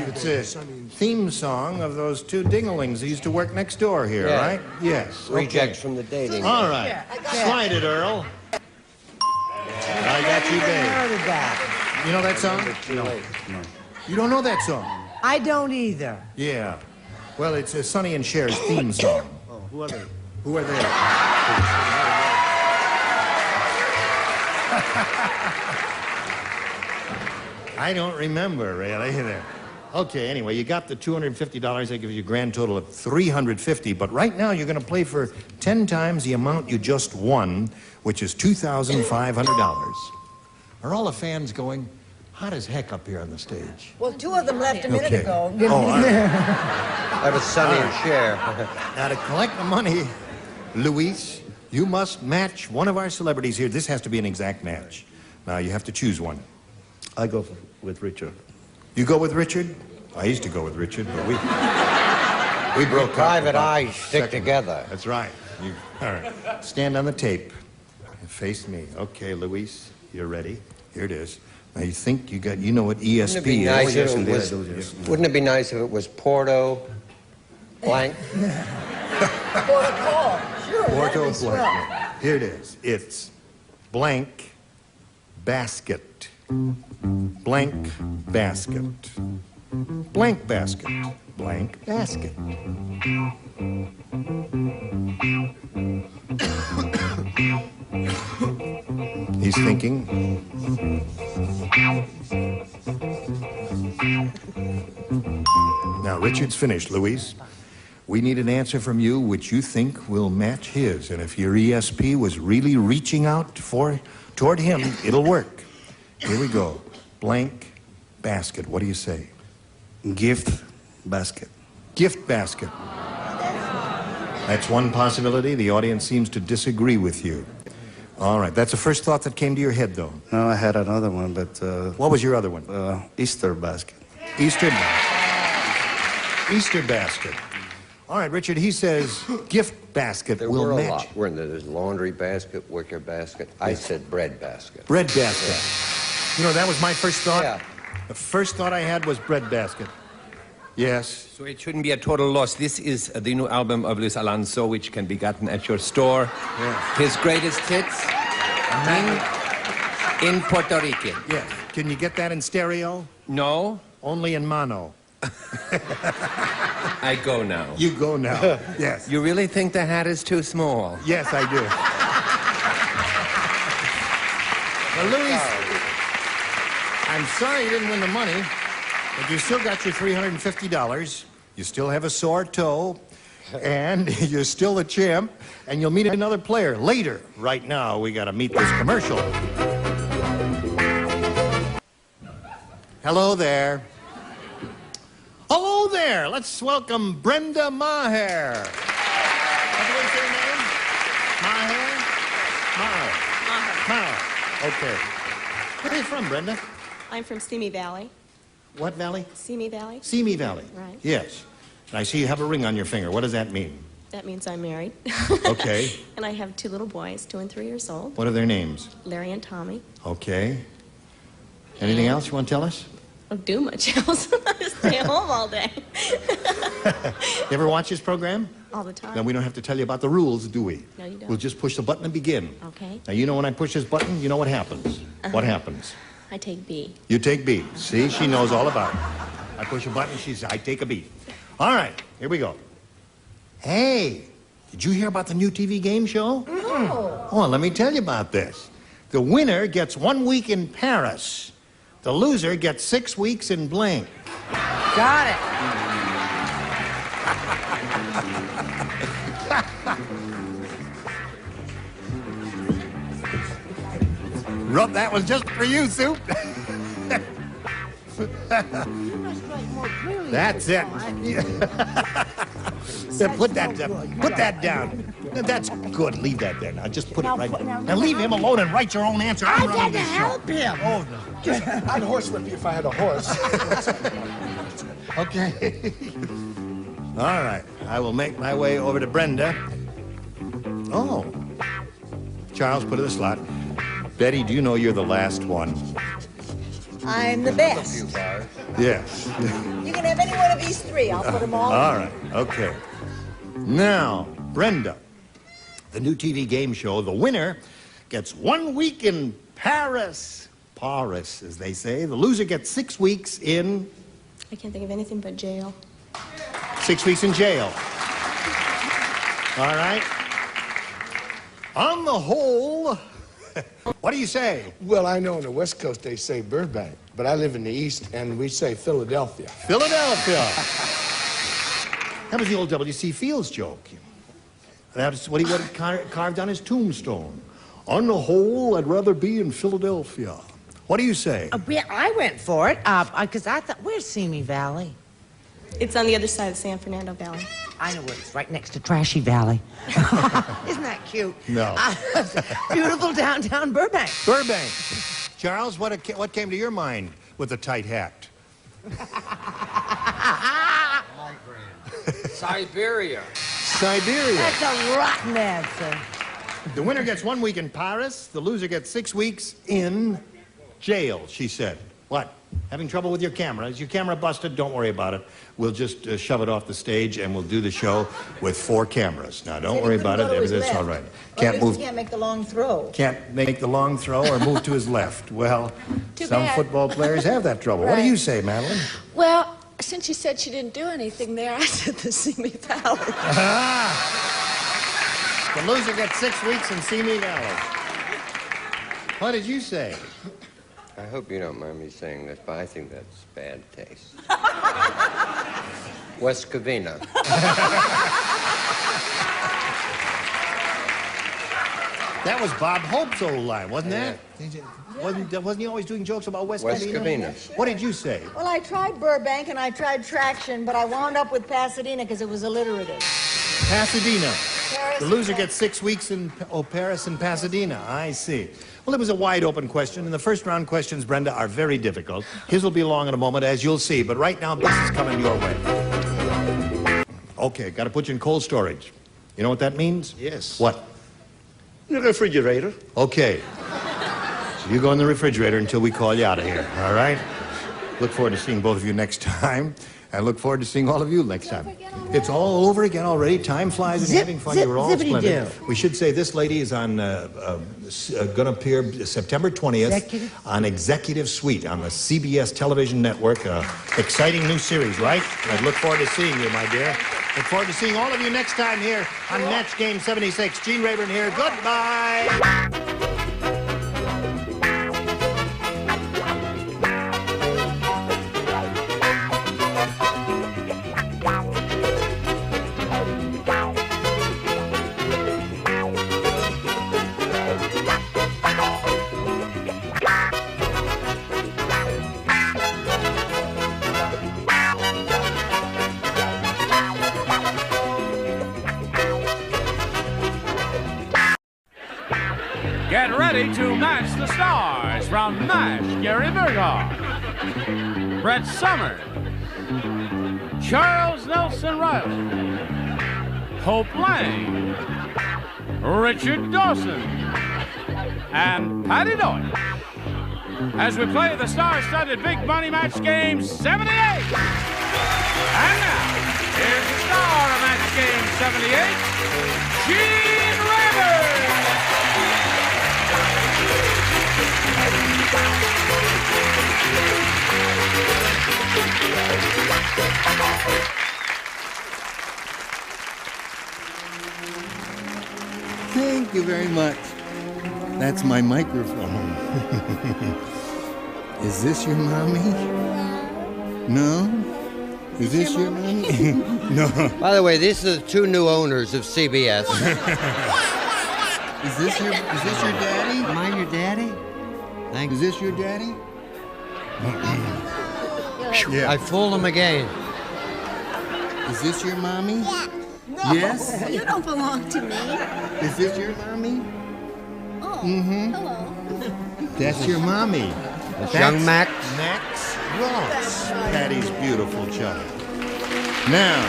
It's a theme song of those two dinglings who used to work next door here, Yeah. right? Yes. Rejects from the dating. All right. Slide it, Earl. I Got You, Babe. You know that song? No. You don't know that song? I don't either. Yeah. Well, it's a Sonny and Cher's theme song. Oh, who are they? Who are they? I don't remember, really. Okay, anyway, you got the $250. That gives you a grand total of $350. But right now, you're going to play for 10 times the amount you just won, which is $2,500. Are all the fans going hot as heck up here on the stage? Well, two of them left a minute ago. Oh, all right. That was Sonny and Cher. Now, to collect the money, Luis, you must match one of our celebrities here. This has to be an exact match. Now, you have to choose one. I go with Richard. You go with Richard? I used to go with Richard, but we broke up. Private eyes stick together. That's right. All right. Stand on the tape. Face me. Okay, Luis, you're ready. Here it is. Now, you think you know what ESP Wouldn't it be nice is? if it was, wouldn't it be nice if it was Porto blank? Porto blank. Here it is. It's blank basket. Blank basket. Blank basket. Blank basket. He's thinking. Now, Richard's finished, Luis. We need an answer from you which you think will match his. And if your ESP was really reaching out toward him, it'll work. Here we go. Blank basket. What do you say? Gift basket. Gift basket. That's one possibility. The audience seems to disagree with you. All right. That's the first thought that came to your head, though. No, I had another one, but... what was your other one? Easter basket. Easter basket. Easter basket. All right, Richard, he says gift basket There will were a match. lot, weren't there? There's laundry basket, wicker basket. I said bread basket. Bread basket. You know, that was my first thought. Yeah. The first thought I had was bread basket. Yes. So it shouldn't be a total loss. This is the new album of Luis Alonso, which can be gotten at your store. Yeah. His greatest hits in Puerto Rican. Yes. Can you get that in stereo? No. Only in mono. I go now. You go now. Yes. You really think the hat is too small? Yes, I do. Well, Luis, I'm sorry you didn't win the money, but you still got your $350. You still have a sore toe. And you're still the champ, and you'll meet another player later. Right now, we got to meet this commercial. Hello there. Hello there. Let's welcome Brenda Maher. What's your name? Maher? Maher. Okay. Where are you from, Brenda? I'm from Simi Valley. What valley? Simi Valley. Simi Valley. Right. Yes. And I see you have a ring on your finger. What does that mean? That means I'm married. Okay. And I have 2 little boys, 2 and 3 years old. What are their names? Larry and Tommy. Okay. Anything else you want to tell us? Don't do much else. I just stay home all day. You ever watch this program? All the time. Now, we don't have to tell you about the rules, do we? No, you don't. We'll just push the button and begin. Okay. Now, you know when I push this button, you know what happens. What happens? I take B. You take B. See, she knows all about it. I push a button, she says, I take a B. All right, here we go. Hey, did you hear about the new TV game show? No. Oh, let me tell you about this. The winner gets 1 week in Paris. The loser gets 6 weeks in blank. Got it. Rub, that was just for you, Soup. That's it. Put that down. That's good. Leave that there. Now just put it right there. Now leave him alone and write your own answer. I had to help him. Oh, no. I'd horsewhip you if I had a horse. Okay. All right. I will make my way over to Brenda. Oh. Charles, put it in the slot. Betty, do you know you're the last one? I'm the best. Yes. You can have any one of these 3. I'll put them all. All right. Okay. Now, Brenda, the new TV game show, the winner gets 1 week in Paris. Paris, as they say. The loser gets 6 weeks in... I can't think of anything but jail. 6 weeks in jail. All right. On the whole, what do you say? Well, I know on the West Coast they say Burbank, but I live in the East and we say Philadelphia. Philadelphia. That was the old W.C. Fields joke. That's what he carved on his tombstone. On the whole, I'd rather be in Philadelphia. What do you say? I went for it because I thought, where's Simi Valley? It's on the other side of San Fernando Valley. I know where it's right next to Trashy Valley. Isn't that cute? No. Beautiful downtown Burbank. Burbank. Charles, what came to your mind with the tight hat? Siberia. Siberia. That's a rotten answer. The winner gets 1 week in Paris. The loser gets 6 weeks in jail, she said. What? Having trouble with your camera? Is your camera busted? Don't worry about it. We'll just shove it off the stage and we'll do the show with 4 cameras. Now, don't worry about it. Everything's all right. Can't make the long throw. Can't make the long throw or move to his left. Well, Too some bad. football players have that trouble. What do Right. you say, Madeline? Well, since you said she didn't do anything there, I said the Simi Valley. The loser gets 6 weeks in Simi Valley. What did you say? I hope you don't mind me saying this, but I think that's bad taste. West Covina. That was Bob Hope's old line, wasn't that? Wasn't he always doing jokes about West Covina? What did you say? Well, I tried Burbank and I tried Traction, but I wound up with Pasadena because it was alliterative. Pasadena. Paris The loser gets 6 weeks in Paris and Pasadena. I see. Well, it was a wide open question, and the first round questions, Brenda, are very difficult. His will be long in a moment, as you'll see, but right now this is coming your way. Okay, got to put you in cold storage. You know what that means? Yes. What? The refrigerator. Okay. So you go in the refrigerator until we call you out of here, all right? Look forward to seeing both of you next time. I look forward to seeing all of you next time. It's all over again already. Time flies and having fun. You were all splendid. We should say this lady is on going to appear September 20th on Executive Suite on the CBS television network. Exciting new series, right? I look forward to seeing you, my dear. Look forward to seeing all of you next time here on Match Game 76. Gene Rayburn here. Goodbye. Get ready to match the stars from MASH. Gary Berghoff, Brett Summers, Charles Nelson Riley, Hope Lang, Richard Dawson, and Patty Doyle, as we play the star-studded Big Money Match Game 78. And now, here's the star of Match Game 78, Gene Rivers. Thank you very much. That's my microphone. Is this your mommy? No? Is this your mommy? No. By the way, these are the two new owners of CBS. Is this your daddy? Am I your daddy? Thanks. Is this your daddy? I fooled him again. Is this your mommy? Yeah. No. Yes? You don't belong to me. Is this your mommy? Oh, hello. That's your mommy. That's young Max. Max Ross. Patty's beautiful child. Now.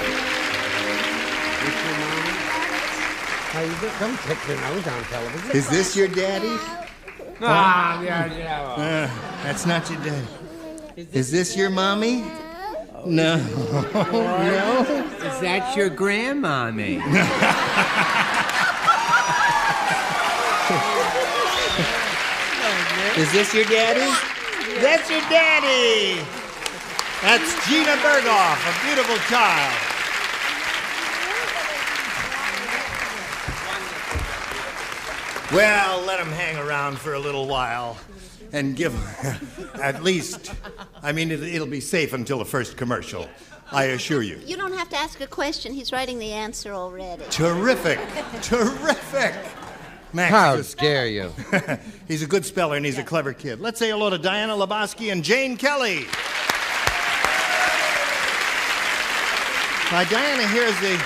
How you doing? Don't pick your nose on television. Is this your daddy? Yeah. That's not your daddy. Is this your mommy? No. No? Is that your grandmommy? Is this your daddy? That's your daddy! That's Gina Berghoff, a beautiful child. Well, let him hang around for a little while and give at least, I mean, it'll be safe until the first commercial, I assure you. You don't have to ask a question. He's writing the answer already. Terrific. Terrific. Max, How dare you? He's a good speller and he's a clever kid. Let's say hello to Diana Lebowski and Jane Kelly. Now, Diana here is the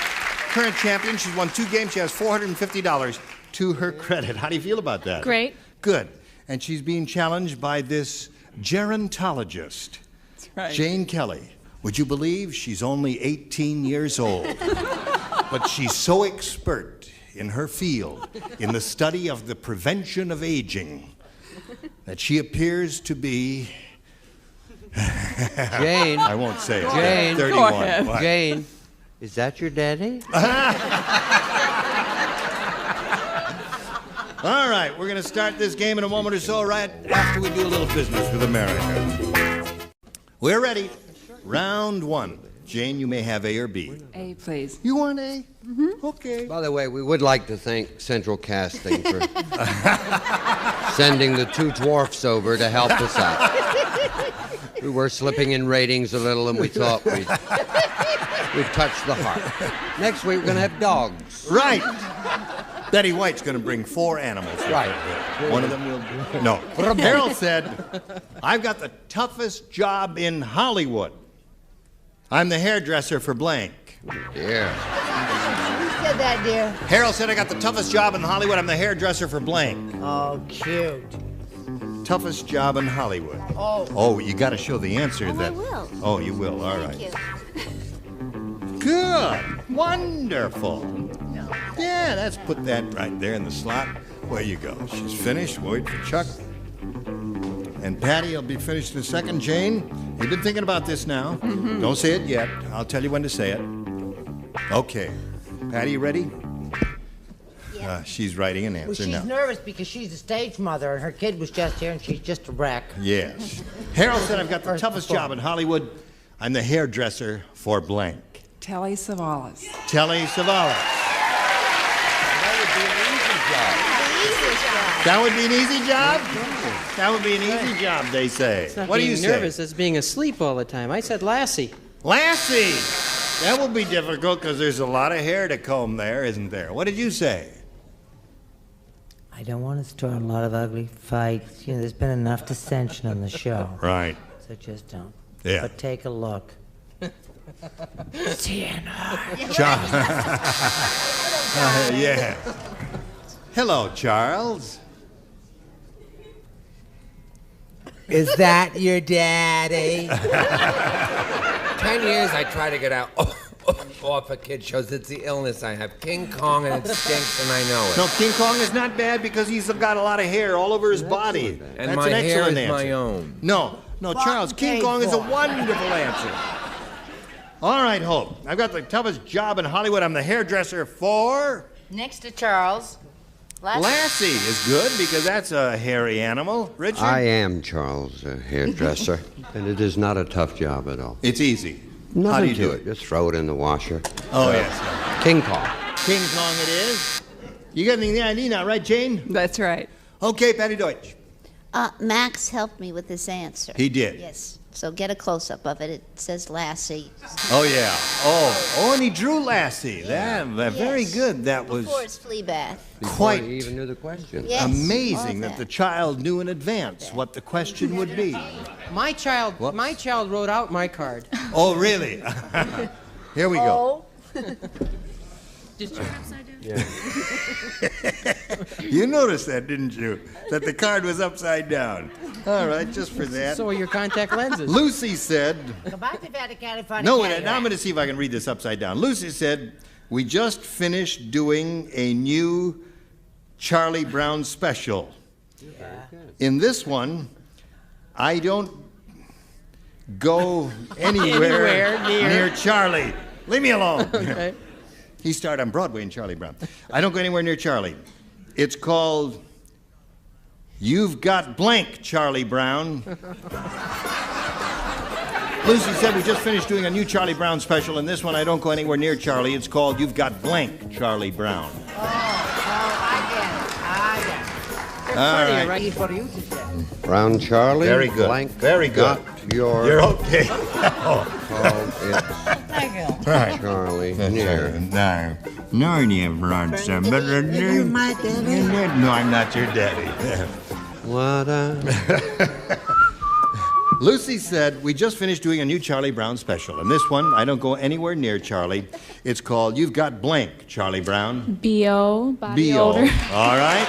current champion. She's won 2 games. She has $450 to her credit. How do you feel about that? Great. Good. And she's being challenged by this gerontologist, That's right. Jane Kelly. Would you believe she's only 18 years old? But she's so expert in her field, in the study of the prevention of aging, that she appears to be... Jane. I won't say it. Jane. 31. Go ahead. What? Jane, is that your daddy? All right, we're going to start this game in a moment or so, right after we do a little business with America. We're ready. Round 1. Jane, you may have A or B. A, please. You want A? Mm-hmm. Okay. By the way, we would like to thank Central Casting for sending the 2 dwarfs over to help us out. We were slipping in ratings a little, and we thought we'd touched the heart. Next week, we're going to have dogs. Right. Betty White's going to bring 4 animals. Right. One of them will... No. Harold said, I've got the toughest job in Hollywood. I'm the hairdresser for blank. Yeah. Who said that, dear? Harold said, I got the toughest job in Hollywood. I'm the hairdresser for blank. Oh, cute. Toughest job in Hollywood. Oh. Oh, you got to show the answer. I will. Oh, you will. All right. Thank you. Good. Wonderful. Yeah, let's put that right there in the slot. Where you go. She's finished. Wait for Chuck. And Patty will be finished in a second. Jane, you've been thinking about this now. Mm-hmm. Don't say it yet. I'll tell you when to say it. Okay. Patty, you ready? Yeah. She's writing an Well, answer she's now. nervous because she's a stage mother and her kid was just here and she's just a wreck. Yes. Harold said, I've got the toughest job in Hollywood. I'm the hairdresser for blank. Telly Savalas. Telly Savalas. That would be an easy job? That would be an easy job, they say. It's not What do being you say? nervous, it's being asleep all the time. I said Lassie. Lassie! That will be difficult because there's a lot of hair to comb there, isn't there? What did you say? I don't want to start a lot of ugly fights. You know, there's been enough dissension on the show. Right. So just don't. Yeah. But take a look. Yeah. Hello, Charles. Is that your daddy? 10 years I try to get out off of kid shows. It's the illness I have. King Kong, and it stinks, and I know it. No, King Kong is not bad because he's got a lot of hair all over his body. And That's my an hair excellent is answer. my own. No, Charles, King Kong is a wonderful answer. All right, Hope. I've got the toughest job in Hollywood. I'm the hairdresser for... Next to Charles. Lassie is good because that's a hairy animal. Richard? I am Charles, a hairdresser, and it is not a tough job at all. It's easy. Nothing How do you to do it. Just throw it in the washer. Oh, yes. King Kong. King Kong it is. You got anything in the ID now, right, Jane? That's right. Okay, Patty Deutsch. Max helped me with this answer. He did? Yes. So get a close-up of it. It says Lassie. Oh, yeah. Oh, and he drew Lassie. That very good. That was Before its flea bath. quite Before he even knew the question. Yes, amazing all that the child knew in advance what the question would be. My child wrote out my card. Oh, really? Here we go. Just turn upside down? Yeah. You noticed that, didn't you? That the card was upside down. All right, just for that. So are your contact lenses. Lucy said... No, No, now I'm going to see if I can read this upside down. Lucy said, we just finished doing a new Charlie Brown special. In this one, I don't go anywhere near Charlie. Leave me alone. Okay. He starred on Broadway in Charlie Brown. I don't go anywhere near Charlie. It's called You've Got Blank, Charlie Brown. Lucy said we just finished doing a new Charlie Brown special, and this one I don't go anywhere near Charlie. It's called You've Got Blank, Charlie Brown. All right. Brown Charlie. Very good. Blank. Very good. Got your... You're okay. Called it Thank you. Right. Charlie near. No, you brought somebody. You're my daddy. No, I'm not your daddy. What Lucy said, we just finished doing a new Charlie Brown special. And this one, I don't go anywhere near Charlie. It's called You've Got Blank, Charlie Brown. B.O. Body B.O. odor. All right.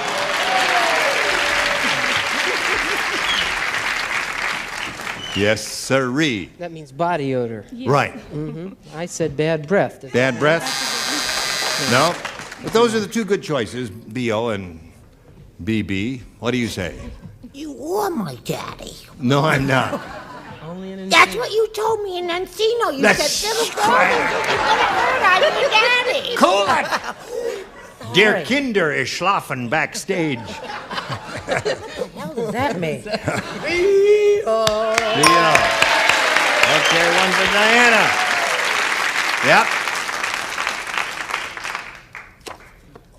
Yes, sirree. That means body odor. Yeah. Right. Mm-hmm. I said bad breath. Bad breath? No. But those are the two good choices, B.O. and B.B. What do you say? You are my daddy. No, I'm not. Only in That's what you told me in Encino. You That's said, "Little girl, you're gonna hurt. I'm your daddy." Cool it! Der Kinder is schlafen backstage. What the hell does that mean? B.O. Okay, one for Diana. Yep.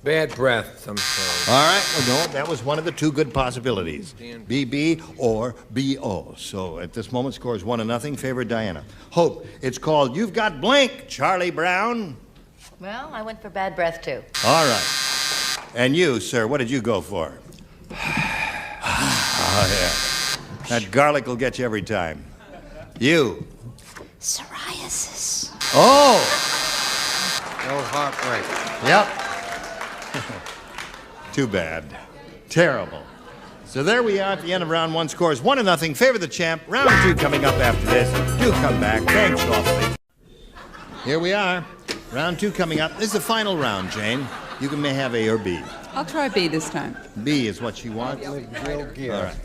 Bad breath, some sort. All right. Well, no, that was one of the two good possibilities. B.B. or B.O. So at this moment, score is 1-0. Favor Diana. Hope. It's called You've Got Blank, Charlie Brown. Well, I went for bad breath, too. All right. And you, sir, what did you go for? Oh, yeah. That garlic will get you every time. You. Psoriasis. Oh! No heartbreak. Yep. Too bad. Terrible. So there we are at the end of round one. Scores 1-0. Favor the champ. Round two coming up after this. Do come back. Thanks awfully. Here we are. Round two coming up. This is the final round, Jane. You may have A or B. I'll try B this time. B is what she wants. All right.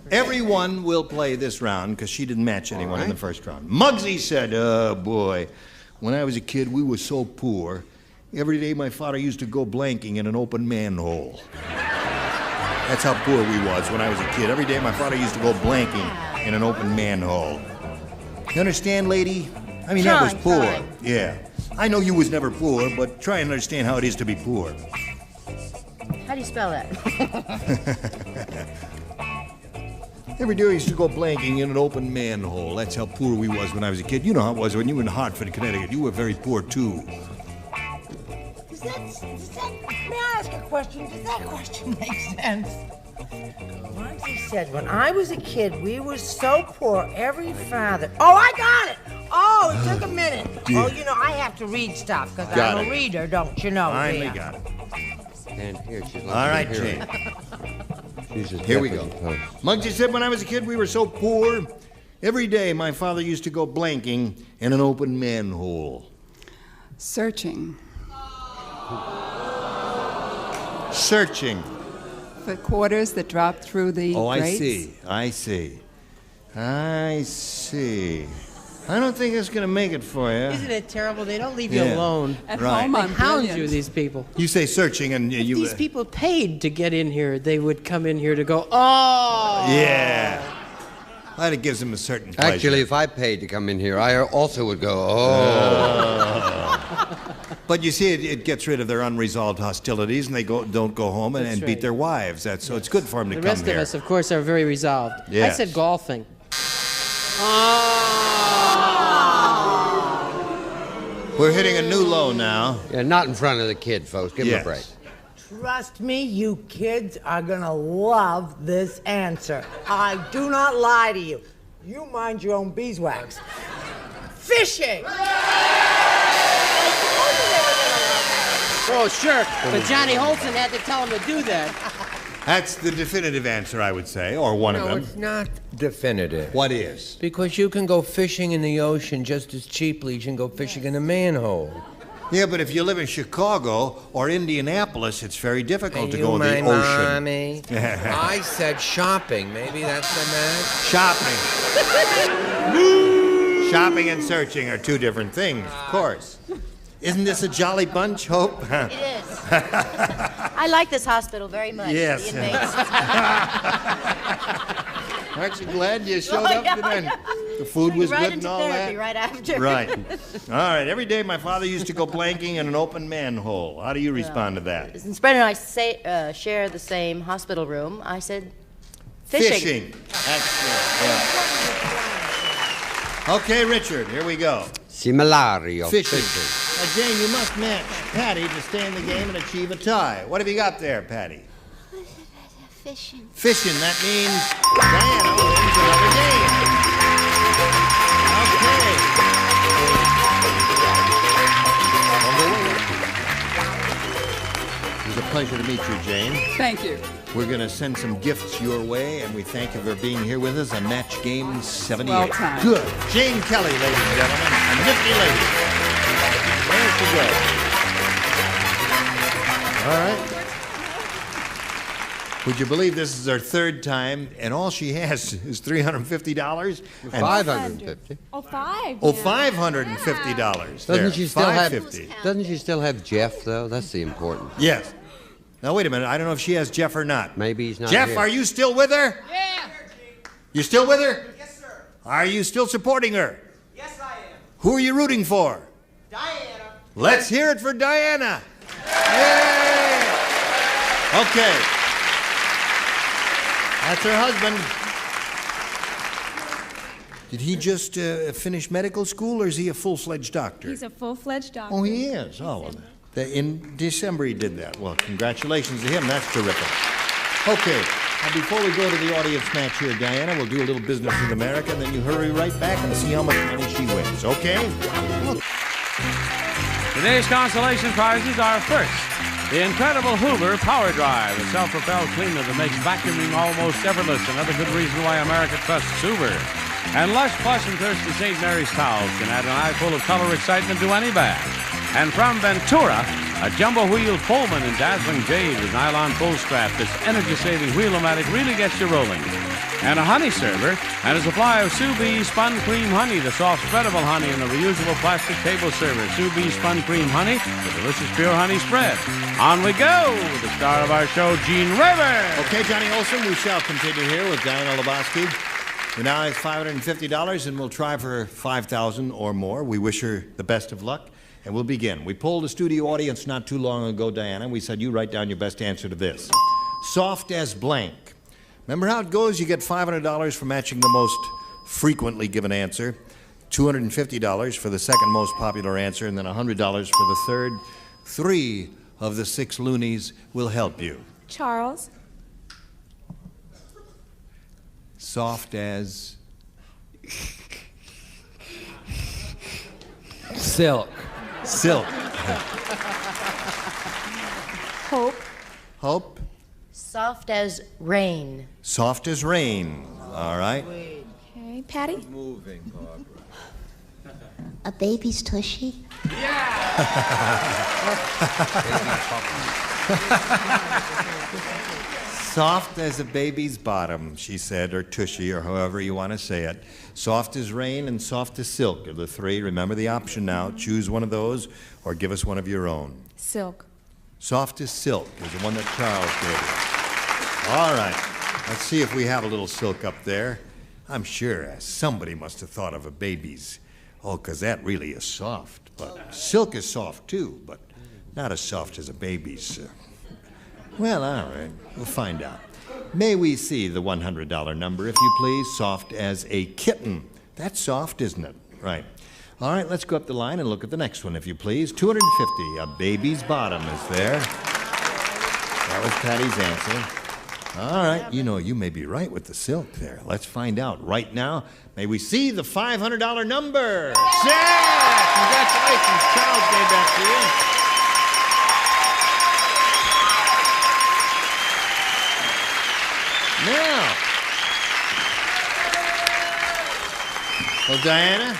Everyone will play this round because she didn't match anyone in the first round. Muggsy said, oh, boy, when I was a kid, we were so poor. Every day my father used to go blanking in an open manhole. That's how poor we was when I was a kid. Every day my father used to go blanking in an open manhole. You understand, lady? I mean, that was poor. Yeah. I know you was never poor, but try and understand how it is to be poor. How do you spell that? Every day I used to go blanking in an open manhole. That's how poor we was when I was a kid. You know how it was when you were in Hartford, Connecticut. You were very poor, too. May I ask a question? Does that question make sense? Muggsy said, when I was a kid, we were so poor, every father... Oh, I got it! Oh, it took a minute. Oh, you know, I have to read stuff, because I'm a reader, don't you know? Finally got it. And here, she's all right, Jane. Here we go. Muggsy said, when I was a kid, we were so poor. Every day, my father used to go blanking in an open manhole. Searching. Searching. For quarters that drop through the grates. I see. I don't think it's going to make it for you. Isn't it terrible? They don't leave you alone. At Right. home, I'm Hound brilliant. you, these people. You say searching and If you... these people paid to get in here, they would come in here to go, oh! Yeah. That gives them a certain pleasure. Actually, if I paid to come in here, I also would go, oh. But you see, it gets rid of their unresolved hostilities, and they don't go home and beat their wives. So it's good for them to come here. The rest of us, of course, are very resolved. Yes. I said golfing. We're hitting a new low now. Yeah, not in front of the kid, folks. Give him a break. Trust me, you kids are gonna love this answer. I do not lie to you. You mind your own beeswax. Fishing! Oh, sure. But Johnny Holson had to tell him to do that. That's the definitive answer, I would say, or one of No, them. it's not definitive. What is? Because you can go fishing in the ocean just as cheaply as you can go fishing in a manhole. Yeah, but if you live in Chicago or Indianapolis, it's very difficult to You go in the my ocean. mommy. I said shopping. Maybe that's the match. Shopping. Shopping and searching are two different things, of course. Isn't this a jolly bunch, Hope? It is. I like this hospital very much. Yes. The inmates. Aren't you glad you showed up today? The food was right good into and all therapy that? right after. Right. All right. Every day my father used to go blanking in an open manhole. How do you respond to that? Since Brenda and I share the same hospital room, I said fishing. Excellent. Yeah. Okay, Richard, here we go. Simulario. Fishing. Now, Jane, you must match Patty to stay in the game and achieve a tie. What have you got there, Patty? Fishing. Fishing. That means Diana wins another game. Okay. It was a pleasure to meet you, Jane. Thank you. We're going to send some gifts your way, and we thank you for being here with us on Match Game 78. Well timed. Good. Jane Kelly, ladies and gentlemen, a nifty lady. There's the go. All right. Would you believe this is her third time, and all she has is $350? And $550. Oh, five. Oh, $550. Doesn't she still have? $550. Doesn't she still have Jeff though? That's the important. Yes. Now wait a minute. I don't know if she has Jeff or not. Maybe he's not. Jeff, here. are you still with her? Yeah. You still with her? Yes, sir. Are you still supporting her? Yes, I am. Who are you rooting for? Diana. Let's hear it for Diana. Yay! Okay. That's her husband. Did he just finish medical school, or is he a full-fledged doctor? He's a full-fledged doctor. Oh, he is. Oh, well, in December he did that. Well, congratulations to him. That's terrific. Okay. Now, before we go to the audience match here, Diana, we'll do a little business in America, and then you hurry right back and see how much money she wins. Okay? Today's consolation prizes are first, the incredible Hoover Power Drive, a self-propelled cleaner that makes vacuuming almost effortless. Another good reason why America trusts Hoover. And Lush, Plush, and Thirsty St. Mary's towels can add an eye full of color excitement to any bag. And from Ventura, a jumbo-wheeled Pullman in dazzling jade with nylon pull strap. This energy-saving wheel-o-matic really gets you rolling. And a honey server, and a supply of Sous Bee Spun Cream Honey, the soft spreadable honey in a reusable plastic table server. Sous Bee Spun Cream Honey, the delicious pure honey spread. On we go with the star of our show, Gene Rayburn. Okay, Johnny Olson, we shall continue here with Diana Lebowski. We now have $550, and we'll try for $5,000 or more. We wish her the best of luck, and we'll begin. We polled a studio audience not too long ago, Diana. We said, you write down your best answer to this. Soft as blank. Remember how it goes? You get $500 for matching the most frequently given answer, $250 for the second most popular answer, and then $100 for the third. 3 of the 6 loonies will help you. Charles. Soft as... Silk. Silk. Hope. Hope. Soft as rain. Soft as rain. All right. Okay, Patty? Moving, Barbara. A baby's tushy? Soft as a baby's bottom, she said, or tushy, or however you want to say it. Soft as rain and soft as silk are the three. Remember the option now. Choose one of those or give us one of your own. Silk. Soft as silk is the one that Charles gave us. All right. Let's see if we have a little silk up there. I'm sure somebody must have thought of a baby's. Oh, 'cause that really is soft. But silk is soft, too, but not as soft as a baby's. Well, all right. We'll find out. May we see the $100 number, if you please? Soft as a kitten. That's soft, isn't it? Right. All right, let's go up the line and look at the next one, if you please. 250. A baby's bottom is there. That was Patty's answer. All right. You know, you may be right with the silk there. Let's find out right now. May we see the $500 number? Yeah! Congratulations. Charles gave that to you. Now, well, Diana,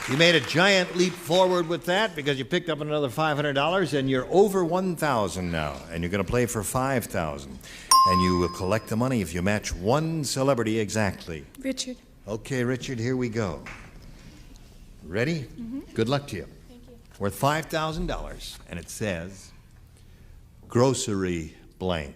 you made a giant leap forward with that because you picked up another $500 and you're over $1,000 now, and you're going to play for $5,000, and you will collect the money if you match one celebrity exactly. Richard. Okay, Richard, here we go. Ready? Mm-hmm. Good luck to you. Thank you. Worth $5,000, and it says, grocery blank.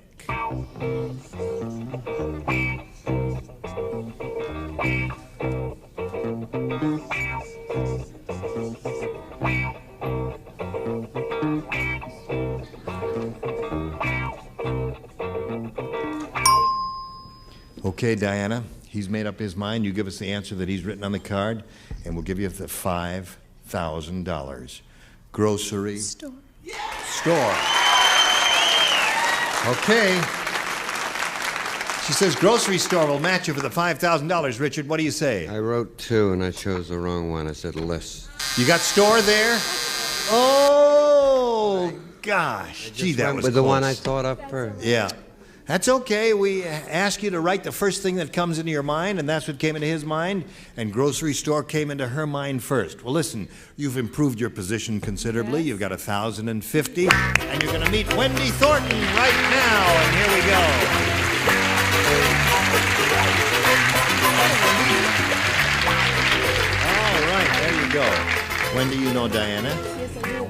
Okay, Diana, he's made up his mind. You give us the answer that he's written on the card, and we'll give you the $5,000. Grocery store. Store. Okay. She says grocery store will match you for the $5,000. Richard, what do you say? I wrote two, and I chose the wrong one. I said list. You got store there? Oh, gosh. Gee, that was with close. the one I thought up first. Yeah. That's okay. We ask you to write the first thing that comes into your mind, and that's what came into his mind, and grocery store came into her mind first. Well, listen, you've improved your position considerably. Yes. You've got 1,050, and you're going to meet Wendy Thornton right now, and here we go. All right, there you go. Wendy, you know Diana. Yes, I do.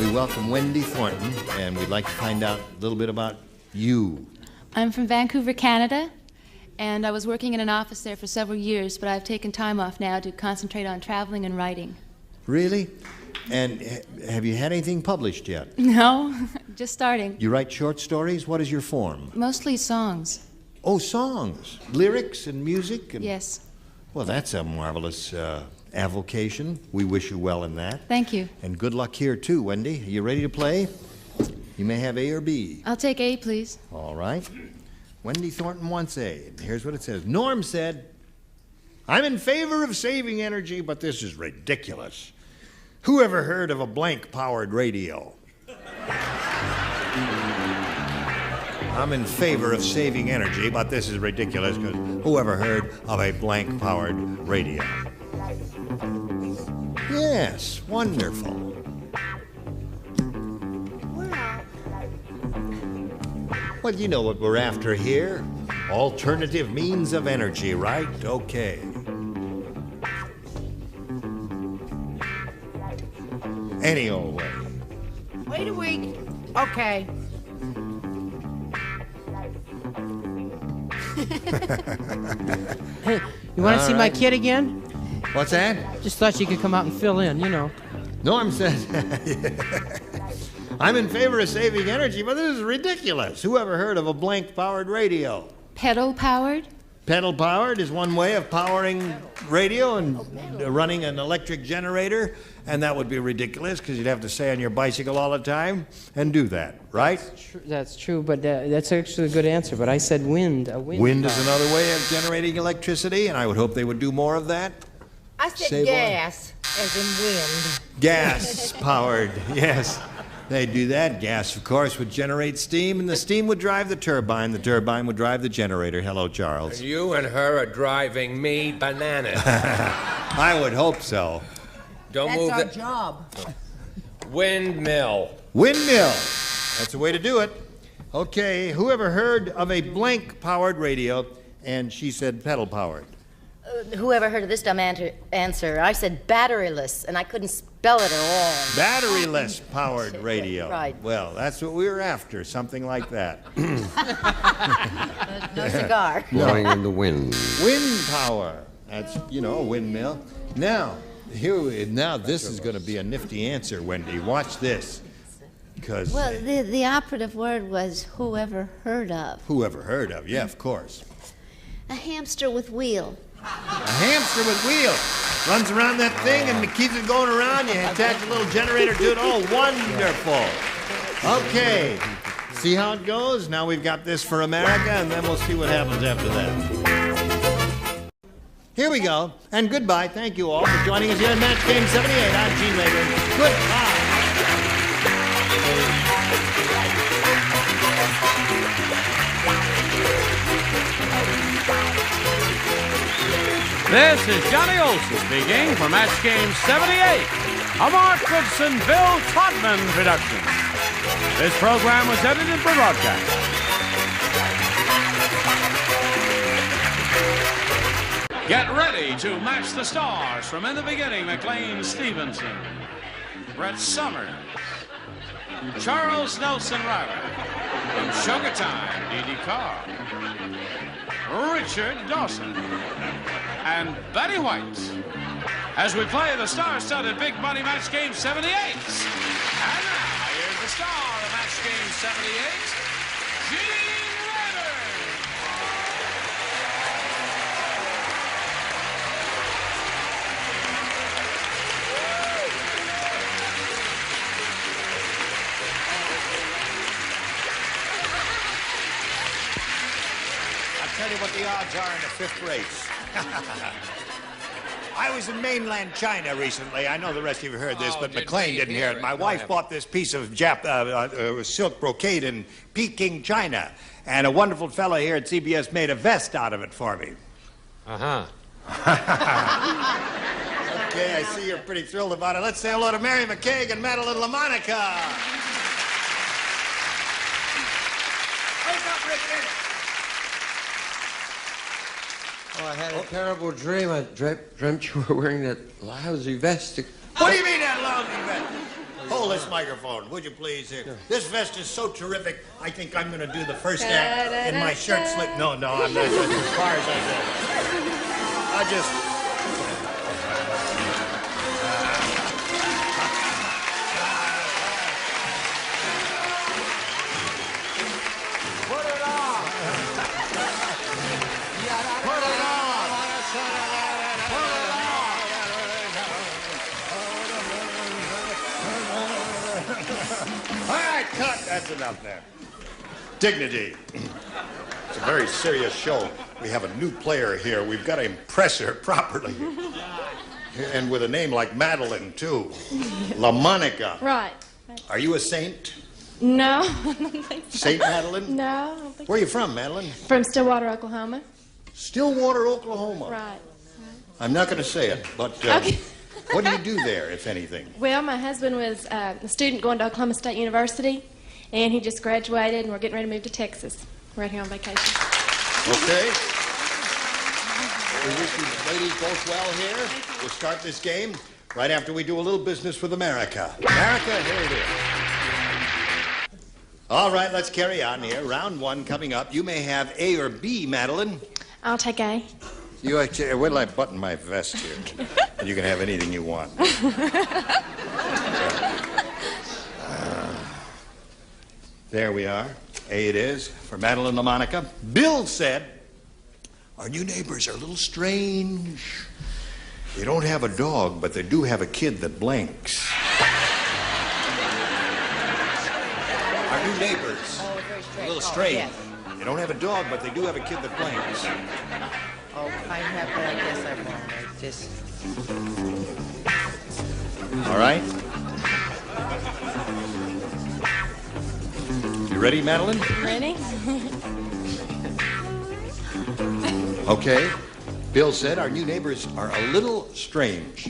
We welcome Wendy Thornton, and we'd like to find out a little bit about you. I'm from Vancouver, Canada, and I was working in an office there for several years, but I've taken time off now to concentrate on traveling and writing. Really? And have you had anything published yet? No, just starting. You write short stories? What is your form? Mostly songs. Oh, songs. Lyrics and music? And... Yes. Well, that's a marvelous avocation. We wish you well in that. Thank you. And good luck here, too, Wendy. Are you ready to play? You may have A or B. I'll take A, please. All right. Wendy Thornton wants A. And here's what it says. Norm said, I'm in favor of saving energy, but this is ridiculous. Who ever heard of a blank-powered radio? I'm in favor of saving energy, but this is ridiculous because who ever heard of a blank-powered radio? Yes, wonderful. Well, you know what we're after here. Alternative means of energy, right? Okay. Any old way. Wait a week. Okay. Hey, you want to see my kid again? What's that? Just thought you could come out and fill in, you know. Norm says, I'm in favor of saving energy, but this is ridiculous. Who ever heard of a blank-powered radio? Pedal-powered? Pedal-powered is one way of powering radio and running an electric generator, and that would be ridiculous because you'd have to stay on your bicycle all the time and do that, right? That's true, but that's actually a good answer. But I said wind. Wind is another way of generating electricity, and I would hope they would do more of that. I said gas, as in wind. Gas-powered, yes. They'd do that. Gas, of course, would generate steam, and the steam would drive the turbine. The turbine would drive the generator. Hello, Charles. You and her are driving me bananas. I would hope so. Don't That's move our the job. windmill. Windmill. That's the way to do it. Okay, whoever heard of a blank-powered radio? And she said pedal-powered. Whoever heard of this dumb answer? I said batteryless, and I couldn't spell it at all. Batteryless powered radio. Right. Well, that's what we were after, something like that. No cigar. Blowing in the wind. Wind power. That's, you know, a windmill. Now, this is going to be a nifty answer, Wendy. Watch this. Because Well, the operative word was whoever heard of. whoever heard of, yeah, of course. A hamster with wheel. A hamster with wheels. Runs around that thing and keeps it going around. You attach a little generator to it. Oh, wonderful. Okay. See how it goes? Now we've got this for America, and then we'll see what happens after that. Here we go. And goodbye. Thank you all for joining us here in Match Game 78. I'm Gene Rayburn. Goodbye. This is Johnny Olson speaking for Match Game 78, a Mark Goodson, Bill Todman production. This program was edited for broadcast. Get ready to match the stars from In the Beginning, McLean Stevenson, Brett Summers, Charles Nelson Riley, from Sugar Time, Dee Dee Carr, Richard Dawson, and Betty White, as we play the star-studded Big Money Match Game 78. And now, here's the star of Match Game 78, Gene Rayburn. I'll tell you what the odds are in the fifth race. I was in mainland China recently. I know the rest of you heard this, but McLean didn't hear it. My wife bought this piece of silk brocade in Peking, China, and a wonderful fellow here at CBS made a vest out of it for me. Uh-huh. Okay, I see you're pretty thrilled about it. Let's say hello to Mary McCaig and Madeline LaMonica. Wake up, Richard! Oh, I had a terrible dream. I dreamt you were wearing that lousy vest. What do you mean that lousy vest? Hold this microphone, would you please? Here. This vest is so terrific, I think I'm going to do the first act in my shirt slit. No, I'm not. That's as far as I go. I just... That's enough there. Dignity. It's a very serious show. We have a new player here. We've got to impress her properly. And with a name like Madeline, too. LaMonica. Right. Are you a saint? No, I don't think so. Saint Madeline? No, I don't think Where are you from, Madeline? From Stillwater, Oklahoma. Stillwater, Oklahoma. Right. I'm not going to say it, but Okay. what do you do there, if anything? Well, my husband was a student going to Oklahoma State University, and he just graduated, and we're getting ready to move to Texas. We're out here on vacation. Okay. We wish you ladies both well here. We'll start this game right after we do a little business with America. America, here it is. All right, let's carry on here. Round one coming up. You may have A or B, Madeline. I'll take A. You actually, wait till I button my vest here. And you can have anything you want. There we are. A it is for Madeline LaMonica. Bill said, our new neighbors are a little strange. They don't have a dog, but they do have a kid that blinks. Our new neighbors, a little strange. Yes. They don't have a dog, but they do have a kid that blinks. Oh, I have, but I guess I won't. It's just... All right? You ready, Madeline? Ready? Okay. Bill said our new neighbors are a little strange.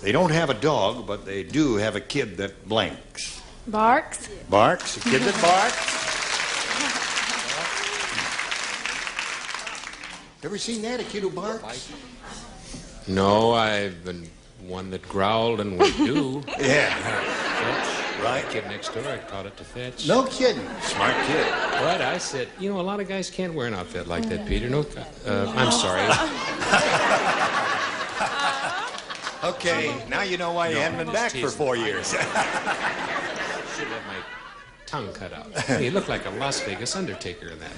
They don't have a dog, but they do have a kid that blanks. Barks? Barks? A kid that barks? Ever seen that, a kid who barks? No, I've been one that growled and would do. Yeah. Right. Kid next door, I taught it to fetch. No kidding. Smart kid. But I said, you know, a lot of guys can't wear an outfit like that, Peter. No, I'm sorry. Okay, now you know why you haven't been back for 4 years. Should have my tongue cut out. Hey, you look like a Las Vegas Undertaker in that.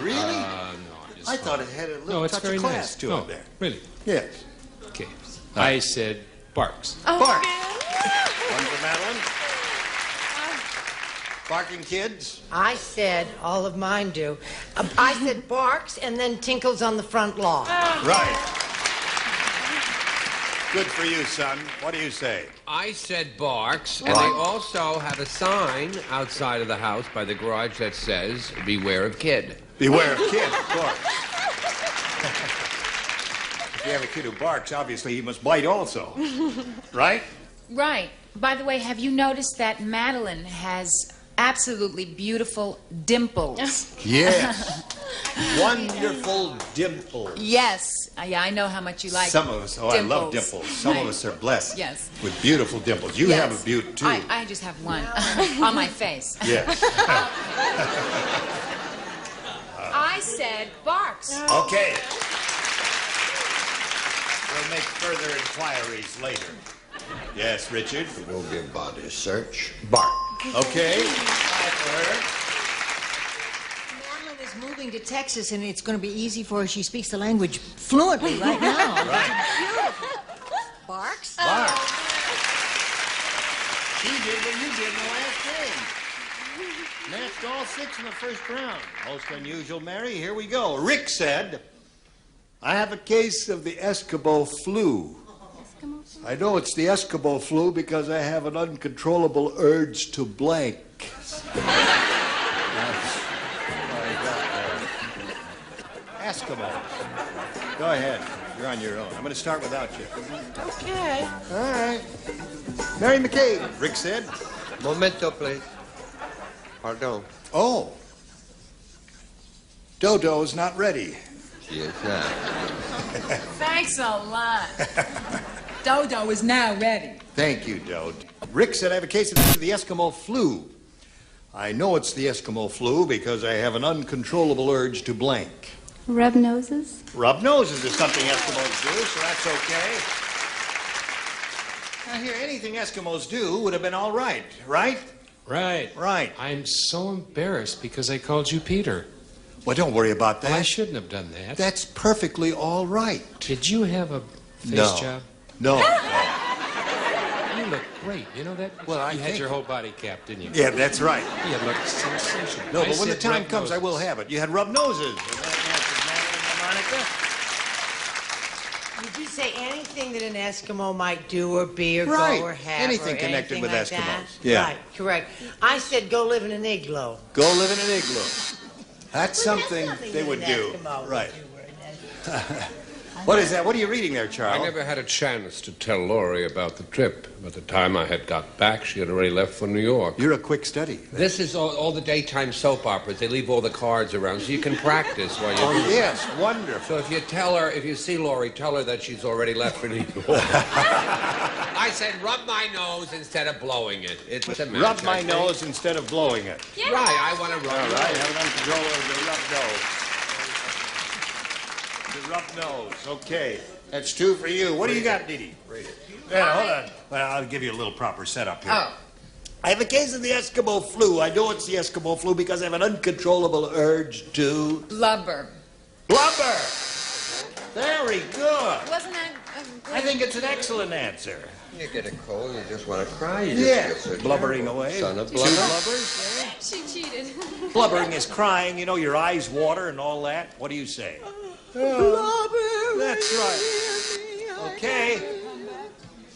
Really? No, I'm just... I thought it had a little it's touch very of class nice. to it there. Really? Yes. Okay. I said barks. Bark. One for Madeline. Barking kids? I said, all of mine do. I said barks and then tinkles on the front lawn. Right. Good for you, son. What do you say? I said barks, and they also have a sign outside of the house by the garage that says, beware of kid. Beware of kid, of course. If you have a kid who barks, obviously he must bite also. Right? Right. By the way, have you noticed that Madeline has absolutely beautiful dimples? Yes. Wonderful dimples. Yes. Yeah, I know how much you like Some of us, dimples. I love dimples. Some of us are blessed Yes. with beautiful dimples. You Yes. have a beaut, too. I just have one on my face. Yes. I said barks. Okay. We'll make further inquiries later. Yes, Richard? We'll be about a search. Bark. Okay. For her. Madeline is moving to Texas, and it's going to be easy for her. She speaks the language fluently right now. Right. Beautiful. Barks? Bark. She did what you did in the last game. Matched all 6 in the first round. Most unusual, Mary. Here we go. Rick said, I have a case of the Eskimo flu. I know it's the Eskimo flu because I have an uncontrollable urge to blank. Eskimos. Go ahead. You're on your own. I'm going to start without you. Okay. All right. Mary McCabe, Rick said. Momento, please. Pardon. Oh. Dodo's not ready. She is not. Thanks a lot. Dodo is now ready. Thank you, Dodo. Rick said I have a case of the Eskimo flu. I know it's the Eskimo flu because I have an uncontrollable urge to blank. Rub noses? Rub noses is something Eskimos do, so that's okay. Now here, anything Eskimos do would have been all right, right? Right. Right. I'm so embarrassed because I called you Peter. Well, don't worry about that. Well, I shouldn't have done that. That's perfectly all right. Did you have a face No. job? No. You look great. You know that? Well, I you had think- your whole body capped, didn't you? Yeah, that's right. You looked sensational. No, I but when the said time rub comes, I will noses. have it. You had rub noses. And that answers Madeline and Monica. Did you say anything that an Eskimo might do or be or Right. go or have? Anything or connected anything with like Eskimos. that? Yeah. Right, correct. I said go live in an igloo. Go live in an igloo. That's something they would an do. Eskimo would Right. What is that? What are you reading there, I Charles? never had a chance to tell Laurie about the trip. By the time I had got back, she had already left for New York. You're a quick study. This is all the daytime soap operas. They leave all the cards around so you can practice while you're Oh, yes, wonderful. So if you tell her, if you see Laurie, tell her that she's already left for New York. I said rub my nose instead of blowing it. It's a match, Rub my I think. nose instead of blowing it. Yeah. Right, I want to rub All your right, nose. have an uncontrollable rub nose. The rub nose. Okay. That's 2 for you. What do you got, Dee Dee? Read it. Yeah, hold on. Well, I'll give you a little proper setup here. Oh. I have a case of the Eskimo flu. I know it's the Eskimo flu because I have an uncontrollable urge to Blubber. blubber. Very good. Wasn't that I think it's an excellent answer. You get a cold, you just want to cry. You just Yes, feel so blubbering terrible. away. Son of 2 blubber. blubbers. She cheated. Blubbering is crying. You know, your eyes water and all that. What do you say? That's right. Okay.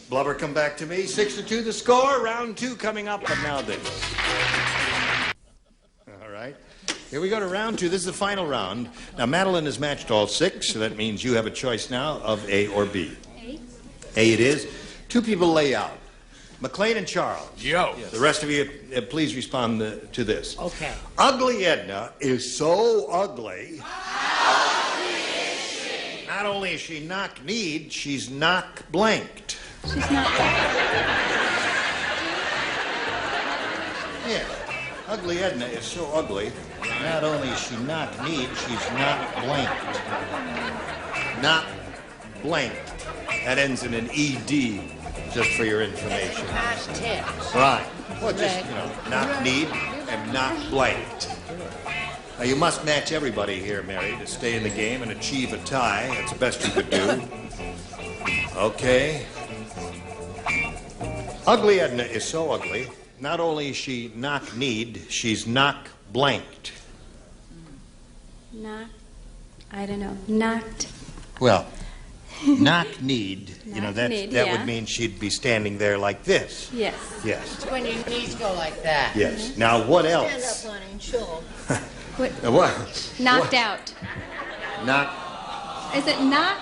Blubber, come back to me. 6-2 the score. Round 2 coming up. But now this. Here we go to round 2. This is the final round. Now, Madeline has matched all 6, so that means you have a choice now of A or B. A. A it is. 2 people lay out. McLean and Charles. Yo. Yes. The rest of you, please respond to this. Okay. Ugly Edna is so ugly. Not only is she knock-kneed, she's knock-blanked. She's not. Yeah. Ugly Edna is so ugly, not only is she knock-kneed, she's knock-blanked. Knock-blanked. That ends in an ED, just for your information. Past tense. Right. Well, just, knock-kneed and knock-blanked. Now, you must match everybody here, Mary, to stay in the game and achieve a tie. That's the best you could do. Okay. Ugly Edna is so ugly, not only is she knock-kneed, she's knock-blanked. Knocked. I don't know. Knocked. Well, knock-kneed, that yeah. would mean she'd be standing there like this. Yes. Yes. It's when your knees go like that. Yes. Now, what else? Stand up, honey, and show 'em. What? Knocked out. Knock. Is it knock?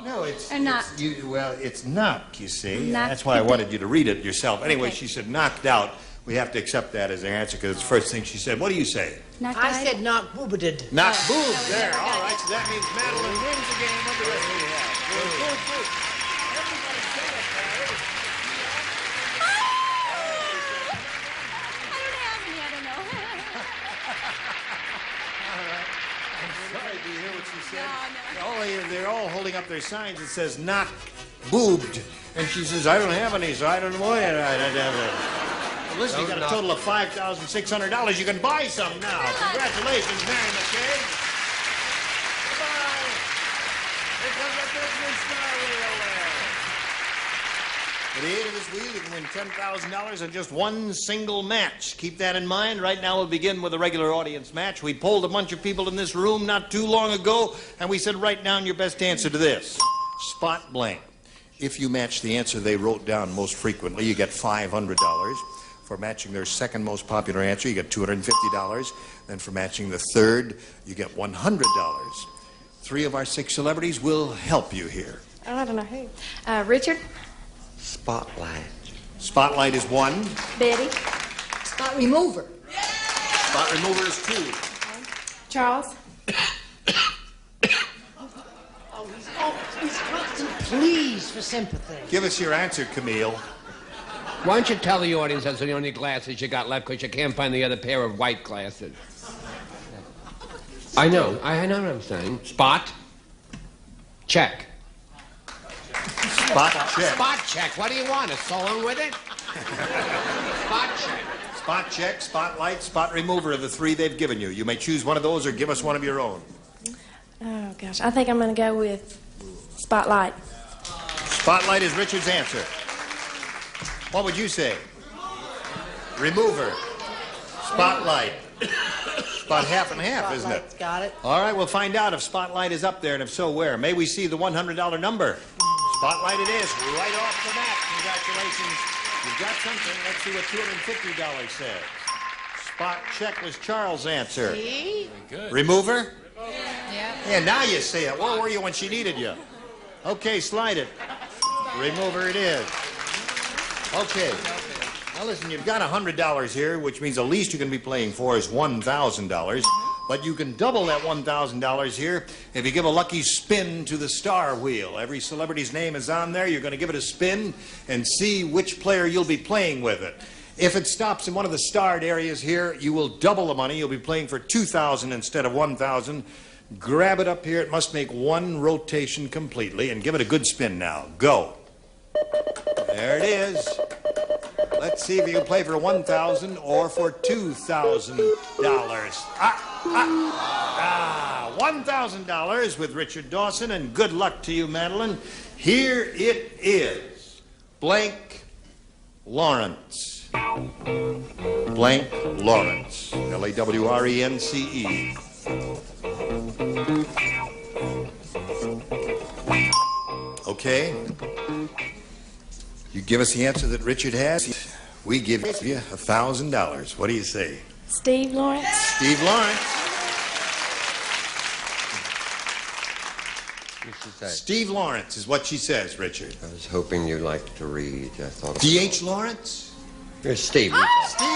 No, it's... Or knock? It's knock, you see. Knock. That's why I wanted you to read it yourself. Anyway, Okay. she said knocked out. We have to accept that as an answer because it's the first thing she said. What do you say? I said knock boobaded. Knock boobed. There. All right. So that means Madeline wins the game. What the rest of you have? Boom. They're all holding up their signs that says knock boobed. And she says, I don't have any, so I don't know why I don't have it. Well, listen, you got a total of $5,600. You can buy some now. Congratulations, Mary McKay. Goodbye. Here comes the business star wheel there. At the end of this wheel, you can win $10,000 in just one single match. Keep that in mind. Right now, we'll begin with a regular audience match. We polled a bunch of people in this room not too long ago, and we said, write down your best answer to this. Spot blank. If you match the answer they wrote down most frequently, you get $500. For matching their second most popular answer, you get $250. Then for matching the third, you get $100. 3 of our 6 celebrities will help you here. I don't know who. Richard. Spotlight. Spotlight is 1. Betty. Spot remover. Spot remover is 2. Charles. He's got to please for sympathy. Give us your answer, Camille. Why don't you tell the audience those are the only glasses you got left because you can't find the other pair of white glasses? I know what I'm saying. Spot. Check. Spot check. Spot check. What do you want? A song with it? Spot check. Spot check, spotlight, spot remover are the 3 they've given you. You may choose one of those or give us one of your own. Oh, gosh. I think I'm going to go with Spotlight. Spotlight is Richard's answer. What would you say? Remover. Spotlight. About half and half, isn't it? Got it. All right, we'll find out if Spotlight is up there, and if so, where. May we see the $100 number? Spotlight it is, right off the bat. Congratulations. You've got something. Let's see what $250 says. Spot check was Charles' answer. See? Very good. Remover? Yeah. Yeah, now you say it. Where were you when she needed you? Okay, slide it. Remover it is. Okay. Now listen, you've got $100 here, which means the least you can be playing for is $1,000. But you can double that $1,000 here if you give a lucky spin to the star wheel. Every celebrity's name is on there. You're going to give it a spin and see which player you'll be playing with it. If it stops in one of the starred areas here, you will double the money. You'll be playing for $2,000 instead of $1,000. Grab it up here. It must make one rotation completely. And give it a good spin now. Go. There it is. Let's see if you can play for $1,000 or for $2,000. $1,000 with Richard Dawson, and good luck to you, Madeline. Here it is. Blank Lawrence. Blank Lawrence. L-A-W-R-E-N-C-E. Okay. You give us the answer that Richard has. We give you $1,000. What do you say? Steve Lawrence. Steve Lawrence. Steve Lawrence is what she says, Richard. I was hoping you liked to read. I thought. D.H. Lawrence? Here's Steve. Steve.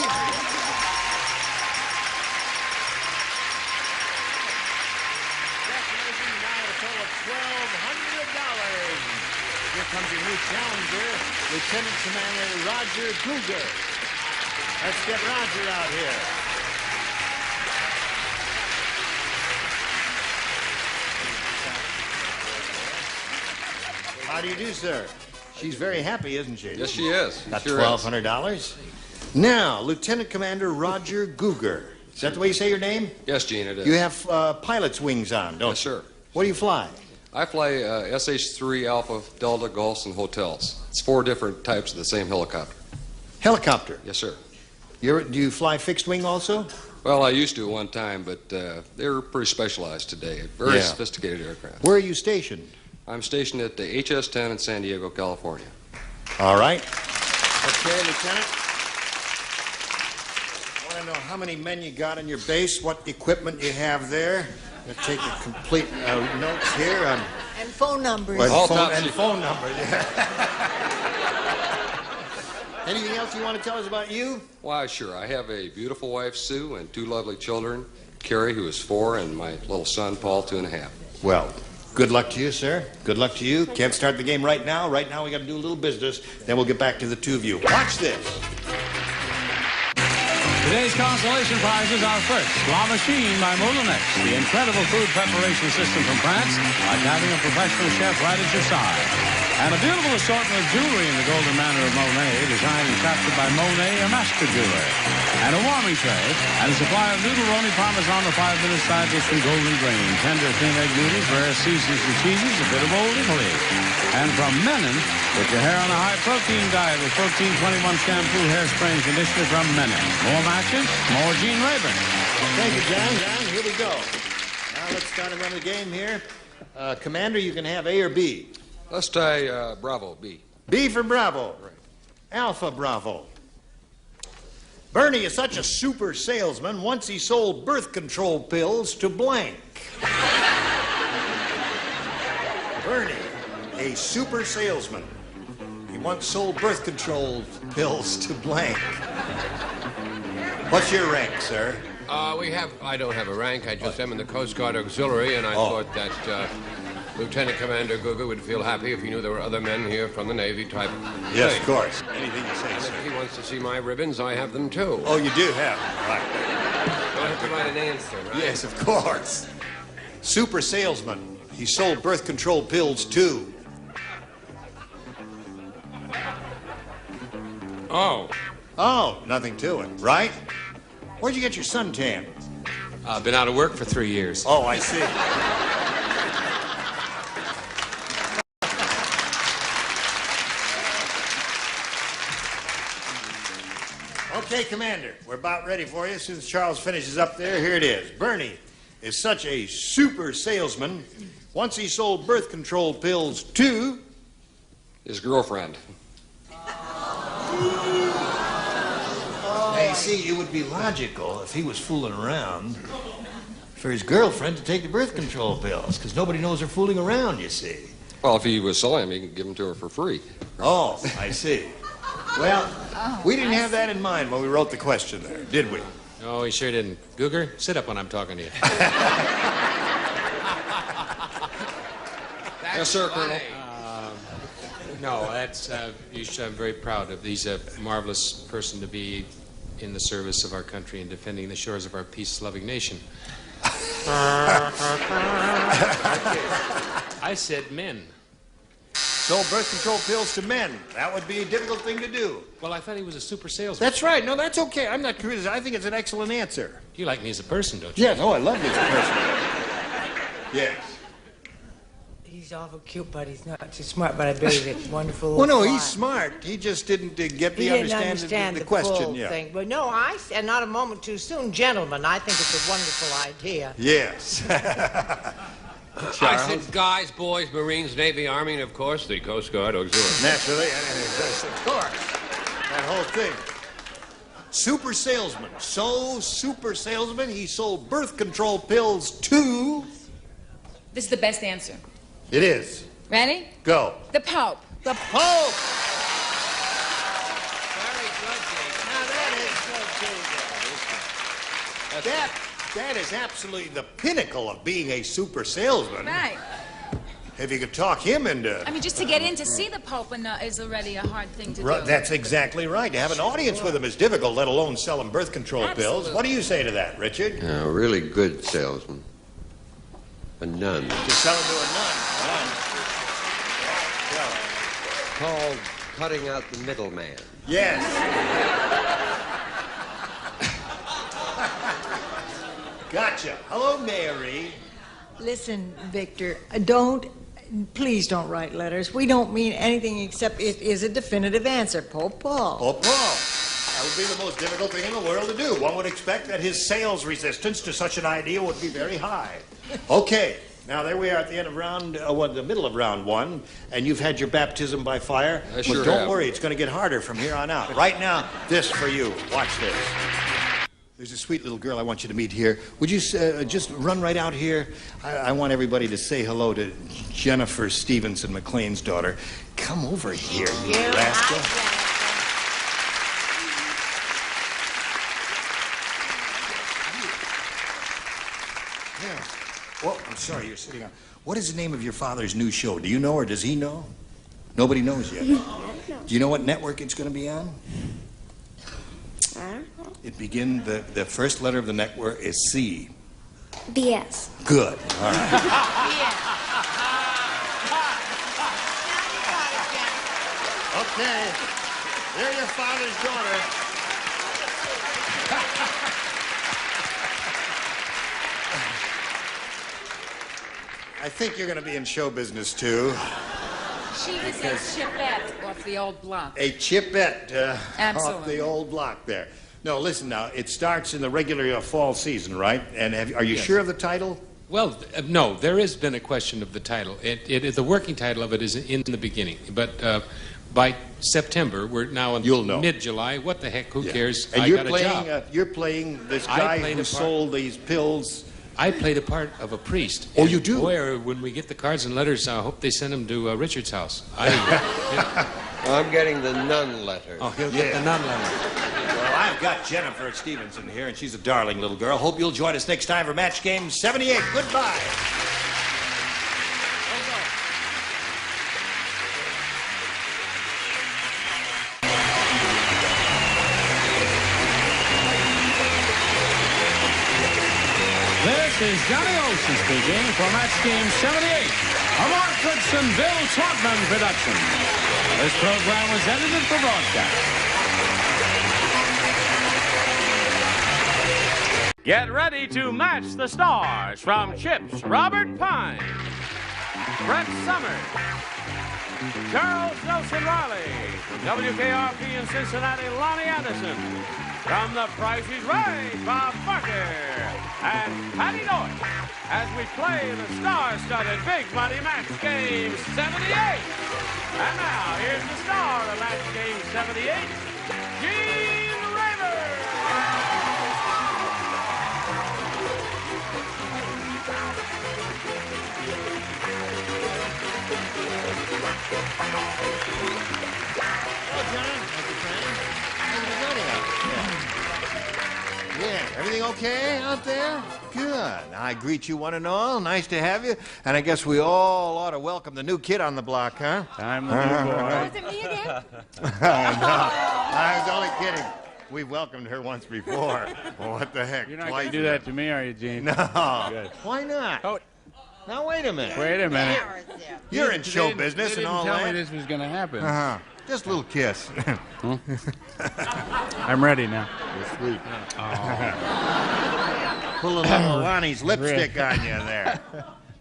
Here comes your new challenger, Lieutenant Commander Roger Kruger. Let's get Roger out here. How do you do, sir? She's very happy, isn't she? Yes, she is. Got Sure $1,200. Now, Lieutenant Commander Roger Guger. Is that the way you say your name? Yes, Gene, it is. You have pilot's wings on, don't you? Yes, sir. What do you fly? I fly SH-3 Alpha Delta Golfs and Hotels. It's 4 different types of the same helicopter. Helicopter? Yes, sir. Do you fly fixed wing also? Well, I used to at one time, but they're pretty specialized today. Very sophisticated aircraft. Where are you stationed? I'm stationed at the HS-10 in San Diego, California. All right. Okay, Lieutenant. I want to know how many men you got in your base, what equipment you have there. I'm going to take the complete notes here. And phone numbers. Well, phone numbers, yeah. Anything else you want to tell us about you? Why, sure. I have a beautiful wife, Sue, and 2 lovely children, Carrie, who is 4, and my little son, Paul, 2.5. Well, good luck to you, sir. Good luck to you. Can't start the game right now. Right now, we got to do a little business. Then we'll get back to the 2 of you. Watch this. Today's consolation prizes are first, La Machine by Moulinex, the incredible food preparation system from France, like having a professional chef right at your side. And a beautiful assortment of jewelry in the golden manner of Monet, designed and crafted by Monet, a master jeweler. And a warming tray, and a supply of noodle-roni parmesan, the 5-minute side dish from Golden Grain, tender thin egg noodles, rare seasons and cheeses, a bit of old Italy. And from Menon, put your hair on a high-protein diet with Protein 21 shampoo, hairspray, and conditioner from Menon. More matches, more Gene Rayburn. Thank you, John. John, here we go. Now let's start to run the game here. Commander, you can have A or B. Let's try Bravo, B. B for Bravo. Right. Alpha Bravo. Bernie is such a super salesman, once he sold birth control pills to blank. Bernie, a super salesman. He once sold birth control pills to blank. What's your rank, sir? I don't have a rank. I just am in the Coast Guard Auxiliary, and I thought that Lieutenant Commander Guga would feel happy if he knew there were other men here from the Navy type. Yes, thing. of course. Anything you say, And sir. if he wants to see my ribbons, I have them too. Oh, you do have. Right. I have to write an answer, right? Yes, of course. Super salesman. He sold birth control pills too. Oh. Oh, nothing to it, right? Where'd you get your suntan? I've been out of work for 3 years. Oh, I see. Okay, Commander, we're about ready for you. As soon as Charles finishes up there, here it is. Bernie is such a super salesman. Once he sold birth control pills to His girlfriend. Now, you see, it would be logical if he was fooling around for his girlfriend to take the birth control pills, because nobody knows they're fooling around, you see. Well, if he was selling them, he could give them to her for free. Oh, I see. Well, we didn't have that in mind when we wrote the question there, did we? No, he sure didn't. Googer, sit up when I'm talking to you. Yes, sir, Colonel. No, that's, I'm very proud of. He's a marvelous person to be in the service of our country and defending the shores of our peace-loving nation. I said men. Sold birth control pills to men. That would be a difficult thing to do. Well, I thought he was a super salesman. That's right. No, that's okay. I'm not criticizing. I think it's an excellent answer. You like me as a person, don't you? Yes. Oh, I love you as a person. Yes. He's awful cute, but he's not too smart. But I bet he's a wonderful. Well, no, fly. he's smart. He just didn't get the He didn't understand the the question. full Yeah. thing. But no, and not a moment too soon, gentlemen. I think it's a wonderful idea. Yes. I said guys, boys, Marines, Navy, Army, and of course the Coast Guard Auxiliary. Naturally, of course. That whole thing. Super salesman. So super salesman, he sold birth control pills to... This is the best answer. It is. Ready? Go. The Pope. The Pope! That is absolutely the pinnacle of being a super salesman. Right. If you could talk him into... I mean, just to get in to see the Pope is already a hard thing to do. That's exactly right. To have an audience with him is difficult, let alone sell him birth control pills. What do you say to that, Richard? A really good salesman. A nun. To sell him to a nun. Called cutting out the middleman. Yes. Gotcha. Hello, Mary. Listen, Victor, please don't write letters. We don't mean anything except it is a definitive answer. Pope Paul. Pope Paul. That would be the most difficult thing in the world to do. One would expect that his sales resistance to such an idea would be very high. Okay. Now, there we are at the end of the middle of round one, and you've had your baptism by fire. I sure don't have. worry, it's going to get harder from here on out. Right now, this for you. Watch this. There's a sweet little girl I want you to meet here. Would you just run right out here? I want everybody to say hello to Jennifer Stevenson, McLean's daughter. Come over here, you rascal. Yeah. Well, I'm sorry, you're sitting on. What is the name of your father's new show? Do you know, or does he know? Nobody knows yet. Do you know what network it's going to be on? It begins, the first letter of the network is C. BS. Good. All right. Okay. They're your father's daughter. I think you're going to be in show business, too. She was a chipette off the old block. A chipette Absolutely. off the old block there. No, listen now. It starts in the regular fall season, right? And are you sure of the title? Well, no. There has been a question of the title. The working title of it is in the beginning. But by September, we're now in mid-July. What the heck? Who cares? And I you're got playing. a job. You're playing this guy who sold these pills. I played a part of a priest. Oh, you do? Boy, when we get the cards and letters, I hope they send them to Richard's house. I'm getting the nun letter. Oh, he'll get the nun letter. Well, I've got Jennifer Stevenson here, and she's a darling little girl. Hope you'll join us next time for Match Game 78. Goodbye. This is Johnny Olson speaking for Match Game 78, a Mark Goodson, Bill Trotman production. This program was edited for broadcast. Get ready to match the stars from Chips, Robert Pine, Brett Summers, Charles Nelson Riley, WKRP in Cincinnati, Lonnie Anderson, from The Price is Right, Bob Barker, and Patty North, as we play the star-studded Big Money Match Game 78. And now, here's the star of Match Game 78, Gene Raver. Yeah, everything okay out there? Good. I greet you one and all. Nice to have you. And I guess we all ought to welcome the new kid on the block, huh? I'm the new boy. Was it me again? No, I was only kidding. We welcomed her once before. Well, what the heck? You're not going to do that to me, are you, Gene? No. Good. Why not? Oh. Now, wait a minute. Wait a minute. You're in show business and all They didn't tell that. me this was going to happen. Uh-huh. Just a little kiss. I'm ready now. You're sweet. Oh. Pull a little Lonnie's lipstick on you there.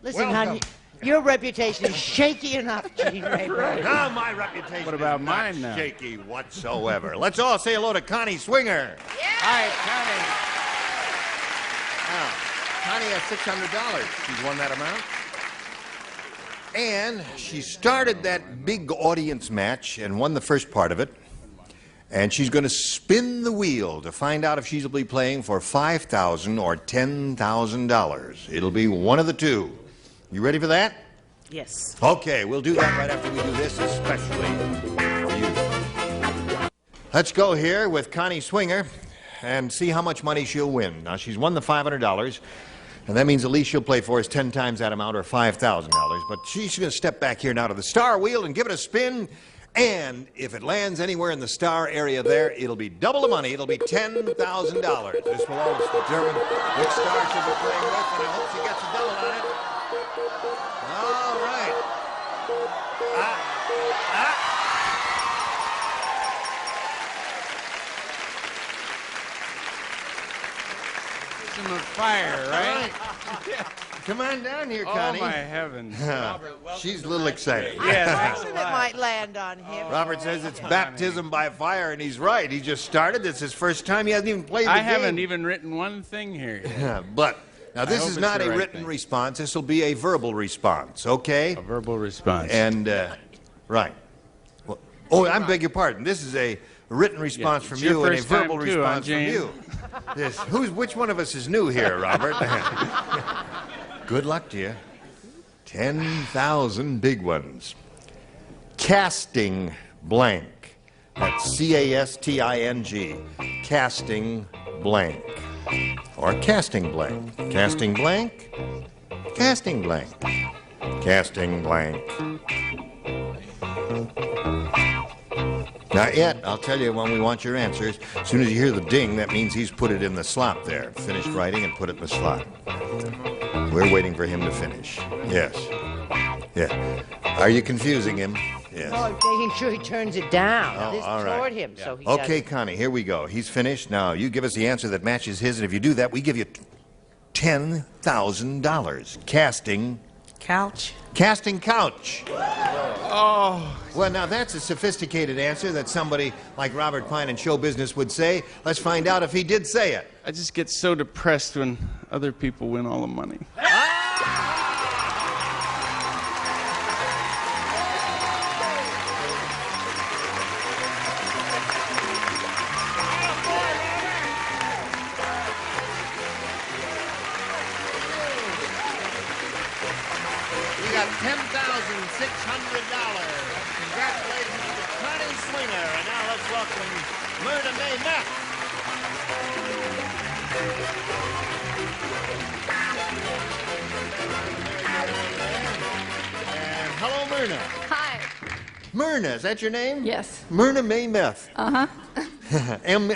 Listen, honey, your reputation is shaky enough, Gene Raver. No, my reputation What about is not mine now? shaky whatsoever. Let's all say hello to Connie Swinger. Hi, Connie has $600. She's won that amount. And she started that big audience match and won the first part of it. And she's going to spin the wheel to find out if she'll be playing for $5,000 or $10,000. It'll be one of the two. You ready for that? Yes. Okay, we'll do that right after we do this, especially for you. Let's go here with Connie Swinger and see how much money she'll win. Now, she's won the $500, and that means the least she'll play for is 10 times that amount, or $5,000. But she's going to step back here now to the star wheel and give it a spin. And if it lands anywhere in the star area there, it'll be double the money. It'll be $10,000. This will always determine which star she'll be playing with, and I hope she gets a double on it. All right. Some of fire, right? Come on down here, Connie. Oh, my heavens. She's a little excited. Yes. That might land on him. Robert says it's baptism by fire, and he's right. He just started. This is his first time. He hasn't even played the game. I haven't even written one thing here yet. But now this is not a written response. This will be a verbal response, okay? A verbal response. And, right. Well, oh, I beg your pardon. This is a written response from you and a verbal response from you. Yes. Which one of us is new here, Robert? Good luck to you. 10,000 big ones. Casting blank. That's C-A-S-T-I-N-G. Casting blank. Or casting blank. Casting blank. Casting blank. Casting blank. Not yet. I'll tell you when we want your answers. As soon as you hear the ding, that means he's put it in the slot there. Finished writing and put it in the slot. We're waiting for him to finish. Yes. Yeah. Are you confusing him? Yes. Oh, I'm making sure he turns it down. Oh, This all right. toward him, so he Okay, doesn't. Connie, here we go. He's finished. Now, you give us the answer that matches his, and if you do that, we give you $10,000. Casting. Couch. Casting couch. Oh. Well, now that's a sophisticated answer that somebody like Robert Klein in show business would say. Let's find out if he did say it. I just get so depressed when other people win all the money. We got $10,600. Congratulations to Connie Swinger. And now let's welcome Myrna May Mack. And hello, Myrna. Hi. Myrna, is that your name? Yes. Myrna May Meth. Uh-huh. M.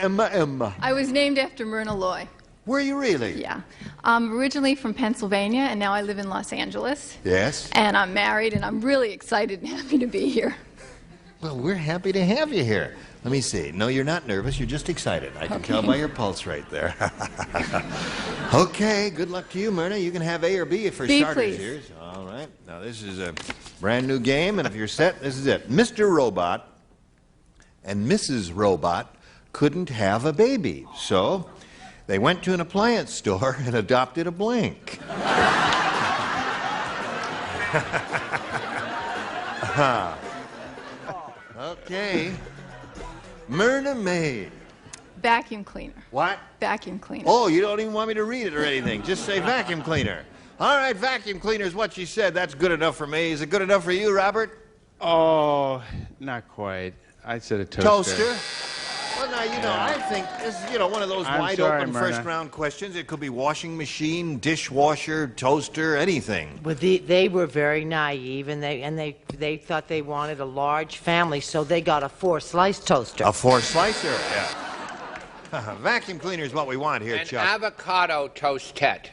I was named after Myrna Loy. Were you really? Yeah. I'm originally from Pennsylvania, and now I live in Los Angeles. Yes. And I'm married, and I'm really excited and happy to be here. Well, we're happy to have you here. Let me see. No, you're not nervous. You're just excited. I can tell by your pulse right there. Okay, good luck to you, Myrna. You can have A or B for B, starters please. here. All right. Now, this is a brand new game, and if you're set, this is it. Mr. Robot and Mrs. Robot couldn't have a baby, so they went to an appliance store and adopted a blank. Okay. Myrna May. Vacuum cleaner. What? Vacuum cleaner. Oh, you don't even want me to read it or anything. Just say vacuum cleaner. All right, vacuum cleaner is what she said. That's good enough for me. Is it good enough for you, Robert? Oh, not quite. I said a toaster. Toaster? Well, now, you know, I think this is, one of those I'm wide sorry, open Myrna. first round questions. It could be washing machine, dishwasher, toaster, anything. But they were very naive, and they thought they wanted a large family, so they got a 4-slice toaster. A 4-slicer? Yeah. Vacuum cleaner is what we want here, An Chuck. avocado toastette.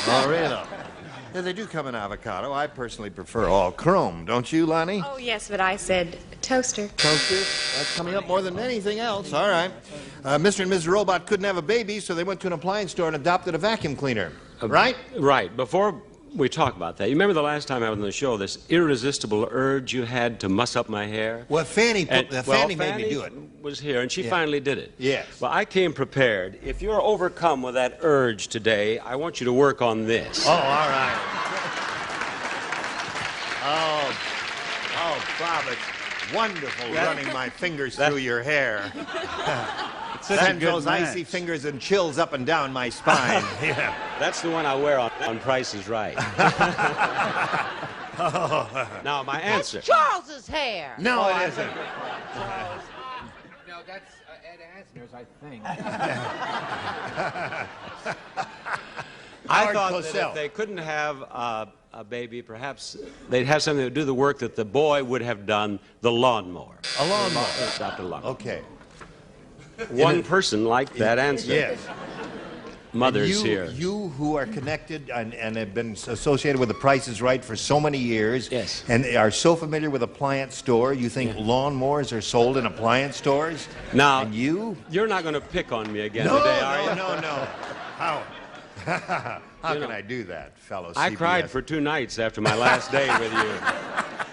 Oh, really? Yeah, they do come in avocado. I personally prefer all chrome, don't you, Lonnie? Oh, yes, but I said toaster. Toaster? That's coming up more than anything else. All right. Mr. and Mrs. Robot couldn't have a baby, so they went to an appliance store and adopted a vacuum cleaner. Right? Right. Before we talk about that, you remember the last time I was on the show, this irresistible urge you had to muss up my hair? Well, Fanny made me do it. Was here, and she finally did it. Yes. Well, I came prepared. If you're overcome with that urge today, I want you to work on this. Oh, all right. Oh, Bob, wonderful running my fingers through your hair. Sends those icy fingers and chills up and down my spine. Yeah. That's the one I wear on Price is Right. Now, my answer. That's Charles's hair. No, it isn't. No, that's Ed Asner's, I think. I thought that if they couldn't have a baby, perhaps they'd have something to do the work that the boy would have done, the lawnmower. A lawnmower. Dr. Lawnmower. Okay. One person liked that answer. Yes. Mothers here. You who are connected and have been associated with The Price is Right for so many years, yes, and are so familiar with appliance store, you think lawnmowers are sold in appliance stores? Now, and you're not going to pick on me again no, today, are you? No. How? How can I do that, fellow I CBS? cried for 2 nights after my last day with you.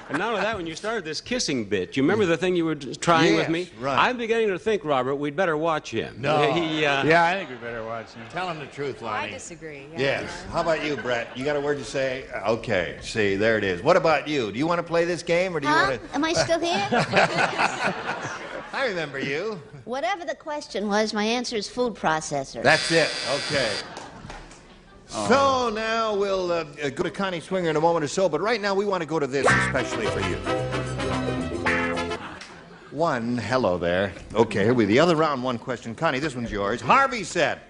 And not only that, when you started this kissing bit, you remember the thing you were trying with me? Right. I'm beginning to think, Robert, we'd better watch him. No. Yeah, I think we better watch him. Tell him the truth, Lonnie. I disagree. Yeah. Yes. How about you, Brett? You got a word to say? Okay. See, there it is. What about you? Do you want to play this game, or do you want to... Am I still here? I remember you. Whatever the question was, my answer is food processor. That's it. Okay. So now we'll go to Connie Swinger in a moment or so, but right now we want to go to this especially for you. One, hello there. Okay, here we the other round one question. Connie, this one's yours. Harvey said,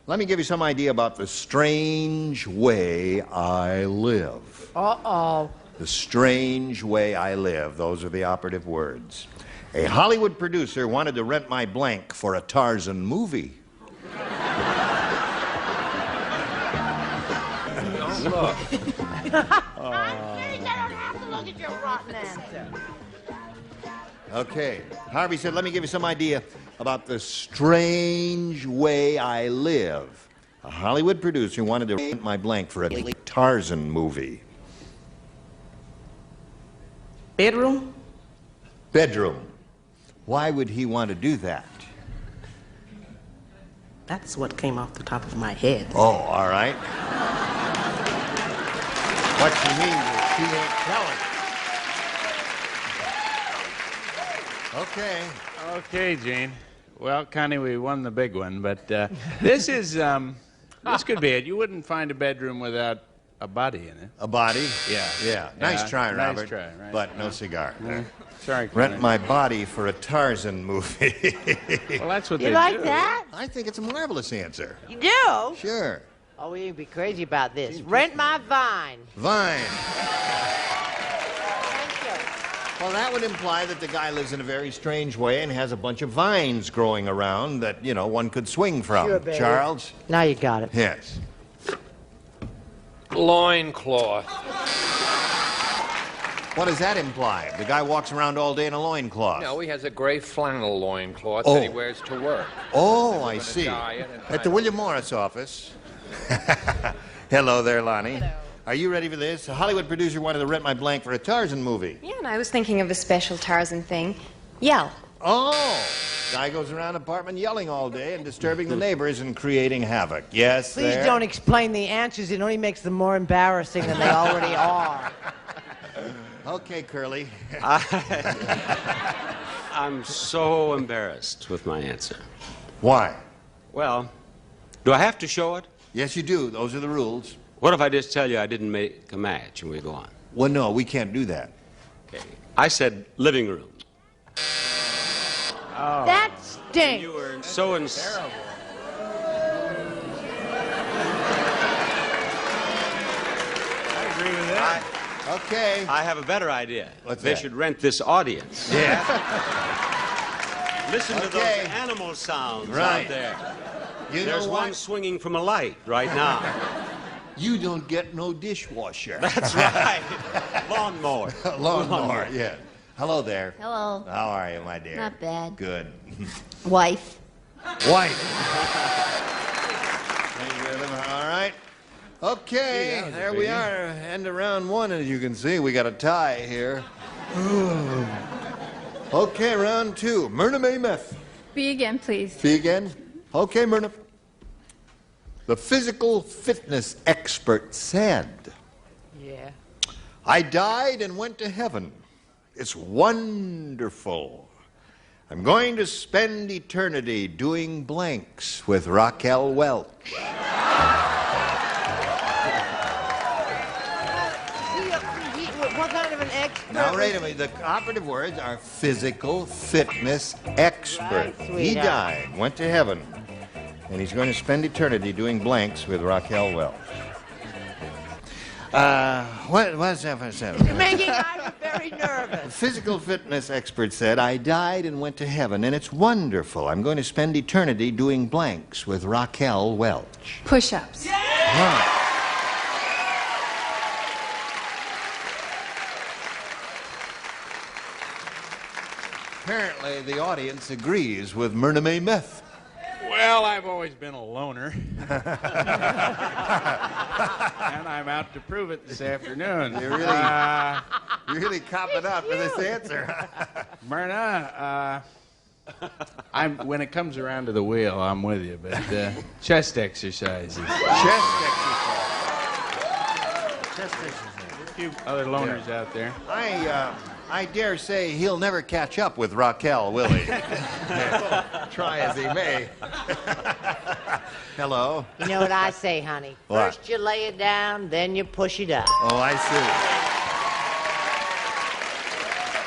let me give you some idea about the strange way I live. Uh-oh. The strange way I live. Those are the operative words. A Hollywood producer wanted to rent my blank for a Tarzan movie. Look. Please, I don't have to look at your rotten answer. Okay. Harvey said, let me give you some idea about the strange way I live. A Hollywood producer wanted to rent my blank for a Tarzan movie. Bedroom? Bedroom. Why would he want to do that? That's what came off the top of my head. Oh, all right. What she means is she ain't telling. Okay. Okay, Gene. Well, Connie, we won the big one, but this is, this could be it. You wouldn't find a bedroom without a body in it. A body? Yeah. Yeah. Nice try, Robert. Nice try, right? But no cigar. Sorry, Rent my body for a Tarzan movie. Well, that's what You they like do. that? I think it's a marvelous answer. You do? Sure. Oh, we ain't be crazy about this. Rent my vine. Vine. Thank you. Well, that would imply that the guy lives in a very strange way and has a bunch of vines growing around that, you know, one could swing from. Sure, baby. Charles? Now you got it. Yes. Loincloth. What does that imply? The guy walks around all day in a loincloth. No, he has a gray flannel loincloth Oh. that he wears to work. Oh, I With a see. diet and At the William Morris office. Hello there, Lonnie. Hello. Are you ready for this? A Hollywood producer wanted to rent my blank for a Tarzan movie. Yeah, and I was thinking of a special Tarzan thing. Yell. Oh! Guy goes around apartment yelling all day and disturbing the neighbors and creating havoc. Yes, Please there. don't explain the answers. It only makes them more embarrassing than they already are. Okay, Curly. I'm so embarrassed with my answer. Why? Well, do I have to show it? Yes, you do. Those are the rules. What if I just tell you I didn't make a match and we go on? Well, no, we can't do that. Okay. I said living room. Oh. That stinks. You were so terrible. I agree with that. Okay. I have a better idea. What's they that? should rent this audience. Yeah. Listen to those Okay. animal sounds Right. out there. You There's know one what? swinging from a light right now. You don't get no dishwasher. That's right. Lawnmower. Lawnmower, yeah. Hello there. Hello. How are you, my dear? Not bad. Good. Wife. Wife. All right. Okay, there we are. End of round one, as you can see. We got a tie here. Okay, round two. Myrna May Meth. B again, please. See again? Okay, Myrna. The physical fitness expert said, Yeah. I died and went to heaven. It's wonderful. I'm going to spend eternity doing blanks with Raquel Welch. What kind of an expert? Now, wait a minute. The operative words are physical fitness expert. Right, He sweetheart. died, went to heaven, and he's going to spend eternity doing blanks with Raquel Welch. What's that for seven? You're making Ira very nervous. Physical fitness expert said, I died and went to heaven, and it's wonderful. I'm going to spend eternity doing blanks with Raquel Welch. Push-ups. Right. Apparently, the audience agrees with Myrna May Meth. Well, I've always been a loner. And I'm out to prove it this afternoon. You're really copping up for this answer. Myrna, when it comes around to the wheel, I'm with you, but chest exercises. Chest exercise. A few other loners out there. I dare say he'll never catch up with Raquel, will he? Try as he may. Hello. You know what I say, honey? What? First you lay it down, then you push it up. Oh, I see.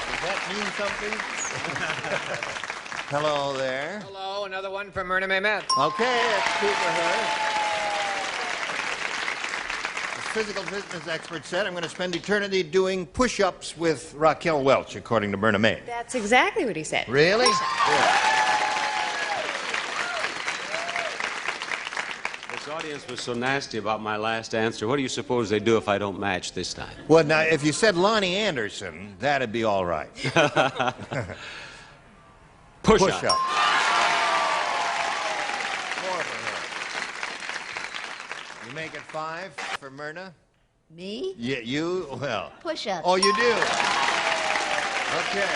Does that mean something? Hello there. Hello, another one for Myrna May Meth. Okay, that's two for her. The physical fitness expert said I'm going to spend eternity doing push-ups with Raquel Welch, according to Myrna May. That's exactly what he said. Really? This audience was so nasty about my last answer. What do you suppose they do if I don't match this time? Well, now, if you said Lonnie Anderson, that'd be all right. Push-up. You make it 5 for Myrna? Me? Yeah, you? Well. Push-ups. Oh, you do? Okay.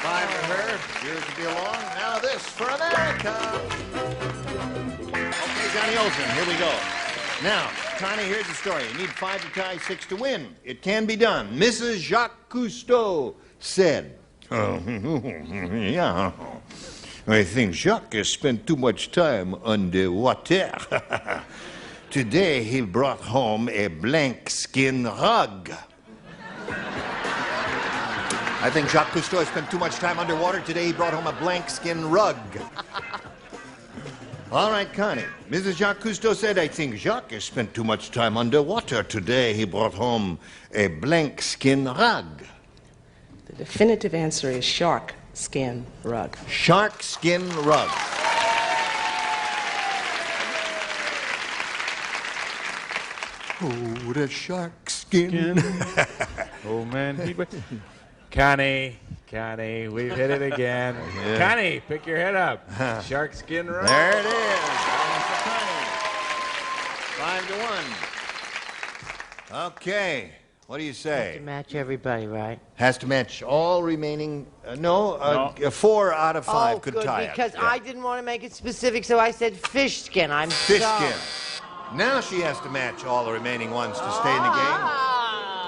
5 for her. Yours to be along. Now this for America. Okay, Johnny Olsen, here we go. Now, Connie, here's the story. You need 5 to tie, 6 to win. It can be done. Mrs. Jacques Cousteau said, yeah, I think Jacques has spent too much time underwater. Today he brought home a blank skin rug. I think Jacques Cousteau has spent too much time underwater. Today he brought home a blank skin rug. All right, Connie. Mrs. Jacques Cousteau said, I think Jacques has spent too much time underwater. Today he brought home a blank skin rug. The definitive answer is shark skin rug. Shark skin rug. Oh, the shark skin. Oh, man. Connie, we've hit it again. Yeah. Connie, pick your head up. Shark skin rug. There it is. 5 to 1. Okay. What do you say? To match everybody, right? Has to match all remaining. No. 4 out of 5 could good, tie it. because Yeah. I didn't want to make it specific, so I said fish skin. I'm Fish sorry. skin. Now she has to match all the remaining ones to stay in the game.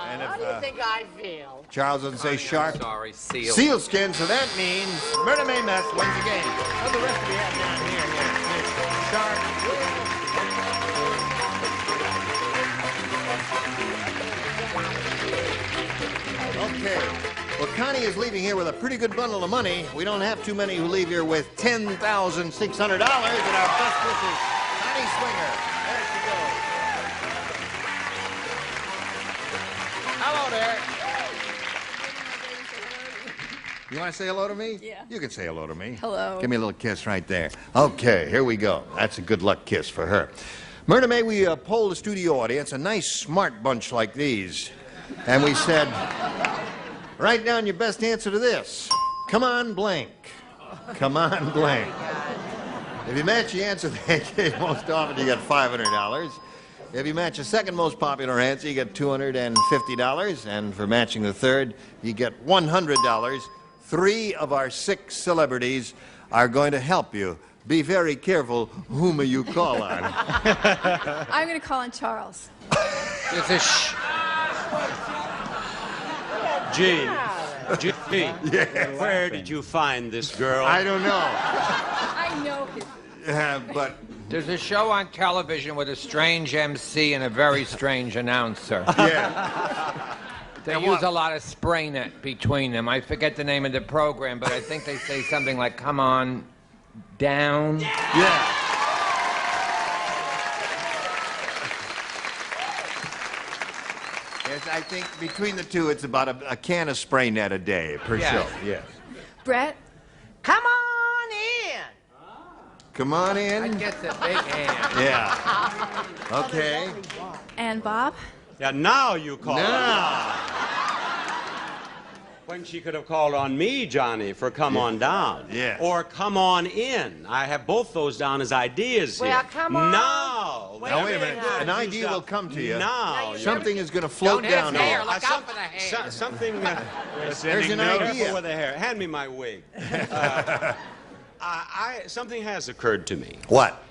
And How if do you think I feel? Charles doesn't say shark, Sorry, seal. seal skin, so that means Myrna May Meth wins the game. What the rest of you have down here? Shark. Okay. Well, Connie is leaving here with a pretty good bundle of money. We don't have too many who leave here with $10,600, and our best wishes, Connie Swinger. There she goes. Hello there. You want to say hello to me? Yeah. You can say hello to me. Hello. Give me a little kiss right there. Okay, here we go. That's a good luck kiss for her. Myrna May, we polled the studio audience, a nice, smart bunch like these. And we said, write down your best answer to this. Come on, blank. Come on, blank. If you match the answer most often, you get $500. If you match the second most popular answer, you get $250. And for matching the third, you get $100. 3 of our 6 celebrities are going to help you. Be very careful whom you call on. I'm going to call on Charles. Gene. Jimmy, where did you find this girl? I don't know. I know him. But There's a show on television with a strange MC and a very strange announcer. Yeah. They use a lot of spray net between them. I forget the name of the program, but I think they say something like, come on down. Yeah. Yes, I think between the two, it's about a can of spray net a day per show. Yes. Brett? Come on in. Come on I in. guess a big hand. Yeah. Okay. And Bob? Yeah, now you call Now. When she could have called on me, Johnny, for come on down. Yeah. Or come on in. I have both those down as ideas here. Well, come on. Now. Now, wait a minute. An idea will come to you. Now. Something is going to float down hair. here. Look out for the hair. Something. There's an idea. Careful with the hair. Hand me my wig. Something has occurred to me. What?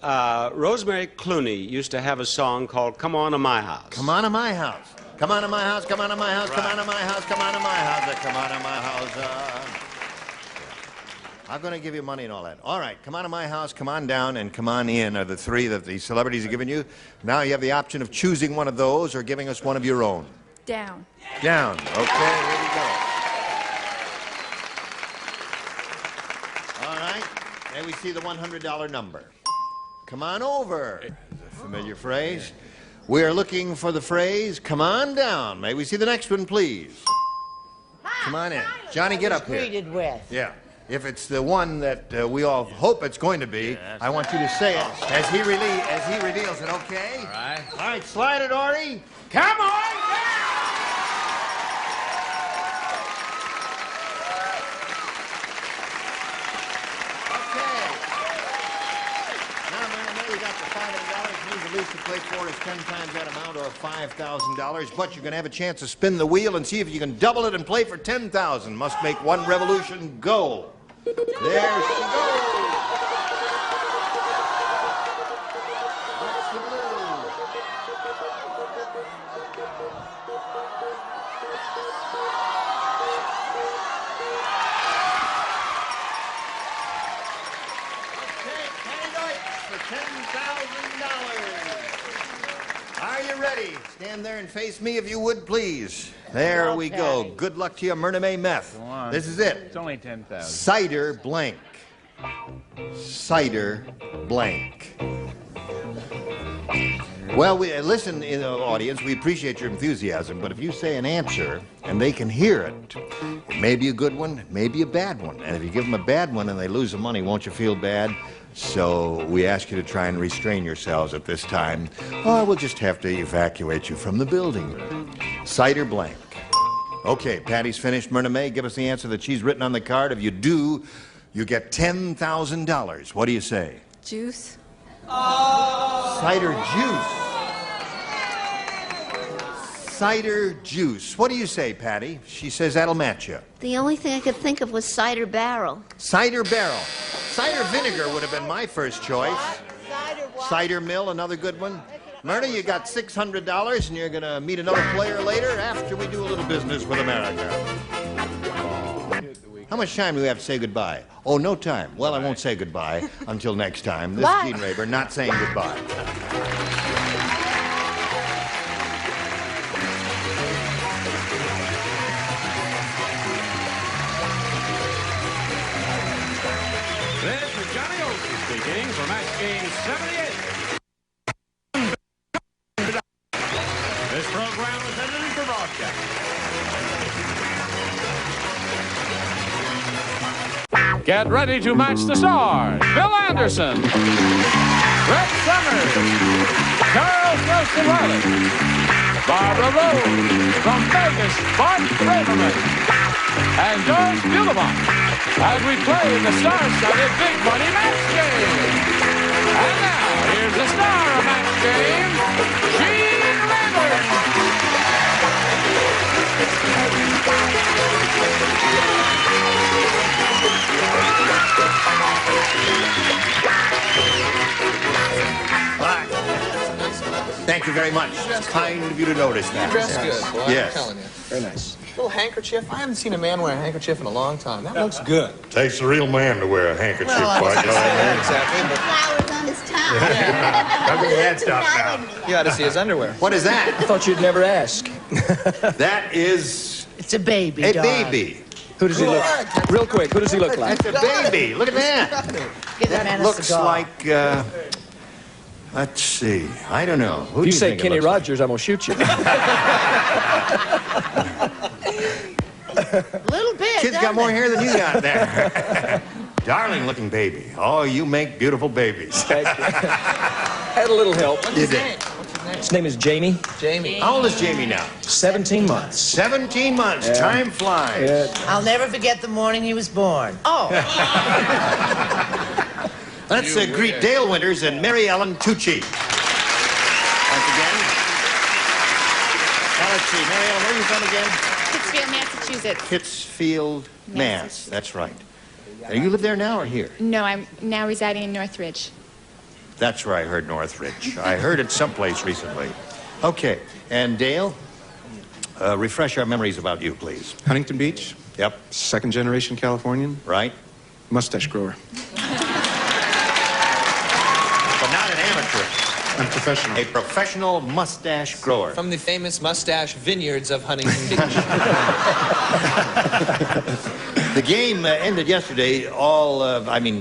Rosemary Clooney used to have a song called Come On to My House. Come on to my house. Come on to my house. Come on to my house. Come on to my house. Come on to my house. Come on to my house. I'm going to give you money and all that. All right. Come on to my house. Come on down and come on in are the three that the celebrities are giving you. Now you have the option of choosing one of those or giving us one of your own. Down. Down. Okay. Here we go. All right. There we see the $100 number. Come on over. That's a familiar phrase. We are looking for the phrase, come on down. May we see the next one, please? Come on in. Johnny, get up here. Greeted with. Yeah. If it's the one that we all hope it's going to be, I want you to say it as he reveals it, okay? All right. All right, slide it, Ori. Come on down! The least to play for is 10 times that amount or $5,000, but you're going to have a chance to spin the wheel and see if you can double it and play for 10,000. Must make one revolution go. There she goes. That's the blue. Okay, candidates for $10,000. Are you ready? Stand there and face me if you would, please. There we go. Good luck to you, Myrna May Meth. Go on. This is it. It's only 10,000. Cider blank. Cider blank. Well, listen, in the audience, we appreciate your enthusiasm, but if you say an answer and they can hear it, it may be a good one, it may be a bad one. And if you give them a bad one and they lose the money, won't you feel bad? So we ask you to try and restrain yourselves at this time, or we'll just have to evacuate you from the building. Cider blank. Okay, Patty's finished. Myrna May, give us the answer that she's written on the card. If you do, you get $10,000. What do you say? Juice. Cider juice. Cider juice. What do you say, Patty? She says that'll match you. The only thing I could think of was cider barrel. Cider barrel. Cider vinegar would have been my first choice. Cider mill, another good one. Myrna, you got $600, and you're going to meet another player later after we do a little business with America. How much time do we have to say goodbye? Oh, no time. Well, I won't say goodbye until next time. This is Gene Raber, not saying goodbye. This is Johnny Olsen speaking for match game 78. This program was edited for broadcast. Get ready to match the stars. Bill Anderson, Red Summers, Charles Nelson Riley, Barbara Rose from Vegas, Bart Braverman, and George Bulamont as we play the star-studded Big Money Match Game. And now, here's the star of Match Game, Gene Raber. Thank Thank you very much. It's kind of you to notice that. You dress good, boy. Yes. I'm telling you. Very nice. Little handkerchief. I haven't seen a man wear a handkerchief in a long time. That looks good. Takes a real man to wear a handkerchief Well, like that. exactly, but Flowers on his tie. Look at that stuff now. you ought to see his underwear. What is that? I thought you'd never ask. That is It's a baby, a darling. baby. Who does he look? Real quick, who does he look like? That's a baby. Look at that. Give that man That a looks cigar. like, let's see. I don't know. Who do You you say think it Kenny looks like? Rogers, I'm gonna shoot you. Little bit. Kid's got more hair than you got there. Darling looking baby. Oh, you make beautiful babies. Had a little help. You did. His name is Jamie. Jamie. How old is Jamie now? 17 months. 17 months. Yeah. Time flies. Yeah. I'll never forget the morning he was born. Oh. Let's greet Dale Winters and Mary Ellen Tucci. Once again. Now, let's see. Mary Ellen, where are you from again? Pittsfield, Massachusetts. Pittsfield, Mass. That's right. Now, you live there now or here? No, I'm now residing in Northridge. That's where I heard Northridge. I heard it someplace recently. Okay. And Dale, refresh our memories about you, please. Huntington Beach. Yep. Second generation Californian. Right. Mustache grower. But not an amateur. I'm professional. A professional mustache grower. From the famous mustache vineyards of Huntington Beach. The game ended yesterday.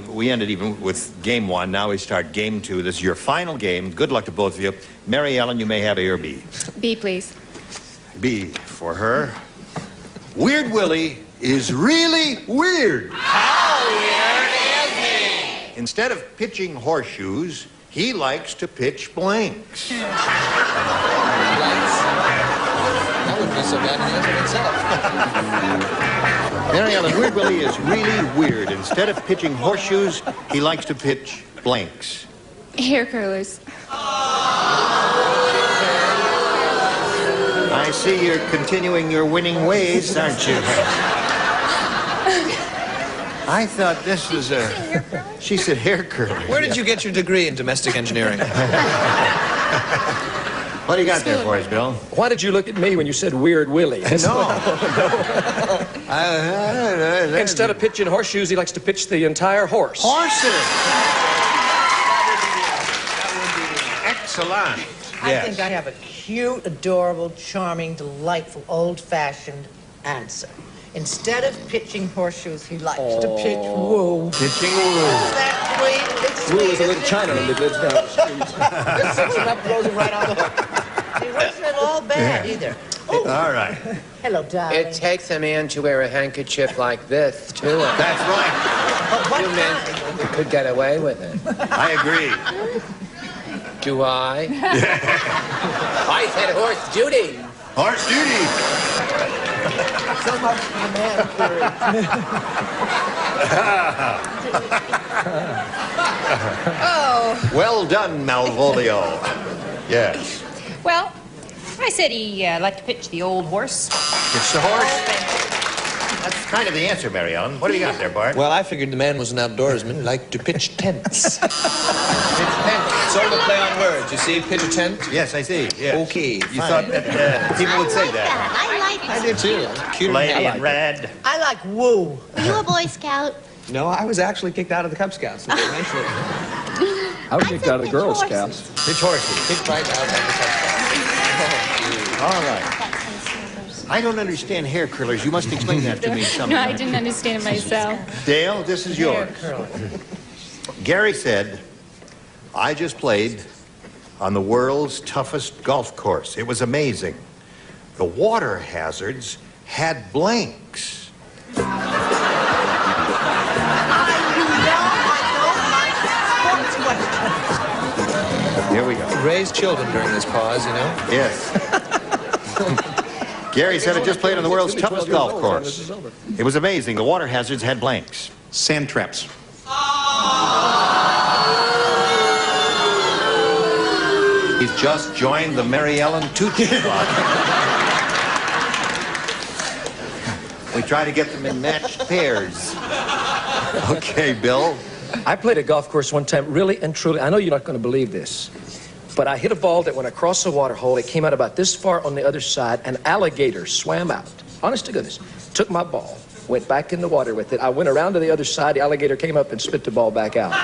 We ended even with game one. Now we start game two. This is your final game. Good luck to both of you. Mary Ellen, you may have A or B. B, please. B for her. Weird Willie is really weird. How weird is he? Instead of pitching horseshoes, he likes to pitch blanks. That wouldn't be so bad in the answer itself. Mary Ellen, Weird Willie is really weird. Instead of pitching horseshoes, he likes to pitch blanks. Hair curlers. I see you're continuing your winning ways, aren't you? I thought this was a... She said hair curler. Where did you get your degree in domestic engineering? What do you got there for us, Bill? Why did you look at me when you said Weird Willie? No. Instead of pitching horseshoes, he likes to pitch the entire horse. Horses! Excellent. I think I have a cute, adorable, charming, delightful, old-fashioned answer. Instead of pitching horseshoes, he likes to pitch woo. Pitching woo. Isn't that sweet? It's Woo sweet. is a little Chinaman that lives down the street. Just picks him up, throws him right on the hook. He wasn't at all bad either. Oh. All right. Hello, darling. It takes a man to wear a handkerchief like this, too. That's right. What You men could get away with it. I agree. Do I? I said horse duty. Horse duty. So much for the man Oh, Well done, Malvolio. Yes. well, I said he liked to pitch the old horse. It's the horse. That's kind of the answer, Mary Ellen. What do you got there, Bart? Well, I figured the man was an outdoorsman, liked to pitch tents. Sort of a play on words, you see, pitch a tent? Yes, I see. Yes. Okay, You fine. thought that people would say that. I like I did too. Cute Lady and in red. I like woo. Are you a Boy Scout? No, I was actually kicked out of the Cub Scouts eventually. I was kicked out of the Girl Scouts. Pitch horses. Kicked right out of the Cub Scouts. All right. I don't understand hair curlers. You must explain that to me No, sometime. I didn't understand it myself. Dale, this is yours. Gary said, I just played on the world's toughest golf course. It was amazing. The water hazards had blanks. Here we go. Raise children during this pause, you know? Yes. Gary said I just played on the world's toughest golf course. It was amazing. The water hazards had blanks. Sand traps. He's just joined the Mary Ellen Tucci Club. We try to get them in matched pairs. Okay, Bill. I played a golf course one time, really and truly. I know you're not going to believe this. But I hit a ball that went across the water hole. It came out about this far on the other side. An alligator swam out. Honest to goodness. Took my ball. Went back in the water with it. I went around to the other side. The alligator came up and spit the ball back out. Is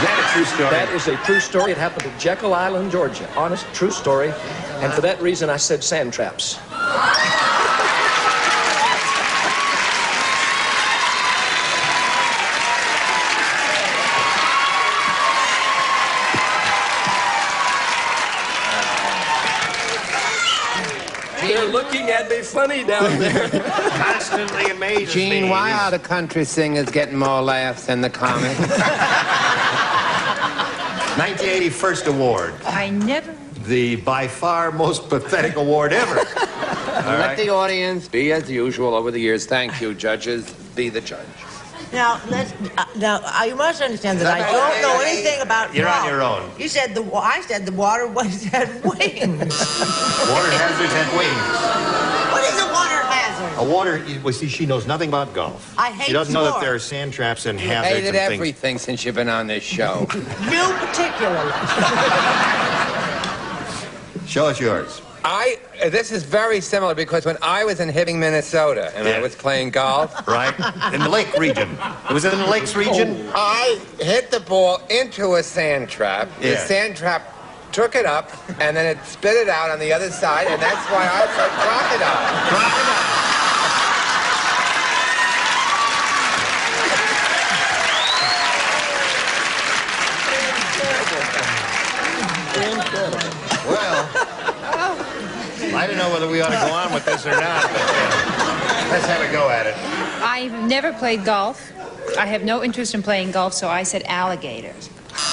that a true story? That is a true story. It happened at Jekyll Island, Georgia. Honest, true story. And for that reason, I said sand traps. They're looking at me funny down there. Constantly amazes Gene, me. why are the country singers getting more laughs than the comics? 1981st award. I never... The by far most pathetic award ever. Let the audience be as usual over the years. Thank you, judges. Be the judge. Now, you must understand that I don't know anything about You're golf. on your own. You said I said the water had wings. Water hazards had wings. What is a water hazard? A water, well, see, she knows nothing about golf. I hate She doesn't know that sports. there are sand traps and You hazards hated and things. everything since you've been on this show. You particularly. Show us yours. This is very similar because when I was in Hibbing, Minnesota, and I was playing golf. Right? In the lake region. Was it in the lakes region? I hit the ball into a sand trap. The Yeah. sand trap took it up, and then it spit it out on the other side, and that's why I said crocodile. Well, I don't know whether we ought to go on with this or not, but let's have a go at it. I've never played golf. I have no interest in playing golf, so I said alligator.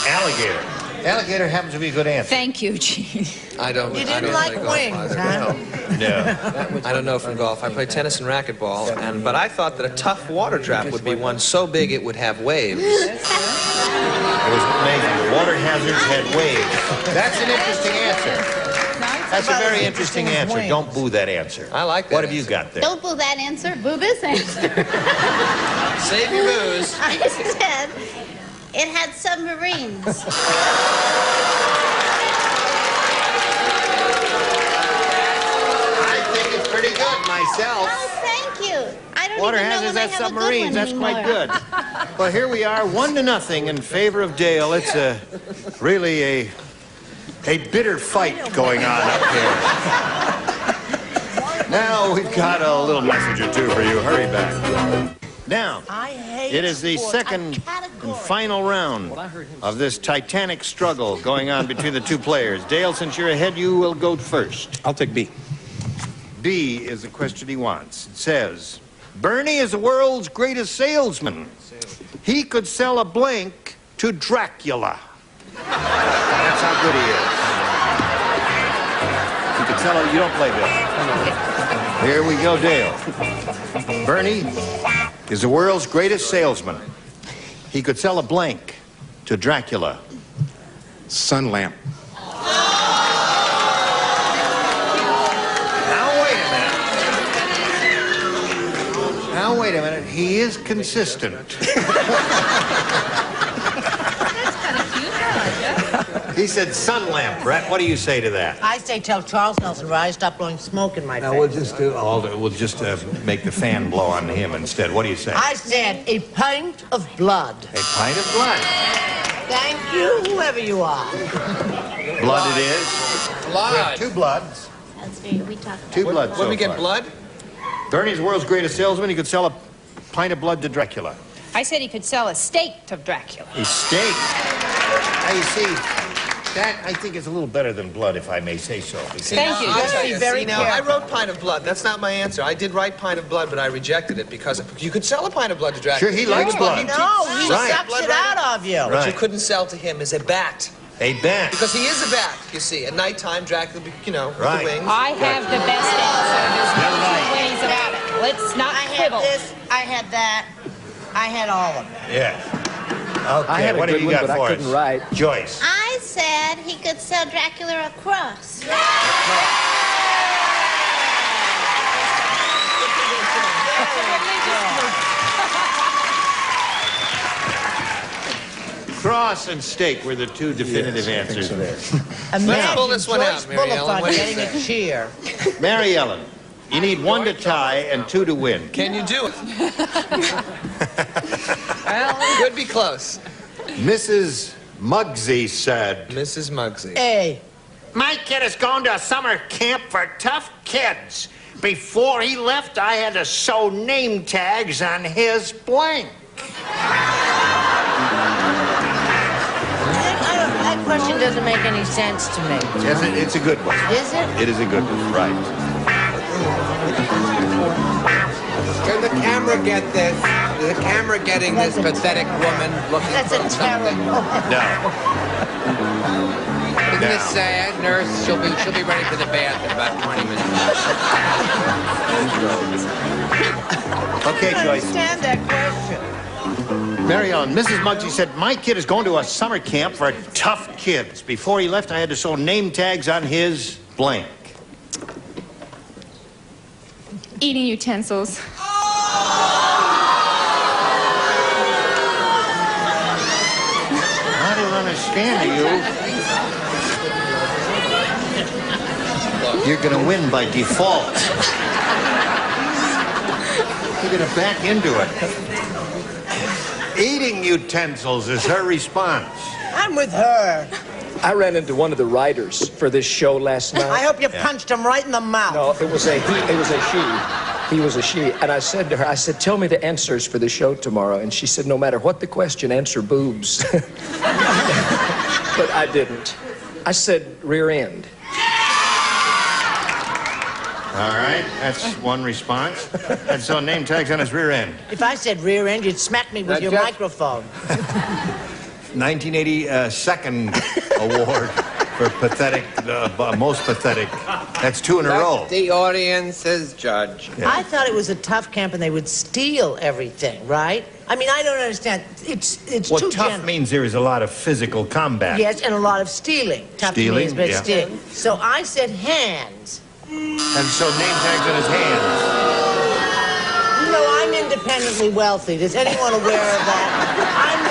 Alligator. Alligator happens to be a good answer. Thank you, Gene. I don't. You I didn't don't like play golf wings, either. huh? No. I don't know from golf. I play tennis and racquetball, but I thought that a tough water trap would be one so big it would have waves. It was amazing. Water hazards had waves. That's an interesting answer. That's a very interesting answer. Don't boo that answer. I like that. What have you got there? Don't boo that answer. Boo this answer. Save your booze. I said it had submarines. I think it's pretty good myself. Oh, thank you. I don't Water even know hazards when I has have a good submarines. one That's quite anymore. good. Well, here we are, 1-0 in favor of Dale. It's really a bitter fight going on up here. Now we've got a little message or two for you. Hurry back. Now, it is the second and final round of this titanic struggle going on between the two players. Dale, since you're ahead, you will go first. I'll take B. B is the question he wants. It says, Bernie is the world's greatest salesman. He could sell a blank to Dracula. That's how good he is. He could sell it. You don't play, Bill. Here we go, Dale. Bernie is the world's greatest salesman. He could sell a blank to Dracula. Sun lamp. Now, wait a minute. He is consistent. He said sun lamp. Brett, what do you say to that? I say tell Charles Nelson Rise stop blowing smoke in my face. We'll just make the fan blow on him instead. What do you say? I said a pint of blood. A pint of blood. Thank you, whoever you are. Blood it is. Blood. We have two bloods. That's very, we talked about Two bloods so When we get far. blood? Bernie's the world's greatest salesman. He could sell a pint of blood to Dracula. I said he could sell a steak to Dracula. A steak. Now, you see, that, I think, is a little better than blood, if I may say so. Thank you. I wrote pint of blood. That's not my answer. I did write pint of blood, but I rejected it because you could sell a pint of blood to Dracula. Sure, he likes blood. No, he Right. sucks it out of you. What you couldn't sell to him is a bat. A bat. Because he is a bat, you see. At nighttime, Dracula, with the wings. I have the best answer. There's no two ways about it. Let's not I had quibble. this, I had that, I had all of it. Yeah. Okay, I had a what have good you one, got but for I us? couldn't write. Joyce. I said he could sell Dracula a cross. cross and steak were the two definitive answers there. Imagine pull this one out, Joyce Mary Ellen. Bulifant What do you getting a say? cheer. Mary Ellen, you need 1 to tie and 2 to win. Can you do it? Well, could be close. Mrs. Muggsy said... Mrs. Muggsy. Hey. My kid is going to a summer camp for tough kids. Before he left, I had to sew name tags on his blank. That question doesn't make any sense to me. Yes, it's a good one. Is it? It is a good one, right. Can the camera get this? Is the camera getting this pathetic woman looking That's for a something? terrible... No. Isn't this sad, nurse? She'll be ready for the bath in about 20 minutes. Okay, I don't Joyce. understand that question. Mary Ellen, Mrs. Muggsy said, my kid is going to a summer camp for tough kids. Before he left, I had to sew name tags on his blank. Eating utensils. I don't understand you. You're going to win by default. You're going to back into it. Eating utensils is her response. I'm with her. I ran into one of the writers for this show last night. I hope you punched him right in the mouth. No, it was a he. It was a she. He was a she. And I said to her, I said, tell me the answers for the show tomorrow. And she said, no matter what the question, answer boobs. But I didn't. I said rear end. All right, that's one response. And so name tags on his rear end. If I said rear end, you'd smack me with your microphone. 1982nd award for pathetic, most pathetic. That's 2 in a row. The audience's judge. Yeah. I thought it was a tough camp and they would steal everything, right? I mean, I don't understand. It's Well, too tough general. means there is a lot of physical combat. Yes, and a lot of stealing. Tough Stealing, means, but yeah. stealing. So I said hands. And so name tags on his hands. No, I'm independently wealthy. Is anyone aware of that? I'm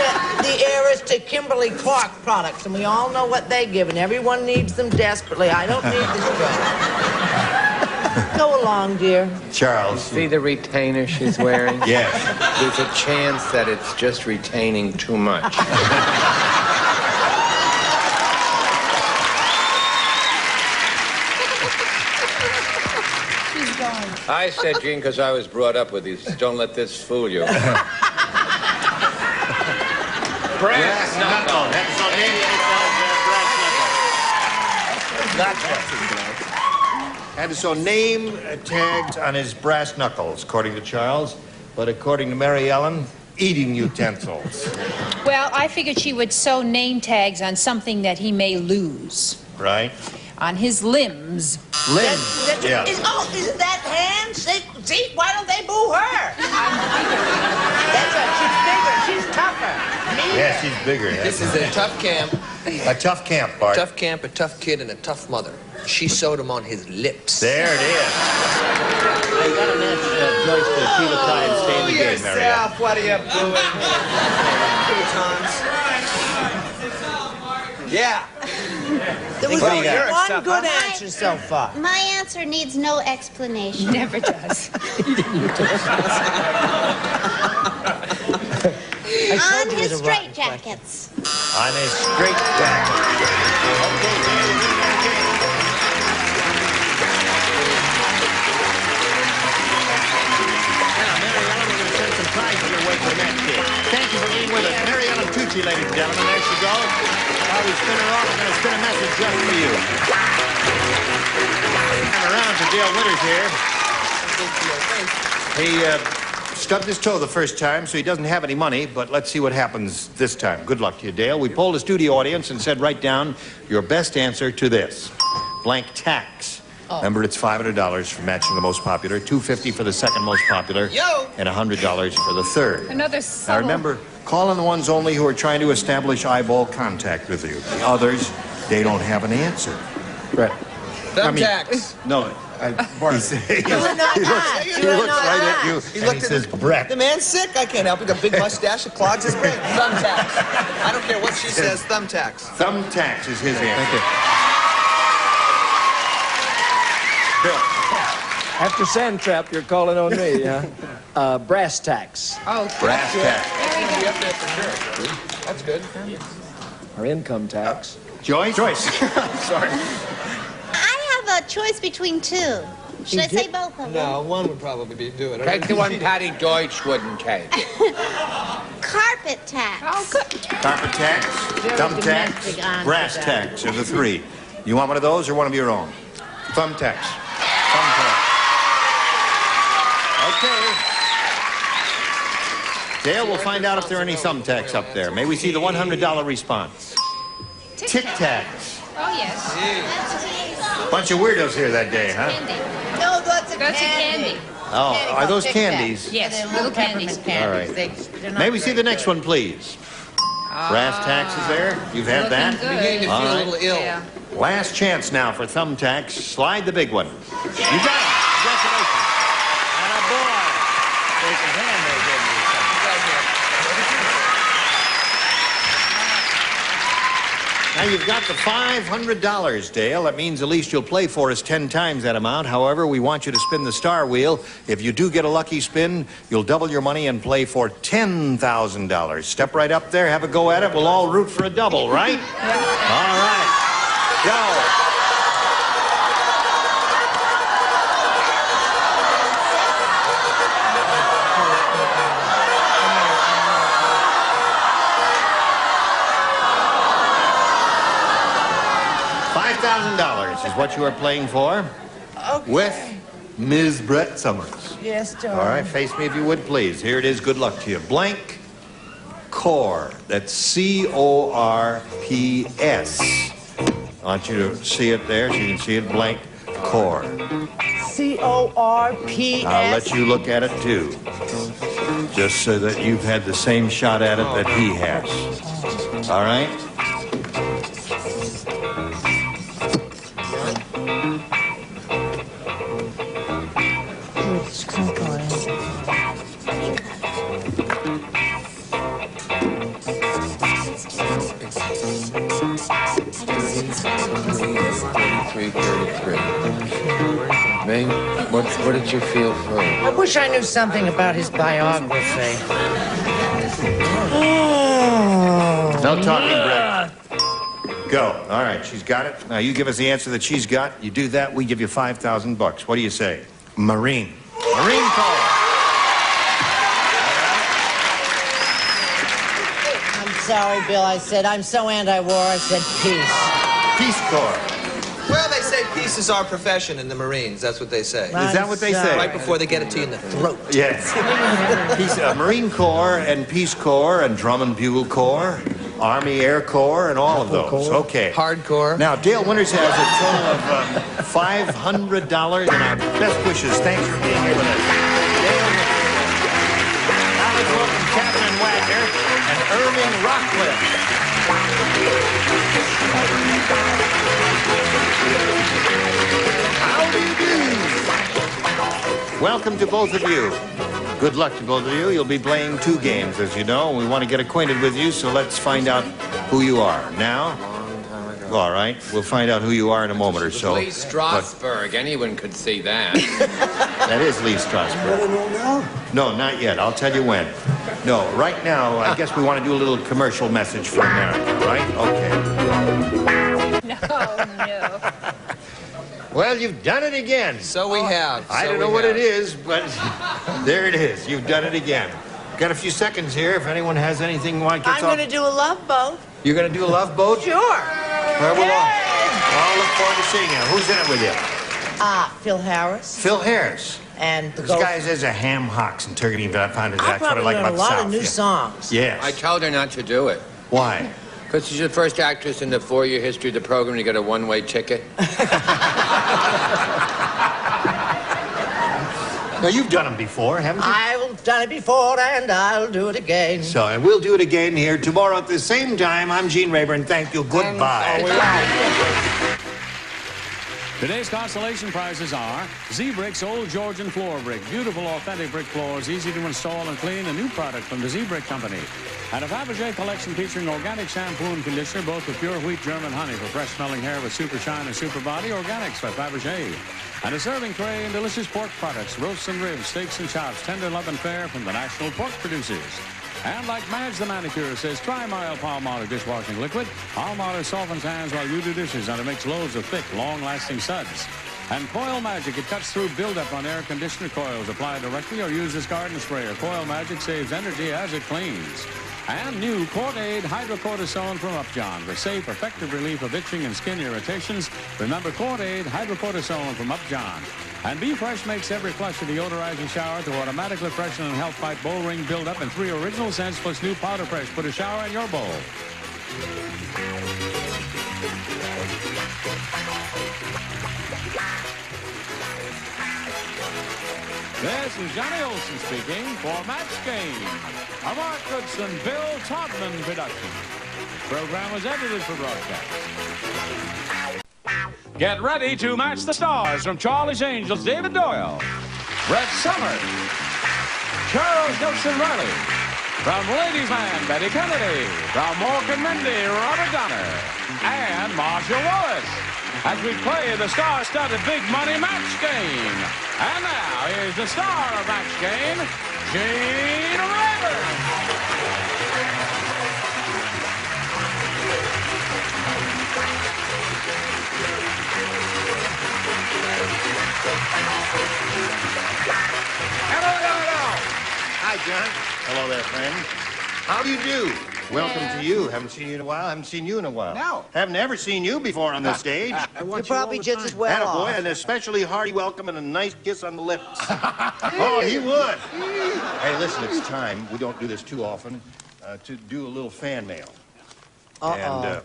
the heiress to Kimberly Clark products, and we all know what they give, and everyone needs them desperately. I don't need this job. Go along, dear. Charles. See the retainer she's wearing? Yes. There's a chance that it's just retaining too much. I said, Gene, because I was brought up with these, don't let this fool you. Brass knuckle. And so name tags on his brass knuckles, according to Charles. But according to Mary Ellen, eating utensils. Well, I figured she would sew name tags on something that he may lose. Right? On his limbs. Limbs. Yeah. Isn't that hands? See, why don't they boo her? That's right. She's bigger. She's tougher. Me? Yeah, she's bigger. This is a tough camp. A tough camp, Bart. Tough camp, a tough kid, and a tough mother. She sewed him on his lips. There it is. I got a match, Joyce, to keep a tie and stay in the game, Mary Ellen. What are you doing? Yeah. There was What do you only got? one good answer so far. My answer needs no explanation. Never does. On his straitjackets. On his straight jacket. Thank you for being with us. Mary Ellen Tucci, ladies and gentlemen. There she goes. While we spin her off, we're going to spin a message just for you. And around to Dale Winters here. He stubbed his toe the first time, so he doesn't have any money, but let's see what happens this time. Good luck to you, Dale. We polled a studio audience and said, write down your best answer to this. Blank tax. Oh. Remember, it's $500 for matching the most popular, $250 for the second most popular, and $100 for the third. Another Now subtle... remember, call on the ones only who are trying to establish eyeball contact with you. The others, they don't have an answer. Right. Thumb tax. No, Barney. You are not hot. He looks right at you, and he says, Brett. The man's sick. I can't help it. Got a big mustache that clogs his brain. Thumbtacks. I don't care what she says. Thumbtacks. Thumbtacks is his answer. Thank you. Bill. After Sand Trap, you're calling on me, huh? Brass tacks. Oh, Brass tacks. Be up there for sure. That's good. Or income tax. Joyce? Sorry. I have a choice between two. Should I say both of them? No, one would probably be doing it. Take the one Patty Deutsch wouldn't take. Carpet tax. Oh, good. Carpet tax, thumb tax, domestic answer, brass that. tax are the three. You want one of those or one of your own? Thumb tax. Thumb tax. Okay. Dale, we'll find out if there are any thumbtacks up there. May we see the $100 response? Tic Tacs. Oh, yes. Bunch of weirdos here that day, huh? No, that's a That's a candy. candy. Oh, Candy are called those Tic candies? Tacs. Yes, They're little candies. peppermint All right. They're not May we see very the next good. one, please? Brass tacks is there? You've had Looking that? good. Beginning to All feel right. a little ill. Yeah. Last chance now for thumbtacks. Slide the big one. You got it. Congratulations. And a boy. Shake his hand there, didn't you? Now you've got the $500, Dale. That means at least you'll play for us 10 times that amount. However, we want you to spin the star wheel. If you do get a lucky spin, you'll double your money and play for $10,000. Step right up there, have a go at it. We'll all root for a double, right? All right. Go. $5,000 is what you are playing for with Ms. Brett Summers. Yes, darling. All right, face me if you would, please. Here it is. Good luck to you. Blank core. That's C-O-R-P-S. I want you to see it there so you can see it. Blank core. C-O-R-P-S. I'll let you look at it too. Just so that you've had the same shot at it that he has. All right? May, what did you feel for? I wish I knew something about his biography. No talking, Brett. Go. All right, she's got it. Now you give us the answer that she's got. You do that, we give you $5,000. What do you say? Marine. Marine Corps. I'm sorry, Bill. I said I'm so anti-war. I said peace. Peace Corps. Well, they say peace is our profession in the Marines. That's what they say. Is that what they say? Right before they get it to you in the throat. Yes. Marine Corps and Peace Corps and Drum and Bugle Corps, Army Air Corps, and all of those. Okay. Hardcore. Now, Dale Winters has a total of $500 and our best wishes. Thanks for being here with us. Dale Winters. Now let's welcome Catherine Wagner and Irving Rockcliffe. How do you do? Welcome to both of you. Good luck to both of you. You'll be playing 2 games, as you know. We want to get acquainted with you, so let's find out who you are. Now, all right, we'll find out who you are in a moment or so. Lee Strasberg. Anyone could see that. That is Lee Strasberg. No, not yet. I'll tell you when. No, right now, I guess we want to do a little commercial message for America, right? Okay. No, no. Well, you've done it again. So we have. I don't know what it is, but there it is. You've done it again. Got a few seconds here if anyone has anything one gets I'm going to do a love boat. You're going to do a love boat? Sure. Well, we'll all look forward to seeing you. Who's in it with you? Phil Harris. Phil Harris. And the This guy says a ham hocks and turkey pounders. I'll That's what I probably like learn about a the lot South. of new songs. Yes. I told her not to do it. Why? Because she's the first actress in the 4-year history of the program to get a one-way ticket. Now, you've done them before, haven't you? I've done it before, and I'll do it again. So, and we'll do it again here tomorrow at the same time. I'm Gene Rayburn. Thank you. Goodbye. Today's consolation prizes are Z-Brick's Old Georgian Floor Brick. Beautiful, authentic brick floors, easy to install and clean. A new product from the Z-Brick Company. And a Fabergé collection featuring organic shampoo and conditioner, both with pure wheat German honey for fresh-smelling hair with super shine and super body. Organics by Fabergé. And a serving tray and delicious pork products, roasts and ribs, steaks and chops, tender, love, and fare from the national pork producers. And like Madge the manicure says, try mild Palmolive dishwashing liquid. Palmolive softens hands while you do dishes, and it makes loads of thick, long-lasting suds. And Coil Magic, it cuts through buildup on air conditioner coils. Apply directly or use this garden sprayer. Coil Magic saves energy as it cleans. And new Cordaid Hydrocortisone from Upjohn for safe, effective relief of itching and skin irritations. Remember Cordaid Hydrocortisone from Upjohn. And Be Fresh makes every flush of deodorizing shower to automatically freshen and help fight bowl ring buildup in 3 original scents plus new powder fresh. Put a shower in your bowl. This is Johnny Olson speaking for Match Game, a Mark Goodson, Bill Todman production. The program was edited for broadcast. Get ready to match the stars from Charlie's Angels, David Doyle, Brett Summers, Charles Nelson Riley, from Ladies Man, Betty Kennedy, from Mork and Mindy, Robert Donner, and Marshall Wallace, as we play the star-studded Big Money Match Game. And now, here's the star of Match Game, Gene Rayburn. Hello. Hi, John. Hello there, friend. How do you do? Welcome to you. Haven't seen you in a while. Haven't seen you in a while. No. Haven't ever seen you before on this stage. You're probably just as well off. Attaboy, an especially hearty welcome and a nice kiss on the lips. Oh, he would. Hey, listen, it's time. We don't do this too often. To do a little fan mail. And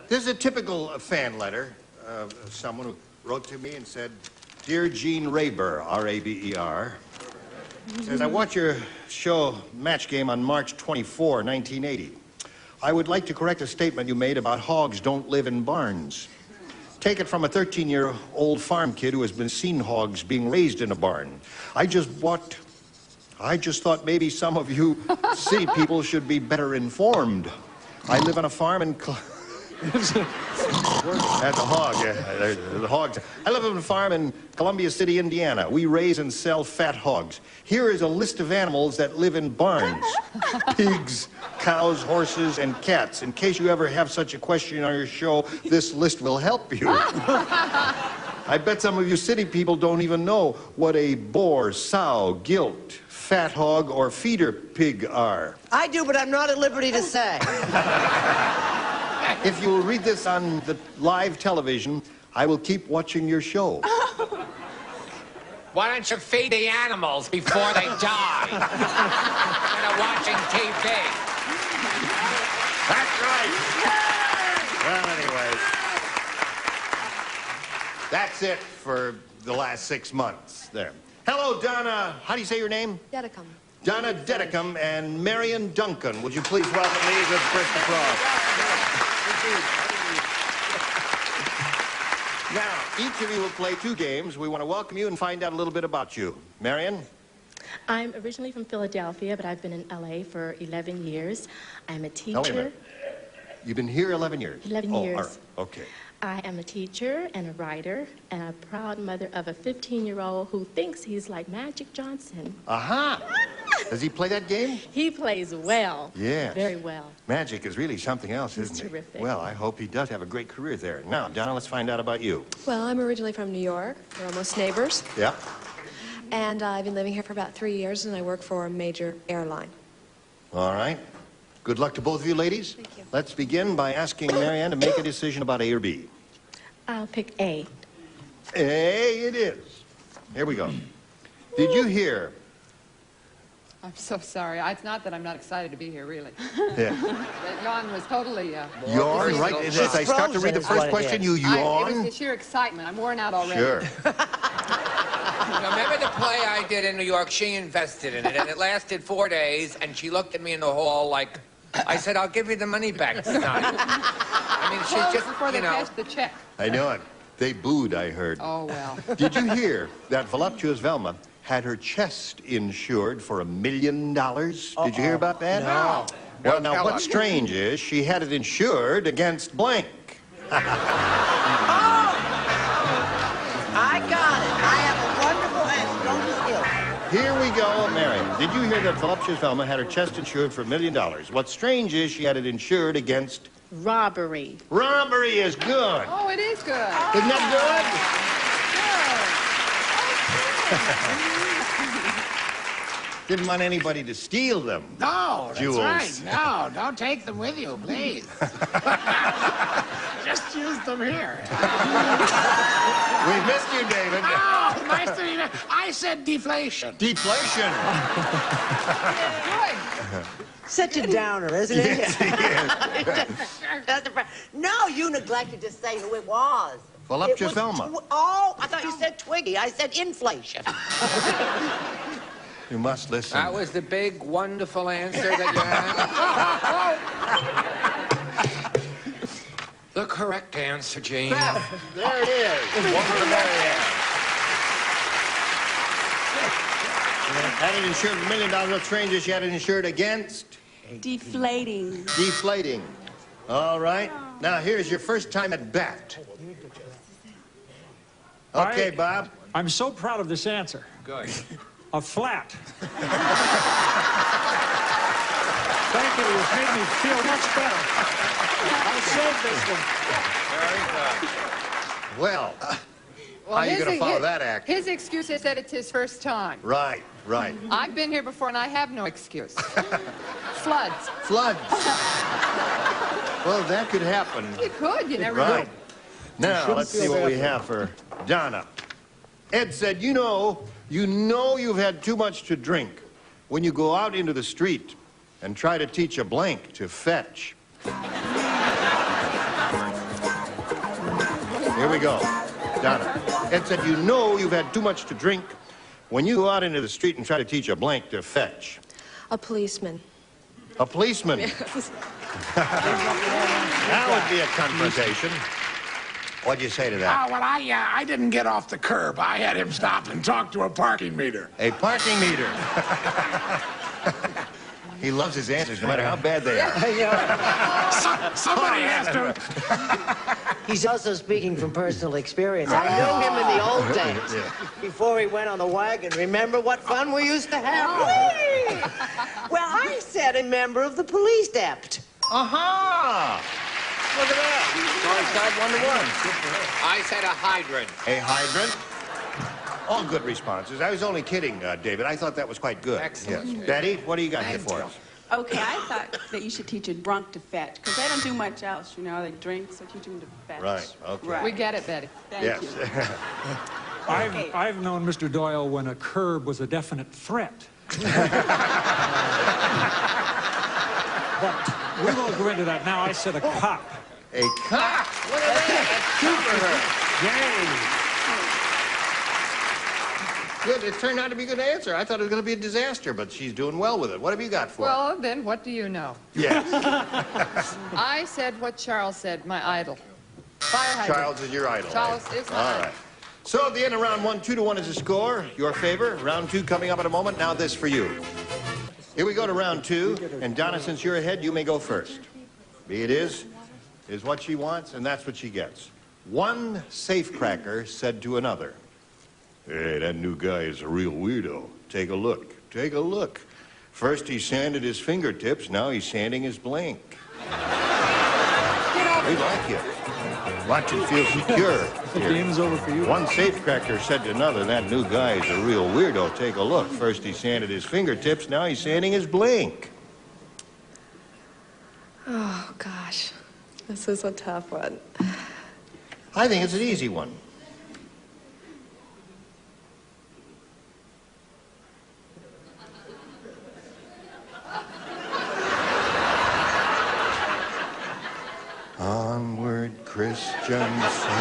this is a typical fan letter. Someone who wrote to me and said, Dear Gene Rayburn, R-A-B-E-R, says, I watched your show Match Game on March 24, 1980. I would like to correct a statement you made about hogs don't live in barns. Take it from a 13-year-old farm kid who has been seen hogs being raised in a barn. I just thought maybe some of you city people should be better informed. I live on a farm in... That's a hog, yeah. The hogs. I live on a farm in Columbia City, Indiana. We raise and sell fat hogs. Here is a list of animals that live in barns. Pigs, cows, horses, and cats. In case you ever have such a question on your show, this list will help you. I bet some of you city people don't even know what a boar, sow, gilt, fat hog, or feeder pig are. I do, but I'm not at liberty to say. If you will read this on the live television, I will keep watching your show. Why don't you feed the animals before they die? Instead of watching TV. That's right. Well, anyway, that's it for the last 6 months there. Hello, Donna. How do you say your name? Dedicum. Donna Dedicum and Marion Duncan. Would you please welcome me to First Applause? Now, each of you will play 2 games. We want to welcome you and find out a little bit about you. Marion? I'm originally from Philadelphia, but I've been in L.A. for 11 years. I'm a teacher. Oh, wait a minute. You've been here 11 years? 11 years. All right. Okay. I am a teacher and a writer and a proud mother of a 15-year-old who thinks he's like Magic Johnson. Aha! Does he play that game? He plays well. Yes. Very well. Magic is really something else, isn't it? Terrific. Well, I hope he does have a great career there. Now, Donna, let's find out about you. Well, I'm originally from New York. We're almost neighbors. Yeah. And I've been living here for about 3 years, and I work for a major airline. All right. Good luck to both of you, ladies. Thank you. Let's begin by asking Marianne to make a decision about A or B. I'll pick A. A it is. Here we go. Did you hear? I'm so sorry. It's not that I'm not excited to be here, really. Yeah. That yawn was totally... Yawn, right? As I start to read the first question, you yawn? It was the sheer excitement. I'm worn out already. Sure. Remember the play I did in New York? She invested in it, and it lasted 4 days, and she looked at me in the hall like... I said, I'll give you the money back tonight. I mean, she's just, before they you know... passed the check. I know it. They booed, I heard. Oh, well. Did you hear that voluptuous Velma had her chest insured for $1 million? Did you hear about that? No. Well, now, what's strange is she had it insured against blank. I got it. I have a wonderful answer. Don't be ill. Here we go, Marion. Did you hear that voluptuous Velma had her chest insured for $1 million? What's strange is she had it insured against... Robbery. Robbery is good. Oh, it is good. Isn't that good? Didn't want anybody to steal them. No, that's Jewels. right. No, don't take them with you, please. Just use them here. We missed you, David. Oh, nice to meet you. I said deflation. Deflation. Good. Such a downer, isn't it? Yes, No, you neglected to say who it was. Voluptuous Velma. Oh, I thought you said Twiggy. I said inflation. You must listen. That was the big, wonderful answer that you had. The correct answer, Jane. There it is. One for Marianne. Had it insured for $1 million. What's strange is she had it insured against? Deflating. Deflating. All right. Now, here's your first time at bat. Okay, Bob. I'm so proud of this answer. Good. A flat. Thank you. It's made me feel much better. I'll save this one. Very good. Well, how are you going to follow that act? His excuse is that it's his first time. Right, right. I've been here before, and I have no excuse. Floods. Floods. Well, that could happen. It could. You never Right. know. Now, let's see what we have for Donna. Ed said, you know you've had too much to drink when you go out into the street and try to teach a blank to fetch. Here we go. Donna. Ed said, you know you've had too much to drink when you go out into the street and try to teach a blank to fetch. A policeman. A policeman. That would be a confrontation. What'd you say to that? Oh, well, I didn't get off the curb. I had him stop and talk to a parking meter. A parking meter. He loves his answers, no matter how bad they are. Somebody asked him. He's also speaking from personal experience. I knew him in the old days, before he went on the wagon. Remember what fun we used to have? Whee! Well, I said a member of the police dept. Aha! Look at that. I said a hydrant. A hydrant. All good responses. I was only kidding, David. I thought that was quite good. Excellent. Yes. Betty, what do you got here for us? Okay, I thought that you should teach a drunk to fetch, because they don't do much else, you know. They drink, so teach them to fetch. Right, okay. Right. We get it, Betty. Thank you. I've known Mr. Doyle when a curb was a definite threat. But we won't go into that now. I said a cop. A cop? Look at that. That's good. It turned out to be a good answer. I thought it was going to be a disaster, but she's doing well with it. What have you got for her? Well, then what do you know? Yes. I said what Charles said, my idol. Fire hydrant. Charles is your idol. Charles is my All idol. right. So at the end of round one, 2-1 is the score. Your favor. Round two coming up in a moment. Now this for you. Here we go to round two. And Donna, since you're ahead, you may go first. Be it is what she wants, and that's what she gets. One safecracker said to another, "Hey, that new guy is a real weirdo. Take a look. Take a look. First he sanded his fingertips, now he's sanding his blank. We like you. Watch it feel secure. The game's over for you. One safecracker said to another, that new guy is a real weirdo. Take a look. First he sanded his fingertips, now he's sanding his blank. Oh, gosh. This is a tough one. I think it's an easy one. Onward, Christian soldiers.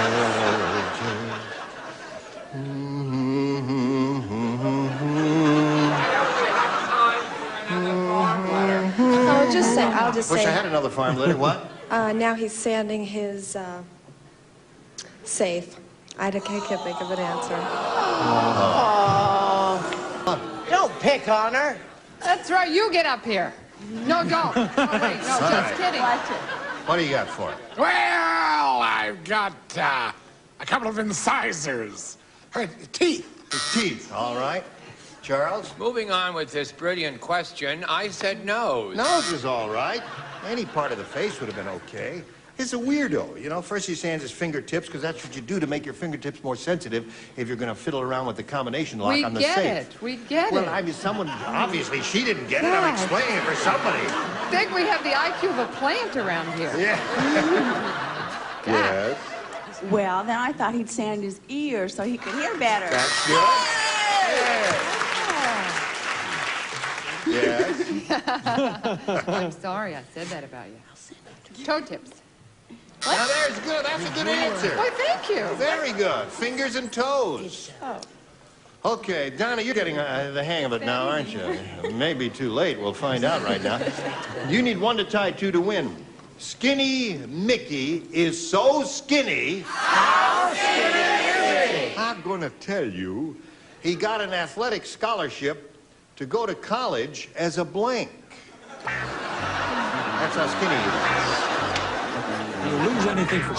I'll just say. Wish I had another farm letter. What? Now he's sanding his Safe. I can't think of an answer. Oh. Don't pick on her. That's right. You get up here. No, don't. Oh, wait. No, just kidding. What do you got for it? Well, I've got a couple of incisors. Her teeth. His teeth, all right. Charles? Moving on with this brilliant question, I said nose. Nose is all right. Any part of the face would have been okay. He's a weirdo, you know. First he's saying his fingertips, because that's what you do to make your fingertips more sensitive if you're going to fiddle around with the combination lock on the safe. We get it. Well, I mean, someone, obviously she didn't get it. I'm explaining it for somebody. I think we have the IQ of a plant around here. Yeah. Yes. Well, then I thought he'd sand his ears so he could hear better. That's good. Yes. I'm sorry I said that about you. Toe tips. What? Now there's good. That's a good answer. Why, thank you. Very good. Fingers and toes. Okay, Donna, you're getting the hang of it now, aren't you? It may be too late. We'll find out right now. You need 1 to tie 2 to win. Skinny Mickey is so skinny. How skinny is he? I'm going to tell you, he got an athletic scholarship to go to college as a blank. That's how skinny he is. Do you lose anything for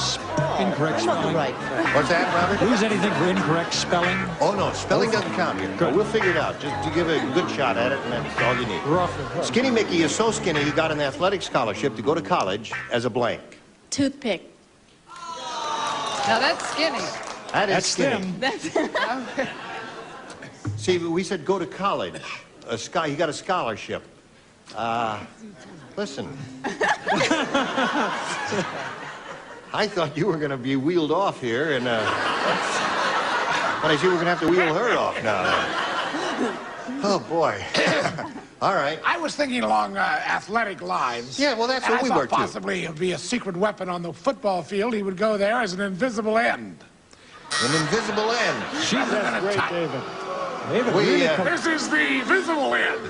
incorrect spelling? What's that, Robert? Lose anything for incorrect spelling? Oh, no, spelling doesn't count here. Good. We'll figure it out. Just to give a good shot at it, and that's all you need. Rough. Skinny Mickey is so skinny, he got an athletic scholarship to go to college as a blank. Toothpick. Now that's skinny. That's skinny. That's See, we said go to college. He got a scholarship. Listen. I thought you were going to be wheeled off here, and but I see we're going to have to wheel her off now. Oh, boy. All right. I was thinking along athletic lines. Yeah, well, that's what we were, too. Possibly it would be a secret weapon on the football field. He would go there as an invisible end. An invisible end. That's great, David. David, this is the visible end.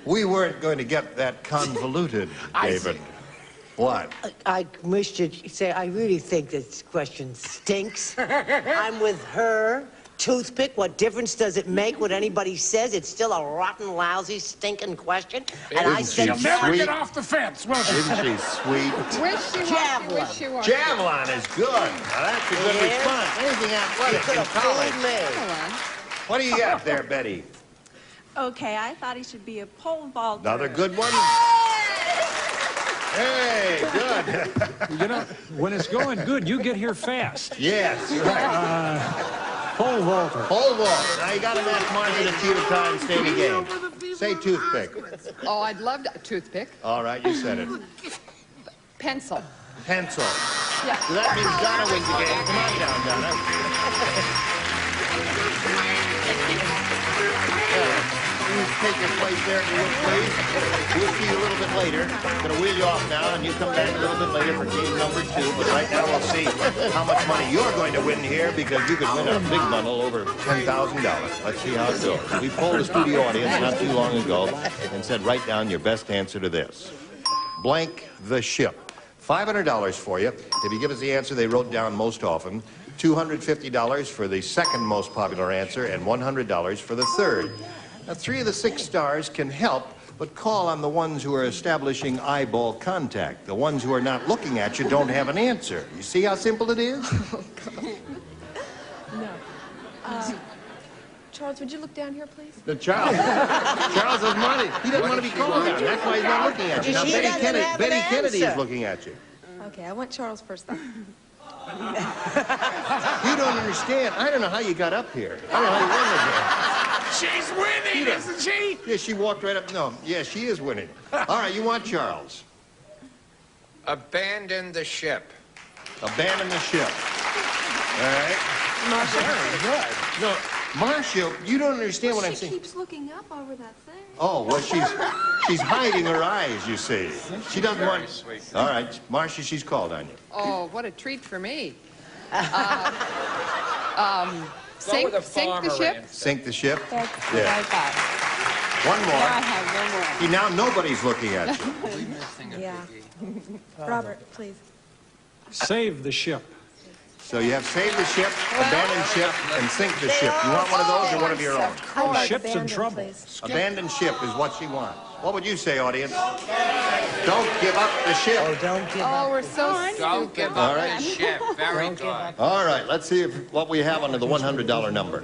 We weren't going to get that convoluted, David. What? I wish to say I really think this question stinks. I'm with her. Toothpick, what difference does it make what anybody says? It's still a rotten, lousy, stinking question. And I said, she'll never get off the fence, will she? Isn't she sweet? Wish you Javelin. wish you were. Javelin is good. Now, that's a good response. Anything athletic in college. What do you got there, Betty? Okay, I thought he should be a pole vaulter. Another good one? Hey, good. You know, when it's going good, you get here fast. Yes, right. Pole vaulter. Pole vaulter. Now you got to match Martha to Tea to time, stay in the game. Say toothpick. Oh, I'd love to. Toothpick. All right, you said it. Pencil. Pencil. Yeah. So that means Donna wins the game. Come on down, Donna. You take your place there, if you would, please. We'll see you a little bit later. Going to wheel you off now, and you come back a little bit later for game number 2. But right now, we'll see how much money you're going to win here, because you could win a big bundle over $10,000. Let's see how it goes. We polled the studio audience not too long ago and said, write down your best answer to this. Blank the ship. $500 for you if you give us the answer they wrote down most often. $250 for the second most popular answer, and $100 for the third. Now, 3 of the 6 stars can help, but call on the ones who are establishing eyeball contact. The ones who are not looking at you don't have an answer. You see how simple it is? No. Charles, would you look down here, please? The Charles has money. He doesn't want to be called on. That's why he's not looking at you. Now, Betty Kennedy is looking at you. Okay, I want Charles first, though. You don't understand. I don't know how you got up here. I don't know how you won the game. She's winning, isn't she? Yeah, she walked right up. No, yeah, she is winning. All right, you want Charles. Abandon the ship. Abandon the ship. All right. Very good. No, Marcia, you don't understand what I'm saying. She keeps looking up over that thing. Oh, well, she's hiding her eyes, you see. She doesn't want... Sweet. All right, Marcia, she's called on you. Oh, what a treat for me. Sink the ship? Sink the ship? That's Yeah. what I thought. One more. Now I have one more. See, now nobody's looking at you. Yeah. Robert, please. Save the ship. So you have save the ship, abandon ship, and sink the ship. You want one of those or one of your own? How about Ship's in abandon, trouble. please? Abandon ship is what she wants. What would you say, audience? Don't give up the ship. Oh, don't give up. Oh, we're so Don't give All up right. the ship. Very good. All right, let's see what we have under the $100 number.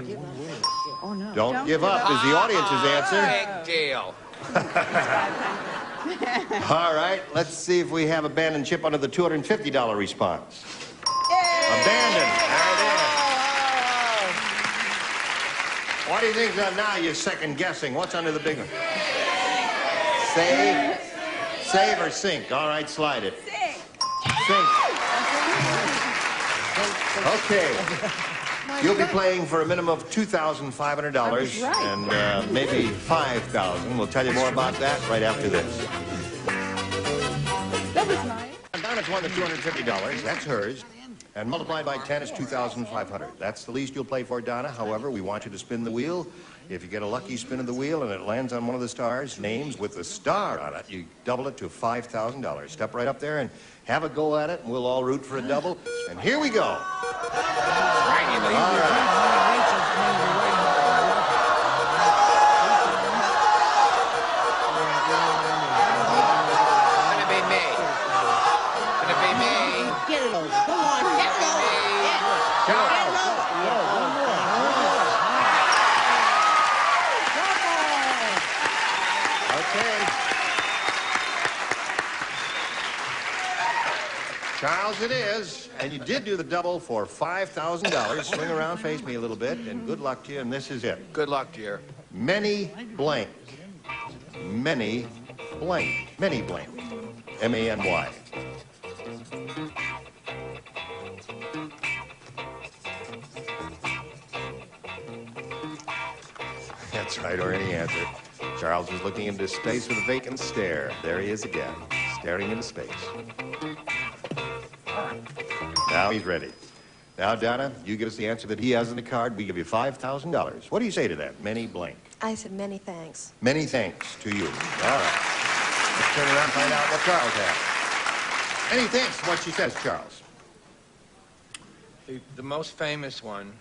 Oh, no. Don't give up is the audience's answer. Big deal. All right, let's see if we have abandoned ship under the $250 response. Abandoned. There it is. What do you think now you're second guessing? What's under the big one? Save. Save or sink. All right, slide it. Sink. Okay. You'll be playing for a minimum of $2,500 and maybe $5,000. We'll tell you more about that right after this. That was nice. Donna's won the $250. That's hers. And multiplied by 10 is $2,500. That's the least you'll play for, Donna. However, we want you to spin the wheel. If you get a lucky spin of the wheel and it lands on one of the stars, names with the star on it, you double it to $5,000. Step right up there and have a go at it, and we'll all root for a double. And here we go. All right. Charles it is, and you did do the double for $5,000. Swing around, face me a little bit, and good luck to you, and this is it. Good luck, dear. Many blank. Many blank. Many blank. M-A-N-Y. That's right, or any answer. Charles is looking into space with a vacant stare. There he is again, staring into space. Now he's ready. Now, Donna, you give us the answer that he has in the card. We give you $5,000. What do you say to that? Many blank. I said many thanks. Many thanks to you. All right. Let's turn around and find out what Charles has. Many thanks to what she says, Charles. The most famous one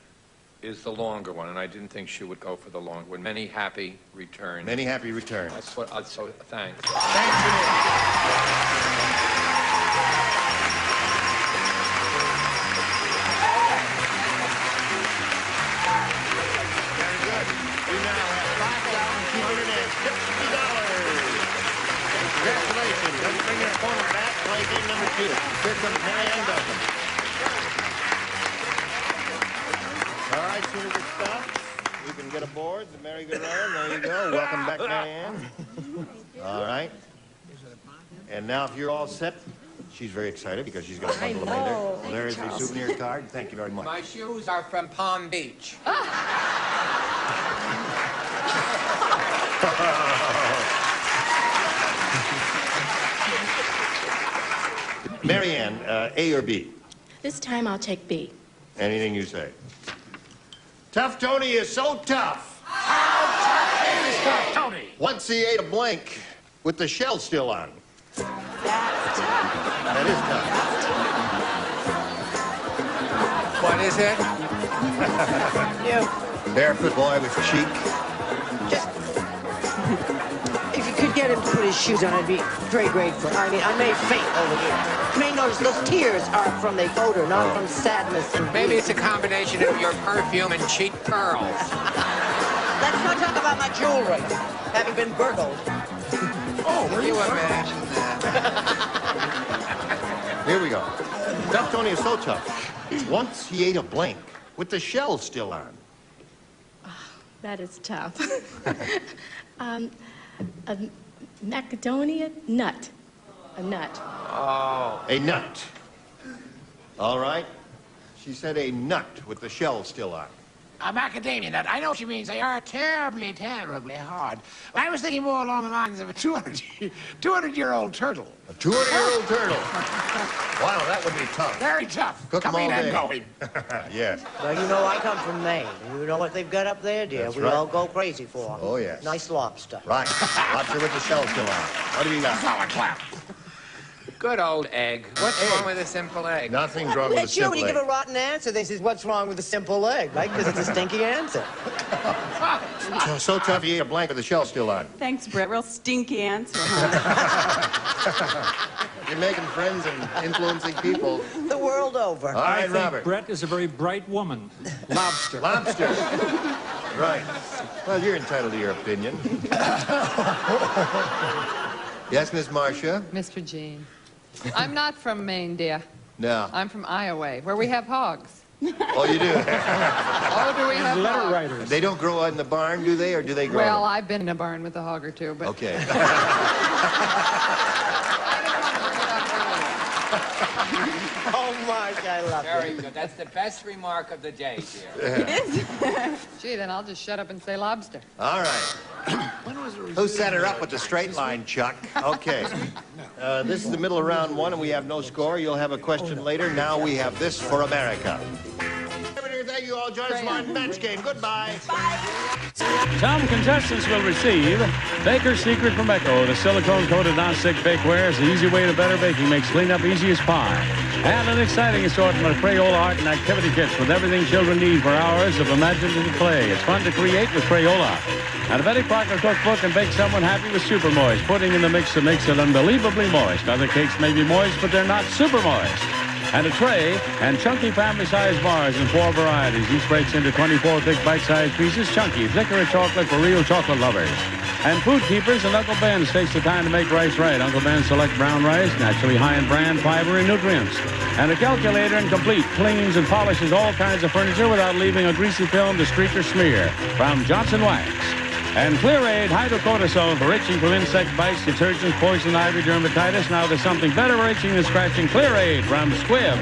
is the longer one, and I didn't think she would go for the longer one. Many happy returns. Many happy returns. That's what, so thanks. Thanks, Congratulations. Let's bring your opponent back. Play game number 2. Here comes Marianne Duncan. All right, soon as it stops, we can get aboard the merry-go-round. There you go. Welcome back, Marianne. All right. And now, if you're all set, she's very excited because she's got a bundle of money there. Well, there is a souvenir card. Thank you very much. My shoes are from Palm Beach. Marianne, A or B? This time I'll take B. Anything you say. Tough Tony is so tough. How tough is Tough Tony? Once he ate a blank with the shell still on. That's tough. That is tough. What is it? You, Barefoot boy with cheek. just, if you could get him to put his shoes on, I'd be very grateful. I mean, I may faint over here. You may notice those tears are from the odor, not from sadness and Maybe it's a combination of your perfume and cheap pearls. Let's not talk about my jewelry, having been burgled. Oh, were you imagine that? Here we go. Tough Tony is so tough. Once he ate a blank with the shell still on. That is tough. A macadamia nut. A nut. Oh. A nut. All right. She said a nut with the shell still on. A macadamia nut. I know what she means. They are terribly, terribly hard. I was thinking more along the lines of a 200-year-old turtle. A 200-year-old turtle. Wow, that would be tough. Very tough. Cook 'em all Coming and day. going. Yes. Well, you know, I come from Maine. You know what they've got up there, dear? That's We right. all go crazy for. Oh, yes. Nice lobster. Right. Lobster with the shell still on. What do you got? Solid clap. Good old egg. What's wrong with a simple egg? Nothing's wrong with a That's you. simple When you egg. give a rotten answer, they say, what's wrong with a simple egg, right? Because it's a stinky answer. So tough you ate a blank with the shell still on. Thanks, Brett. Real stinky answer, huh? You're making friends and influencing people. The world over. All right, I think Robert. Brett is a very bright woman. Lobster. Lobster. Right. Well, you're entitled to your opinion. Yes, Miss Marcia? Mr. Jean. I'm not from Maine, dear. No. I'm from Iowa, where we have hogs. Oh, you do? Oh, do we have Letter hogs? writers. They don't grow in the barn, do they, or do they grow? Well, I've been in a barn with a hog or two, but... Okay. Oh, Mark, I love Very it. good. That's the best remark of the day, dear. It is? Gee, then I'll just shut up and say lobster. All right. Who set her up with the straight line, Chuck? Okay. This is the middle of round one, and we have no score. You'll have a question later. Now we have this for America. Thank you all. Join us for our match game. Goodbye. Some contestants will receive Baker's Secret from Echo. The silicone-coated non-stick bakeware is the easy way to better baking. Makes cleanup easy as pie. And an exciting assortment of Crayola art and activity kits with everything children need for hours of imaginative play. It's fun to create with Crayola. And a Betty Crocker cookbook can bake someone happy with Super Moist. Pudding in the mix that makes it unbelievably moist. Other cakes may be moist, but they're not super moist. And a tray and chunky family-sized bars in 4 varieties. Each breaks into 24 thick bite-sized pieces. Chunky, thicker a chocolate for real chocolate lovers. And Food Keepers and Uncle Ben's takes the time to make rice right. Uncle Ben's select brown rice, naturally high in bran, fiber, and nutrients. And a calculator and complete cleans and polishes all kinds of furniture without leaving a greasy film to streak or smear. From Johnson Wax. And Clear Aid hydrocortisone for itching from insect bites, detergents, poison ivy, dermatitis. Now there's something better for itching than scratching. Clear Aid from Squibb.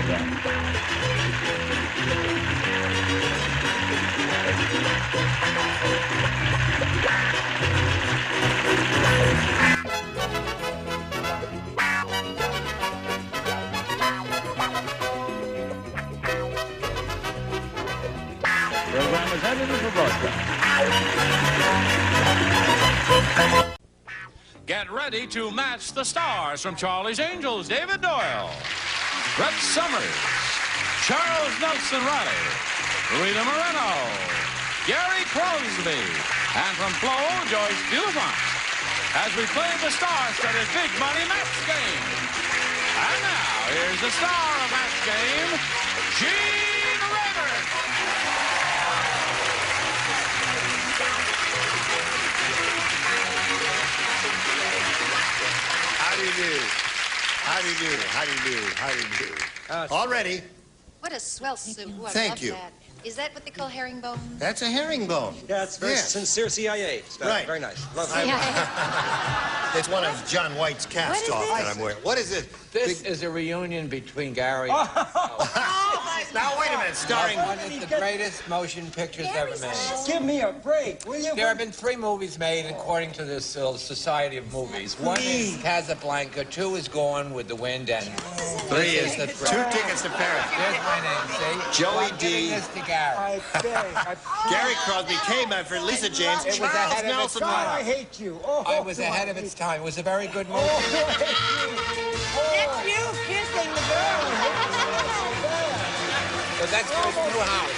Program is edited for broadcast. Get ready to match the stars from Charlie's Angels. David Doyle, Brett Summers, Charles Nelson Riley, Rita Moreno, Gary Crosby, and from Flo, Joyce Bulifant, as we play the star-studded Big Money Match Game. And now, here's the star of Match Game, Gene Rayburn. How do you do? How do you do? How do you do? How do you do? All ready. What a swell suit. Ooh, I Thank love you. That. Is that what they call herringbone? That's a herringbone. Yeah, it's very Yes. sincere CIA stuff. Right. Very nice. Love it. It's one of John White's cast-off that I'm wearing. What is it? This is a reunion between Gary Now, wait a minute. Starring... one of the greatest motion pictures ever made. Give me a break, will you? There have been 3 movies made according to this Society of Movies. 1 is Casablanca, 2 is Gone with the Wind, and 3 is The Thrill. 2 tickets to Paris. There's my name, see? Joey I'm D. giving this to Gary. Gary Crosby came after Lisa James. It was ahead of its Nelson time. I hate you. Oh, I was ahead of its time. It was a very good movie. That's you kissing the girl. But that's for his new house.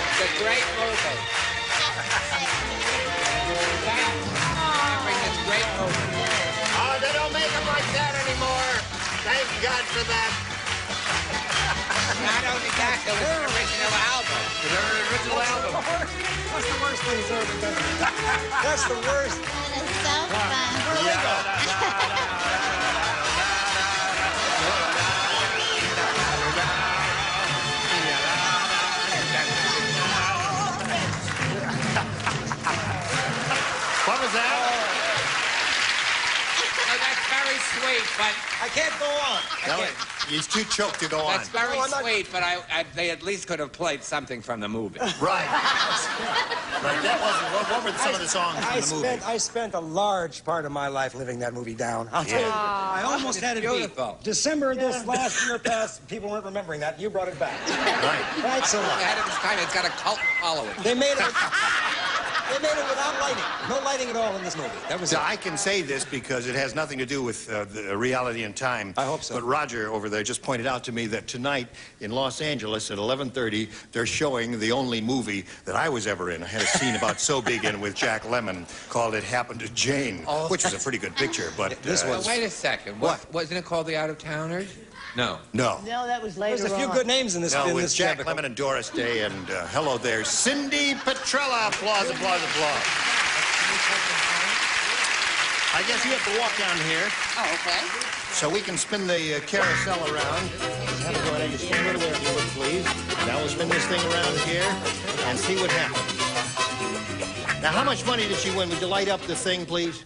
It's a great movie. Remembering this great movie. Oh, they don't make them like that anymore. Thank God for that. Not only that, there was an original album. Is there an original album? That's the worst thing he's ever done. That's the worst. That is so fun. What was that? Oh, that's very sweet, but I can't go on. He's too choked to go on. that's very sweet, but they at least could have played something from the movie. Right. Right. That wasn't. What were some of the songs from the movie? I spent a large part of my life living that movie down. I'll tell you. I almost had it beautiful. beat. December of this last year passed. People weren't remembering that. You brought it back. Right. Thanks a lot. Ahead of its time, it's got a cult following. They made it. They made it without lighting. No lighting at all in this movie. That was Now, I can say this because it has nothing to do with the reality and time. I hope so. But Roger over there just pointed out to me that tonight in Los Angeles at 11:30, they're showing the only movie that I was ever in. I had a scene about so big in with Jack Lemmon called It Happened to Jane, which was a pretty good picture. But this was. Wait a second. What? Wasn't it called The Out-of-Towners? No. No. No, that was later There's a few on. good names in this. No, in with this Jack Jabba. Lemmon and Doris Day, and hello there, Cindy Petrella. Applause, applause, applause. I guess you have to walk down here. Oh, okay. So we can spin the carousel around. Have it go ahead and spin it away if you would, please. Now we'll spin this thing around here and see what happens. Now, how much money did she win? Would you light up the thing, please?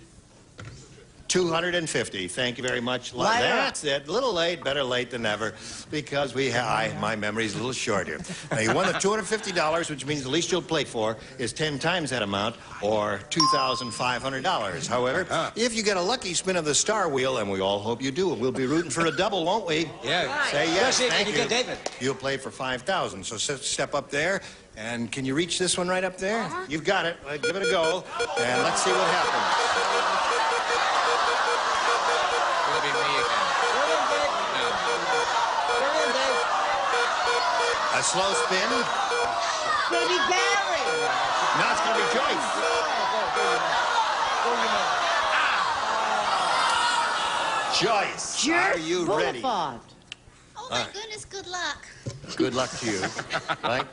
250. Thank you very much. That's it. A little late, better late than never, because my memory's a little short here. Now, you won the $250, which means the least you'll play for is 10 times that amount, or $2,500. However, if you get a lucky spin of the star wheel, and we all hope you do, we'll be rooting for a double, won't we? Yeah. Say yes. Thank you. Get David. You'll play for 5,000. So step up there, and can you reach this one right up there? You've got it. Give it a go, and let's see what happens. A slow spin. Maybe Gary. Now it's going to be Joyce. Joyce, are you ready? Oh, my goodness, good luck. Good luck to you. Right?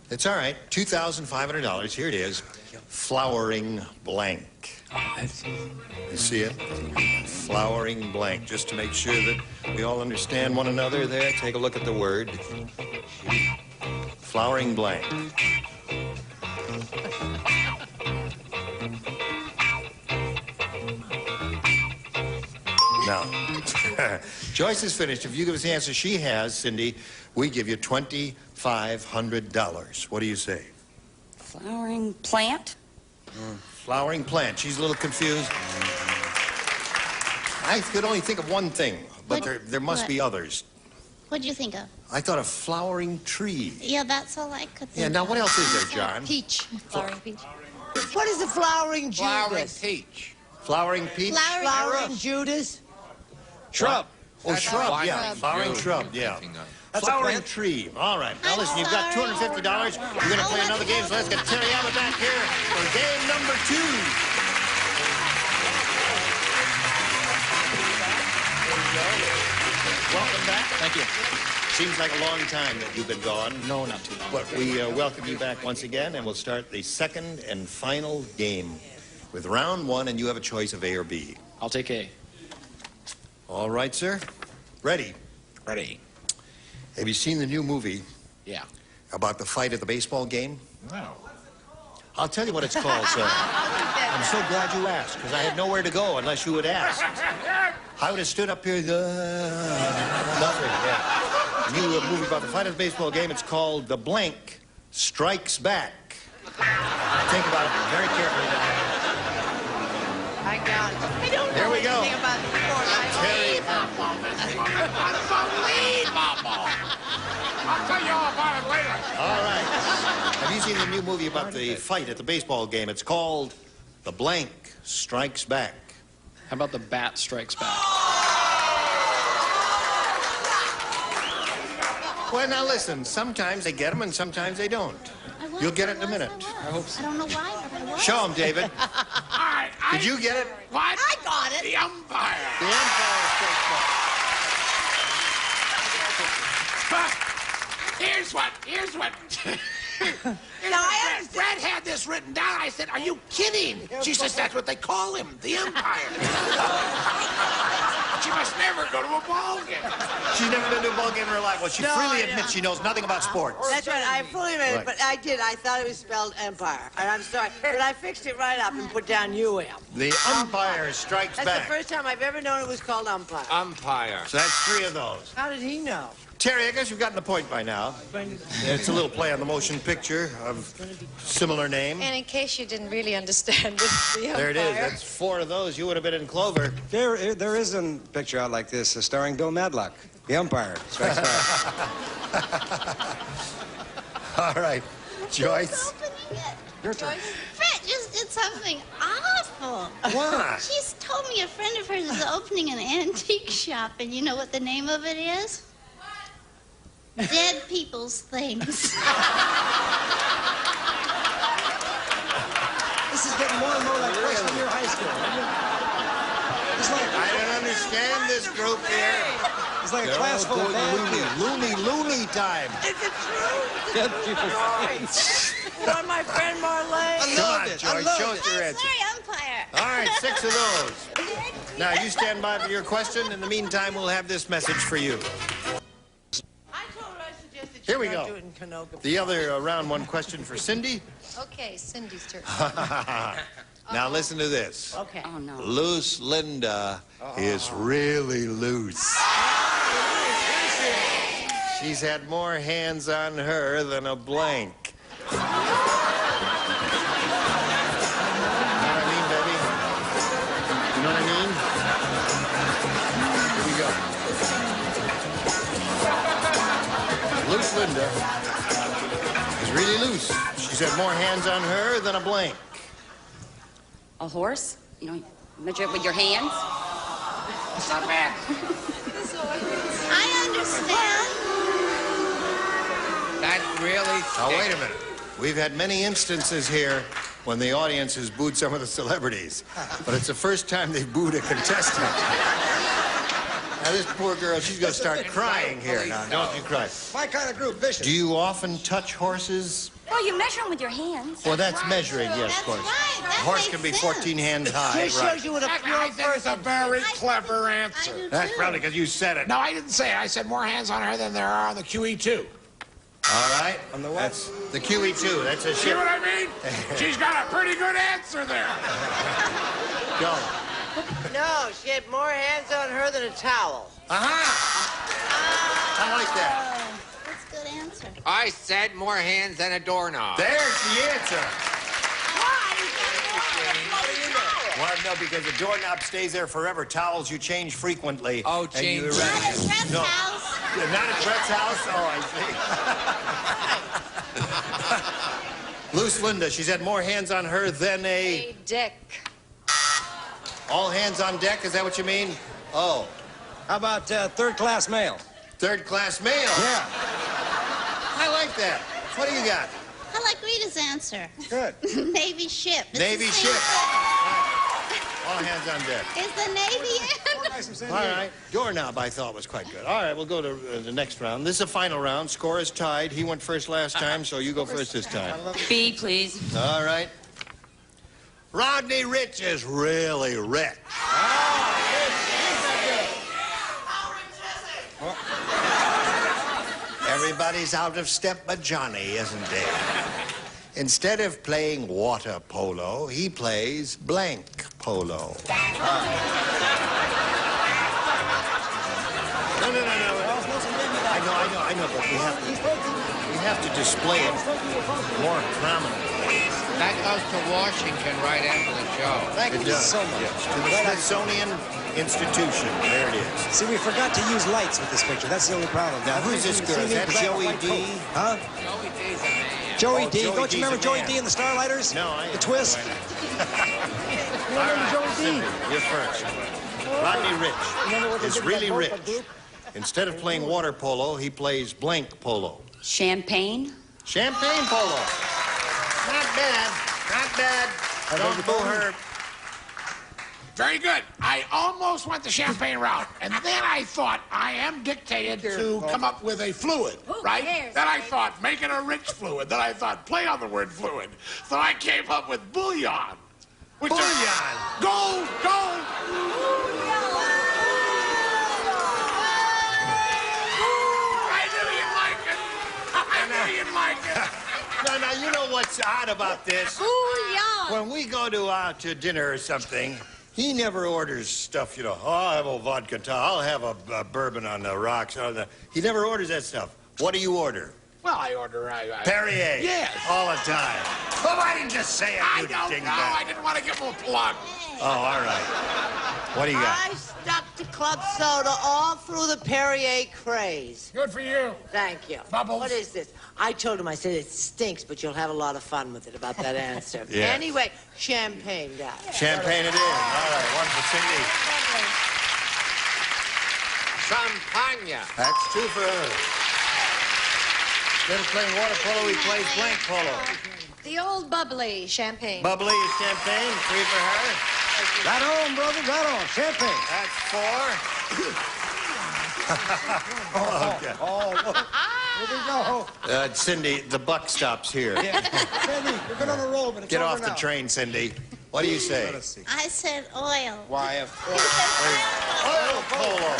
It's all right. $2,500. Here it is. Flowering blank. You see it? Flowering blank. Just to make sure that we all understand one another there, take a look at the word. Flowering blank. Now, Joyce is finished. If you give us the answer she has, Cindy, we give you $2,500. What do you say? Flowering plant? Flowering plant. She's a little confused. I could only think of one thing, but there must be others. What'd you think of? I thought of flowering tree. Yeah, that's all I could think Yeah, now of. what else is there, John? Peach. Flowering peach. What is a flowering Flowering Judas? peach. Flowering peach? Flowering Judas? Shrub. Oh, shrub, yeah. Flowering shrub, yeah. Flowering tree. All right. Now listen, you've got $250. You're going to play another game, so let's get Terry Allen back here for game number 2. Welcome back. Thank you. Seems like a long time that you've been gone. No, not too long. But we welcome you back once again, and we'll start the second and final game with round 1, and you have a choice of A or B. I'll take A. All right, sir. Ready? Ready. Have you seen the new movie Yeah. about the fight at the baseball game? No. I'll tell you what it's called, sir. I'm so glad you asked, because I had nowhere to go unless you had asked. I would have stood up here, nothing, yeah. New movie about the fight at the baseball game. It's called The Blank Strikes Back. Think about it very carefully. I got it. I don't know Here we go. anything about the sport. Unbelievable! I'll tell you all about it later. All right. Have you seen the new movie about the fight at the baseball game? It's called The Blank Strikes Back. How about the bat strikes back? Well, now listen. Sometimes they get them and sometimes they don't. You'll get it in a minute. I hope so. I don't know why, but I was. Show them, David. Did you get it? What? I got it. The umpire. The umpire strikes back. Here's what. Brad had this written down. I said, are you kidding? She says, that's what they call him, the umpire. She must never go to a ball game. She's never been to a ball game in her life. Well, she freely admits she knows nothing about sports. That's right. I fully admit Right. it, but I did. I thought it was spelled empire. And I'm sorry. But I fixed it right up and put down UM. The umpire strikes That's back. the first time I've ever known it was called umpire. Umpire. So that's 3 of those. How did he know? Terry, I guess you've gotten the point by now. It's a little play on the motion picture of similar name. And in case you didn't really understand it, the There it is. umpire. That's 4 of those. You would have been in Clover. There is a picture out like this starring Bill Madlock, the umpire. Strikes back. All right. Joyce. Your turn. Fred, just awful. Why? She's told me a friend of hers is opening an antique shop, and you know what the name of it is? Dead People's Things. This is getting more and more like freshman year high school. I don't understand this group here. It's like a class full of loony time. Is it true? Dead People's Things. You want my friend Marlene? Come on, Joyce, show us your answer. Sorry, umpire. All right, 6 of those. Now, you stand by for your question. In the meantime, we'll have this message for you. Here we go. The other round one question for Cindy. Okay, Cindy's turn. Now, listen to this. Okay. Oh, no. Loose Linda is really loose. She's had more hands on her than a blank. You know what I mean, baby? You know what I mean? Here we go. Loose Linda is really loose. She's had more hands on her than a blank. A horse? You know, measure it with your hands? It's not bad. I understand. That really stinks. Now, wait a minute. We've had many instances here when the audience has booed some of the celebrities, but it's the first time they've booed a contestant. Now, this poor girl, she's going to start crying here now. Don't you cry. My kind of group, vicious. Do you often touch horses? Well, you measure them with your hands. Well, that's measuring, yes, of course. Right, that A horse makes can be sense. 14 hands high, Just right? shows you what a I pure think it's a person. very clever answer. I do That's too. probably because you said it. No, I didn't say it. I said more hands on her than there are on the QE2. All right. On the what? That's the QE2. That's a See ship. what I mean? She's got a pretty good answer there. Go. No, she had more hands on her than a towel. I like that. Oh, that's a good answer. I said more hands than a doorknob. There's the answer. Well, no, because the doorknob stays there forever. Towels you change frequently. Oh, and you change. Not at erase- Brett's No. house. Not at Brett's house? Oh, I see. Loose Linda, she's had more hands on her than A dick. All hands on deck, is that what you mean? Oh, How about third-class mail? third-class mail. Yeah. I like that. What do you got? I like Rita's answer. Good. Navy ship. It's Navy the same ship. thing. All hands on deck. Is the Navy in? All right. Doorknob, I thought, was quite good. All right, we'll go to the next round. This is a final round. Score is tied. He went first last time, so you go first this time. B, please. All right. Rodney Rich is really rich. Everybody's out of step but Johnny, isn't he? Instead of playing water polo, he plays blank polo. No, I know, but we have to display it more prominently. That goes to Washington right after the show. Thank you so much. To the Smithsonian Institution. There it is. See, we forgot to use lights with this picture. That's the only problem. Now, who's this girl? Is that Joey D? Huh? Joey D's a man. Joey Oh, D. Joey Don't D's you remember a Joey man. D and the Starlighters? No, I The twist? All right, Cindy, you're first. Rodney Rich is really rich. Instead of playing water polo, he plays blank polo. Champagne. Champagne polo. Not bad. Not bad. Don't boo her. Very good. I almost went the champagne route, and then I thought I am dictated to come up with a fluid, right? Then I thought making a rich fluid. Then I thought play on the word fluid. So I came up with bouillon. Which Bouillon. Gold, gold. I knew you'd like it. Now, you know what's odd about this? Bouillon. When we go to dinner or something, he never orders stuff, you know, oh, I'll have a vodka, I'll have a bourbon on the rocks. He never orders that stuff. What do you order? Well, I order... Perrier. Yes. All the time. Oh, I didn't just say it, I you don't know. dingbat. I didn't want to give him a plug. Oh, all right. What do you got? I stuck to club soda all through the Perrier craze. Good for you. Thank you. Bubbles. What is this? I told him, I said, it stinks, but you'll have a lot of fun with it about that answer. Yeah. Anyway, champagne, guys. Champagne it is. All right, one for Cindy. Champagne. That's two for her. Instead of playing water polo, he plays blank polo. The old bubbly champagne. Bubbly is champagne, three for her. Right on, brother, right on. Champagne. That's four. Okay. Here we go. Cindy, the buck stops here. Yeah. Cindy, you've been on a roll, but it's Get over off the now. train, Cindy. What do you say? I said oil. Why, of course. Oil polo.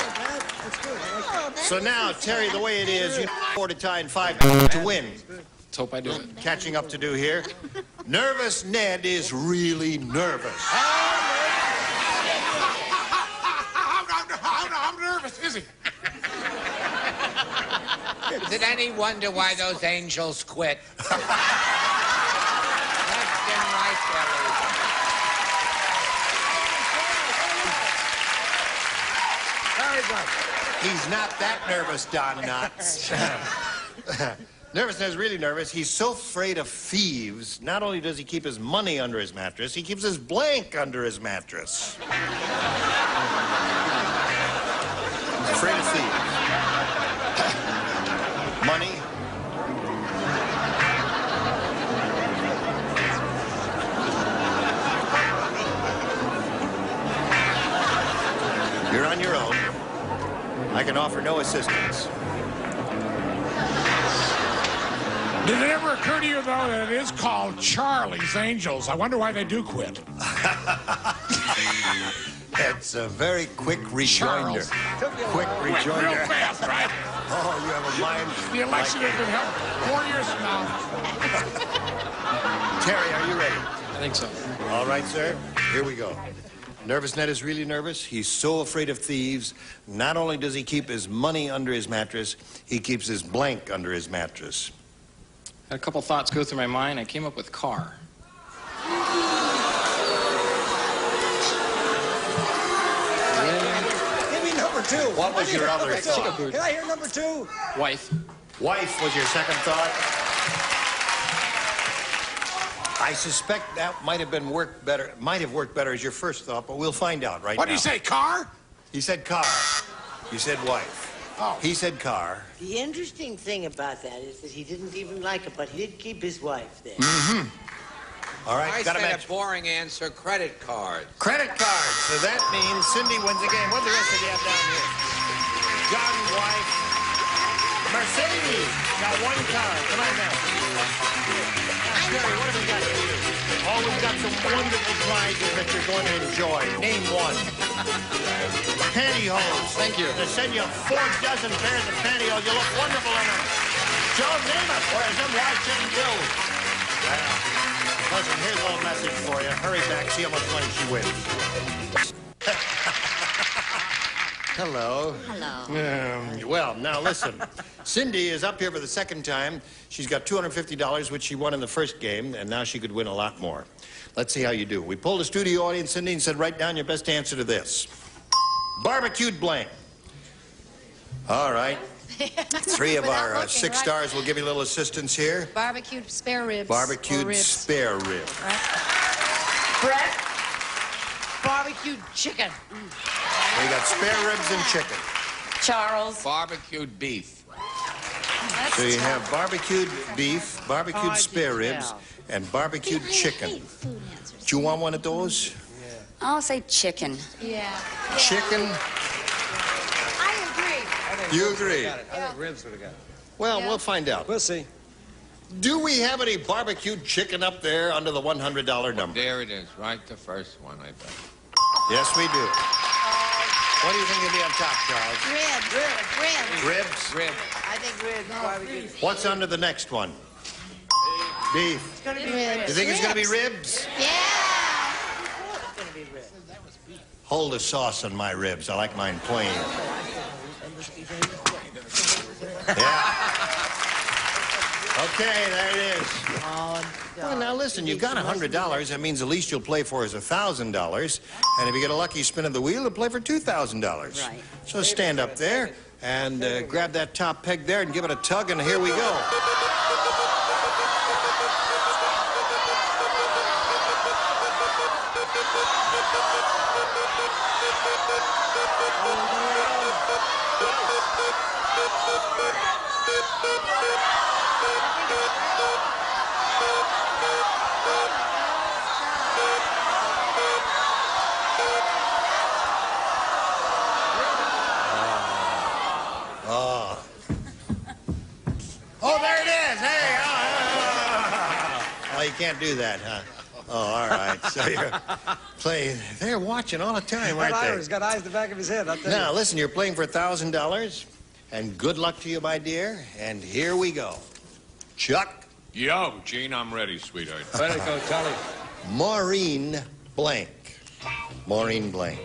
That's good. Oh, So now, Terry, the way it is, you 4 to tie and 5 to win. Let's hope I do it. Catching up to do here. Nervous Ned is really nervous. I'm nervous, is he? Is it any wonder why those angels quit? That's been right there. Very good. He's not that nervous, Don Knotts. Nervous Ned's really nervous. He's so afraid of thieves. Not only does he keep his money under his mattress, he keeps his blank under his mattress. He's afraid of thieves. Money. You're on your own. I can offer no assistance. Did it ever occur to you, though, that it is called Charlie's Angels? I wonder why they do quit. It's a very quick rejoinder. Quick rejoinder. Real fast, right? Oh, you have a mind. The election like... has been held 4 years from now. Terry, are you ready? I think so. All right, sir. Here we go. Nervous Ned is really nervous. He's so afraid of thieves. Not only does he keep his money under his mattress, he keeps his blank under his mattress. Had a couple thoughts go through my mind. I came up with car. Give me number two. What was your other thought? Can I hear number two? Wife. Wife was your second thought? I suspect that might have worked better as your first thought, but we'll find out right now. What did you say, car? He said car. You said wife. Oh. He said car. The interesting thing about that is that he didn't even like it, but he did keep his wife there. Mm-hmm. All right, I got said a a boring answer, credit card. Credit card. So that means Cindy wins the game. What do the rest of you have down here? John's wife. Mercedes. Got one card. Come on now. Jerry, what have we got for you? Oh, we've got some wonderful prizes that you're going to enjoy. Name one. Pantyhose. Thank you. To send you 4 dozen pairs of pantyhose. You look wonderful in them. Joe, name it. Where's them? Why shouldn't you? Well, listen, here's a little message for you. Hurry back, see how much money she wins. Hello. Hello. Well, now listen. Cindy is up here for the second time. She's got $250, which she won in the first game, and now she could win a lot more. Let's see how you do. We polled a studio audience, Cindy, and said, write down your best answer to this. Barbecued blank. All right. 3 of our 6 stars will give you a little assistance here. Barbecued spare ribs. Barbecued spare rib. Brett, barbecued chicken. We got spare ribs and chicken. Charles. Barbecued beef. So you have barbecued beef, barbecued spare ribs, and barbecued chicken. Do you want one of those? I'll say chicken. Yeah. Chicken? I agree. You agree? I think ribs would have got it. Well, we'll find out. We'll see. Do we have any barbecued chicken up there under the $100 number? There it is, right the first one, I bet. Yes, we do. What do you think will be on top, Charles? Ribs. Ribs? Rib. I think ribs, barbecued. What's under the next one? Beef. It's gonna be ribs. You think it's going to be ribs? Yeah. It's gonna be ribs. Hold the sauce on my ribs. I like mine plain. Yeah. Okay, there it is. Well, now listen, you've got $100. That means the least you'll play for is $1,000. And if you get a lucky spin of the wheel, you'll play for $2,000. Right. So stand up there and grab that top peg there and give it a tug, and here we go. Oh, there it is. Hey. Oh, you can't do that, huh? Oh, all right. So you're playing. They're watching all the time, aren't they? Ira's got eyes in the back of his head, I'll tell you. Now, listen, you're playing for $1,000, and good luck to you, my dear. And here we go. Chuck. Yo, Gene, I'm ready, sweetheart. Ready to go, Charlie. Maureen Blank. Maureen Blank.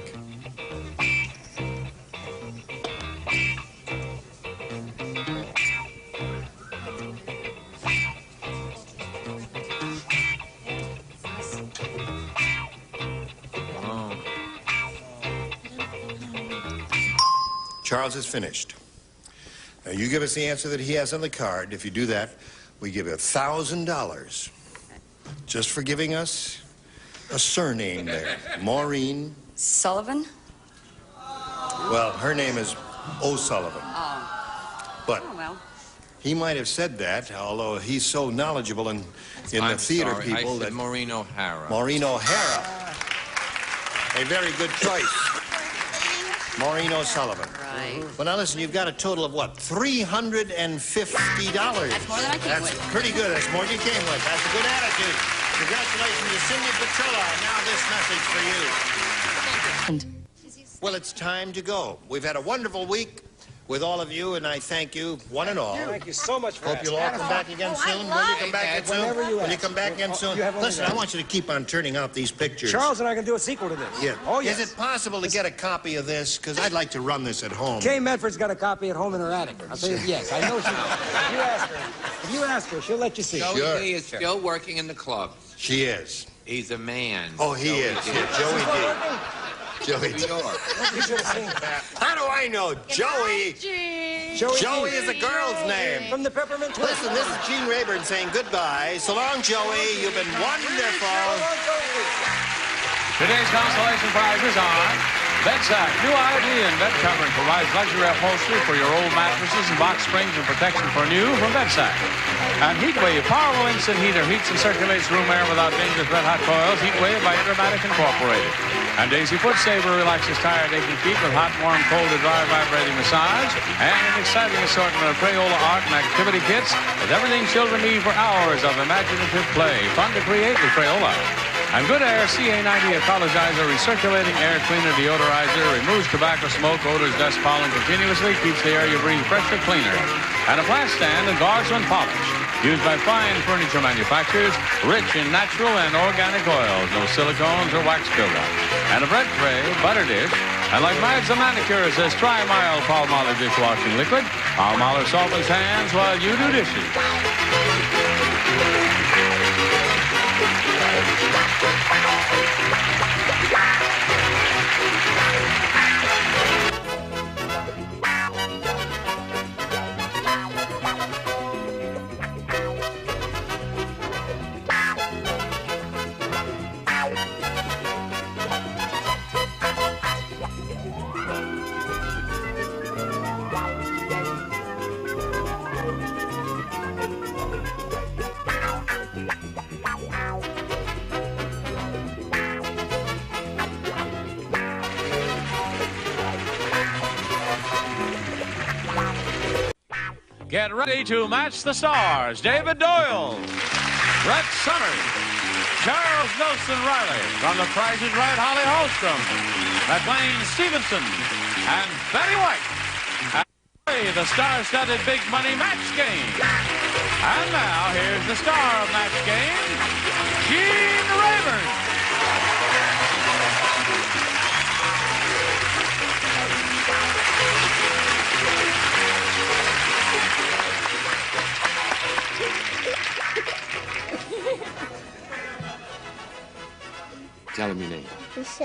Charles is finished. Now, you give us the answer that he has on the card. If you do that, we give you $1,000 just for giving us a surname there. Maureen. Sullivan? Well, her name is O'Sullivan. Oh. But Oh, well. he might have said that, although he's so knowledgeable in the theater sorry. people I said that... Maureen O'Hara. Maureen O'Hara. A very good choice. Maureen O'Sullivan. Right. Well, now listen, you've got a total of what? $350. That's more than I came That's with. pretty good. That's more than you came with. That's a good attitude. Congratulations to Cindy Petrilla. And now this message for you. Well, it's time to go. We've had a wonderful week with all of you, and I thank you, one and all. Thank you so much for Hope you'll all come back again soon. Will you come back again soon? Whenever you Will you ask. come back again soon? You have Listen, only I want you to keep on turning out these pictures. Charles and I can do a sequel to this. Yeah. Oh, yes. Is it possible to get a copy of this? Because I'd like to run this at home. Kay Medford's got a copy at home in her attic. I'll say yes. I know she does. If you ask her, she'll let you see. Joey Sure. D is still working in the club. She is. He's a man. Oh, he is. Yeah, Joey D. Joey D. You should have seen that. How do I know? Joey. Joey is a girl's name. From the Peppermint Twist. Listen, this is Gene Rayburn saying goodbye. So long, Joey. You've been wonderful. Today's consolation prizes are Bedsack. New ID and bed covering provides luxury upholstery for your old mattresses and box springs and protection for new from Bedsack. And Heatwave powerful instant heater heats and circulates room air without dangerous red hot coils. Heatwave by Intermatic Incorporated. And Daisy Foot Saver relaxes tired aching feet with hot, warm, cold to dry vibrating massage. And an exciting assortment of Crayola art and activity kits with everything children need for hours of imaginative play. Fun to create with Crayola. And Good Air CA90 Ecologizer recirculating air cleaner deodorizer removes tobacco smoke, odors, dust, pollen continuously, keeps the air you breathe fresher, cleaner. And a plant stand and guards when polished. Used by fine furniture manufacturers, rich in natural and organic oils, no silicones or wax buildup. And a bread tray, butter dish, and like Mads the manicure says, try mild Palmolive dishwashing liquid. Palmolive softens hands while you do dishes. Get ready to match the stars. David Doyle, Brett Summers, Charles Nelson Riley, from The Price is Right, Holly Hallstrom, McLean Stevenson, and Betty White. And play the star-studded Big Money Match Game. And now, here's the star of Match Game, Gene Rayburn.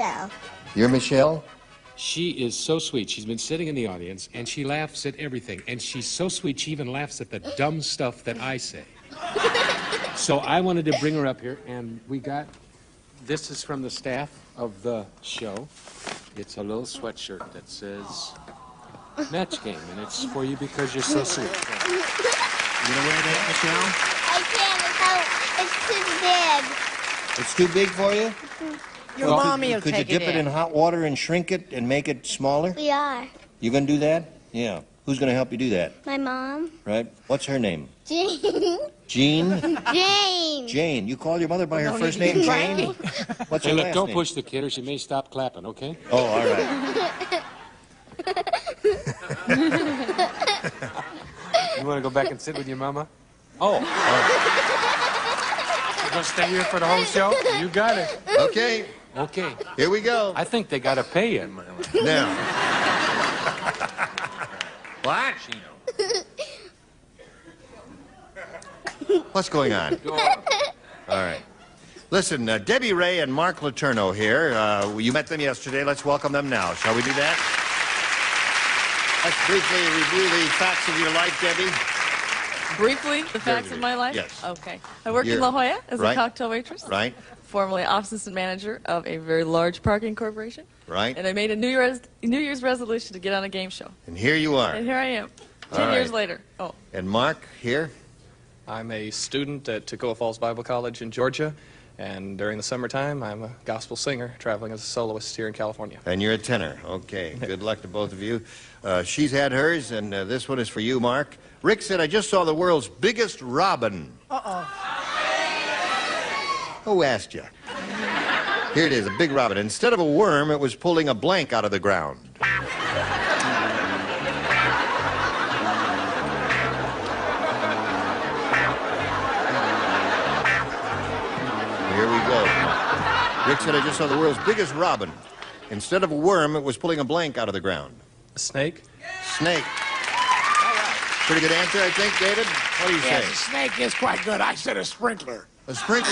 Michelle. You're Michelle? She is so sweet. She's been sitting in the audience, and she laughs at everything. And she's so sweet, she even laughs at the dumb stuff that I say. So I wanted to bring her up here, and we got... This is from the staff of the show. It's a little sweatshirt that says Match Game, and it's for you because you're so sweet. You gonna wear that, I can't. Michelle? It's too big for you? Your mommy will Could you take dip it it in hot water and shrink it and make it smaller? We are. You gonna do that? Yeah. Who's gonna help you do that? My mom. Right? What's her name? Jane. Jean? Jane. Jane. You call your mother by her first name, Jane? What's Hey, her look, last don't name? push the kid or she may stop clapping, okay? Oh, all right. You want to go back and sit with your mama? Oh. You gonna stay here for the whole show? You got it. Okay. Okay. Here we go. I think they gotta pay you. Now. What? What's going on? All right. Listen, Debbie Ray and Mark Letourneau here. You met them yesterday. Let's welcome them now. Shall we do that? Let's briefly review the facts of your life, Debbie. Briefly, the facts of my life? Yes. Okay. I work in La Jolla as a cocktail waitress. Right. Formerly assistant manager of a very large parking corporation. Right. And I made a New Year's resolution to get on a game show. And here you are. And here I am, All 10 right. years later. Oh. And Mark, here? I'm a student at Toccoa Falls Bible College in Georgia, and during the summertime, I'm a gospel singer traveling as a soloist here in California. And you're a tenor. Okay. Good luck to both of you. She's had hers, and this one is for you, Mark. Rick said, I just saw the world's biggest robin. Uh-oh. Who asked you? Here it is, a big robin. Instead of a worm, it was pulling a blank out of the ground. Here we go. Rick said, I just saw the world's biggest robin. Instead of a worm, it was pulling a blank out of the ground. A snake? Snake. Pretty good answer, I think, David. What do you Yes, say? a snake is quite good. I said a sprinkler. A sprinkler.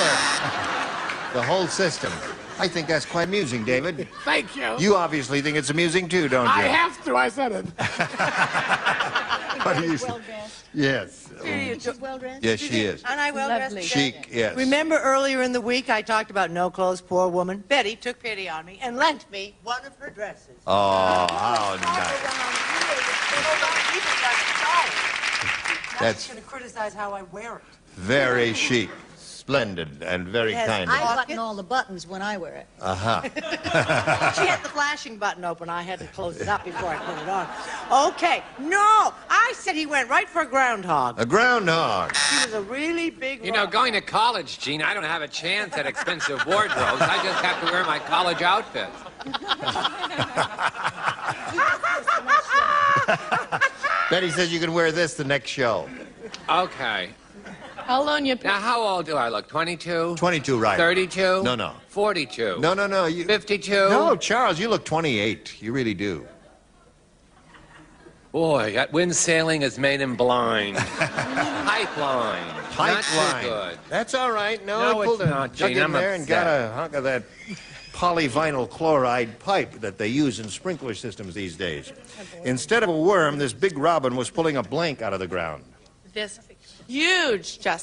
The whole system. I think that's quite amusing, David. Thank you. You obviously think it's amusing too, don't you? I have to. I said it. What do you say? Yes. She's well dressed. Yes, she is. Aren't I well dressed? Lovely. Chic, yes. Remember earlier in the week I talked about no clothes, poor woman? Betty took pity on me and lent me one of her dresses. Oh, how nice. That's going to criticize how I wear it. very chic, splendid, and very kind. I button all the buttons when I wear it. Uh-huh. She had the flashing button open. I had to close it up before I put it on. Okay. No, I said he went right for a groundhog. A groundhog. He was a really big You know, going to college, Gene, I don't have a chance at expensive wardrobes. I just have to wear my college outfit. Betty says you can wear this the next show. Okay. How long you... Now, how old do I look? 22? 22, right. 32? No, no. 42? No, no, no. You... 52? No, Charles, you look 28. You really do. Boy, that wind sailing has made him blind. Pipeline. Not too good. That's all right. No, No, I it's pulled it. not, Dug Gene. in I'm there and got upset. a hunk of that polyvinyl chloride pipe that they use in sprinkler systems these days. Instead of a worm, this big robin was pulling a blank out of the ground. This hugest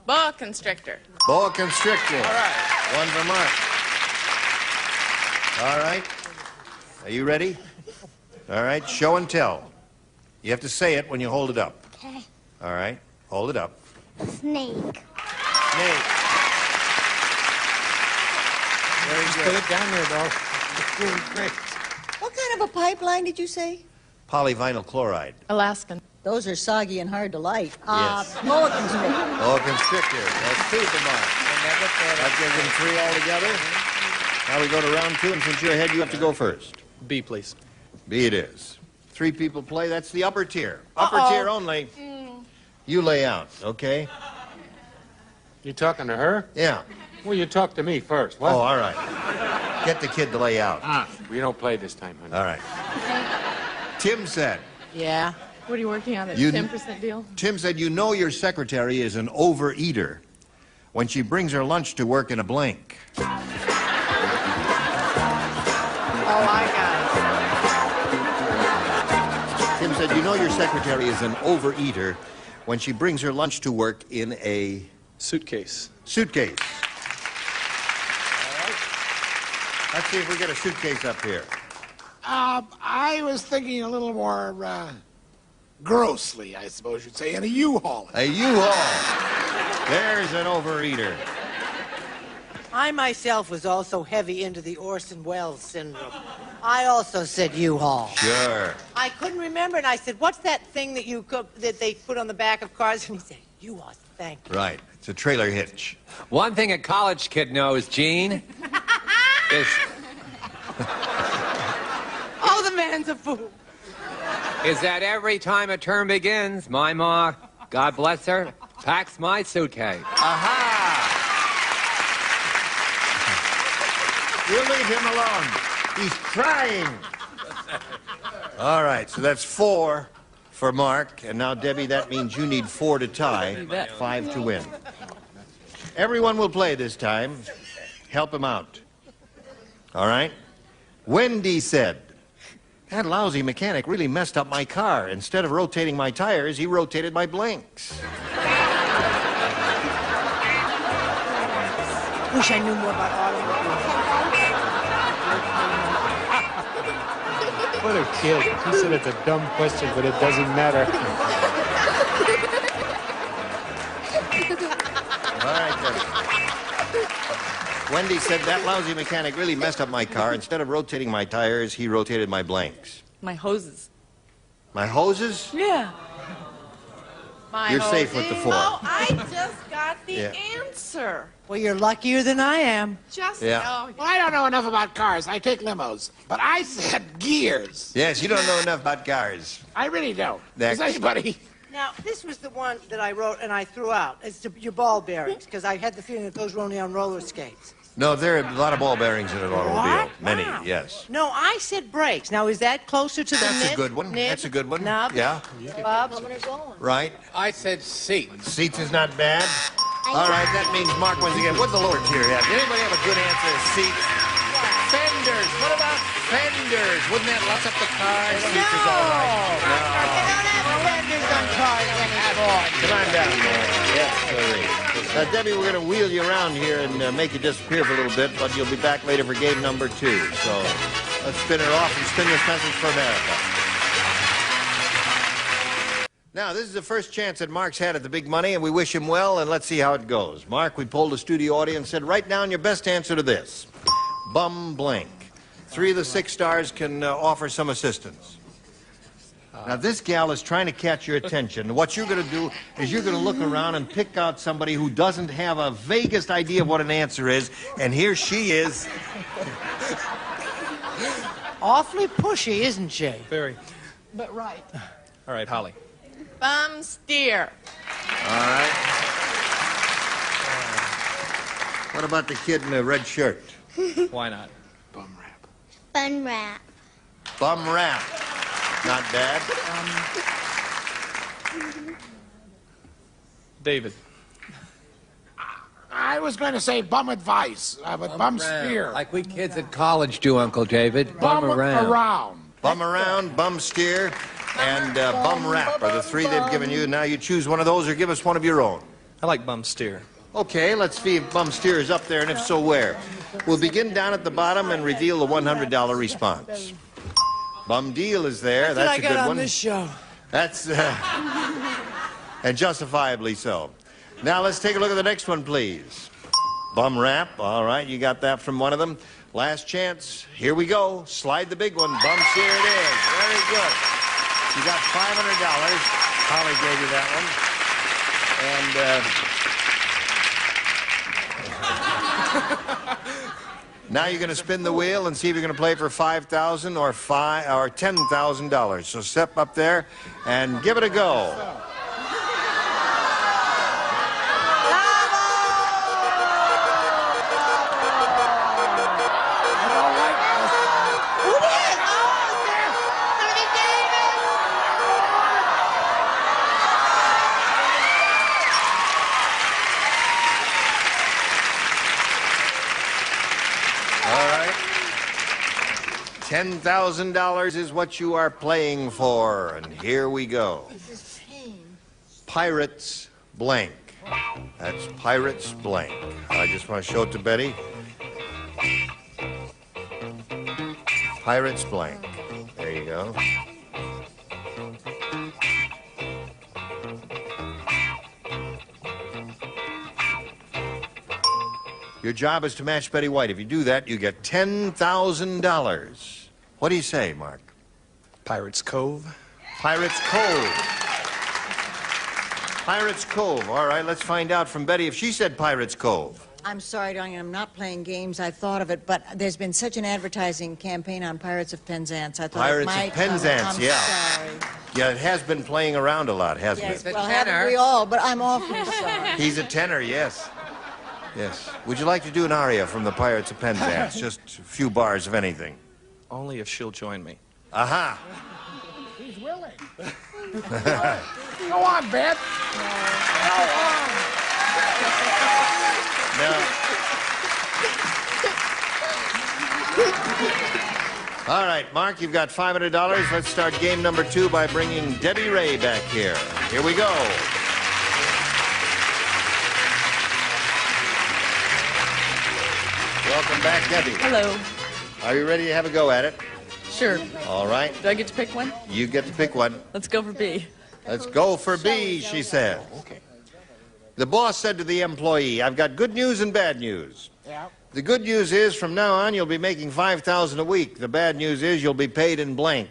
boa constrictor. Boa constrictor. All right. One for Mark. All right. Are you ready? All right. Show and tell. You have to say it when you hold it up. Okay. All right. Hold it up. Snake. Snake. Very Just good. put it down there, though. It's doing great. What kind of a pipeline did you say? Polyvinyl chloride. Alaskan. Those are soggy and hard to light. Yes. Boa constrictor. Boa constrictor. That's two for Mark. That gives him three altogether. Now we go to round two, and since you're ahead, you have to go first. B, please. B it is. Three people play. That's the upper tier. Upper tier only. You lay out, okay? You talking to her? Yeah. Well, you talk to me first. What? Oh, all right. Get the kid to lay out. We don't play this time, honey. All right. Tim said. Yeah. What are you working on? That You- 10% deal? Tim said, you know your secretary is an overeater when she brings her lunch to work in a blank. Tim said, you know your secretary is an overeater when she brings her lunch to work in a... Suitcase. Suitcase. All right. Let's see if we get a suitcase up here. I was thinking a little more grossly, I suppose you'd say, in a U-Haul. A U-Haul. There's an overeater. I myself was also heavy into the Orson Welles syndrome. I also said U-Haul. Sure. I couldn't remember, and I said, "What's that thing that that they put on the back of cars?" And he said, "U-Haul." Thank you. Right. It's a trailer hitch. One thing a college kid knows, Gene, is... Oh, the man's a fool. Is that every time a term begins, my ma, God bless her, packs my suitcase. Aha! You leave him alone. He's crying. All right, so that's 4 for Mark. And now, Debbie, that means you need 4 to tie, 5 to win. Everyone will play this time. Help him out. All right? Wendy said, that lousy mechanic really messed up my car. Instead of rotating my tires, he rotated my blinks. Wish I knew more about automobiles. What a kid. He said it's a dumb question, but it doesn't matter. All right, Debbie. Wendy said that lousy mechanic really messed up my car. Instead of rotating my tires, he rotated my blanks. My hoses. My hoses? Yeah. You're safe with the 4. Oh, I just got the Yeah. answer. Well, you're luckier than I am. Just Yeah. Well, I don't know enough about cars. I take limos. But I said gears. Yes, you don't know enough about cars. I really don't. Next. Does anybody? Now, this was the one that I wrote and I threw out. It's your ball bearings, because I had the feeling that those were only on roller skates. No, there are a lot of ball bearings in an automobile. What? Many, Wow. yes. No, I said brakes. Now, is that closer to the That's a nib? good one. Nib? That's a good one. Nub? Yeah. Bob? Right. I said seats. Seats is not bad. All right, that means Mark wins again. What did the lower tier have? Did anybody have a good answer? Seats. Fenders. What about fenders? Wouldn't that lock up the car? Seats is all right. No. Fenders on cars anymore. Come on down, man. Yes, sorry. Debbie, we're going to wheel you around here and make you disappear for a little bit, but you'll be back later for game number 2. So let's spin her off and spin this message for America. Now, this is the first chance that Mark's had at the big money, and we wish him well, and let's see how it goes. Mark, we polled the studio audience and said, write down your best answer to this. Bum blank. 3 of the 6 stars can offer some assistance. Now, this gal is trying to catch your attention. What you're going to do is you're going to look around and pick out somebody who doesn't have a vaguest idea of what an answer is, and here she is. Awfully pushy, isn't she? Very. But right. All right, Holly. Bum steer. All right. What about the kid in the red shirt? Why not? Bum rap. Fun rap. Bum rap. Not bad. David. I was going to say bum advice, but bum steer. Like we kids at college do, Uncle David. Bum around. Bum around, bum steer, and bum rap are the 3 they've given you. Now you choose one of those or give us one of your own. I like bum steer. Okay, let's see if bum steer is up there, and if so, where. We'll begin down at the bottom and reveal the $100 response. Bum deal is there. That's a good one. On this show. That's and justifiably so. Now let's take a look at the next one, please. Bum rap. All right, you got that from one of them. Last chance. Here we go. Slide the big one. Bum steer it is. Very good. You got $500. Holly gave you that one. And now you're going to spin the wheel and see if you're going to play for $5,000 or $10,000. So step up there and give it a go. $10,000 is what you are playing for, and here we go. Pirates blank. That's Pirates blank. I just want to show it to Betty. Pirates blank. There you go. Your job is to match Betty White. If you do that, you get $10,000. What do you say, Mark? Pirates Cove. Pirates Cove. Pirates Cove. All right, let's find out from Betty if she said Pirates Cove. I'm sorry, darling, I'm not playing games. I thought of it, but there's been such an advertising campaign on Pirates of Penzance. I thought Pirates it might of Penzance, I'm yeah. sorry. Yeah, it has been playing around a lot, hasn't Yes, it? well, haven't we all, but I'm awfully sorry. He's a tenor, yes. Yes. Would you like to do an aria from the Pirates of Penzance? Just a few bars of anything. Only if she'll join me. Aha. He's willing. Go on, Bet. No. All right, Mark, you've got $500. Let's start game number 2 by bringing Debbie Ray back here. Here we go. Welcome back, Debbie. Hello. Are you ready to have a go at it? Sure. All right. Do I get to pick one? You get to pick one. Let's go for B. Let's go for B, she said. Okay. The boss said to the employee, I've got good news and bad news. Yeah. The good news is from now on you'll be making $5,000 a week. The bad news is you'll be paid in blank.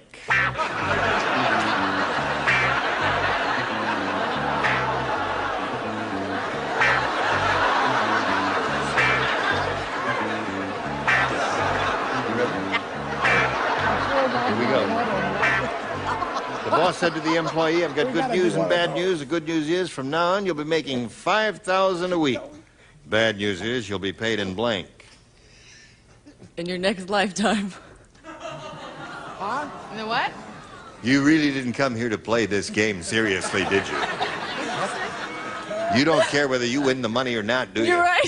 The boss said to the employee, I've got good news and bad news. The good news is, from now on, you'll be making $5,000 a week. Bad news is, you'll be paid in blank. In your next lifetime. Huh? In the what? You really didn't come here to play this game seriously, did you? You don't care whether you win the money or not, do you? You're right.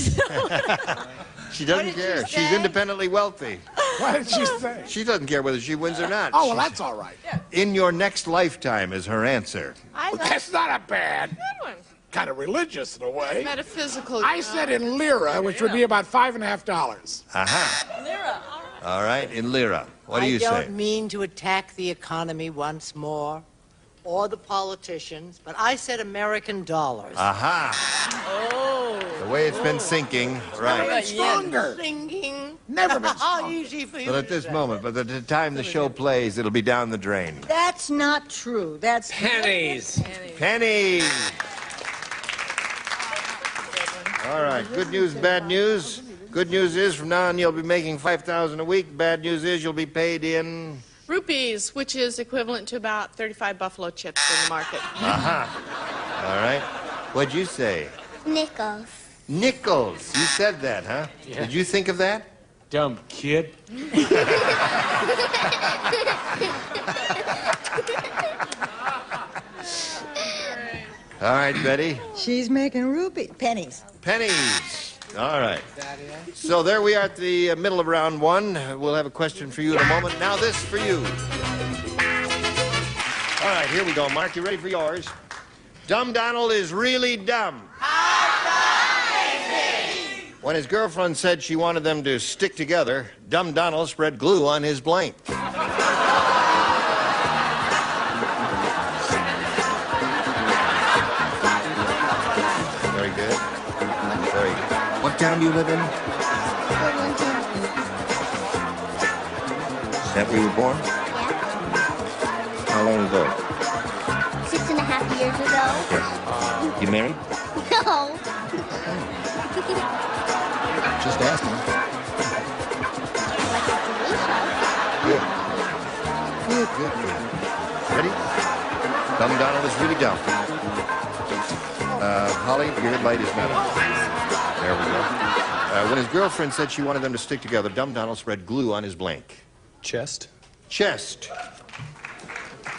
She doesn't care. She's independently wealthy. What did she say? She doesn't care whether she wins or not. Oh, well, that's all right. In your next lifetime is her answer. Well, that's not a bad. Good one. Kind of religious in a way. Metaphysical. I said in lira, which would be about $5.50. Aha. Lira. All right, in lira. What do you I say? don't mean to attack the economy once more, or the politicians, but I said American dollars. Aha. Oh. The way it's been sinking, right. Stronger. Sinking. Never been How stronger. easy for you But at to this say. moment, but at the time the show plays, it'll be down the drain. That's not true. That's Pennies. Pennies. All right, good news, bad news. Good news is from now on you'll be making $5,000 a week. Bad news is you'll be paid in... Rupees, which is equivalent to about 35 buffalo chips in the market. Aha. All right. What'd you say? Nickels. Nickels. You said that, huh? Yeah. Did you think of that? Dumb kid. All right, Betty. She's making pennies. Pennies. All right. So there we are at the middle of round 1. We'll have a question for you in a moment. Now this for you. All right, here we go, Mark. You ready for yours? Dumb Donald is really dumb. When his girlfriend said she wanted them to stick together, Dumb Donald spread glue on his blank. Very good. Very good. What town do you live in? Is that where you were born? Yeah. How long ago? 6.5 years ago. Yes. You married? No. Just asking. Good. Good, good, good. Ready? Dumb Donald is really dumb. Holly, your red light is not on. There we go. When his girlfriend said she wanted them to stick together, Dumb Donald spread glue on his blank. Chest. Chest.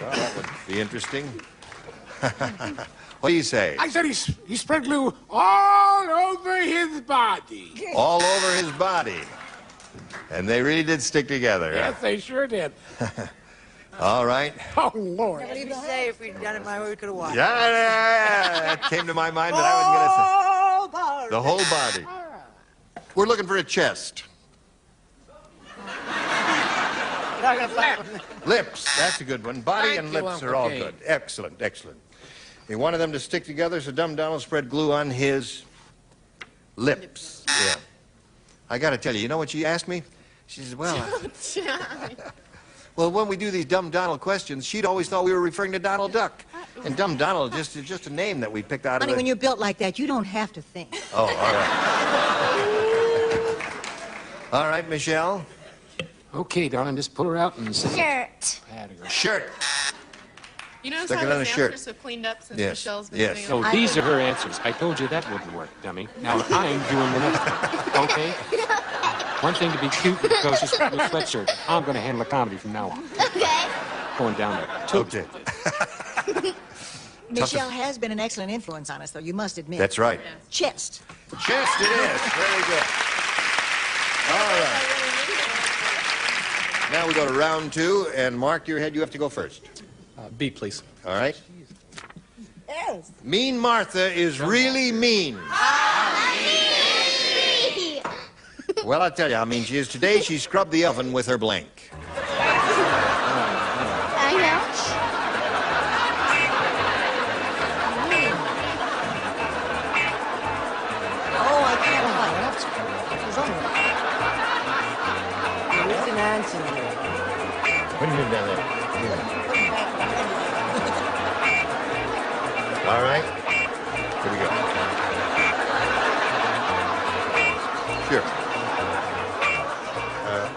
Well, that would be interesting. What do you say? I said he spread glue all over his body. All over his body. And they really did stick together. Yes, they sure did. All right. Oh, Lord. Never even say if we'd done it my way, we could have won. Yeah, that came to my mind, but I wasn't going to say. The whole body. We're looking for a chest. Lips, that's a good one. Body and lips are all good. Excellent, excellent. He wanted them to stick together, so Dumb Donald spread glue on his lips. Yeah. I got to tell you, you know what she asked me? She says, well, well, when we do these Dumb Donald questions, she'd always thought we were referring to Donald Duck. And Dumb Donald is just a name that we picked out of Honey, when you're built like that, you don't have to think. Oh, all right. All right, Michelle. Okay, darling, just pull her out and sit. Shirt. Shirt. You notice Stick how it on his a shirt. answers have cleaned up since Yes. Michelle's been Yes. doing So it? these are her answers. I told you that wouldn't work, dummy. Now I'm doing the next one, okay? One thing to be cute and precocious with a sweatshirt. I'm going to handle the comedy from now on. Okay. Going down there. Okay. Michelle has been an excellent influence on us, though, you must admit. That's right. Chest. Chest it is. Very good. All right. Now we go to round 2, and Mark, your head, you have to go first. B, please. All right. Yes. Mean Martha is really mean. Well, I'll tell you how mean she is. Today, she scrubbed the oven with her blank. I know. Oh, I can't lie. There's an answer here. What do you mean down there? All right. Here we go. Sure.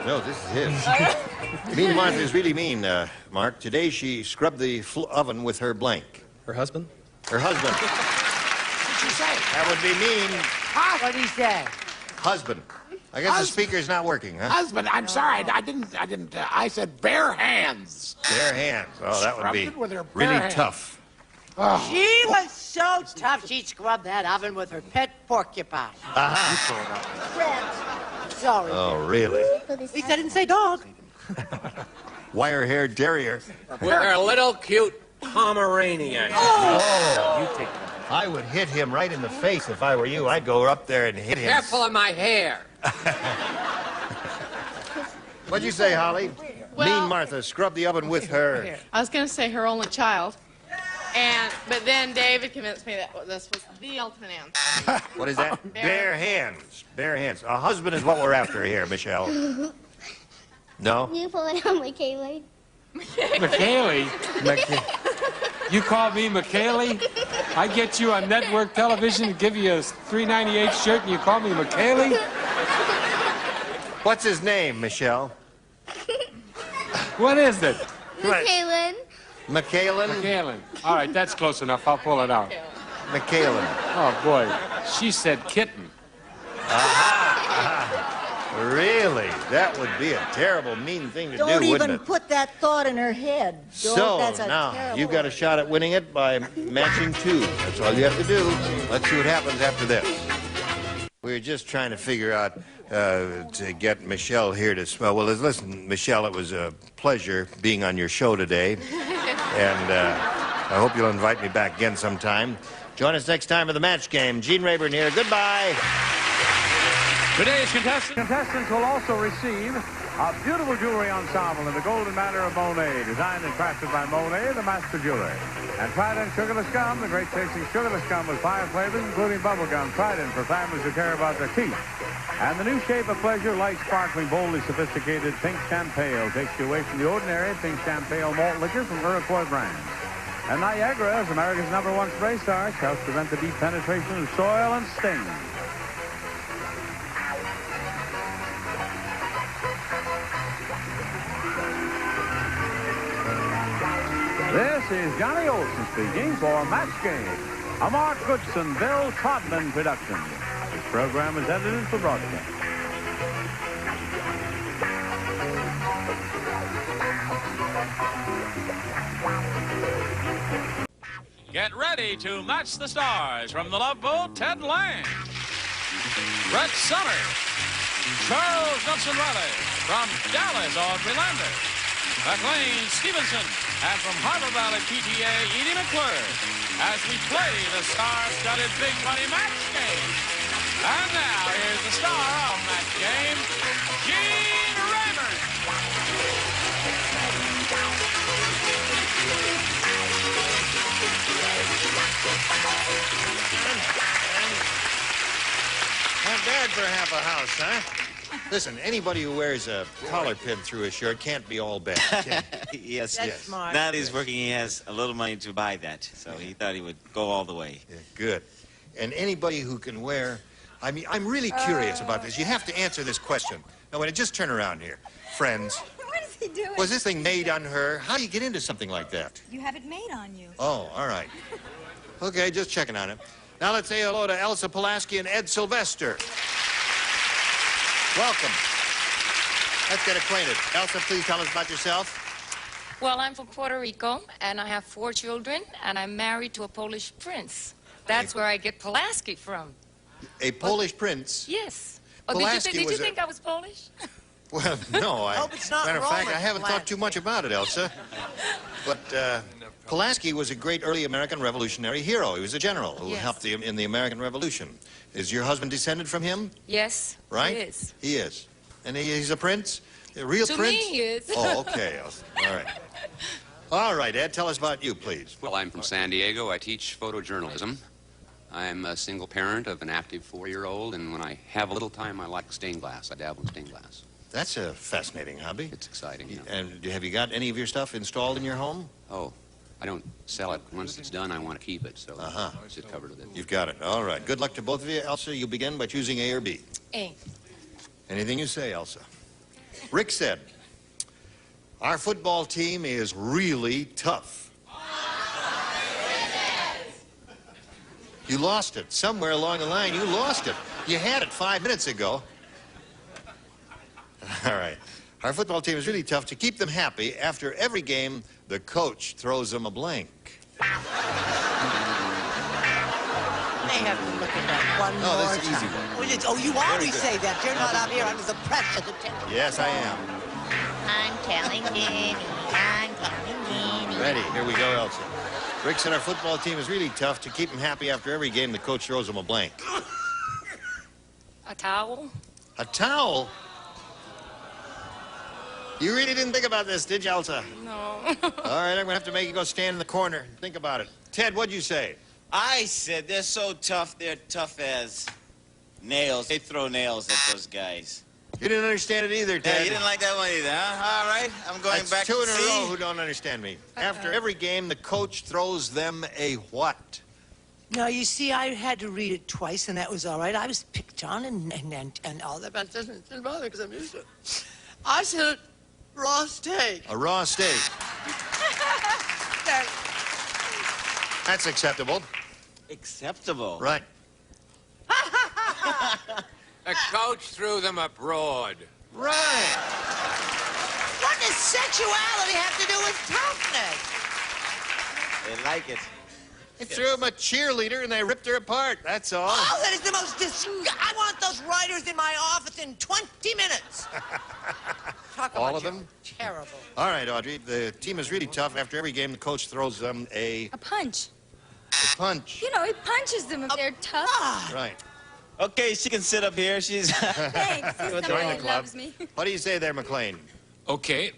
No, this is his. Mean Martha is really mean, Mark. Today she scrubbed the oven with her blank. Her husband? Her husband. What did she say? That would be mean. What did he say? Husband. I guess the speaker's not working, huh? Husband, I'm sorry. I didn't, I said bare hands. Bare hands. Oh, that would Scrubbed be it with her bare really hands. tough. Oh. She was so tough, she'd scrub that oven with her pet porcupine. Sorry. Oh, really? At least I didn't say dog. Wire-haired terrier. With her little cute Pomeranian. Oh! You take that. I would hit him right in the face if I were you. I'd go up there and hit him. Careful of my hair. What'd you say, Holly? Well- Mean Martha scrubbed the oven with her. I was going to say her only child. But then David convinced me that this was the ultimate answer. What is that? Bare hands. Bare hands. A husband is what we're after here, Michelle. No? You pull it on my Kaylee. McKaylee? You call me McKaylee? I get you on network television and give you a $3.98 shirt and you call me McKaylee? What's his name, Michelle? What is it? Kaylin. McKaylen? McKaylen. All right, that's close enough. I'll pull it out. McKaylen. Oh, boy. She said kitten. Really? That would be a terrible, mean thing to Don't do, wouldn't even it? put that thought in her head. That's a now, terrible you've got a shot at winning it by matching 2. That's all you have to do. Let's see what happens after this. We're just trying to figure out to get Michelle here to smell. Well, listen, Michelle, it was a pleasure being on your show today. And I hope you'll invite me back again sometime. Join us next time for the match game. Gene Rayburn here. Goodbye. Today's contestants will also receive a beautiful jewelry ensemble in the golden manner of Monet, designed and crafted by Monet, the master jeweler. And Trident Sugarless Gum, the great tasting sugarless gum with 5 flavors, including bubblegum. Trident for families who care about their teeth. And the new shape of pleasure, light, sparkling, boldly sophisticated Pink Champagne takes you away from the ordinary Pink Champagne malt liquor from Iroquois brands. And Niagara, as America's #1 spray starch, helps prevent the deep penetration of soil and sting. This is Johnny Olson speaking for Match Game, a Mark Goodson, Bill Todman production. This program is edited for broadcast. Get ready to match the stars from the Love Boat, Ted Lang, Brett Summers, Charles Nelson Riley. From Dallas, Audrey Lander. McLean Stevenson. And from Harbor Valley PTA, Edie McClure. As we play the star-studded Big Money Match Game. And now, here's the star of Match Game, Gene Rayburn. Not bad for half a house, huh? Listen, anybody who wears a collar pin through his shirt can't be all bad. Yes, That's yes. smart. Now that he's working, he has a little money to buy that, so he thought he would go all the way. Yeah, good. And anybody who can wear... I mean, I'm really curious about this. You have to answer this question. Now, wait, just turn around here. Friends, What is he doing? was this thing made on her? How do you get into something like that? You have it made on you. Oh, all right. Okay, just checking on it. Now let's say hello to Elsa Pulaski and Ed Sylvester. Welcome. Let's get acquainted. Elsa, please tell us about yourself. Well, I'm from Puerto Rico, and I have 4 children, and I'm married to a Polish prince. That's where I get Pulaski from. A Polish prince? Yes. Oh, Pulaski did you was think I was Polish? Well, no. Hope it's not matter of fact, Roman I haven't thought too much about it, Elsa. But Pulaski was a great early American revolutionary hero. He was a general who helped in the American Revolution. Is your husband descended from him? Yes. Right? He is. He is. And he's a prince? A real To prince? me, he is. Oh, okay, Elsa. All right. All right, Ed, tell us about you, please. Well, I'm from San Diego. I teach photojournalism. I'm a single parent of an active 4-year-old, and when I have a little time, I like stained glass. I dabble in stained glass. That's a fascinating hobby. It's exciting, yeah. And have you got any of your stuff installed in your home? Oh, I don't sell it. Once it's done, I want to keep it, so it's just covered with it. You've got it. All right. Good luck to both of you. Elsa, you begin by choosing A or B. A. Anything you say, Elsa. Rick said, our football team is really tough. You lost it. Somewhere along the line, you lost it. You had it 5 minutes ago. All right. Our football team is really tough. To keep them happy, after every game, the coach throws them a blank. May have to look at that one No, more that's an easy time. one. Oh, you Very always good. say that. You're not out here under the pressure to tell. Yes, I am. I'm telling Jenny, I'm telling Jenny. Ready. Here we go, Elsa. Rick said our football team is really tough. To keep them happy after every game, the coach throws them a blank. A towel? A towel? You really didn't think about this, did you, Elsa? No. All right, I'm going to have to make you go stand in the corner and think about it. Ted, what'd you say? I said they're so tough, they're tough as nails. They throw nails at those guys. You didn't understand it either, Ted. Yeah, you didn't like that one either, huh? All right, I'm going That's back two to in a C. row who don't understand me. After every game, the coach throws them a what? No, you see, I had to read it twice, and that was all right. I was picked on and all that, but it doesn't bother because I'm used to it. I said raw steak. A raw steak. That's acceptable. Acceptable? Right. The coach threw them abroad. Right. What does sexuality have to do with toughness? They like it. They threw him a cheerleader and they ripped her apart. That's all. Oh, that is the most I want those writers in my office in 20 minutes. Talk All about of them? Terrible. All right, Audrey. The team is really tough. After every game, the coach throws them a punch. punch. You know, he punches them if they're tough. Right. Okay, she can sit up here. She's... Thanks. Join the club. Loves me. What do you say there, McLean? Okay.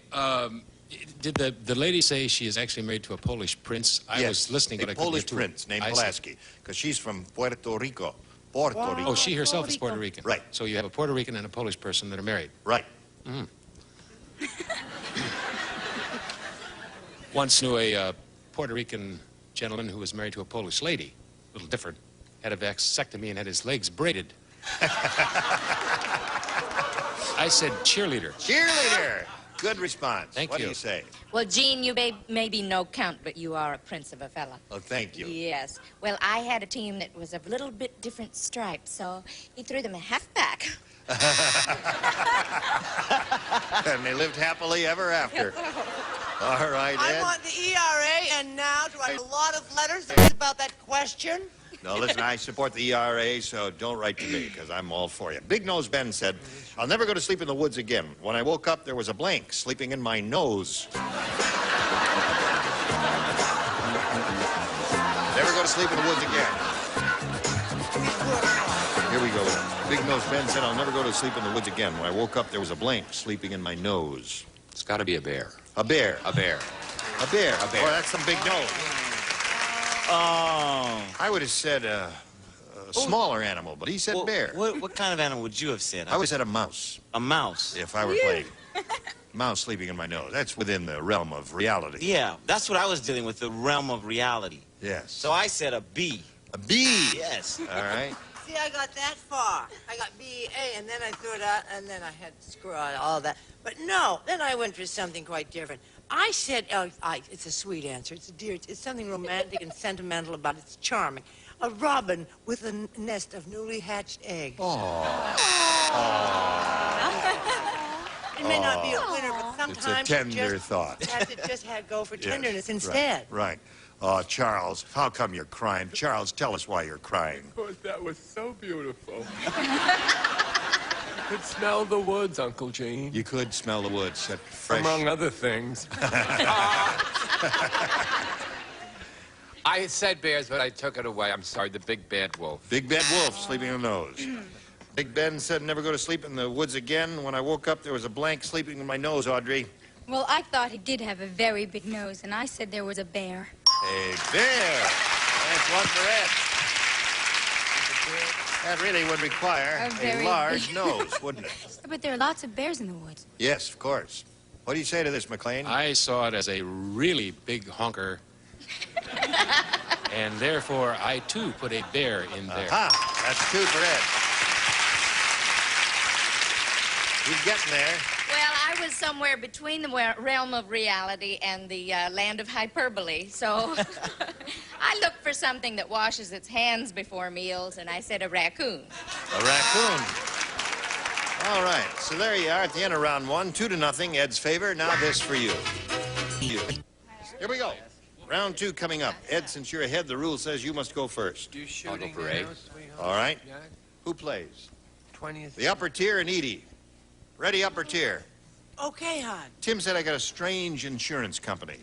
Did the lady say she is actually married to a Polish prince? I was listening, but I a couldn't Polish hear too- prince named I see. Pulaski, because she's from Puerto Rico. Puerto Rico. Oh, she herself is Puerto Rican. Right. So you have a Puerto Rican and a Polish person that are married. Right. Mm. Once knew a Puerto Rican gentleman who was married to a Polish lady. A little different. Had a vasectomy and had his legs braided. I said cheerleader. Cheerleader. Good response. Thank what you. do you say? Well, Gene, you may be no count, but you are a prince of a fella. Oh, thank you. Yes. Well, I had a team that was a little bit different stripes, so he threw them a halfback. And they lived happily ever after. All right, I Ed. want the ERA, and now do I have a lot of letters about that question? No, listen, I support the ERA, so don't write to me, because I'm all for you. Big Nose Ben said, I'll never go to sleep in the woods again. When I woke up, there was a blank sleeping in my nose. Never go to sleep in the woods again. Here we go. Big Nose Ben said, I'll never go to sleep in the woods again. When I woke up, there was a blank sleeping in my nose. It's got to be a bear. A bear. A bear. A bear. A bear. Boy, that's some big nose. Oh. I would have said a smaller animal, but he said bear. What kind of animal would you have said? I would have said a mouse. A mouse? If I were playing. Mouse sleeping in my nose. That's within the realm of reality. Yeah, that's what I was dealing with, the realm of reality. Yes. So I said a bee. A bee? Yes. All right. See, I got that far. I got B-A, and then I threw it out, and then I had to screw out all that. But no, then I went for something quite different. I said, it's a sweet answer. It's a dear, it's something romantic and sentimental about it. It's charming. A robin with a nest of newly hatched eggs. It may not be a winner, but sometimes it's a tender thought. Has to just go for Yes, tenderness instead. Right. Oh, Charles, how come you're crying? Charles, tell us why you're crying. Because that was so beautiful. Could smell the woods, Uncle Gene. You could smell the woods. That fresh... Among other things. I said bears, but I took it away. I'm sorry, the big bad wolf. Big bad wolf sleeping in the nose. Big Ben said never go to sleep in the woods again. When I woke up, there was a blank sleeping in my nose, Audrey. Well, I thought he did have a very big nose, and I said there was a bear. A bear. That's one for Ed. That really would require a large nose, wouldn't it? But there are lots of bears in the woods. Yes, of course. What do you say to this, McLean? I saw it as a really big honker. And therefore, I, too, put a bear in there. Aha! That's two for Ed. He's getting there. Well, I was somewhere between the realm of reality and the land of hyperbole, so I looked for something that washes its hands before meals, and I said a raccoon. A raccoon. All right, so there you are at the end of round one, 2-0, Ed's favor. Now this for you. Here we go. Round two coming up. Ed, since you're ahead, the rule says you must go first. I'll go for A. All right. Who plays? 20th. The upper tier and Edie. Ready, upper tier. Okay, hon. Tim said I got a strange insurance company.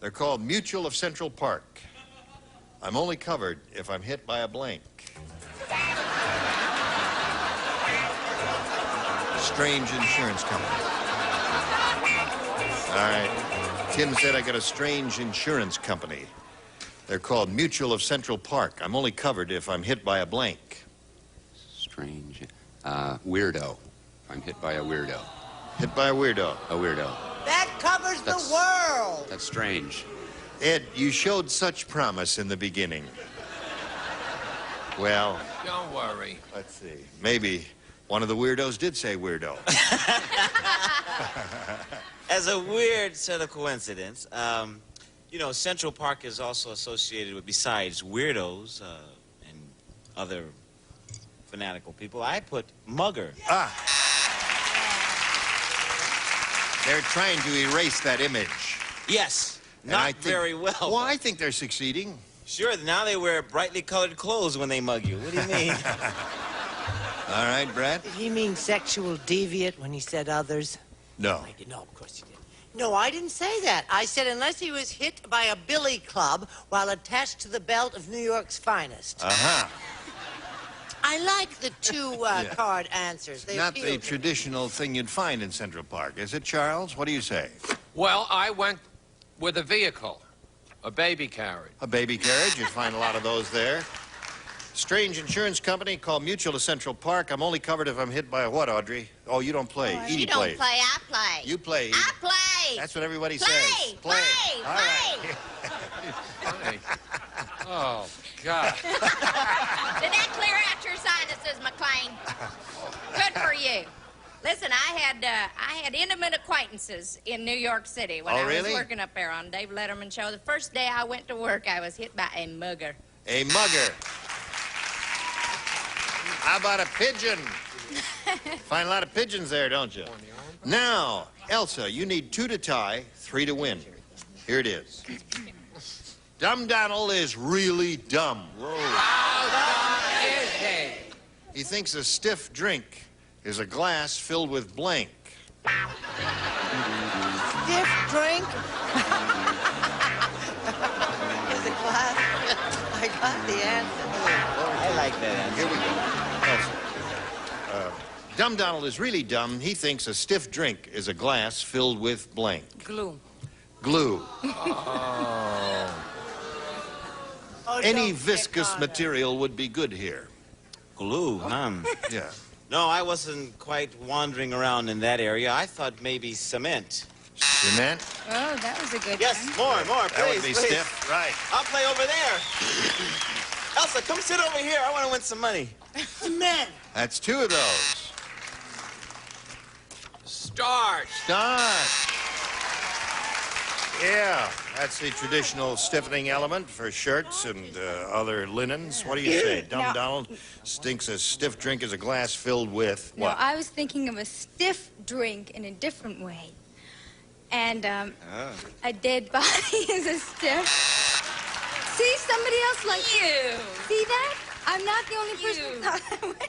They're called Mutual of Central Park. I'm only covered if I'm hit by a blank. Strange insurance company. All right. Tim said I got a strange insurance company. They're called Mutual of Central Park. I'm only covered if I'm hit by a blank. Strange. Weirdo. I'm hit by a weirdo. Hit by a weirdo. A weirdo. That covers the world. That's strange. Ed, you showed such promise in the beginning. Well... Don't worry. Let's see. Maybe one of the weirdos did say weirdo. As a weird set of coincidence, you know, Central Park is also associated with, besides weirdos and other fanatical people, I put mugger. Ah. They're trying to erase that image. Yes, not very well. Well, I think they're succeeding. Sure, now they wear brightly colored clothes when they mug you. What do you mean? All right, Brad? Did he mean sexual deviant when he said others? No. No, of course he did. No, I didn't say that. I said unless he was hit by a billy club while attached to the belt of New York's finest. Uh-huh. I like the two card answers. They Not appeal the to me. traditional thing you'd find in Central Park, is it, Charles? What do you say? Well, I went with a vehicle, a baby carriage. A baby carriage. You find a lot of those there. Strange insurance company called Mutual of Central Park. I'm only covered if I'm hit by a what, Audrey? Oh, you don't play. Edie You don't plays. play, I play. You play. Edie. I play. That's what everybody Play, says. play, All right. Funny. Oh, God. Did that clear out your sinuses, McLean? Good for you. Listen, I had intimate acquaintances in New York City when I was working up there on Dave Letterman show. The first day I went to work, I was hit by a mugger. A mugger. How about a pigeon? Find a lot of pigeons there, don't you? Now, Elsa, you need 2 to tie, 3 to win. Here it is. Dumb Donald is really dumb. Whoa. How dumb is he? He thinks a stiff drink is a glass filled with blank. Stiff drink? Is a glass? I got the answer. I like that answer. Here we go. Elsa. Dumb Donald is really dumb. He thinks a stiff drink is a glass filled with blank. Glue. Glue. Oh, Any don't viscous pick on material would be good here. Glue, Yeah. No, I wasn't quite wandering around in that area. I thought maybe cement. Cement? Oh, that was a good Yes, one. more, That would please, be please. stiff. Right. I'll play over there. Elsa, come sit over here. I want to win some money. Cement. That's two of those. Starch. Starch. Yeah, that's the traditional stiffening element for shirts and other linens. What do you say? Dumb Now- Donald thinks a stiff drink is a glass filled with No, what? I was thinking of a stiff drink in a different way. And a dead body is a stiff. See, somebody else like You. See that? I'm not the only person who thought I would.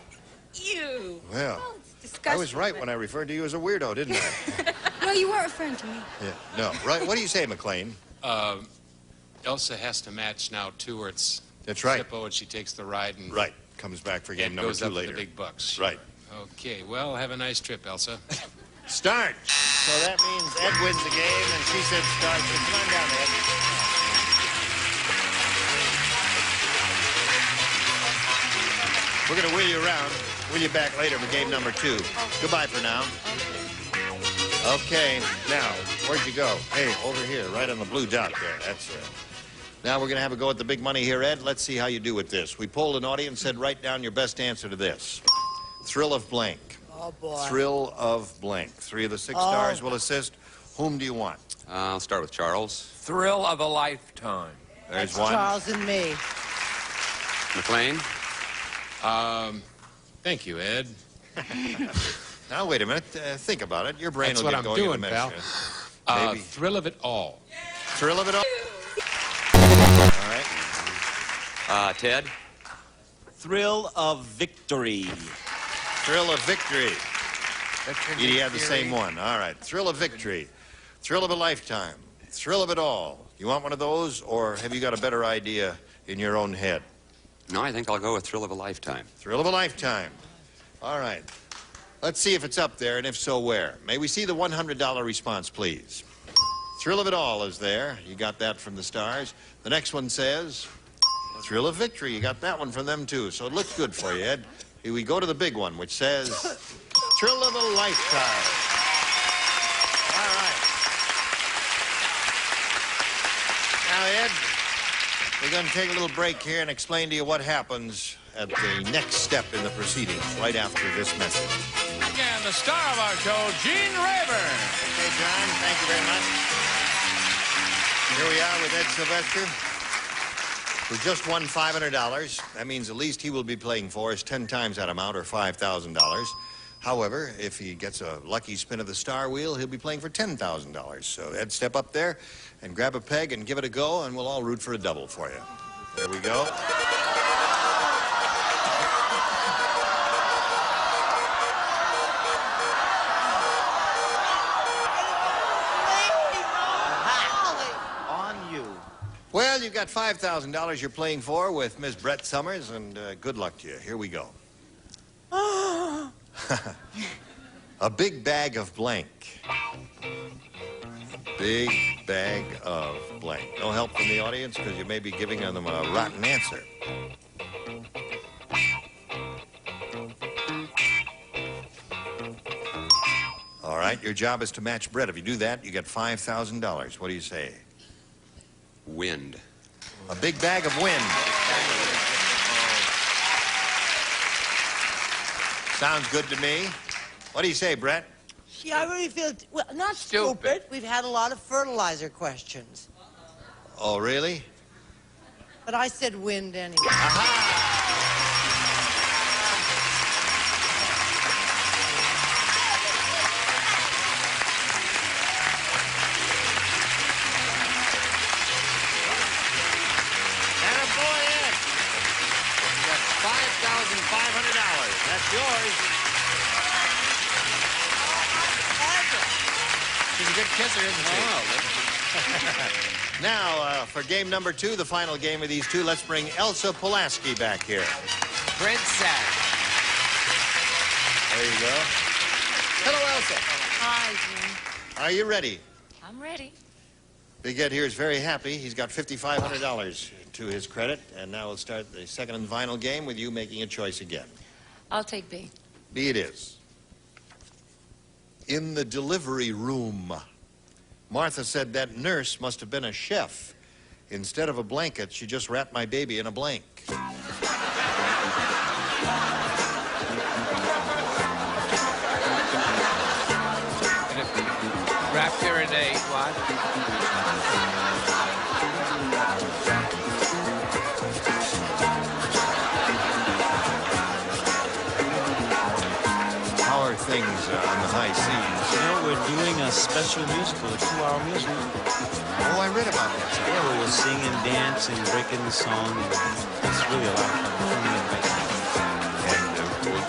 You. Well, Disgusting. I was right when I referred to you as a weirdo, didn't I? No, you weren't referring to me. Yeah. No. Right. What do you say, McLean? Elsa has to match now Stewart's That's right. Zippo, and she takes the ride and Right. Comes back for game and number goes 2 up later. to the big bucks. Right. Okay. Well, have a nice trip, Elsa. Start. So that means Ed wins the game, and she said start. So come on down, Ed. We're going to wheel you around. Wheel you back later for game number 2. Goodbye for now. Okay, now, where'd you go? Hey, over here, right on the blue dot there. That's it. Now we're going to have a go at the big money here, Ed. Let's see how you do with this. We polled an audience, said write down your best answer to this. Thrill of blank. Oh, boy. Thrill of blank. 3 of the 6 stars will assist. Whom do you want? I'll start with Charles. Thrill of a lifetime. There's That's one. Charles and me. McLean. Thank you, Ed. Now, wait a minute. Think about it. Your brain That's will what get I'm going in a doing, minute. pal. Maybe. Thrill of it all. Thrill of it all. All right. Ted. Thrill of victory. Thrill of victory. You had the same one. All right. Thrill of victory. Thrill of a lifetime. Thrill of it all. You want one of those, or have you got a better idea in your own head? No, I think I'll go with thrill of a lifetime. Thrill of a lifetime. All right. Let's see if it's up there, and if so, where. May we see the $100 response, please? Thrill of it all is there. You got that from the stars. The next one says, thrill of victory. You got that one from them, too. So it looks good for you, Ed. Here we go to the big one, which says, thrill of a lifetime. All right. Now, Ed, we're going to take a little break here and explain to you what happens at the next step in the proceedings right after this message. Again, the star of our show, Gene Rayburn. Okay, John, thank you very much. Here we are with Ed Sylvester, who just won $500. That means at least he will be playing for us 10 times that amount, or $5,000. However, if he gets a lucky spin of the star wheel, he'll be playing for $10,000. So, Ed, step up there and grab a peg and give it a go, and we'll all root for a double for you. There we go. On you. Well, you've got $5,000 you're playing for with Miss Brett Summers, and good luck to you. Here we go. A big bag of blank. Big bag of blank. No help from the audience because you may be giving them a rotten answer. All right, your job is to match Brett. If you do that, you get $5,000. What do you say? Wind. A big bag of wind. Sounds good to me. What do you say, Brett? See, I really feel, well, not stupid. We've had a lot of fertilizer questions. Oh, really? But I said wind anyway. yours. She's a good kisser, isn't she? Now, for game number 2, the final game of these two, let's bring Elsa Pulaski back here. Princess. There you go. Hello, Elsa. Hi, Jim. Are you ready? I'm ready. Big Ed here is very happy. He's got $5,500 to his credit, and now we'll start the second and final game with you making a choice again. I'll take B. B it is. In the delivery room, Martha said that nurse must have been a chef. Instead of a blanket, she just wrapped my baby in a blank. Wrapped her in a what? How are things on the high seas? You know, we're doing a special musical, a 2-hour musical. Oh, I read about that. Yeah, we will sing and dance and breaking the song. It's really a lot of fun. And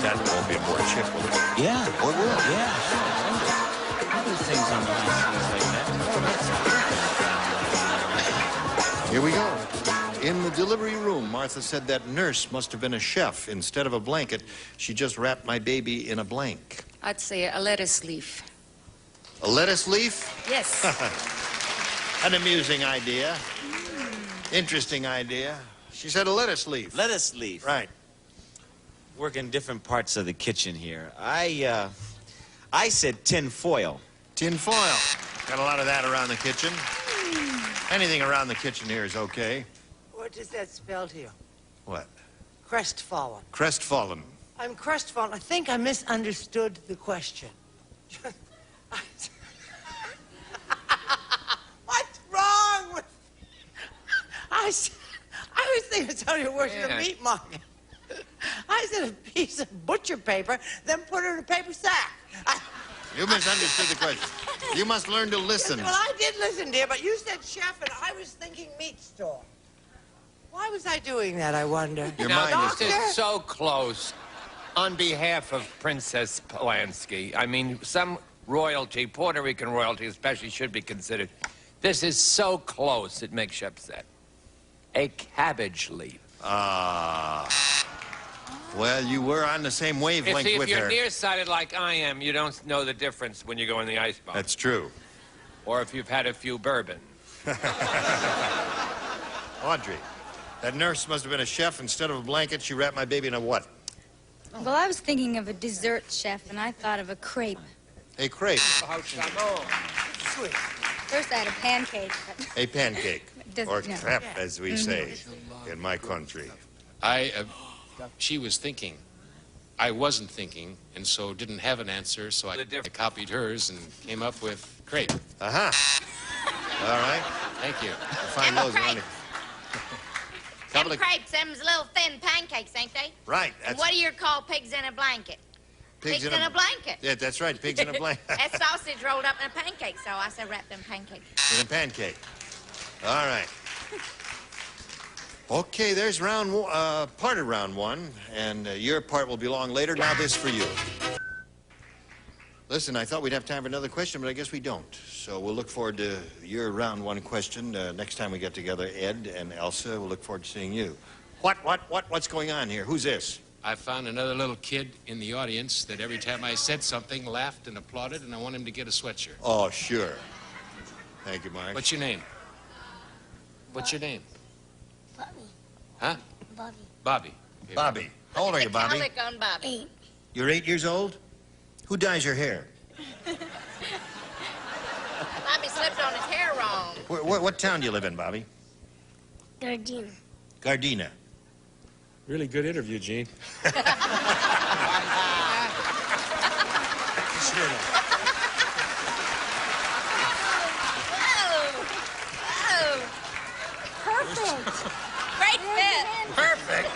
that won't be aboard ship, will it? Yeah. Oh, it will? Yeah, sure. We do things on the high seas like that. Here we go. In the delivery room, Martha said that nurse must have been a chef. Instead of a blanket, she just wrapped my baby in a blank. I'd say a lettuce leaf. A lettuce leaf? Yes. An amusing idea. Interesting idea. She said a lettuce leaf. Lettuce leaf. Right. Work in different parts of the kitchen here. I said tin foil. Tin foil. Got a lot of that around the kitchen. Anything around the kitchen here is okay. What does that spell to you? What? Crestfallen. Crestfallen. I'm crestfallen. I think I misunderstood the question. What's wrong with... I was thinking of telling you it works in a meat market. I said a piece of butcher paper, then put it in a paper sack. You misunderstood the question. You must learn to listen. Well, I did listen, dear, but you said chef, and I was thinking meat store. Why was I doing that, I wonder? Your Now, mind this is... is so close. On behalf of Princess Polanski, I mean, some royalty, Puerto Rican royalty especially, should be considered. This is so close, it makes you upset. A cabbage leaf. Ah. Well, you were on the same wavelength If with you're her. nearsighted like I am, you don't know the difference when you go in the icebox. That's true. Or if you've had a few bourbon. Audrey, that nurse must have been a chef. Instead of a blanket, she wrapped my baby in a what? Well, I was thinking of a dessert chef, and I thought of a crepe. A crepe. Sweet. First, I had a pancake, but... A pancake. Doesn't- Or no. crepe, as we say in my country. She was thinking. I wasn't thinking, and so didn't have an answer, so I copied hers and came up with crepe. Aha. All right. Thank you. Find those around. Them crepes, them's little thin pancakes, ain't they? Right. And what do you call pigs in a blanket? Pigs in a blanket. Yeah, that's right. Pigs in a blanket. That's sausage rolled up in a pancake, so I said wrap them pancakes. In a pancake. All right. Okay, there's part of round 1, and your part will belong later. Now this for you. Listen, I thought we'd have time for another question, but I guess we don't. So we'll look forward to your round 1 question next time we get together. Ed and Elsa, we'll look forward to seeing you. What's going on here? Who's this? I found another little kid in the audience that every time I said something laughed and applauded, and I want him to get a sweatshirt. Oh, sure. Thank you, Mark. What's your name? What's your name? Bobby. Huh? Bobby. Bobby. Okay. Bobby. How old are you, Bobby? Colic on Bobby. 8. You're 8 years old? Who dyes your hair? Bobby slipped on his hair wrong. What town do you live in, Bobby? Gardena. Gardena. Really good interview, Gene. Perfect. Great fit. Perfect.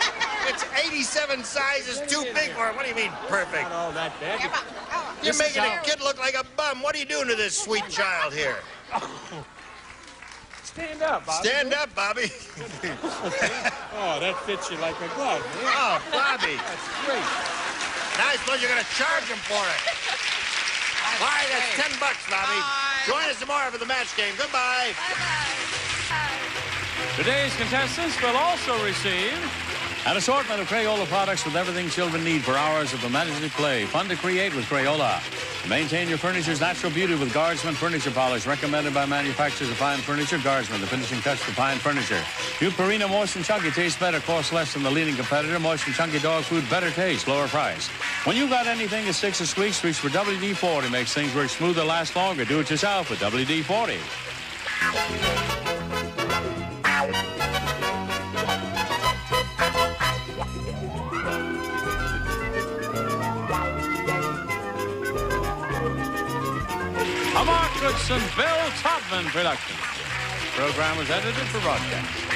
It's 87 sizes too big for it. What do you mean, perfect? Not all that bad. You're making a kid look like a bum. What are you doing to this sweet child here? Stand up, Bobby. Stand up, Bobby. Oh, that fits you like a glove. Man. Oh, Bobby. That's great. Now I suppose you're going to charge him for it. All right, that's $10, Bobby. Join us tomorrow for the match game. Goodbye. Today's contestants will also receive an assortment of Crayola products with everything children need for hours of imaginative play. Fun to create with Crayola. Maintain your furniture's natural beauty with Guardsman Furniture Polish, recommended by manufacturers of fine furniture. Guardsman, the finishing touch for fine furniture. New Purina Moist and Chunky tastes better, costs less than the leading competitor. Moist and Chunky dog food, better taste, lower price. When you got anything that sticks or squeaks, reach for WD-40. Makes things work smoother, last longer. Do it yourself with WD-40. A Mark Goodson, Bill Todman production. Program was edited for broadcast.